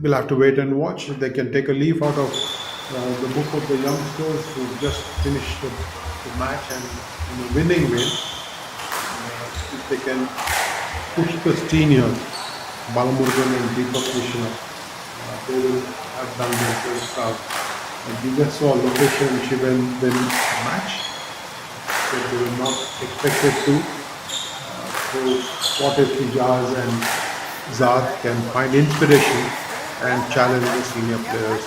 We'll have to wait and watch. They can take a leaf out of the book of the youngsters who just finished the match and in a winning way. If they can push the senior, Balamurugan and Deepak Krishna, they will have done their first start. And we just saw Lokesh and Shivan win a match that they were not expected to. So what if Hijaz and Zad can find inspiration and challenge the senior players?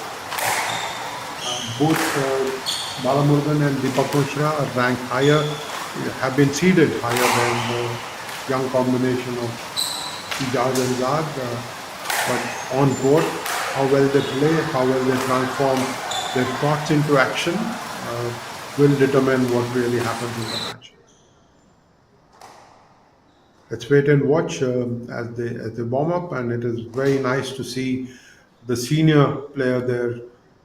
Both Balamurugan and Deepak Mishra are ranked higher, have been seeded higher than the young combination of Hijaz and Zad. But on court, how well they play, how well they transform their thoughts into action will determine what really happens in the match. Let's wait and watch as they warm up, and it is very nice to see the senior player there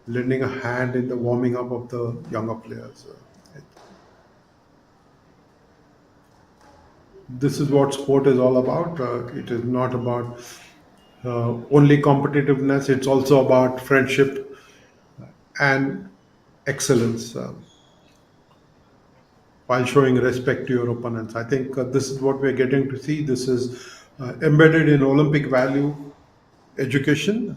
lending a hand in the warming up of the younger players. This is what sport is all about. It is not about only competitiveness, it's also about friendship and excellence while showing respect to your opponents. I think this is what we're getting to see. This is embedded in Olympic value education,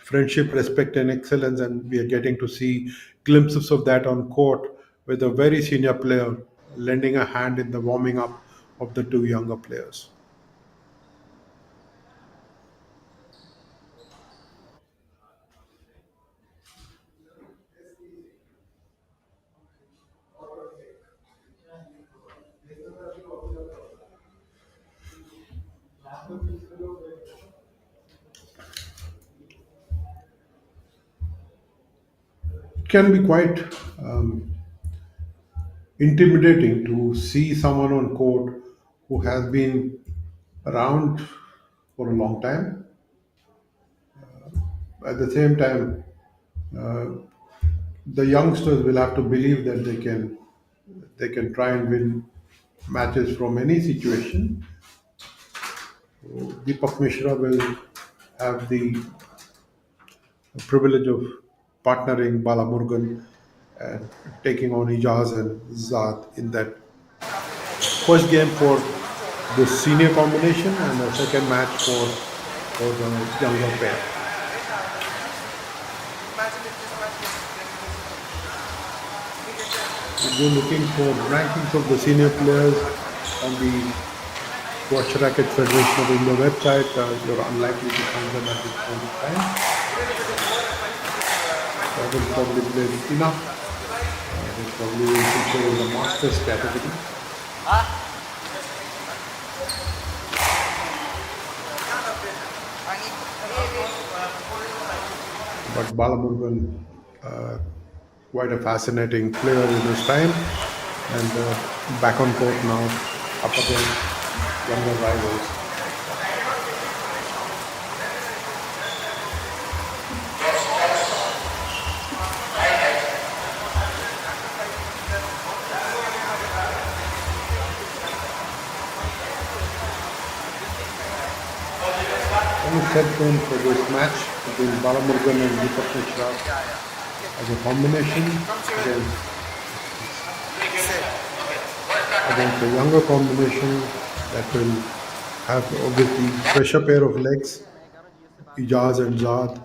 friendship, respect, and excellence, and we are getting to see glimpses of that on court with a very senior player lending a hand in the warming up of the two younger players. It can be quite intimidating to see someone on court who has been around for a long time. At the same time, the youngsters will have to believe that they can try and win matches from any situation. Deepak Mishra will have the privilege of partnering Balamurugan and taking on Ijaz and Zad in that first game for the senior combination and the second match for the younger pair. We're looking for rankings of the senior players on the Squash Racket Federation of India website. You're unlikely to find them at this point in time. I will probably play enough. They probably will feature in the Masters category. But Balamurugan, quite a fascinating player in his time, and back on court now, up against younger rivals. Set tone for this match between Balamurugan and Deepak Mishra as a combination against a younger combination that will have obviously fresher pair of legs Ijaz and Zad,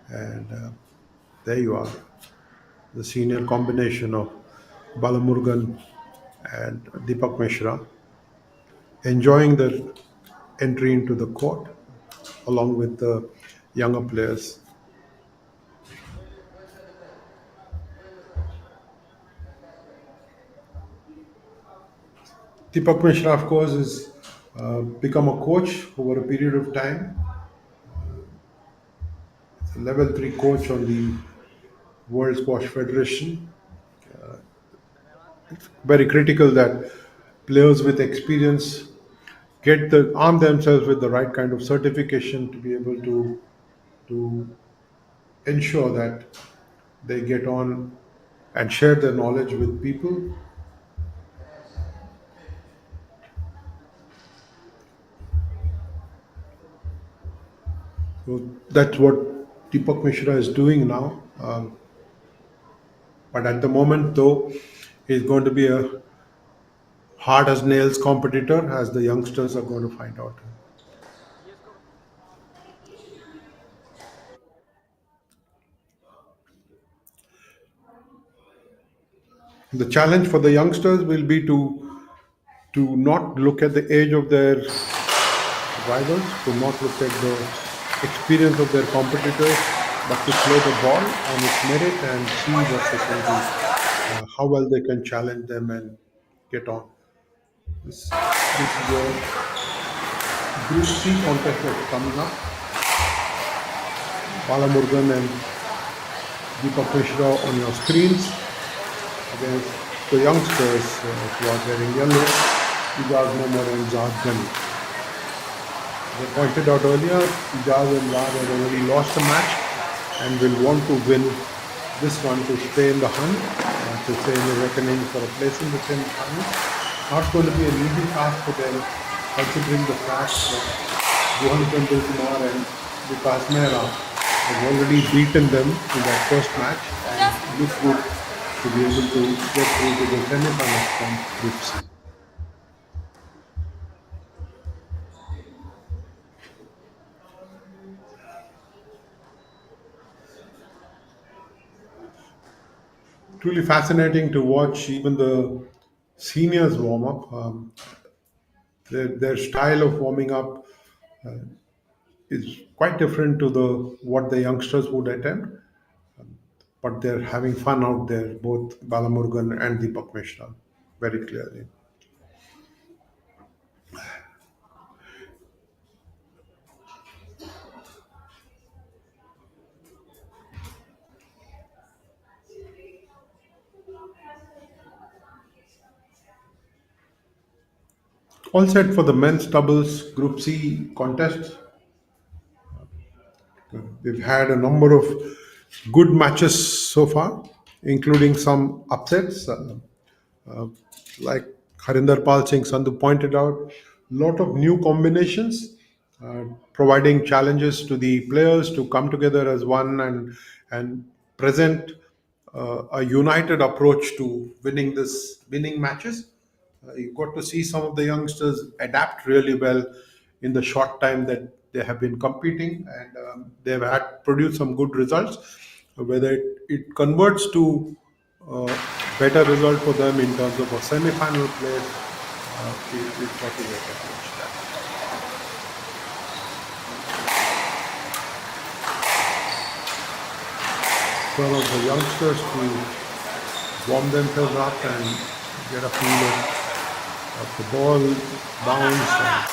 and there you are, the senior combination of Balamurgan and Deepak Mishra, enjoying the entry into the court along with the younger players. Deepak Mishra, of course, has become a coach over a period of time. A level 3 coach on the World Squash Federation. It's very critical that players with experience arm themselves with the right kind of certification to be able to ensure that they get on and share their knowledge with people. So that's what Deepak Mishra is doing now. But at the moment, though, he's going to be a hard as nails competitor, as the youngsters are going to find out. The challenge for the youngsters will be to not look at the age of their rivals, to not look at the experience of their competitors, but to play the ball on its merit and see what they can do, how well they can challenge them and get on. This is your Group C contest that's coming up. Balamurgan and Deepak Mishra on your screens against the youngsters who are wearing yellow, Ijaz Mohammad and Zad Ghani. As I pointed out earlier, Ijaz and Zad have already lost a match and will want to win this one to stay in the hunt, to stay in the reckoning for a place in the semi-final. Not going to be an easy task for them, considering the fact that Johan Kumar and Vikas Mehra have already beaten them in that first match and look good to be able to get through to the semi-finals from Group C. Truly fascinating to watch even the seniors warm up. Their style of warming up is quite different to what the youngsters would attempt, but they're having fun out there, both Balamurgan and Deepak Mishra, very clearly. All set for the men's doubles Group C contest. We've had a number of good matches so far, including some upsets. Like Harinder Pal Singh Sandhu pointed out, lot of new combinations, providing challenges to the players to come together as one and present a united approach to winning matches. You got to see some of the youngsters adapt really well in the short time that they have been competing, and they've had produced some good results. Whether it converts to better result for them in terms of a semi-final place, is what we have to watch that. Some of the youngsters to warm themselves up and get a feel of the ball bounce. And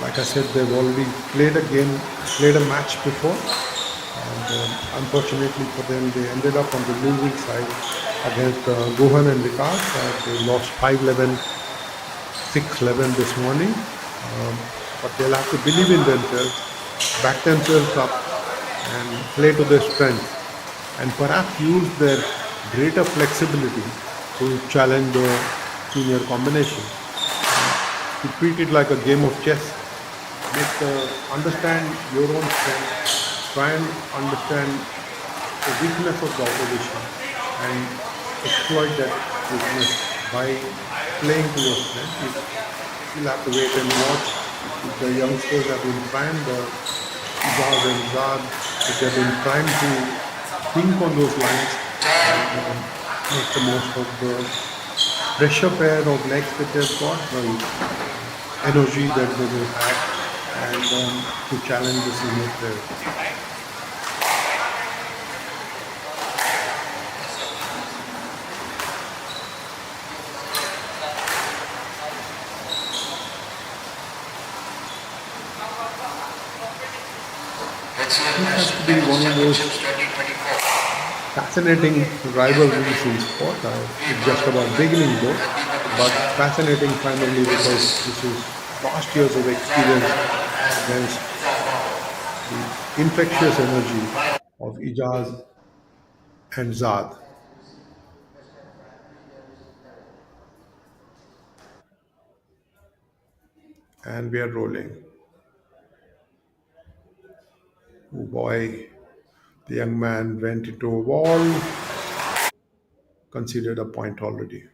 like I said, they've already played a match before, and unfortunately for them, they ended up on the losing side against Gohan and Vikas. They lost 5-11, 6-11 this morning, but they'll have to believe in themselves, back themselves up, and play to their strength, and perhaps use their greater flexibility to challenge the senior combination. To treat it like a game of chess, understand your own strength, try and understand the weakness of the opposition, and exploit that weakness by playing to your strength. You'll have to wait and watch The youngsters have been primed, Ijaz and Zad, if they've been primed to think on those lines and make the most of the pressure pair of legs that they've got, the energy that they will have, and to challenge the senior players. This has to be one of those fascinating rivalries in sport. It's just about beginning though, but fascinating primarily because this is vast years of experience against the infectious energy of Ijaz and Zad. And we are rolling. Oh boy, the young man went into a wall, conceded a point already.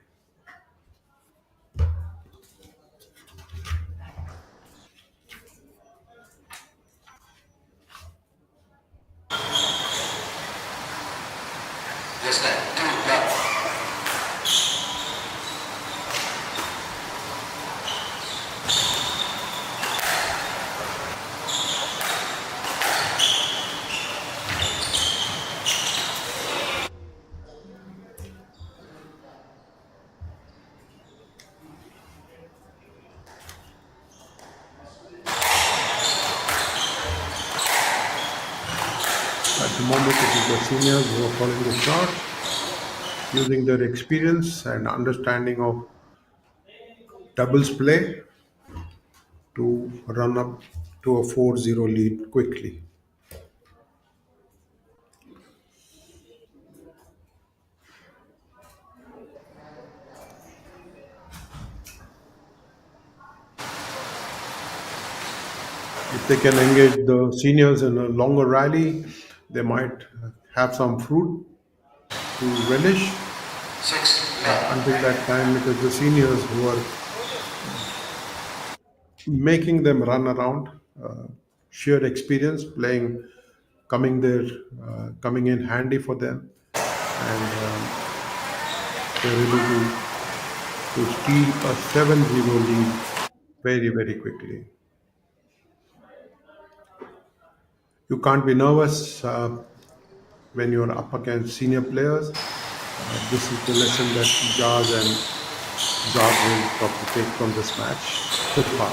At the moment, it is the seniors who are calling the shot, using their experience and understanding of doubles play to run up to a 4-0 lead quickly. If they can engage the seniors in a longer rally, they might have some fruit to relish. Until that time, it is the seniors who are making them run around. Sheer experience playing, coming in handy for them, and they're able to steal a 7-0 lead very, very quickly. You can't be nervous when you're up against senior players. This is the lesson that Jaz and Zad will probably take from this match so far.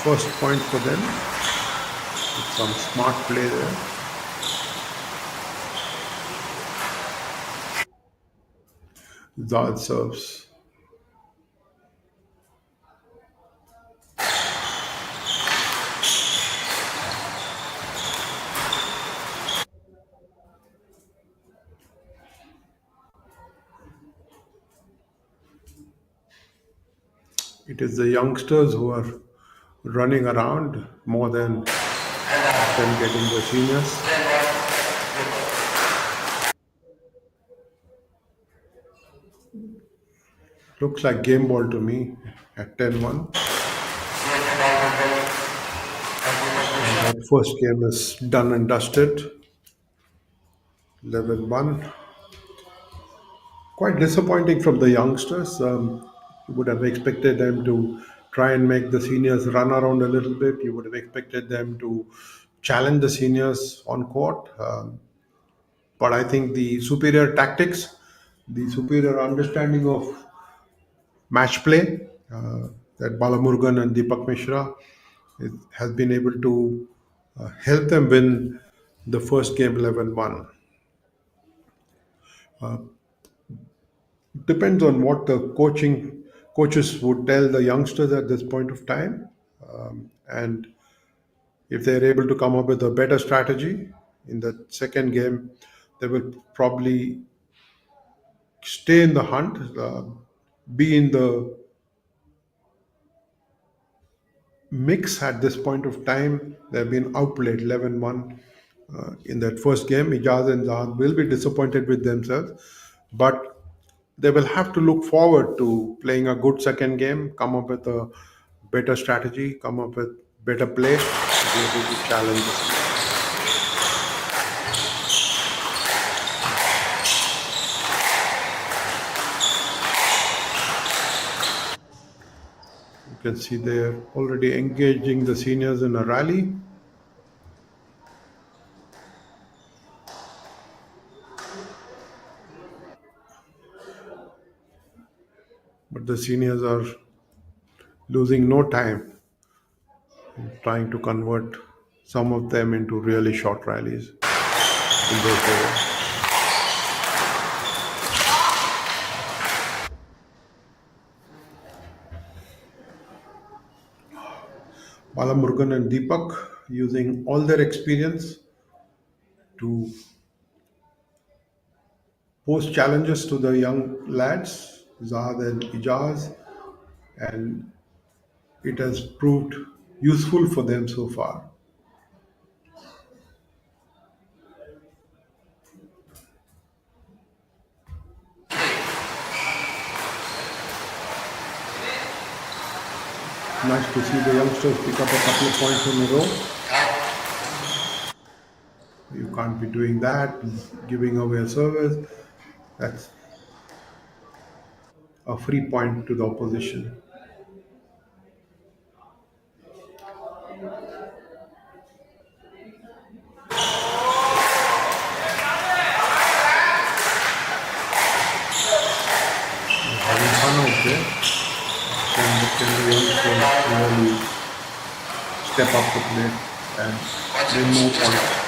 First point for them. With some smart play there. Zad serves. It is the youngsters who are running around more than getting the seniors. Looks like game ball to me at 10-1. And that first game is done and dusted. 11-1. Quite disappointing from the youngsters. You would have expected them to try and make the seniors run around a little bit. You would have expected them to challenge the seniors on court. But I think the superior tactics, the superior understanding of match play that Balamurgan and Deepak Mishra has been able to help them win the first game 11-1. Depends on what the coaches would tell the youngsters at this point of time, and if they're able to come up with a better strategy in the second game, they will probably stay in the hunt. be in the mix at this point of time. They've been outplayed 11-1 in that first game. Ijaz and Zahad will be disappointed with themselves, but they will have to look forward to playing a good second game, come up with a better strategy, come up with better play to be able to challenge this. You can see they're already engaging the seniors in a rally. But the seniors are losing no time trying to convert some of them into really short rallies in their favor. Balamurgan and Deepak using all their experience to pose challenges to the young lads, Zahad and Ijaz, and it has proved useful for them so far. Nice to see the youngsters pick up a couple of points in a row. You can't be doing that, giving away a service. That's a free point to the opposition. Having fun out there. Can the youngsters really step up the plate and win more points?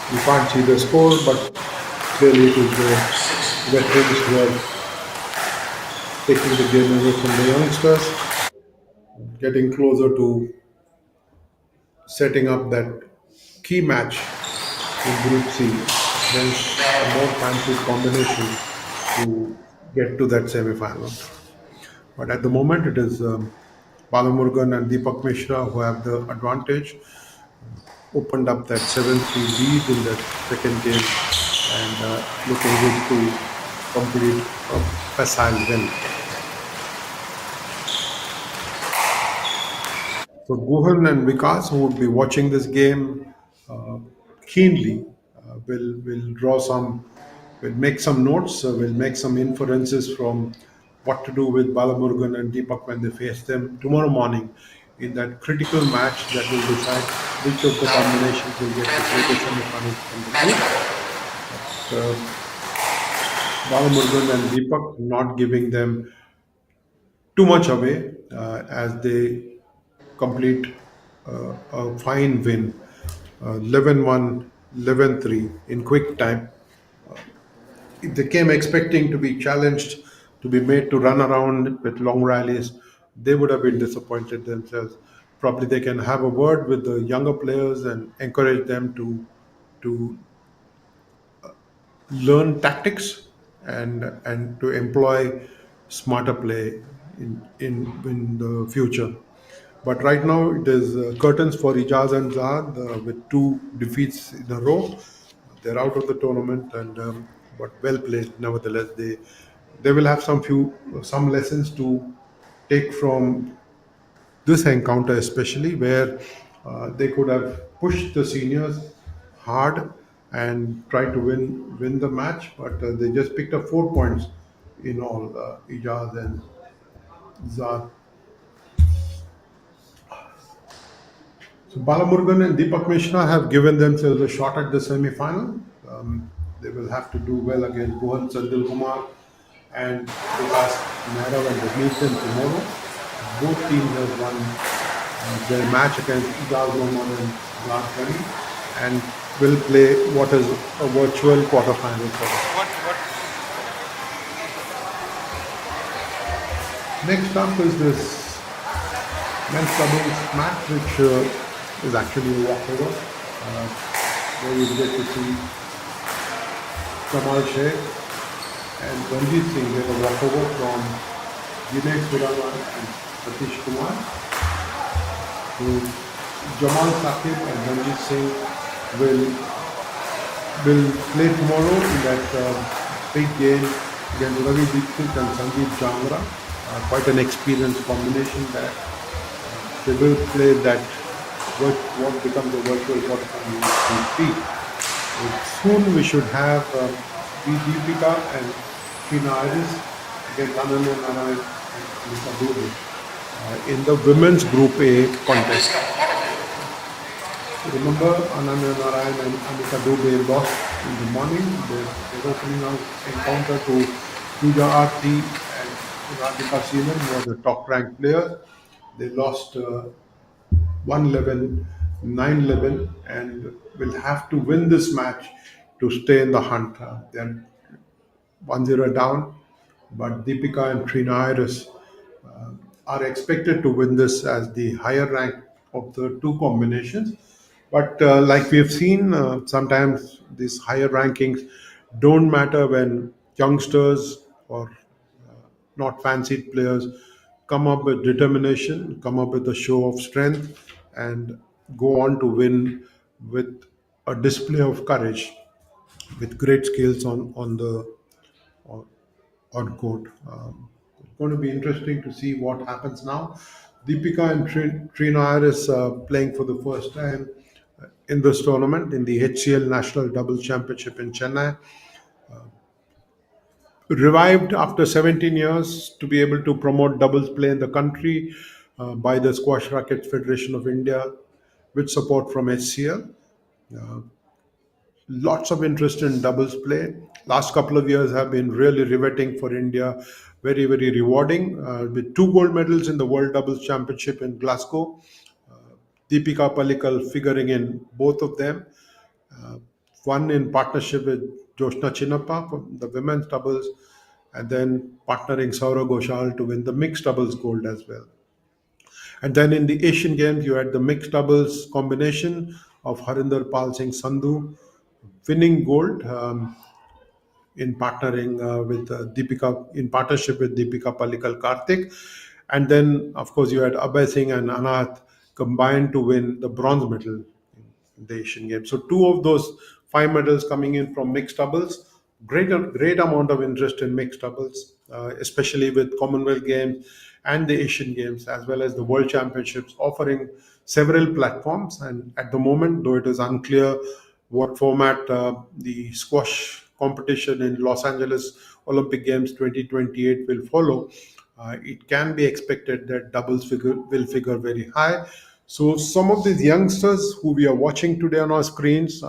You can't see the score, but clearly it is the veterans who are taking the game away from the youngsters, getting closer to setting up that key match in Group C. Then a more fancy combination to get to that semi-final. But at the moment, it is Balamurgan and Deepak Mishra who have the advantage. Opened up that 7-3 lead in that second game and looking good to complete a facile win. So Guhan and Vikas, who would be watching this game keenly, will make some notes, will make some inferences from what to do with Balamurgan and Deepak when they face them tomorrow morning in that critical match that will decide which of the combinations will get to play the semi-finals from the group. Balamurgan and Deepak not giving them too much away as they complete a fine win, 11-1, 11-3 in quick time. If they came expecting to be challenged, to be made to run around with long rallies, they would have been disappointed themselves. Probably they can have a word with the younger players and encourage them to learn tactics and to employ smarter play in the future. But right now it is curtains for Ijaz and Zahad with two defeats in a row. They're out of the tournament, and but well played nevertheless. They will have some lessons to take from this encounter, especially where they could have pushed the seniors hard and tried to win the match, but they just picked up 4 points in all. Ijaz and Zahad. So Balamurgan and Deepak Mishra have given themselves a shot at the semi-final. They will have to do well against Bhuvan Sandil Kumar and Vikas Nehra when they meet them tomorrow. Both teams have won their match against Ijaz Mohammed and Zahad Ghani. and will play what is a virtual quarterfinal for them. Next up is this men's doubles match, which is actually a walkover, where you get to see Kamal Sheikh and Ranjit Singh get a walkover from Dinesh Surana and Satish Kumar. So Jamal Saqib and Ranjit Singh will play tomorrow in that big game against Ravi Dixit and Sandeep Jangra. Quite an experienced combination there. They will play that what becomes a virtual quarterfinal in soon we should have Deepika and Sheena Iris against Ananya Narayan and Anika Dubey in the women's Group A contest. Remember, Ananya Narayan and Anika Dubey lost in the morning. Their opening encounter to Pooja Aarti and Radhika Seelan, who was the top ranked player. They lost 1-11, 9-11, and will have to win this match to stay in the hunt. They're 1-0 down, but Deepika and Trina Iris are expected to win this as the higher rank of the two combinations. But like we have seen, sometimes these higher rankings don't matter when youngsters or not fancied players come up with determination, come up with a show of strength, and go on to win with a display of courage, with great skills on court. It's going to be interesting to see what happens now. Deepika and Trina Iris playing for the first time in this tournament in the HCL National Doubles Championship in Chennai. Revived after 17 years to be able to promote doubles play in the country by the Squash Rackets Federation of India with support from HCL. Lots of interest in doubles play. Last couple of years have been really riveting for India, very, very rewarding, with 2 gold medals in the World Doubles Championship in Glasgow. Deepika Pallikal figuring in both of them. One in partnership with Joshna Chinnappa for the women's doubles, and then partnering Saurav Ghoshal to win the mixed doubles gold as well. And then in the Asian Games, you had the mixed doubles combination of Harinder Pal Singh Sandhu winning gold in partnering with Deepika, in partnership with Deepika Pallikal Karthik. And then, of course, you had Abhay Singh and Anath combined to win the bronze medal in the Asian Games. So 2 of those 5 medals coming in from mixed doubles. Great amount of interest in mixed doubles, especially with Commonwealth Games and the Asian Games, as well as the World Championships, offering several platforms. And at the moment, though it is unclear what format the squash competition in Los Angeles Olympic Games 2028 will follow, it can be expected that doubles will figure very high. So some of these youngsters who we are watching today on our screens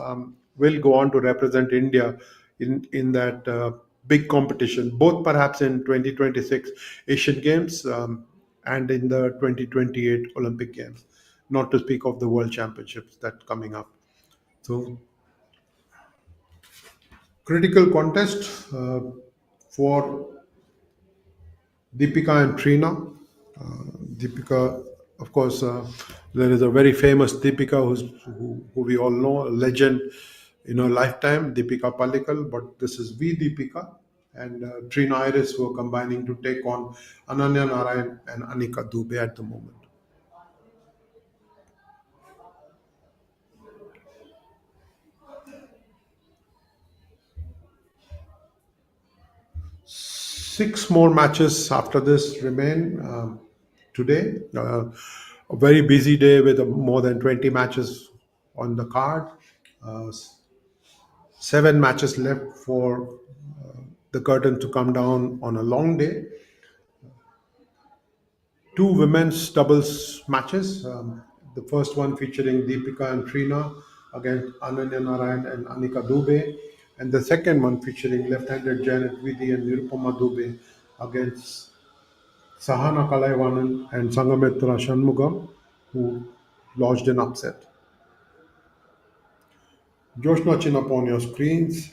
will go on to represent India in that big competition, both perhaps in 2026 Asian Games and in the 2028 Olympic Games, not to speak of the World Championships that coming up. So critical contest for Deepika and Trina. Deepika, of course, there is a very famous Deepika who we all know, a legend in her lifetime, Deepika Pallikal, but this is V Deepika and Trina Iris who are combining to take on Ananya Narayan and Anika Dubey at the moment. Six more matches after this remain today. A very busy day with more than 20 matches on the card. 7 matches left for the curtain to come down on a long day. 2 women's doubles matches. The first one featuring Deepika and Trina against Ananya Narayan and Anika Dubey, and the second one featuring left-handed Janet Vidi and Nirupama Dubey against Sahana Kalaivanan and Sangamitra Shanmugam, who lodged an upset. Joshna Chin up on your screens.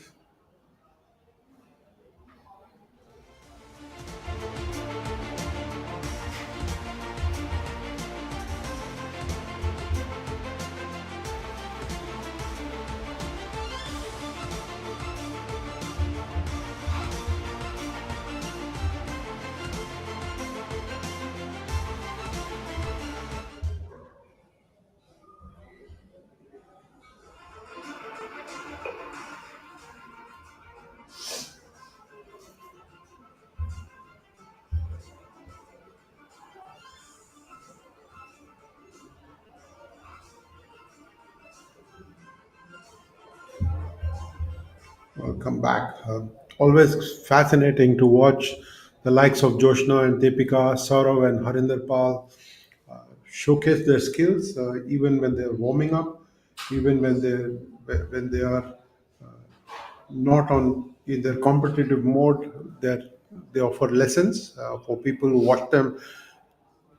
Welcome back. Always fascinating to watch the likes of Joshna and Deepika, Saurav and Harinder Pal showcase their skills, even when they're warming up, even when they are not on in their competitive mode. That they offer lessons for people who watch them,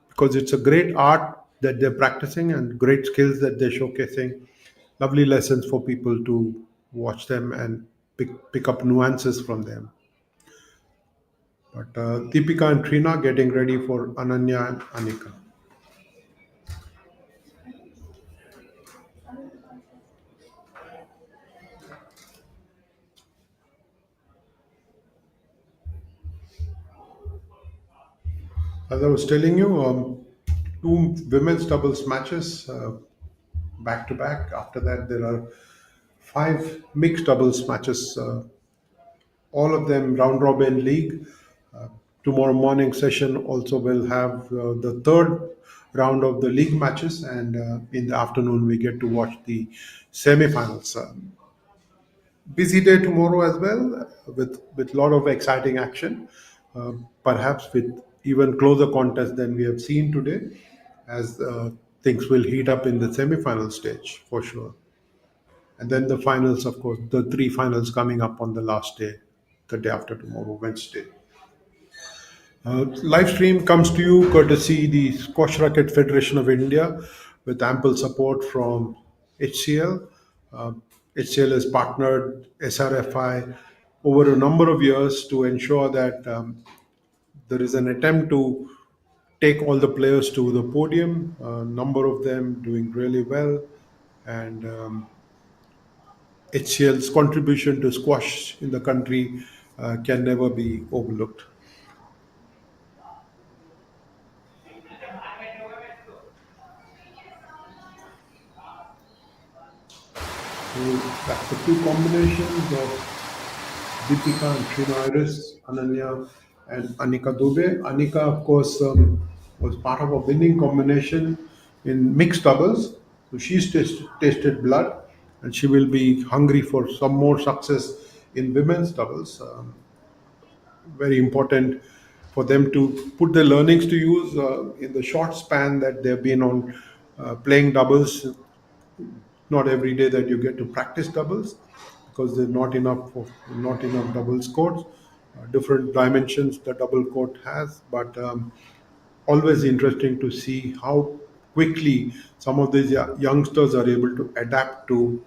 because it's a great art that they're practicing and great skills that they're showcasing. Lovely lessons for people to watch them and pick up nuances from them. But Deepika and Trina getting ready for Ananya and Anika. As I was telling you, two women's doubles matches back to back. After that, there are five mixed doubles matches, all of them round robin league. Uh, Tomorrow morning session also will have the third round of the league matches, and in the afternoon we get to watch the semi-finals. Busy day tomorrow as well, with lot of exciting action, perhaps with even closer contest than we have seen today, as things will heat up in the semi-final stage for sure. And then the finals, of course, the three finals coming up on the last day, the day after tomorrow, Wednesday. Live stream comes to you courtesy the Squash Racket Federation of India, with ample support from HCL. Uh, HCL has partnered SRFI over a number of years to ensure that there is an attempt to take all the players to the podium. A number of them doing really well, and HCL's contribution to squash in the country can never be overlooked. So that's the two combinations of Deepika and Trina Iris, Ananya and Anika Dubey. Anika, of course, was part of a winning combination in mixed doubles. So she's tasted blood, and she will be hungry for some more success in women's doubles. Very important for them to put their learnings to use in the short span that they've been on playing doubles. Not every day that you get to practice doubles, because there's not enough doubles courts, different dimensions the double court has. But always interesting to see how quickly some of these youngsters are able to adapt to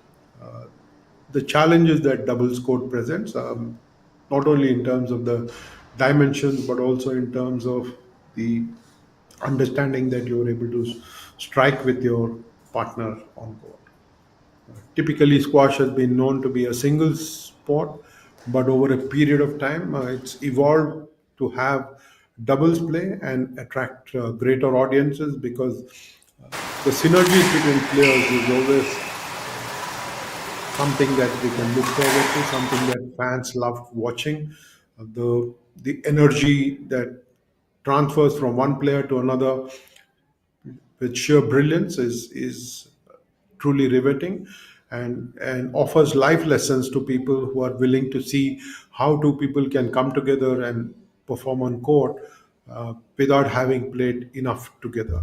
the challenges that doubles court presents, not only in terms of the dimensions but also in terms of the understanding that you're able to strike with your partner on court. Typically, squash has been known to be a singles sport, but over a period of time, it's evolved to have doubles play and attract greater audiences, because the synergies between players is always something that we can look forward to, something that fans love watching. The energy that transfers from one player to another with sheer brilliance is truly riveting, and offers life lessons to people who are willing to see how two people can come together and perform on court without having played enough together.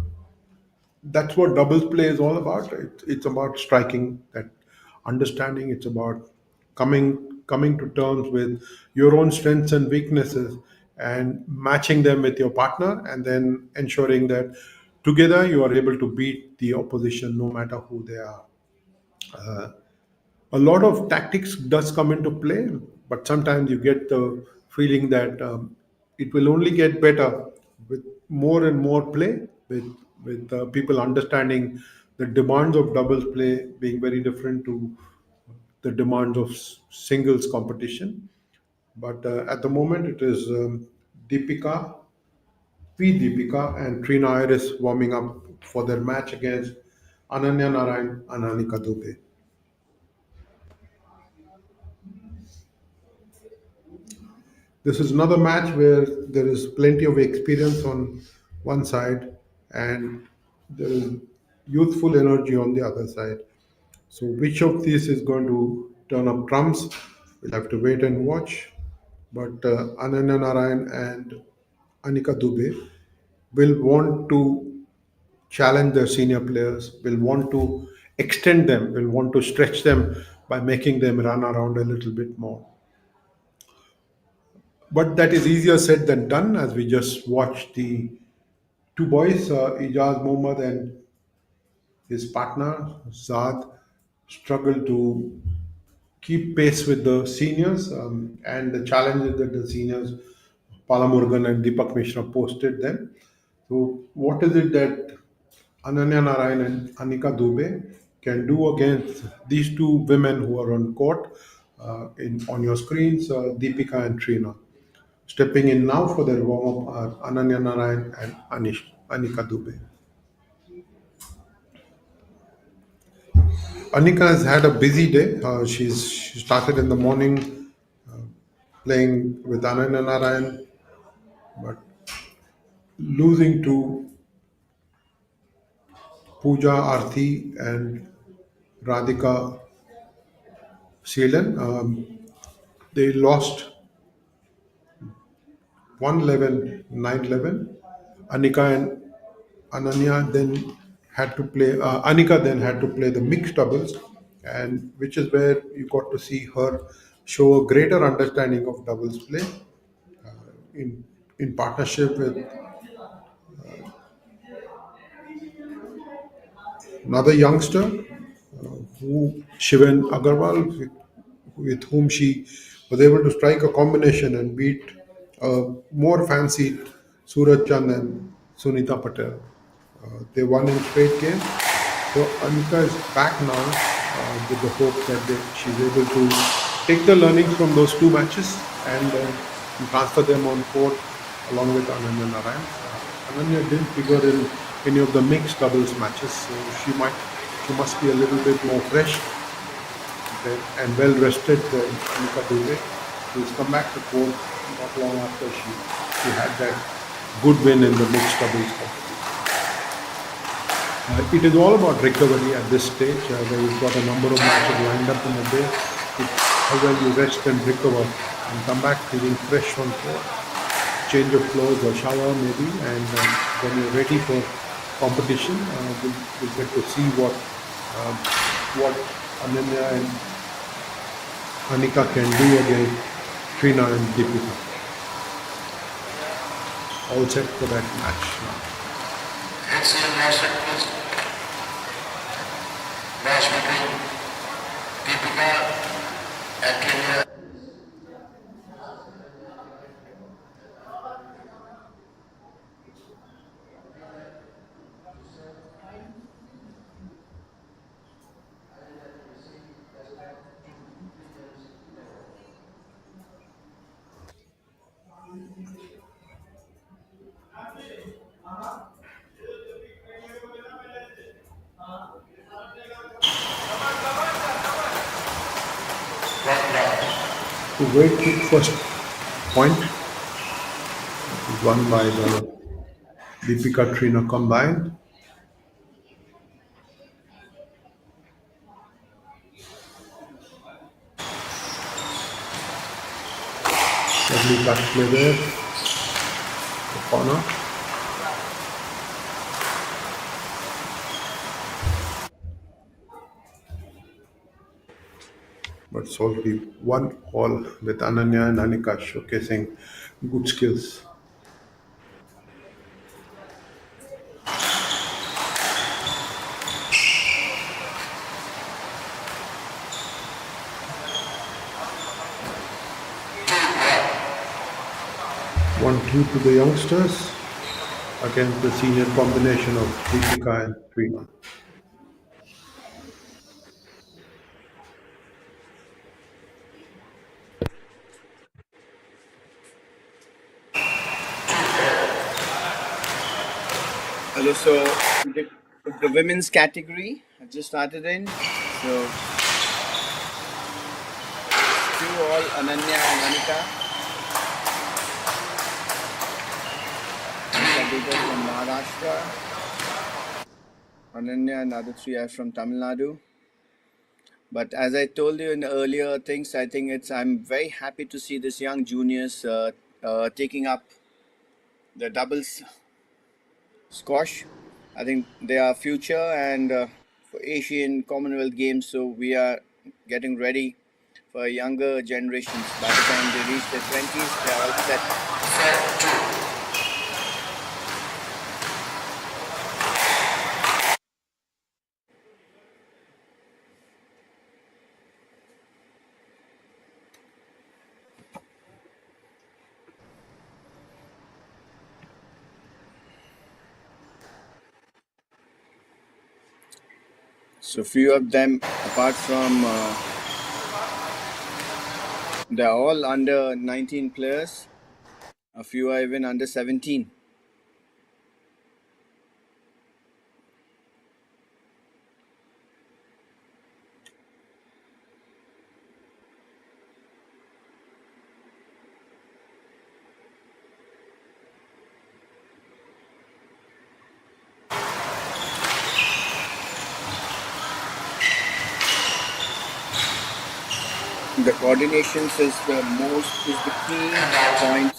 That's what doubles play is all about. It's about striking that understanding. It's about coming to terms with your own strengths and weaknesses and matching them with your partner, and then ensuring that together you are able to beat the opposition no matter who they are. A lot of tactics does come into play, but sometimes you get the feeling that it will only get better with more and more play, with people understanding the demands of doubles play being very different to the demands of singles competition. But at the moment, it is Deepika, Deepika, and Trina Iris warming up for their match against Ananya Narayan and Anika Dubey. This is another match where there is plenty of experience on one side and there is youthful energy on the other side. So, which of these is going to turn up trumps? We'll have to wait and watch. But Ananya Narayan and Anika Dubey will want to challenge their senior players, will want to extend them, will want to stretch them by making them run around a little bit more. But that is easier said than done, as we just watched the two boys, Ijaz Mohammad and his partner, Saad, struggle to keep pace with the seniors and the challenges that the seniors, Palamurgan and Deepak Mishra, posted them. So, what is it that Ananya Narayan and Anika Dubey can do against these two women who are on court on your screens, Deepika and Trina? Stepping in now for their warm up are Ananya Narayan and Anika Dubey. Anika has had a busy day. She started in the morning playing with Ananya Narayan, but losing to Pooja Arthi and Radhika Seelan. They lost 111, 9-11. Anika and Ananya then had to play. Anika then had to play the mixed doubles, and which is where you got to see her show a greater understanding of doubles play in partnership with another youngster, who Shivan Agarwal, with whom she was able to strike a combination and beat more fancy Suraj Chand and Sunita Patel. They won in straight games. So Anika is back now with the hope that she's able to take the learnings from those two matches and transfer them on court along with Ananya Narayan. Ananya didn't figure in any of the mixed doubles matches, so she must be a little bit more fresh and well rested than Anika Dubey. She's come back to court not long after she had that good win in the mixed doubles competition. It is all about recovery at this stage, where you've got a number of matches lined up in a day. How well you rest and recover and come back feeling fresh on court. Change of clothes or shower maybe, and when you're ready for competition, we'll get to see what Ananya and Anika can do against Trina and Deepika. All set for that match now. HCL national match between Deepika and Kenya. To wait kick first point won by the Deepika Trina combined. Lovely touch play there. The corner. But it's already 1-all with Ananya and Anika showcasing good skills. 1-2 to the youngsters against the senior combination of Deepika and Preeti. Hello, so the women's category I just started in. So two all Ananya and Anita. Anita Dubey from Maharashtra. Ananya and other three are from Tamil Nadu. But as I told you in earlier things, I think I'm very happy to see this young juniors taking up the doubles squash. I think they are future and for Asian Commonwealth Games. So we are getting ready for younger generations. By the time they reach their 20s, they are all set. So few of them, apart from they're all under 19 players. A few are even under 17. The coordinations is the key point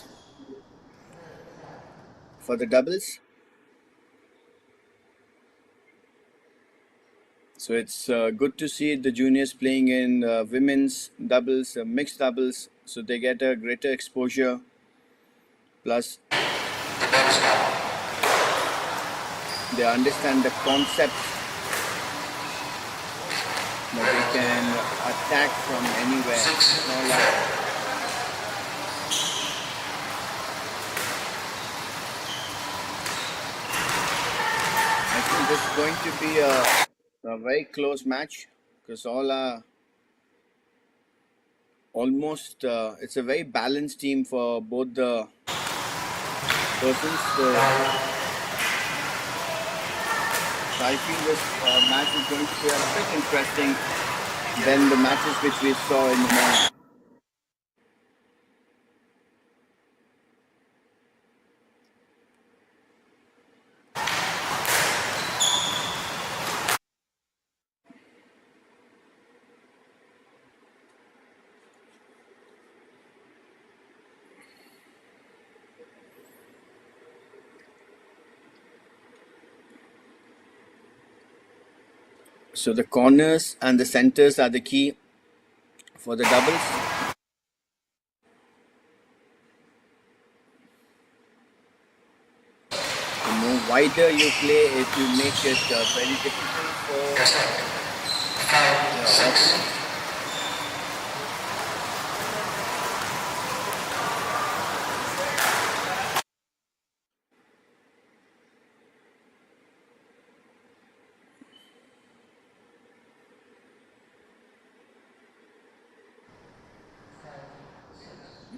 for the doubles. So it's good to see the juniors playing in women's doubles, mixed doubles, so they get a greater exposure. Plus, they understand the concept that they can attack from anywhere. It's not like I think this is going to be a very close match because all are almost. It's a very balanced team for both the persons. So I feel this match is going to be a bit interesting than the matches which we saw in the morning. So the corners and the centers are the key for the doubles. The more wider you play, it will make it very difficult for the opponent.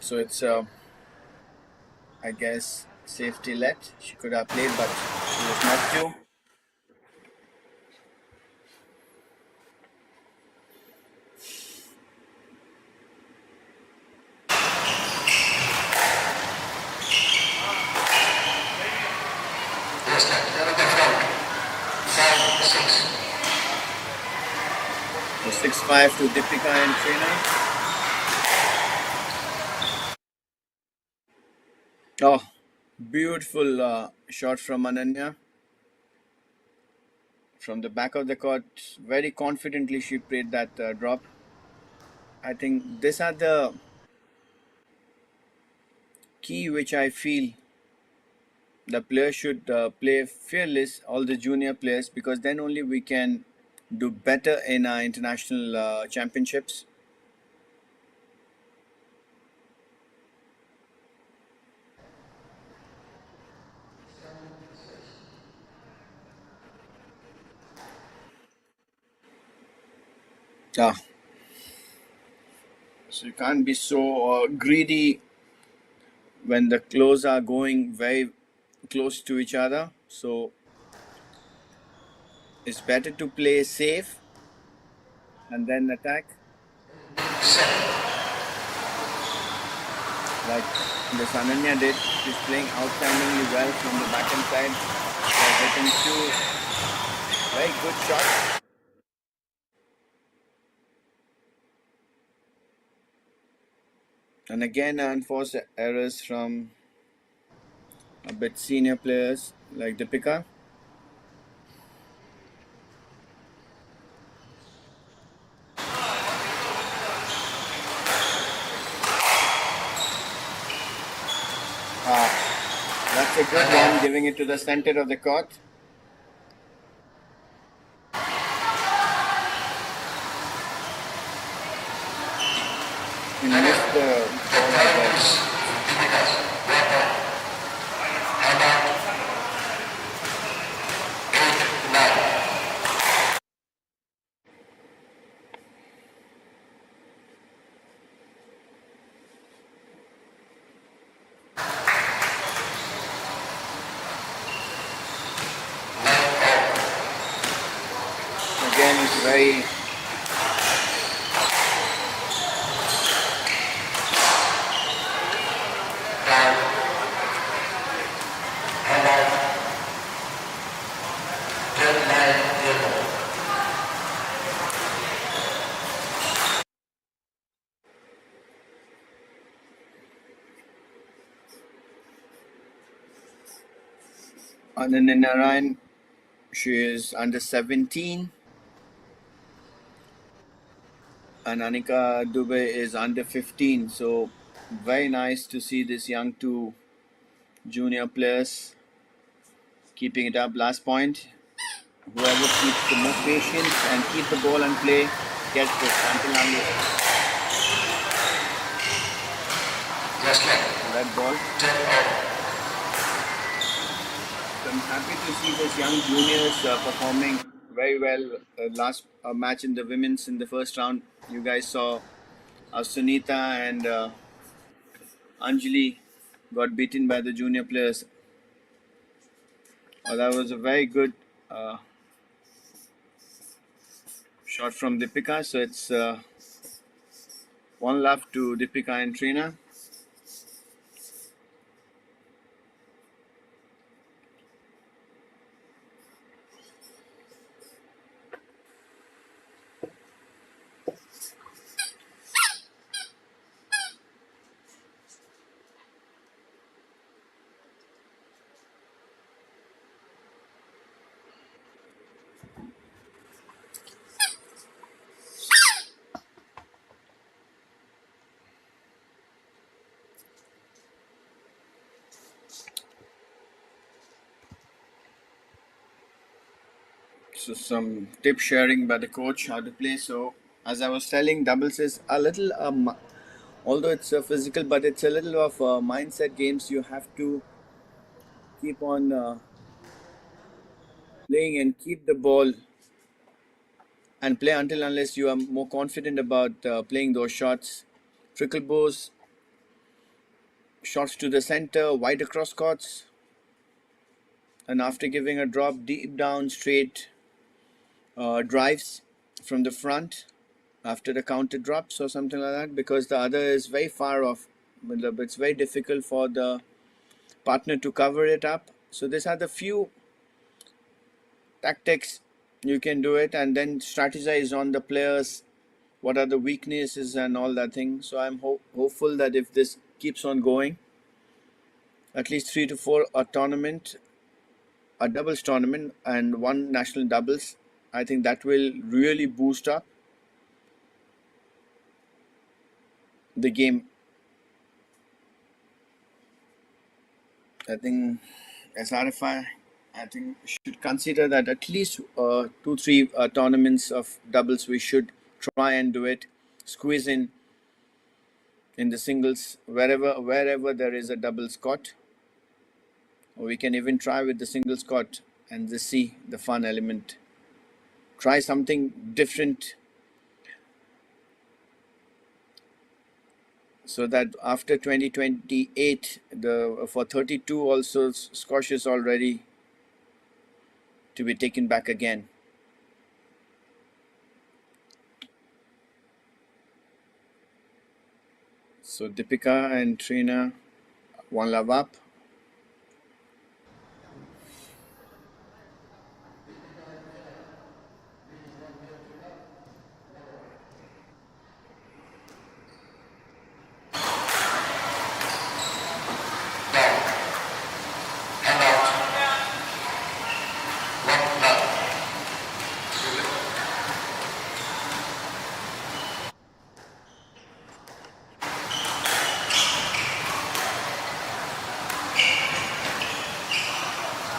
So it's, I guess, safety let. She could have played, but she was not to. Yes, sir. You're at the front. 5-6. So 6-5 to Deepika and Chennai. Oh, beautiful shot from Ananya. From the back of the court, very confidently she played that drop. I think these are the key which I feel the players should play fearless, all the junior players, because then only we can do better in our international championships. Ah, so you can't be so greedy when the clothes are going very close to each other. So it's better to play safe and then attack. Like this Ananya did. She's playing outstandingly well from the backhand side. She's hitting two very good shots. And again, unforced errors from a bit senior players like Deepika. That's a good one, giving it to the center of the court. He missed the ball there. Again, it's very Ananya Narayan. She is under 17. And Anika Dubey is under 15. So very nice to see these young two junior players keeping it up. Last point. Whoever keeps the more patience and keep the ball and play gets this until red ball. So I'm happy to see these young juniors performing very well. Last match in the women's in the first round, you guys saw Sunita and Anjali got beaten by the junior players. That was a very good shot from Deepika. So it's one love to Deepika and Trina. So some tip sharing by the coach how to play. So as I was telling, doubles is a little, although it's physical, but it's a little of mindset games. You have to keep on playing and keep the ball and play until unless you are more confident about playing those shots. Trickle bows, shots to the center, wide across courts, and after giving a drop, deep down straight drives from the front after the counter drops or something like that, because the other is very far off. It's very difficult for the partner to cover it up. So these are the few tactics you can do it, and then strategize on the players, what are the weaknesses and all that thing. So I'm hopeful that if this keeps on going, at least 3 to 4 a tournament, a doubles tournament and one national doubles, I think that will really boost up the game. I think SRFI, I think should consider that at least 2-3 tournaments of doubles we should try and do it, squeeze in the singles wherever there is a doubles court, or we can even try with the singles court and just see the fun element. Try something different so that after 2028, the for 32 also squash is already to be taken back again. So Deepika and Trina, one love up.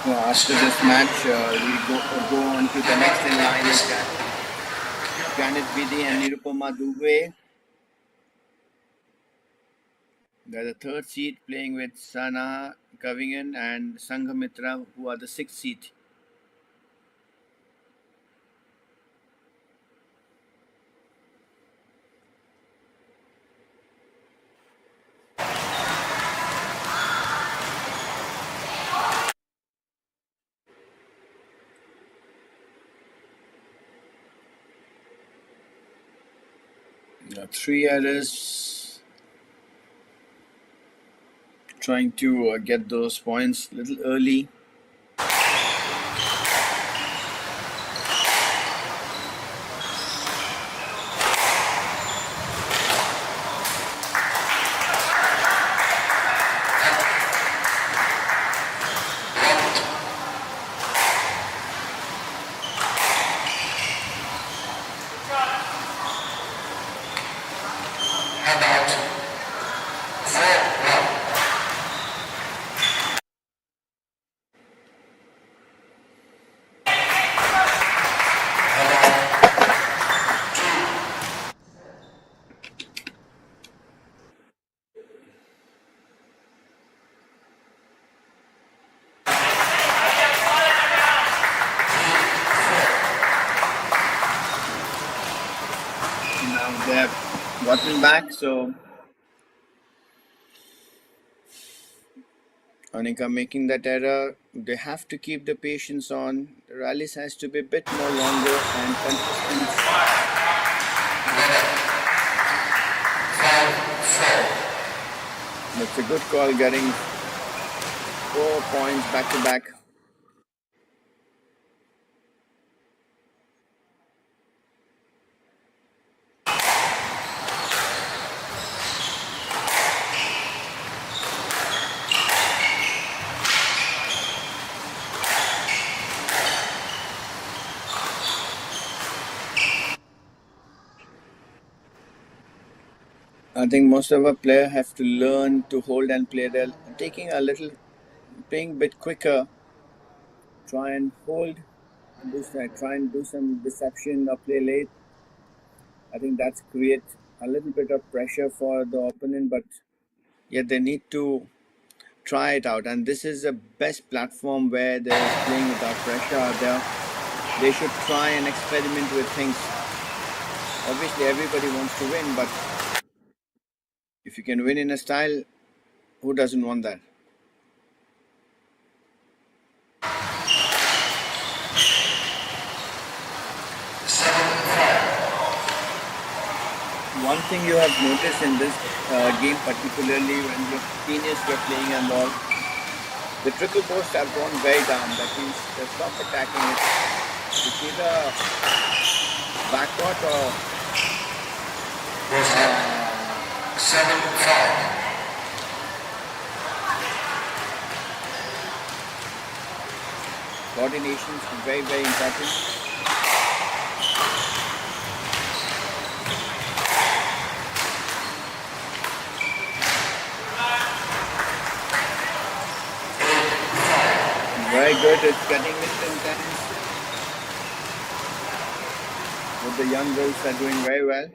After this match, we go on to the next in line is Janet Vidi and Nirupama Dubey. They're the third seed playing with Sana Kavingan and Sanghamitra, who are the sixth seed. Three errors, trying to get those points a little early. They have gotten back, so Anika making that error. They have to keep the patience on. The rallies has to be a bit more longer and consistent. That's a good call, getting 4 points back to back. I think most of our players have to learn to hold and play. They're taking a little, playing a bit quicker. Try and hold, try and do some deception or play late. I think that's create a little bit of pressure for the opponent, but yet they need to try it out. And this is the best platform where they're playing without pressure out there. They should try and experiment with things. Obviously, everybody wants to win, but if you can win in a style, who doesn't want that? One thing you have noticed in this game, particularly when the seniors were playing and all, the triple posts have gone very down. That means they stop attacking it. It's either backward or 7-5. coordination is very, very important. Very good, it's getting little intense. But the young girls are doing very well.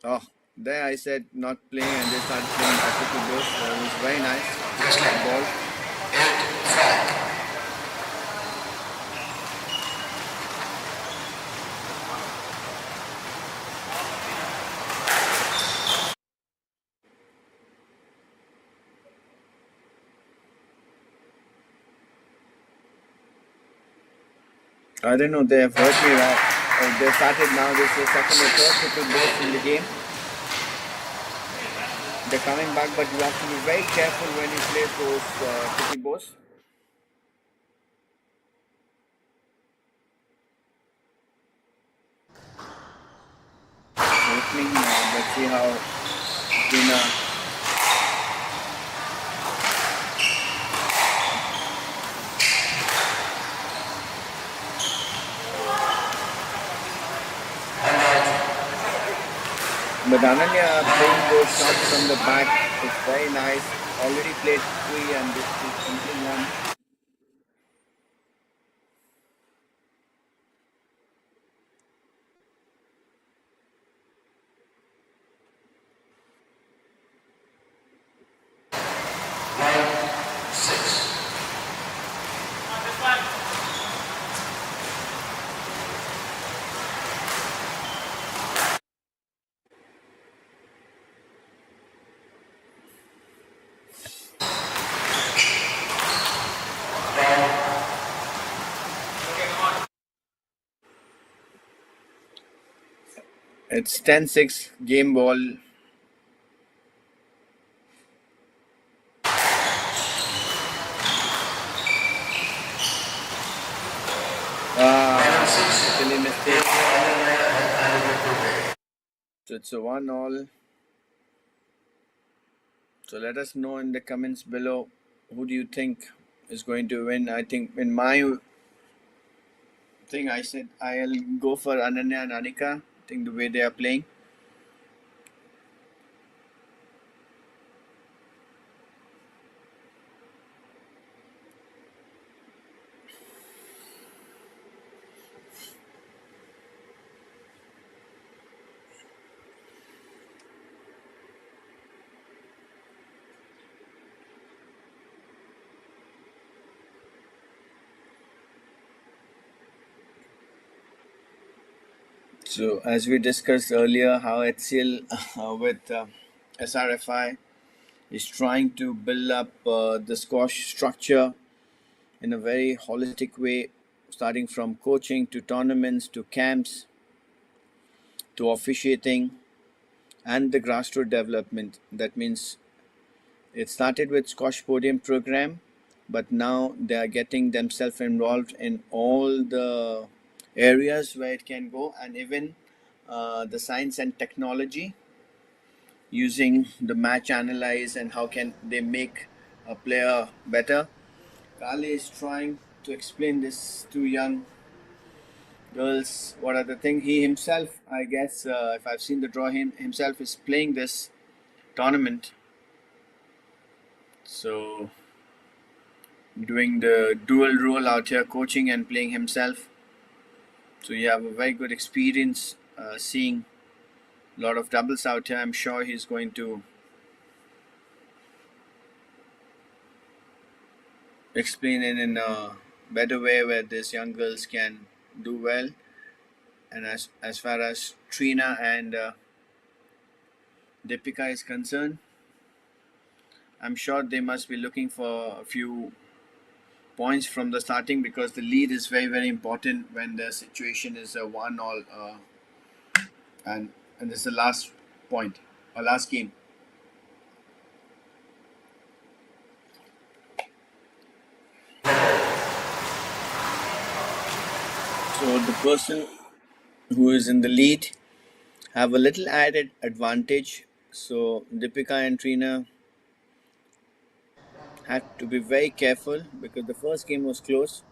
Oh, there I said not playing and they started playing Aapko Rakhe Aagey. It was very nice. Ball. 8-5. I don't know, they have hurt me right. They started now, this is second or third cricket balls in the game. They're coming back, but you have to be very careful when you play those cricket balls. Opening, let's see how Dina. But Ananya playing those shots from the back is very nice. Already played 3 and this is only 1. It's 10-6 game ball. Silly mistake. So it's a 1-all. So let us know in the comments below who do you think is going to win. I think in my thing I said I'll go for Ananya and Anika. I think the way they are playing. So as we discussed earlier, how HCL with SRFI is trying to build up the squash structure in a very holistic way, starting from coaching to tournaments to camps to officiating and the grassroots development. That means it started with squash podium program, but now they are getting themselves involved in all the areas where it can go, and even the science and technology using the match analyze and how can they make a player better. Kale is trying to explain this to young girls what are the things. He himself, I guess, if I've seen the draw, him himself is playing this tournament, so doing the dual role out here, coaching and playing himself. So you have a very good experience seeing a lot of doubles out here. I'm sure he's going to explain it in a better way where these young girls can do well. And as far as Trina and Deepika is concerned, I'm sure they must be looking for a few points from the starting, because the lead is very, very important when the situation is a 1-all, and this is the last point or last game. So the person who is in the lead have a little added advantage. So Deepika and Trina have to be very careful because the first game was close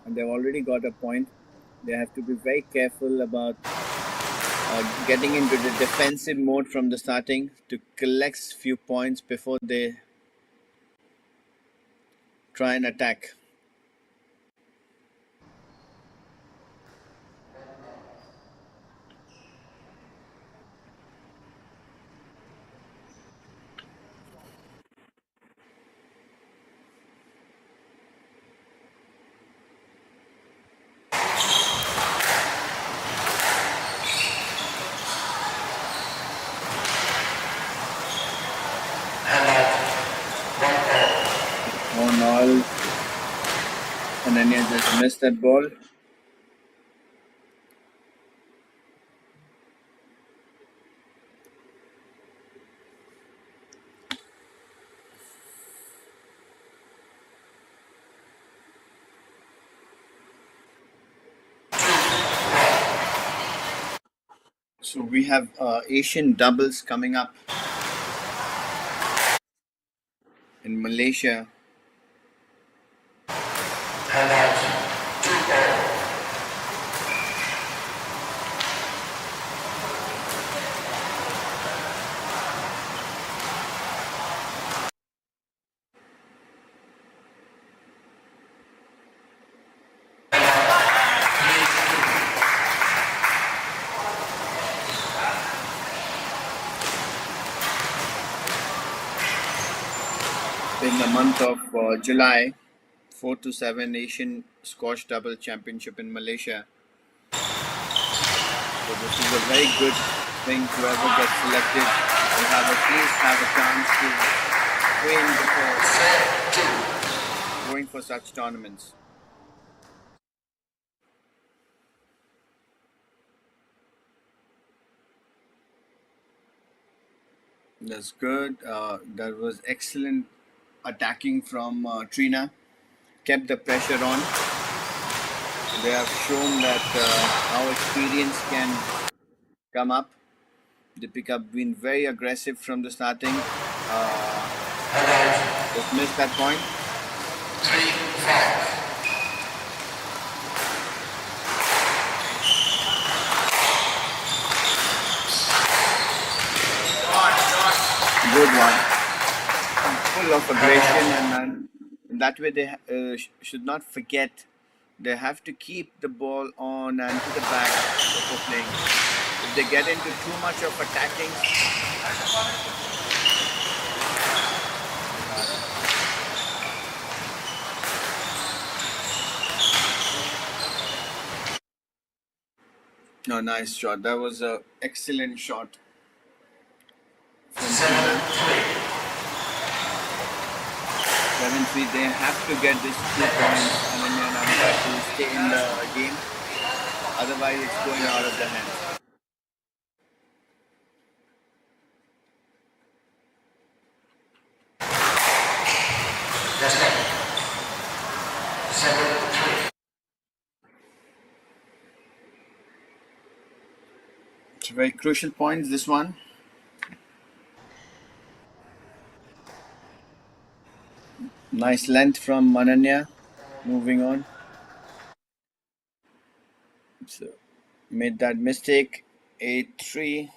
and they've already got a point. They have to be very careful about getting into the defensive mode from the starting to collect few points before they try and attack. On all, Ananya just missed that ball. So we have Asian doubles coming up in Malaysia. And out 2-0. In the month of July, 4 to 7 Asian Squash Double Championship in Malaysia. So this is a very good thing. Whoever gets selected will have at least have a chance to win before going for such tournaments. That's good. That was excellent attacking from Trina. Kept the pressure on. They have shown that how experience can come up. Deepika been very aggressive from the starting. Just missed that point. 3-5. Good one. Full of aggression, and that way they should not forget. They have to keep the ball on and to the back before playing. If they get into too much of attacking, no, nice shot. That was an excellent shot. 7-3. They have to get this 2 points and then have to stay in the game. Otherwise, it's going out of their hands. That's it. 7-3. It's a very crucial point, this one. Nice length from Mananya. Moving on. So, made that mistake. 8-3.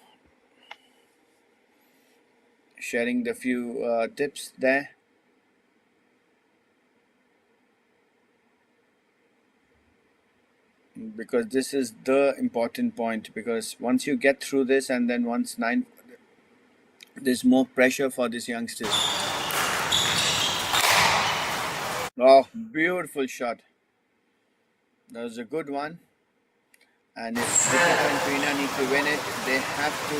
Sharing the few tips there. Because this is the important point. Because once you get through this, and then once 9, there's more pressure for these youngsters. Oh, beautiful shot. That was a good one. And if Deepika and Trina need to win it, they have to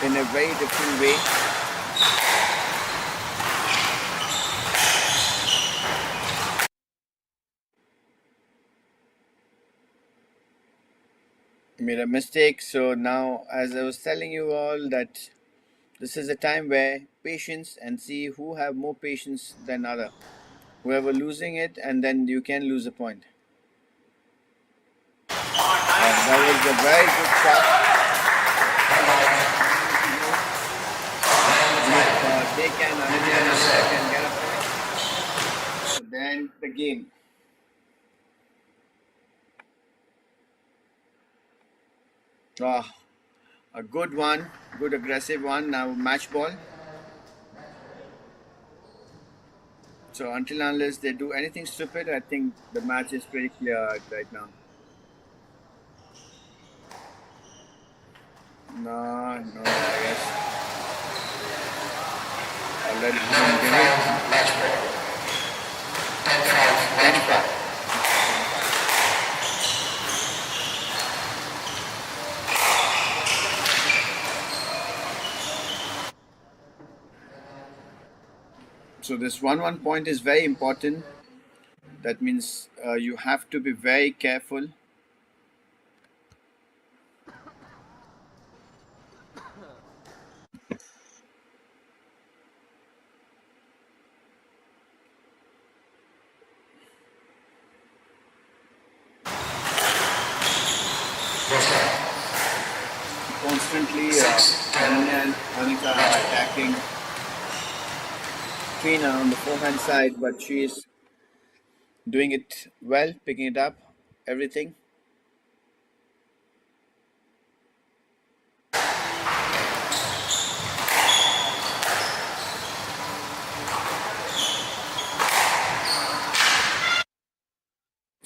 in a very different way. Made a mistake. So now, as I was telling you all, that this is a time where patience, and see who have more patience than other. Whoever losing it, and then you can lose a point. That was a very good shot. If they can get a point, so then the game. A good one, good aggressive one. Now match ball. So until unless they do anything stupid, I think the match is pretty clear right now. No, I guess. I'll let it Match ball. 10-5. Match ball. So this 1-1 point is very important. That means you have to be very careful. Differently, Ananya and Anika are attacking Trina on the forehand side, but she is doing it well, picking it up, everything.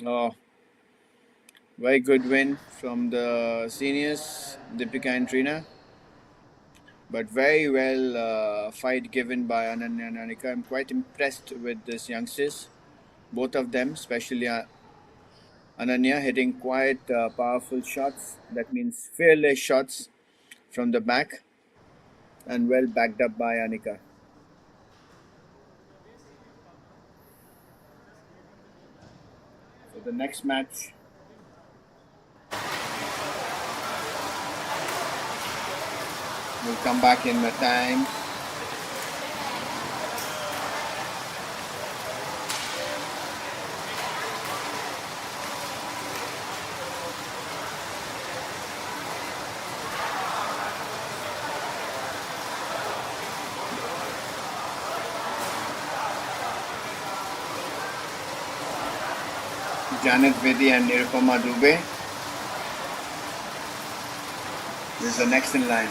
Oh, very good win from the seniors, Deepika and Trina. But very well fight given by Ananya and Anika. I'm quite impressed with these youngsters, both of them, especially Ananya hitting quite powerful shots. That means fearless shots from the back and well backed up by Anika. So the next match will come back in the time. Janet Vedi and Nirupama Dubey is the next in line.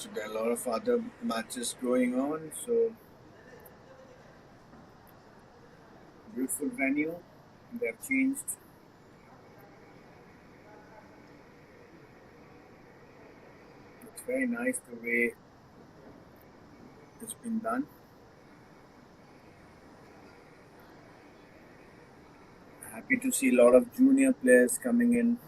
So there are a lot of other matches going on. So beautiful venue. They have changed. It's very nice the way it's been done. Happy to see a lot of junior players coming in.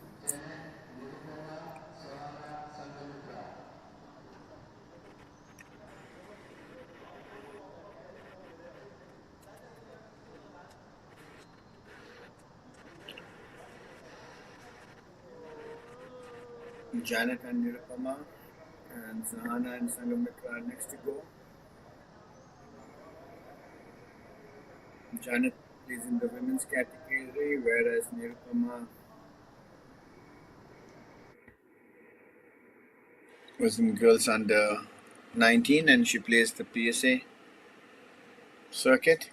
Janet and Nirupama and Sahana and Sangamitra are next to go. Janet is in the women's category, whereas Nirupama was in girls under 19 and she plays the PSA circuit.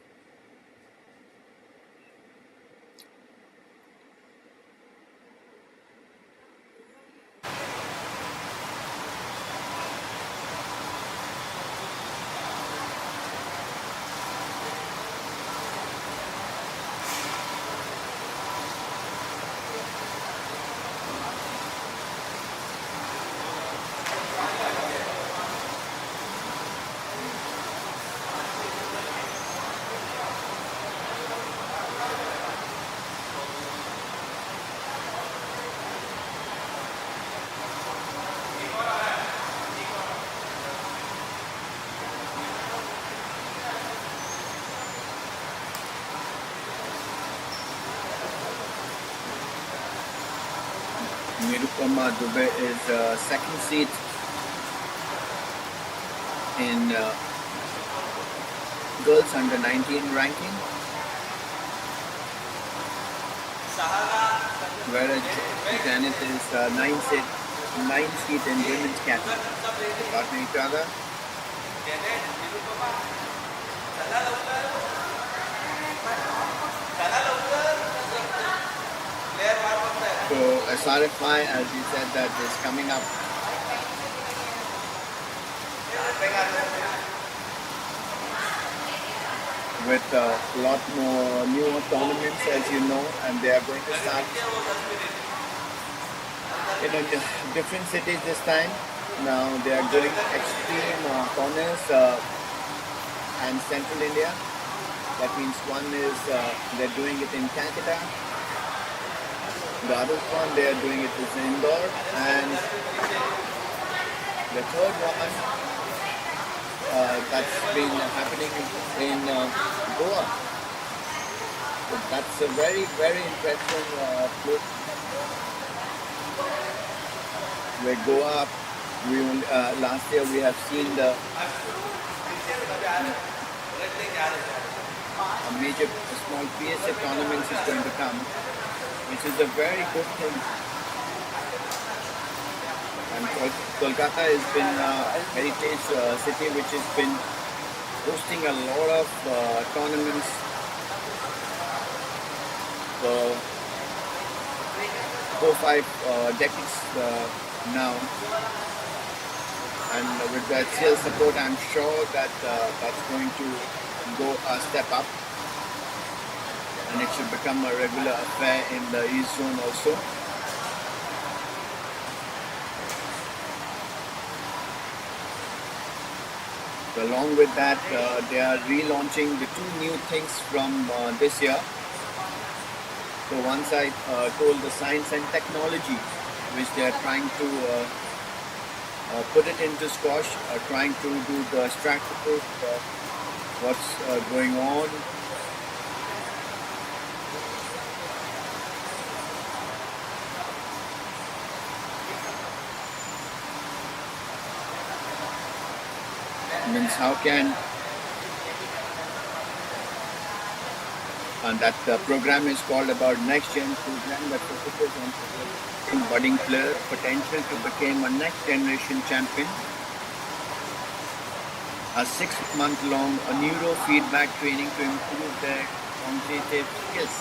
Nirupama Dubey is second seed in girls under 19 ranking, whereas Janet is ninth seed in women's category. Partner each other. So SRFI, as you said, that is coming up. With a lot more newer tournaments, as you know, and they are going to start in different cities this time. Now they are doing extreme corners and central India. That means one is they're doing it in Calcutta. The other one they are doing it in Indore, and the third one that's been happening in Goa. So that's a very, very impressive place. Where Goa, last year we have seen a major small PSA tournaments is going to come, which is a very good thing. And Kolkata has been a heritage city which has been hosting a lot of tournaments for 4-5 decades now. And with the HCL support, I'm sure that that's going to go a step up. And it should become a regular affair in the East Zone also. So along with that, they are relaunching the two new things from this year. So one side told the science and technology, which they are trying to put it into squash, trying to do the extract report, what's going on. Means how can and that program is called about next gen program that focuses on budding player potential to become a next generation champion. A 6-month-long neurofeedback training to improve their cognitive skills.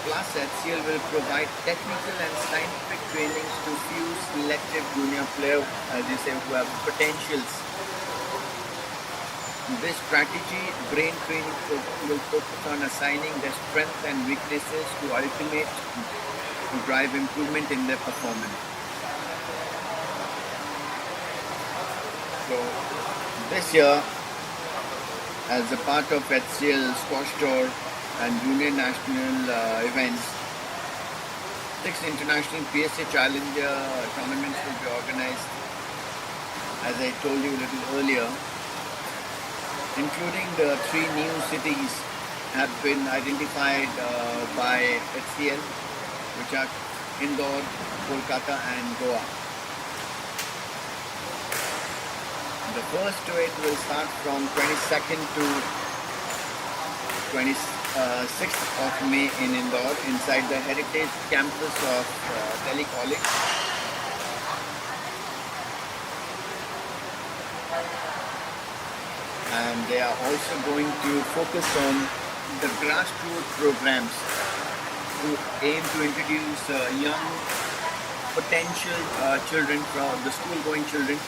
Plus, HCL will provide technical and scientific trainings to few selected junior players, as you say, who have potentials. This strategy, brain training, will focus on assigning their strengths and weaknesses to ultimate to drive improvement in their performance. So, this year, as a part of HCL Squash Tour and Junior National events, 6 international PSA Challenger tournaments will be organized, as I told you a little earlier, including the 3 new cities have been identified by HCL, which are Indore, Kolkata and Goa. The first to it will start from 22nd to 26th of May in Indore, inside the heritage campus of Delhi College. And they are also going to focus on the grassroots programs to aim to introduce young potential children, from the school-going children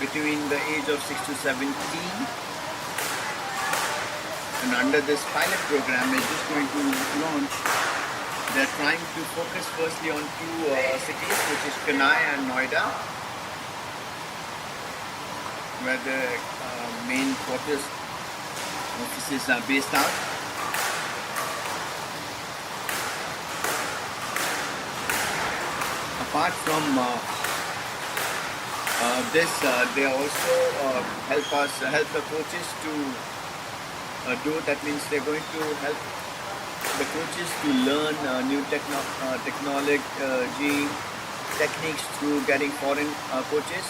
between the age of 6 to 17. And under this pilot program, is just going to launch. They're trying to focus firstly on 2 cities, which is Chennai and Noida, where the main quarters offices are based out. Apart from this, they also help the coaches to do. That means they're going to help the coaches to learn new technology techniques through getting foreign coaches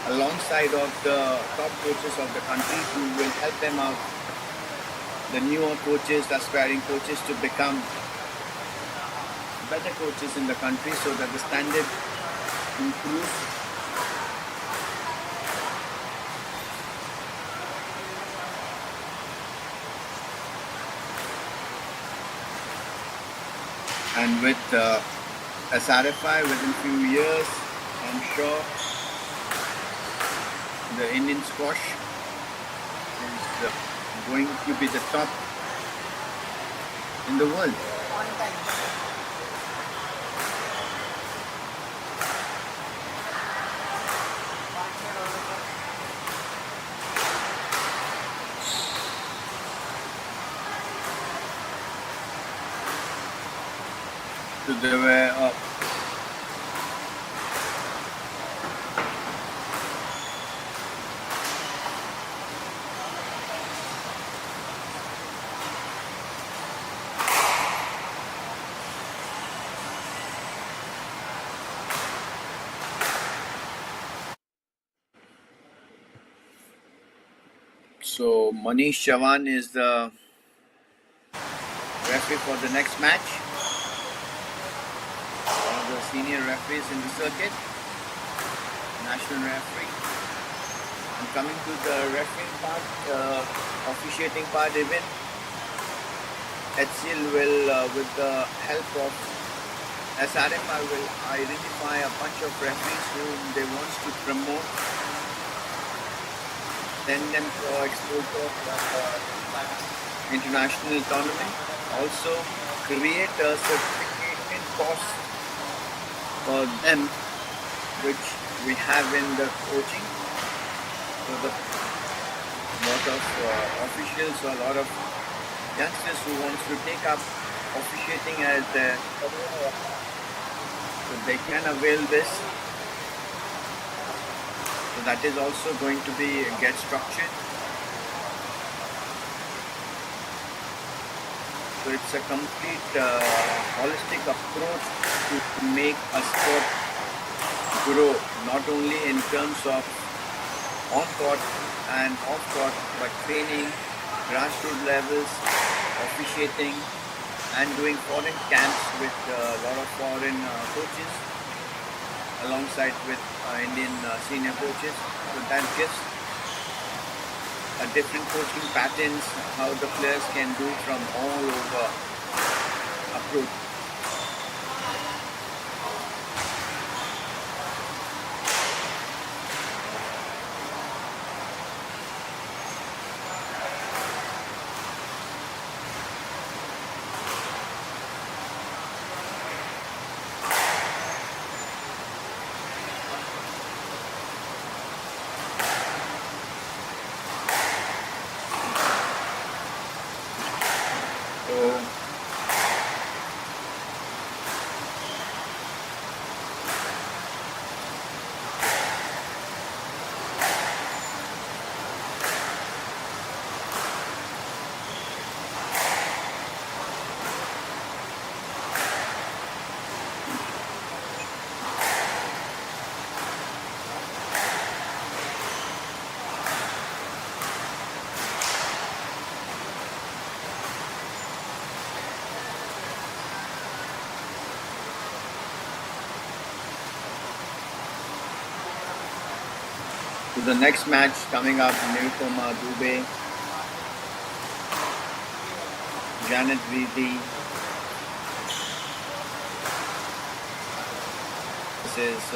alongside of the top coaches of the country, who will help them out, the newer coaches, aspiring coaches, to become better coaches in the country so that the standard improves. And with SRFI, within few years, I'm sure the Indian squash is going to be the top in the world. So there were so Manish Chavan is the referee for the next match. One of the senior referees in the circuit, national referee. And coming to the refereeing part, officiating part even, HCL will, with the help of SRFI, will identify a bunch of referees whom they want to promote, send them for exposure of international tournament. Also create a certification course for them, which we have in the coaching. So the lot of officials, or a lot of youngsters who wants to take up officiating as their career, so they can avail this. So that is also going to be get structured. So it's a complete holistic approach to make a sport grow, not only in terms of on-court and off-court, but training, grassroots levels, officiating, and doing foreign camps with a lot of foreign coaches, alongside with Indian senior coaches. So that gives a different coaching patterns, how the players can do from all over Approved. So, So the next match coming up, Nirupama Dubey, Janet Reedy. This is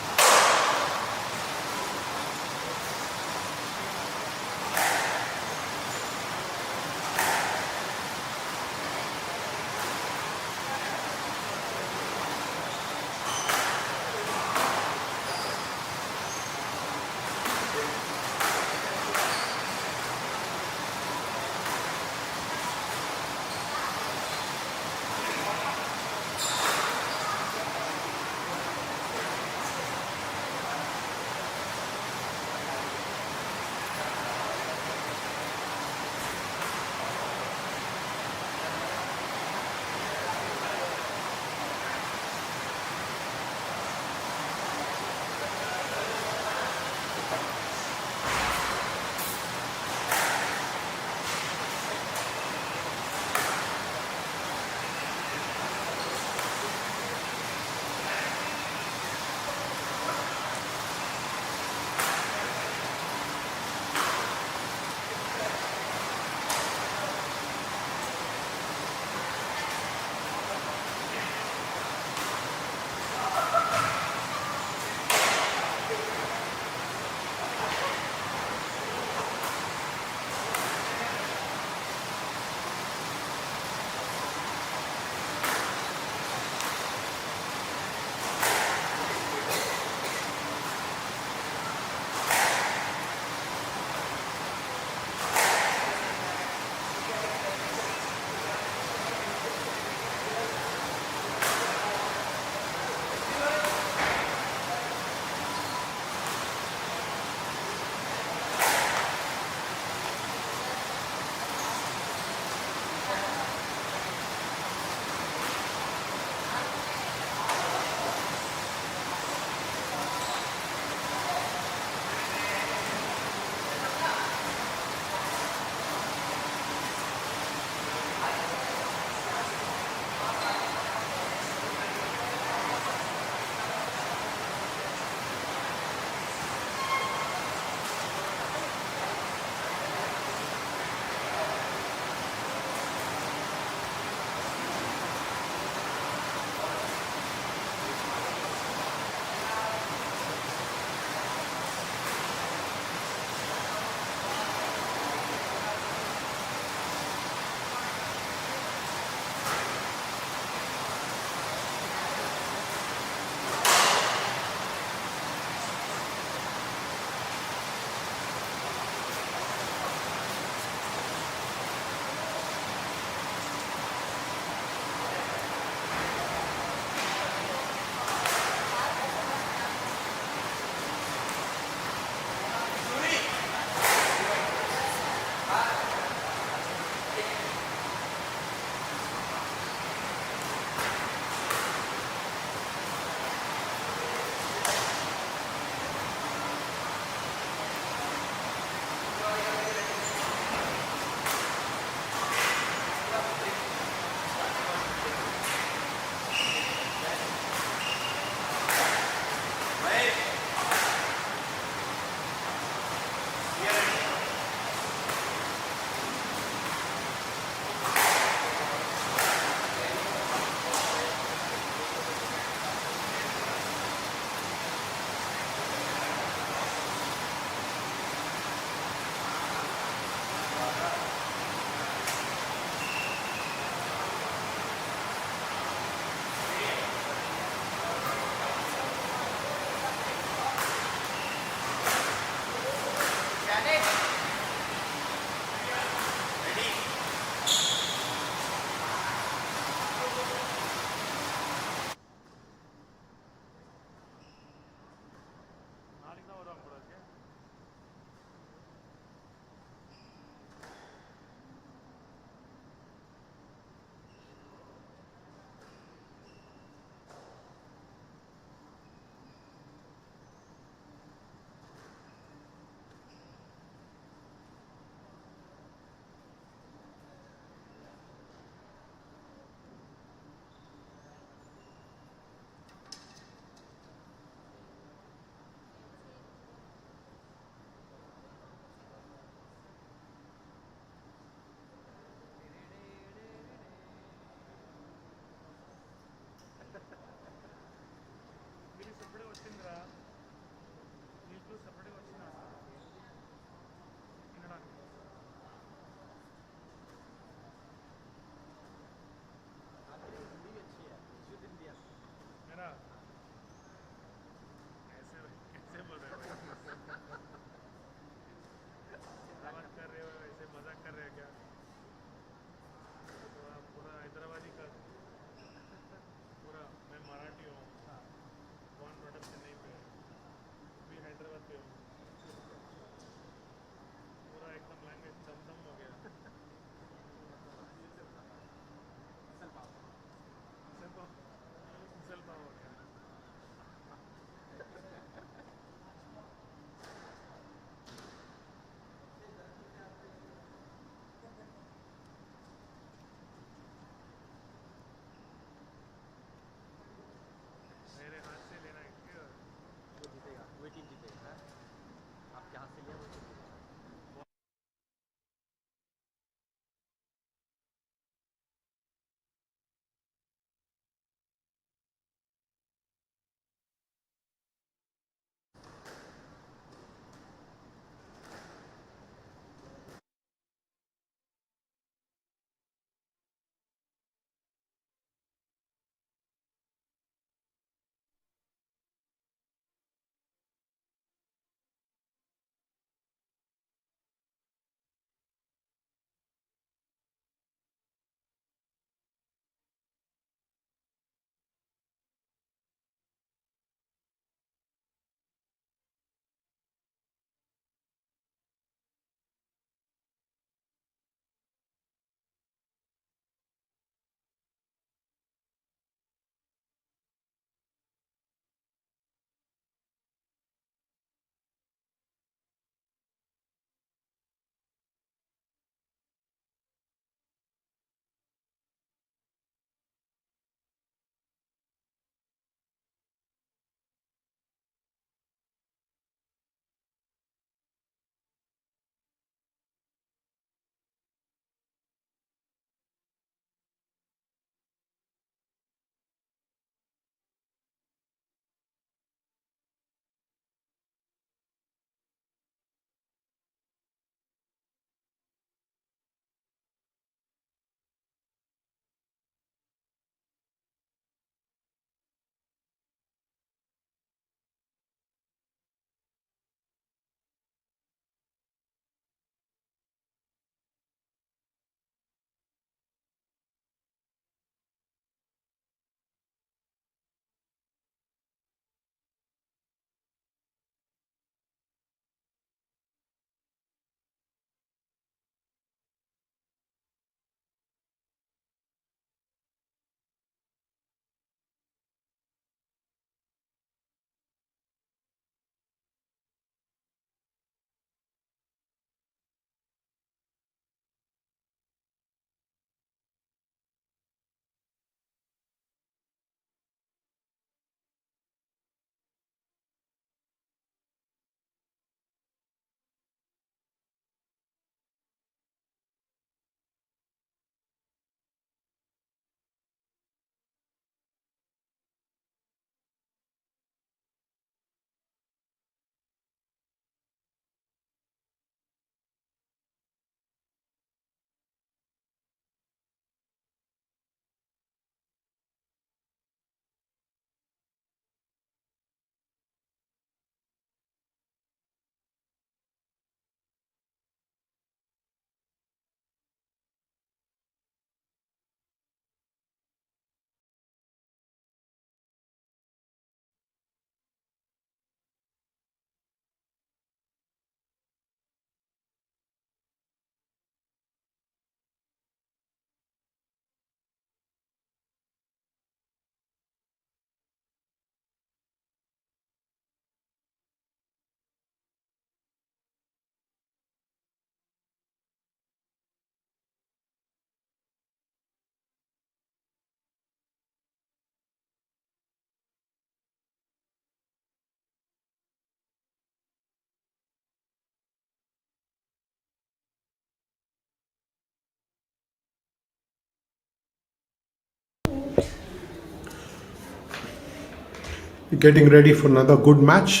getting ready for another good match.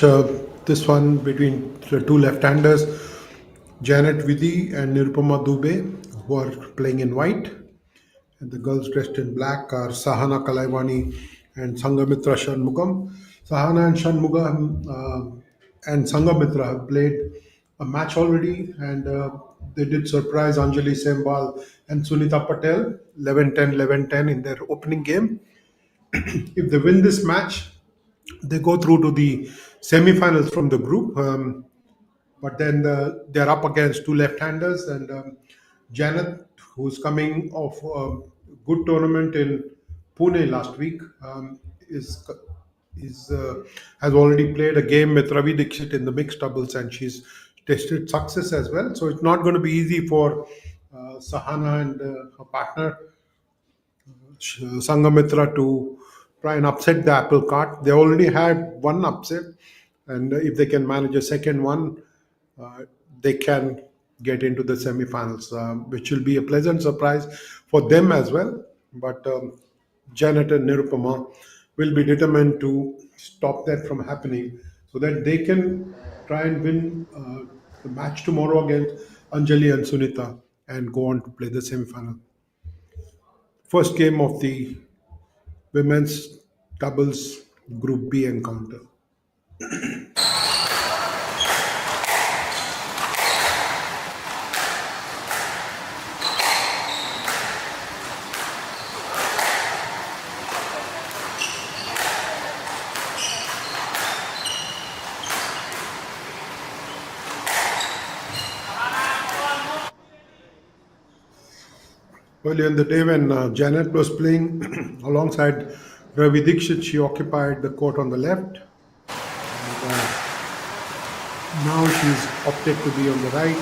This one between the two left-handers, Janet Vidhi and Nirupama Dubey, who are playing in white. And the girls dressed in black are Sahana Kalaivani and Sangamitra Shanmugam. Sahana and Shanmugam and Sangamitra have played a match already, and they did surprise Anjali Sembal and Sunita Patel 11-10, 11-10 in their opening game. If they win this match, they go through to the semi-finals from the group. But then they're up against two left-handers, and Janet, who's coming off a good tournament in Pune last week, is has already played a game with Ravi Dixit in the mixed doubles, and she's tasted success as well. So it's not going to be easy for Sahana and her partner Sangamitra to try and upset the apple cart. They already had one upset, and if they can manage a second one, uh, they can get into the semi-finals, which will be a pleasant surprise for them as well. But Janet and Nirupama will be determined to stop that from happening, so that they can try and win the match tomorrow against Anjali and Sunita and go on to play the semi-final. First game of the women's doubles Group B encounter. Earlier in the day, when Janet was playing alongside Ravi Dixit, she occupied the court on the left. Now she's opted to be on the right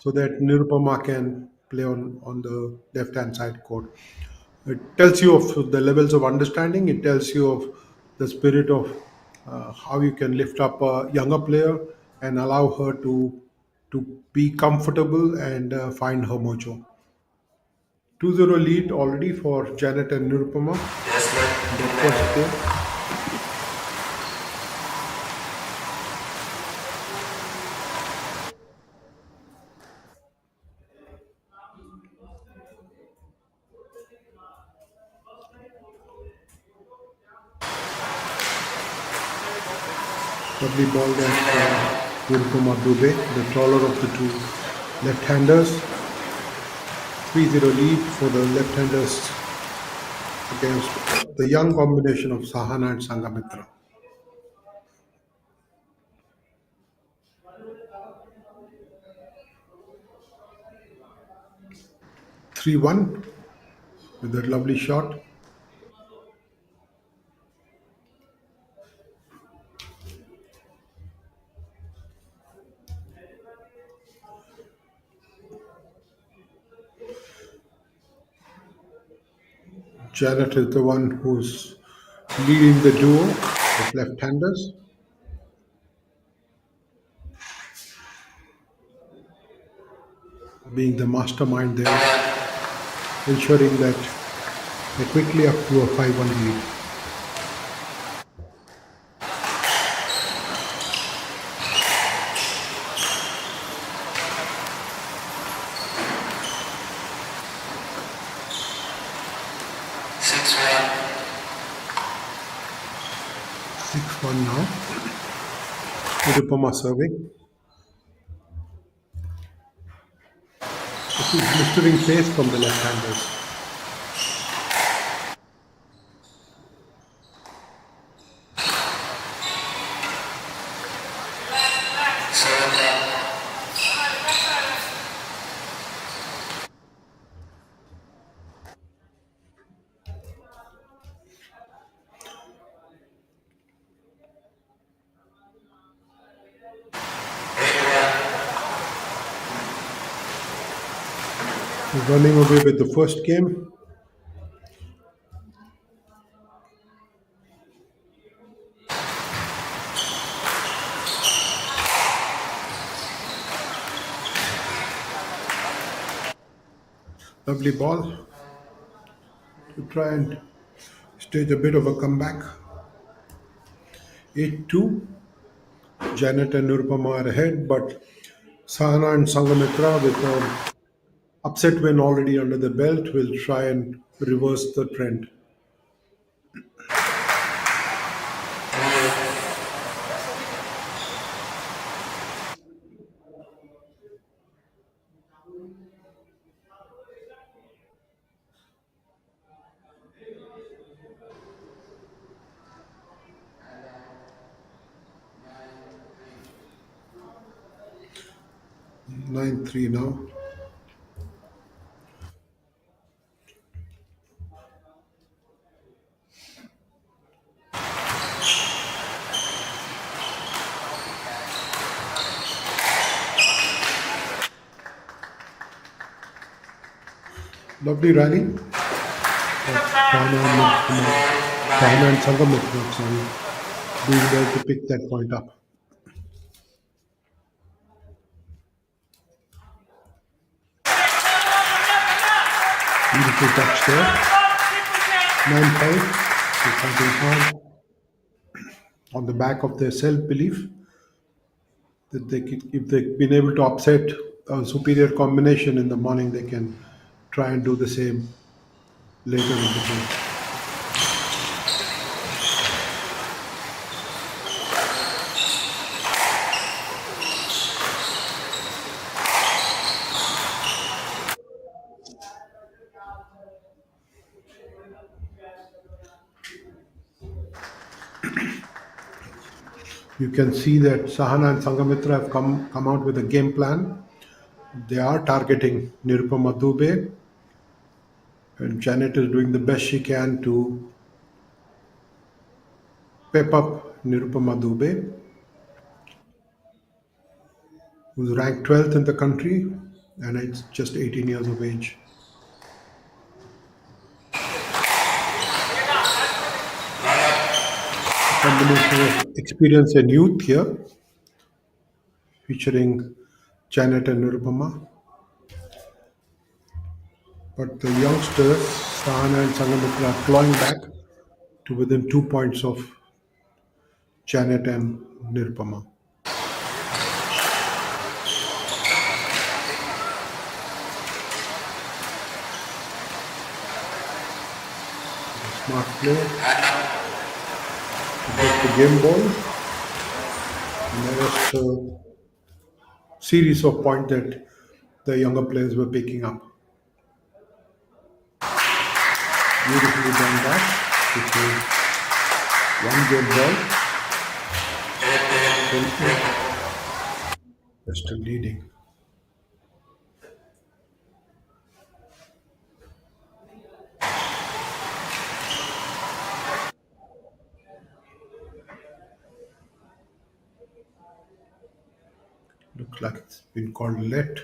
so that Nirupama can play on the left hand side court. It tells you of the levels of understanding, it tells you of the spirit of how you can lift up a younger player and allow her to be comfortable and find her mojo. 2-0 lead already for Janet and Nirupama. The first game. Lovely ball there for Nirupama Dubey, the taller of the two left-handers. 3-0 lead for the left-handers against the young combination of Sahana and Sangamitra. Three-one with that lovely shot. Janet is the one who's leading the duo of left-handers. Being the mastermind there, ensuring that they're quickly up to a 5-1 lead. Six-one now. Nirupama serving. This is blistering pace from the left-handers. Running away with the first game. Lovely ball to try and stage a bit of a comeback. 8-2. Janet and Nirupama are ahead, but Sahana and Sangamitra, with an upset win already under the belt, will try and reverse the trend. Nine three now. Lovely rally. Sahana and Sangamitra, sorry, being there to pick that point up. Beautiful touch there. 9-5. They're fighting hard on the back of their self-belief that if they've been able to upset a superior combination in the morning, they can try and do the same later in the game. You can see that Sahana and Sangamitra have come out with a game plan. They are targeting Nirupama Dubey, and Janet is doing the best she can to pep up Nirupama Dubey, who's ranked 12th in the country and it's just 18 years of age. A combination of experience and youth here, featuring Janet and Nirupama. But the youngsters, Sahana and Sangamitra, are clawing back to within 2 points of Janet and Nirupama. Smart play to get the game ball. And there was a series of points that the younger players were picking up. Beautifully done that. It was one game ball. They're still leading. Looks like it's been called let.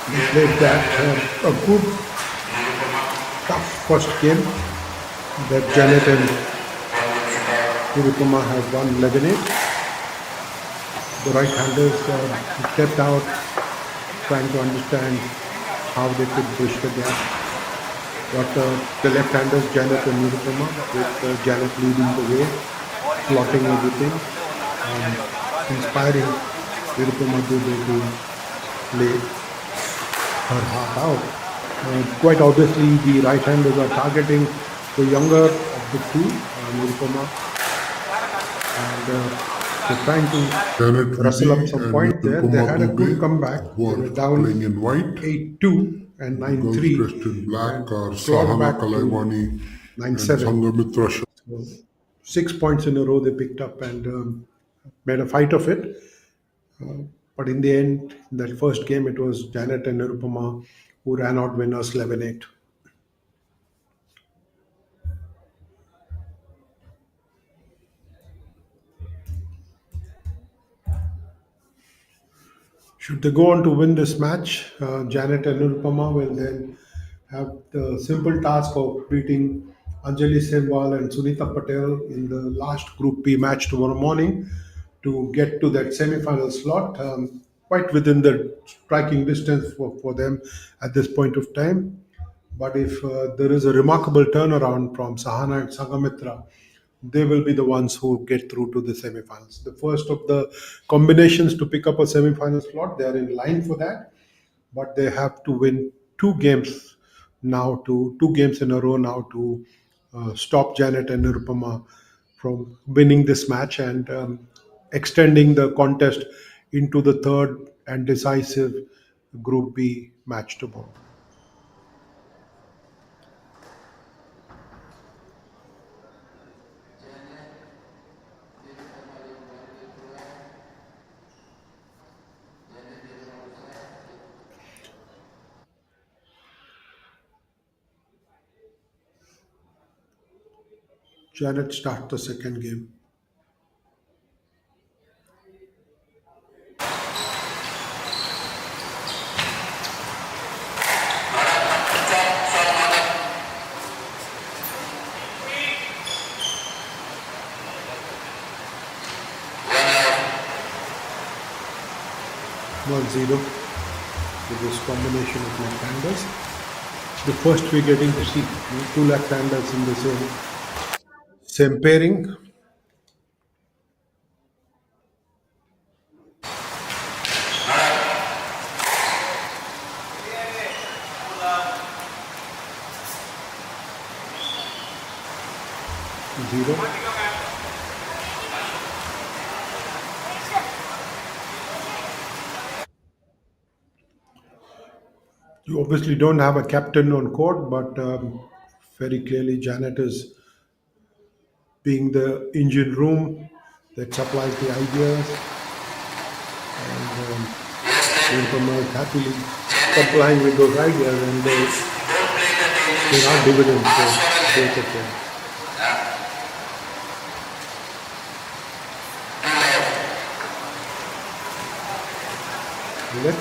They played that a good, tough first game that Janet and Nirupama have won 11-8. The right-handers stepped out trying to understand how they could bridge the gap. But the left-handers, Janet and Nirupama, with Janet leading the way, plotting everything, inspiring Nirupama to play her heart out. Quite obviously, the right-handers are targeting the younger of the two, Nirupama, and they're trying to rustle up some point there. They had a good comeback. They were down playing in white. 8-2 and 9-3. Girls dressed in black are clawed Sahana back to Kalaivani and 9-7. Sangamitra. So 6 points in a row they picked up and made a fight of it. But in the end, that first game, it was Janet and Nirupama who ran out winners 11-8. Should they go on to win this match, Janet and Nirupama will then have the simple task of beating Anjali Sembal and Sunita Patel in the last Group B match tomorrow morning to get to that semi-final slot, quite within the striking distance for them at this point of time. But if there is a remarkable turnaround from Sahana and Sangamitra, they will be the ones who get through to the semifinals. The first of the combinations to pick up a semifinal slot, they are in line for that, but they have to win two games in a row now to stop Janet and Nirupama from winning this match and extending the contest into the third and decisive Group B match tomorrow. Janet start the second game. One zero with this combination of left-handers. The first we're getting to see two left-handers in the same pairing. Zero. You obviously don't have a captain on court, but very clearly Janet is being the engine room that supplies the ideas, and Nirupama is happily complying with those ideas, and they are dividends for both of them. Let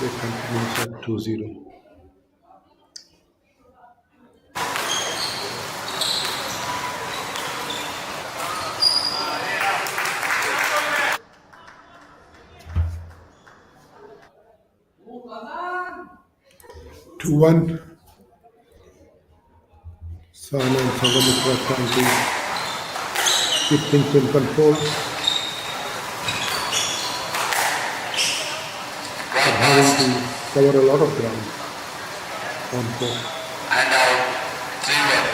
they continues at 2-0. Two one. Sana and Sangamitra trying to keep things in control, but having to cover a lot of ground on court. And now 3-1.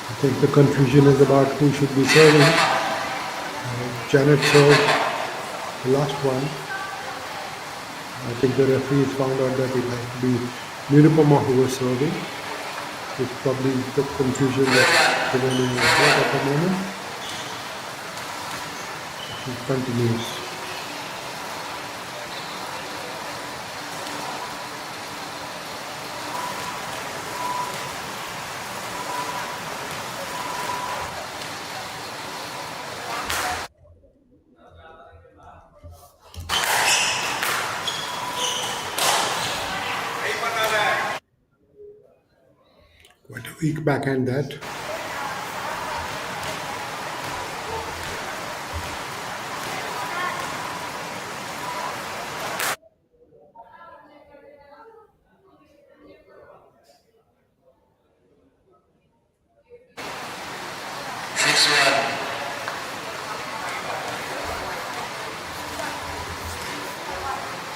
I think the confusion is about who should be serving. Janet served the last one. I think the referees found out that it had to be Nirupama who was serving. It's probably the confusion that's prevailing in the court at the moment. It continues. Quite a weak backhand that.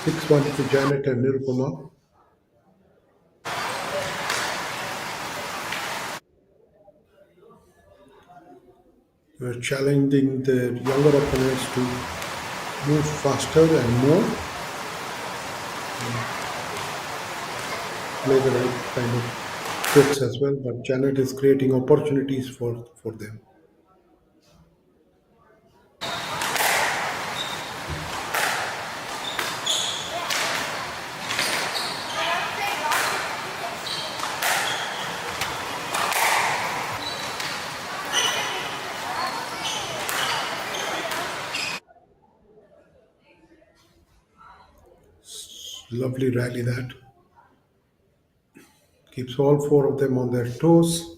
Six one to Janet and Nirupama. They're challenging the younger opponents to move faster and more, play the right kind of tricks as well. But Janet is creating opportunities for them. Lovely rally that keeps all four of them on their toes.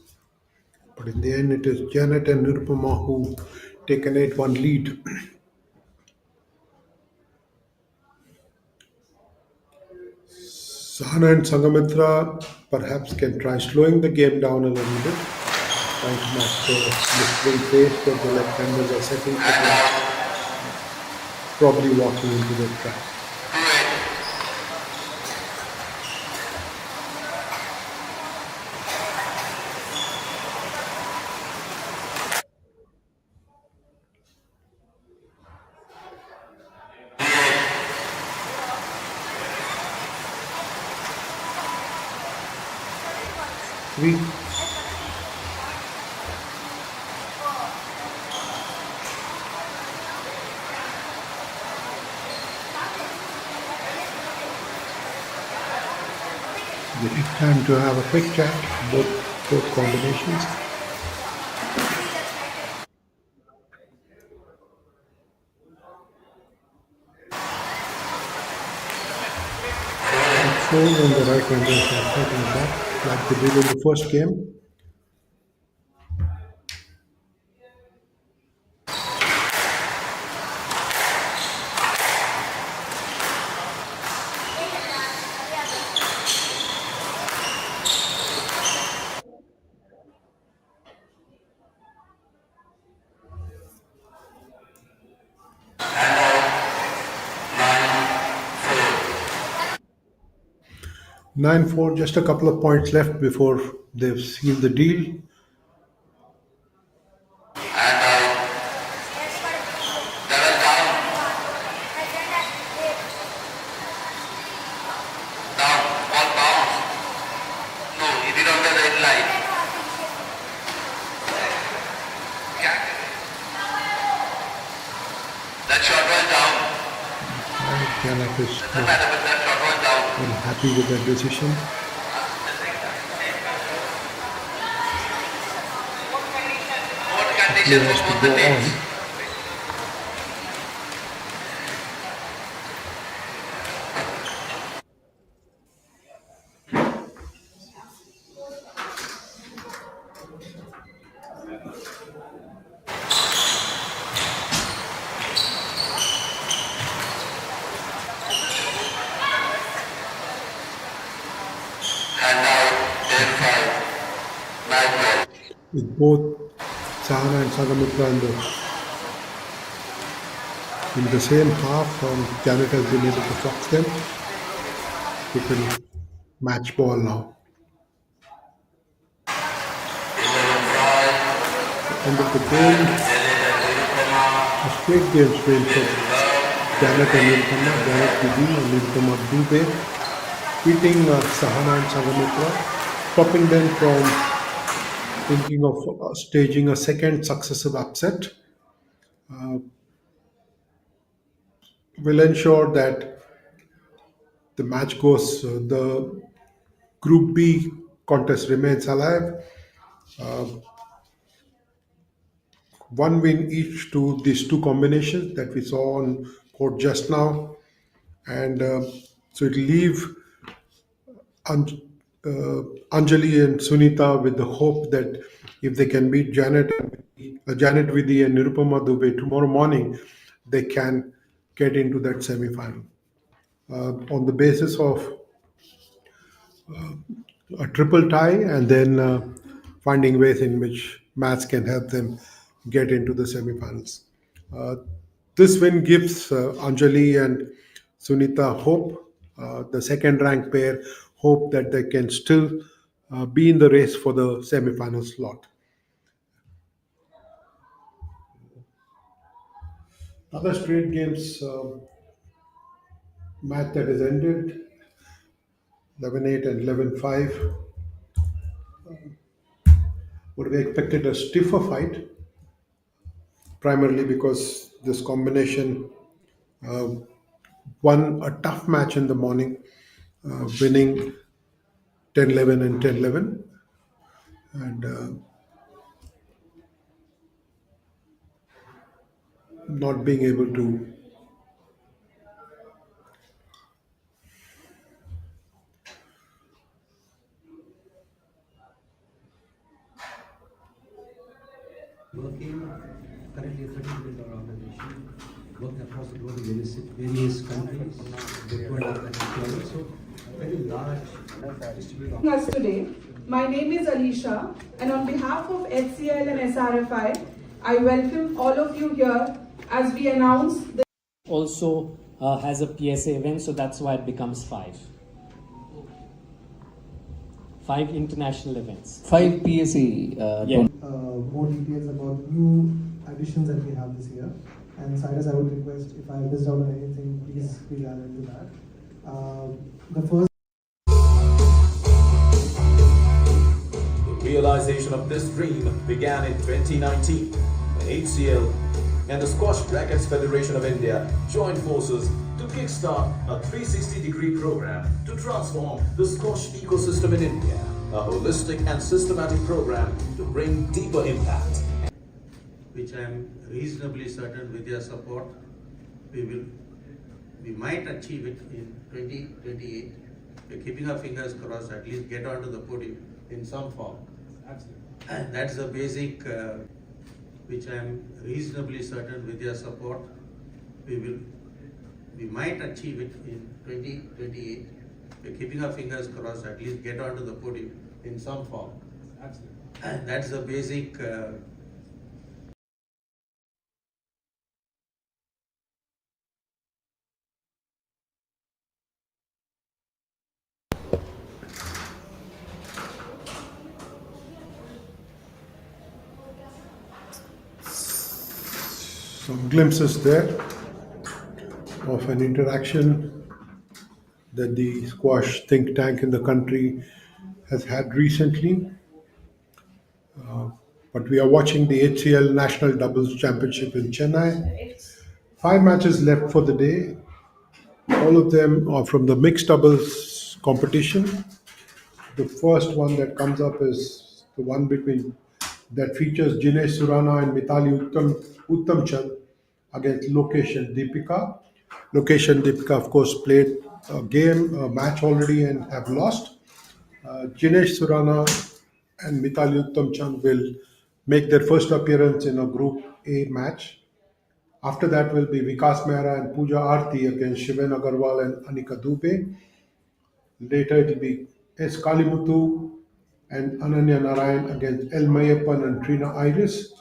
But in the end, it is Janet and Nirupama who take an 8-1 lead. Sahana and Sangamitra perhaps can try slowing the game down a little bit, trying to match the blistering pace that the left-handers are setting for them, probably walking into the trap. We take time to have a quick chat, both combinations. Four and the right handers are fighting back like they did in the first game. And 9-4, just a couple of points left before they've sealed the deal. double down. Down. Ball bounce. No, he did on the red line. Yeah. That shot was down. Janet is Doesn't matter, but that shot was down. very happy with that decision. What Player condition has for to both go the on. teams? And now, 10-5. Night ball. With both Sahana and Sagamitra in the same half, Janet has been able to fox them. It will match ball now. End of the game, a straight game win for Janet and Nirupama, Janet Bidi and Nirupama Dubey, beating Sahana and Sagamitra, stopping them from thinking of staging a second successive upset. Will ensure that the match goes, the Group B contest remains alive. One win each to these two combinations that we saw on court just now, and so it'll leave Anj- Anjali and Sunita with the hope that if they can beat Janet Vidhi and Nirupama Dubey tomorrow morning, they can get into that semi-final. On the basis of a triple tie and then finding ways in which maths can help them get into the semifinals. Uh, this win gives Anjali and Sunita hope, the second ranked pair, hope that they can still be in the race for the semifinal slot. Other straight games, match that has ended 11-8 and 11-5. Would have expected a stiffer fight, primarily because this combination uh, won a tough match in the morning, winning 10-11 and 10-11, and not being able to. Working currently a $30 billion organization, working across the globe in various countries, deployed and deployed. So very large distributed Us today. My name is Alicia, and on behalf of HCL and SRFI, I welcome all of you here as we announce the also has a PSA event, so that's why it becomes 5. 5 international events. 5 PSA. Yeah. More details about new additions that we have this year. And Cyrus, I would request if I missed out on anything, please add into that. The first Realization of this dream began in 2019 when HCL and the Squash Rackets Federation of India joined forces to kickstart a 360-degree program to transform the squash ecosystem in India, a holistic and systematic program to bring deeper impact. which I am reasonably certain with your support, we might achieve it in 2028. We're keeping our fingers crossed, at least get onto the podium in some form. Absolutely. And that's the basic, which I am reasonably certain with your support, we might achieve it in 2028. We're keeping our fingers crossed, at least get onto the podium in some form. Absolutely. And that's the basic, Some glimpses there of an interaction that the squash think tank in the country has had recently. But we are watching the HCL National Doubles Championship in Chennai. 5 matches left for the day. All of them are from the mixed doubles competition. The first one that comes up is the one that features Jinesh Surana and Mitali Uttamchand against Lokesh and Deepika. Lokesh and Deepika, of course, played a match already and have lost. Jinesh Surana and Mitali Uttamchand will make their first appearance in a Group A match. After that will be Vikas Mehra and Pooja Arti against Shiven Agarwal and Anika Dubey. Later it will be S. Kalimuthu and Ananya Narayan against L. Mayappan and Trina Iris.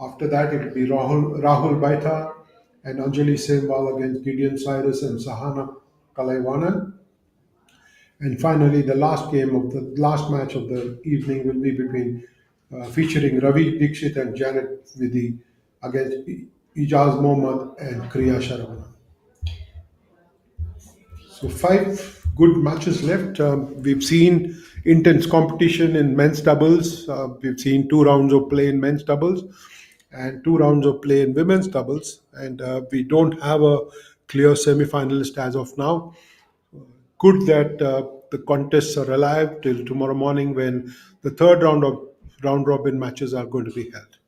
After that it will be Rahul Baitha and Anjali Semwal against Gideon Cyrus and Sahana Kalaivanan. And finally, the last match of the evening will be featuring Ravi Dixit and Janet Vidhi against Ijaz Mohammad and Kriya Sharavana. So 5 good matches left. We've seen intense competition in men's doubles. We've seen 2 rounds of play in men's doubles and 2 rounds of play in women's doubles. And we don't have a clear semi-finalist as of now. Good that the contests are alive till tomorrow morning when the third round robin matches are going to be held.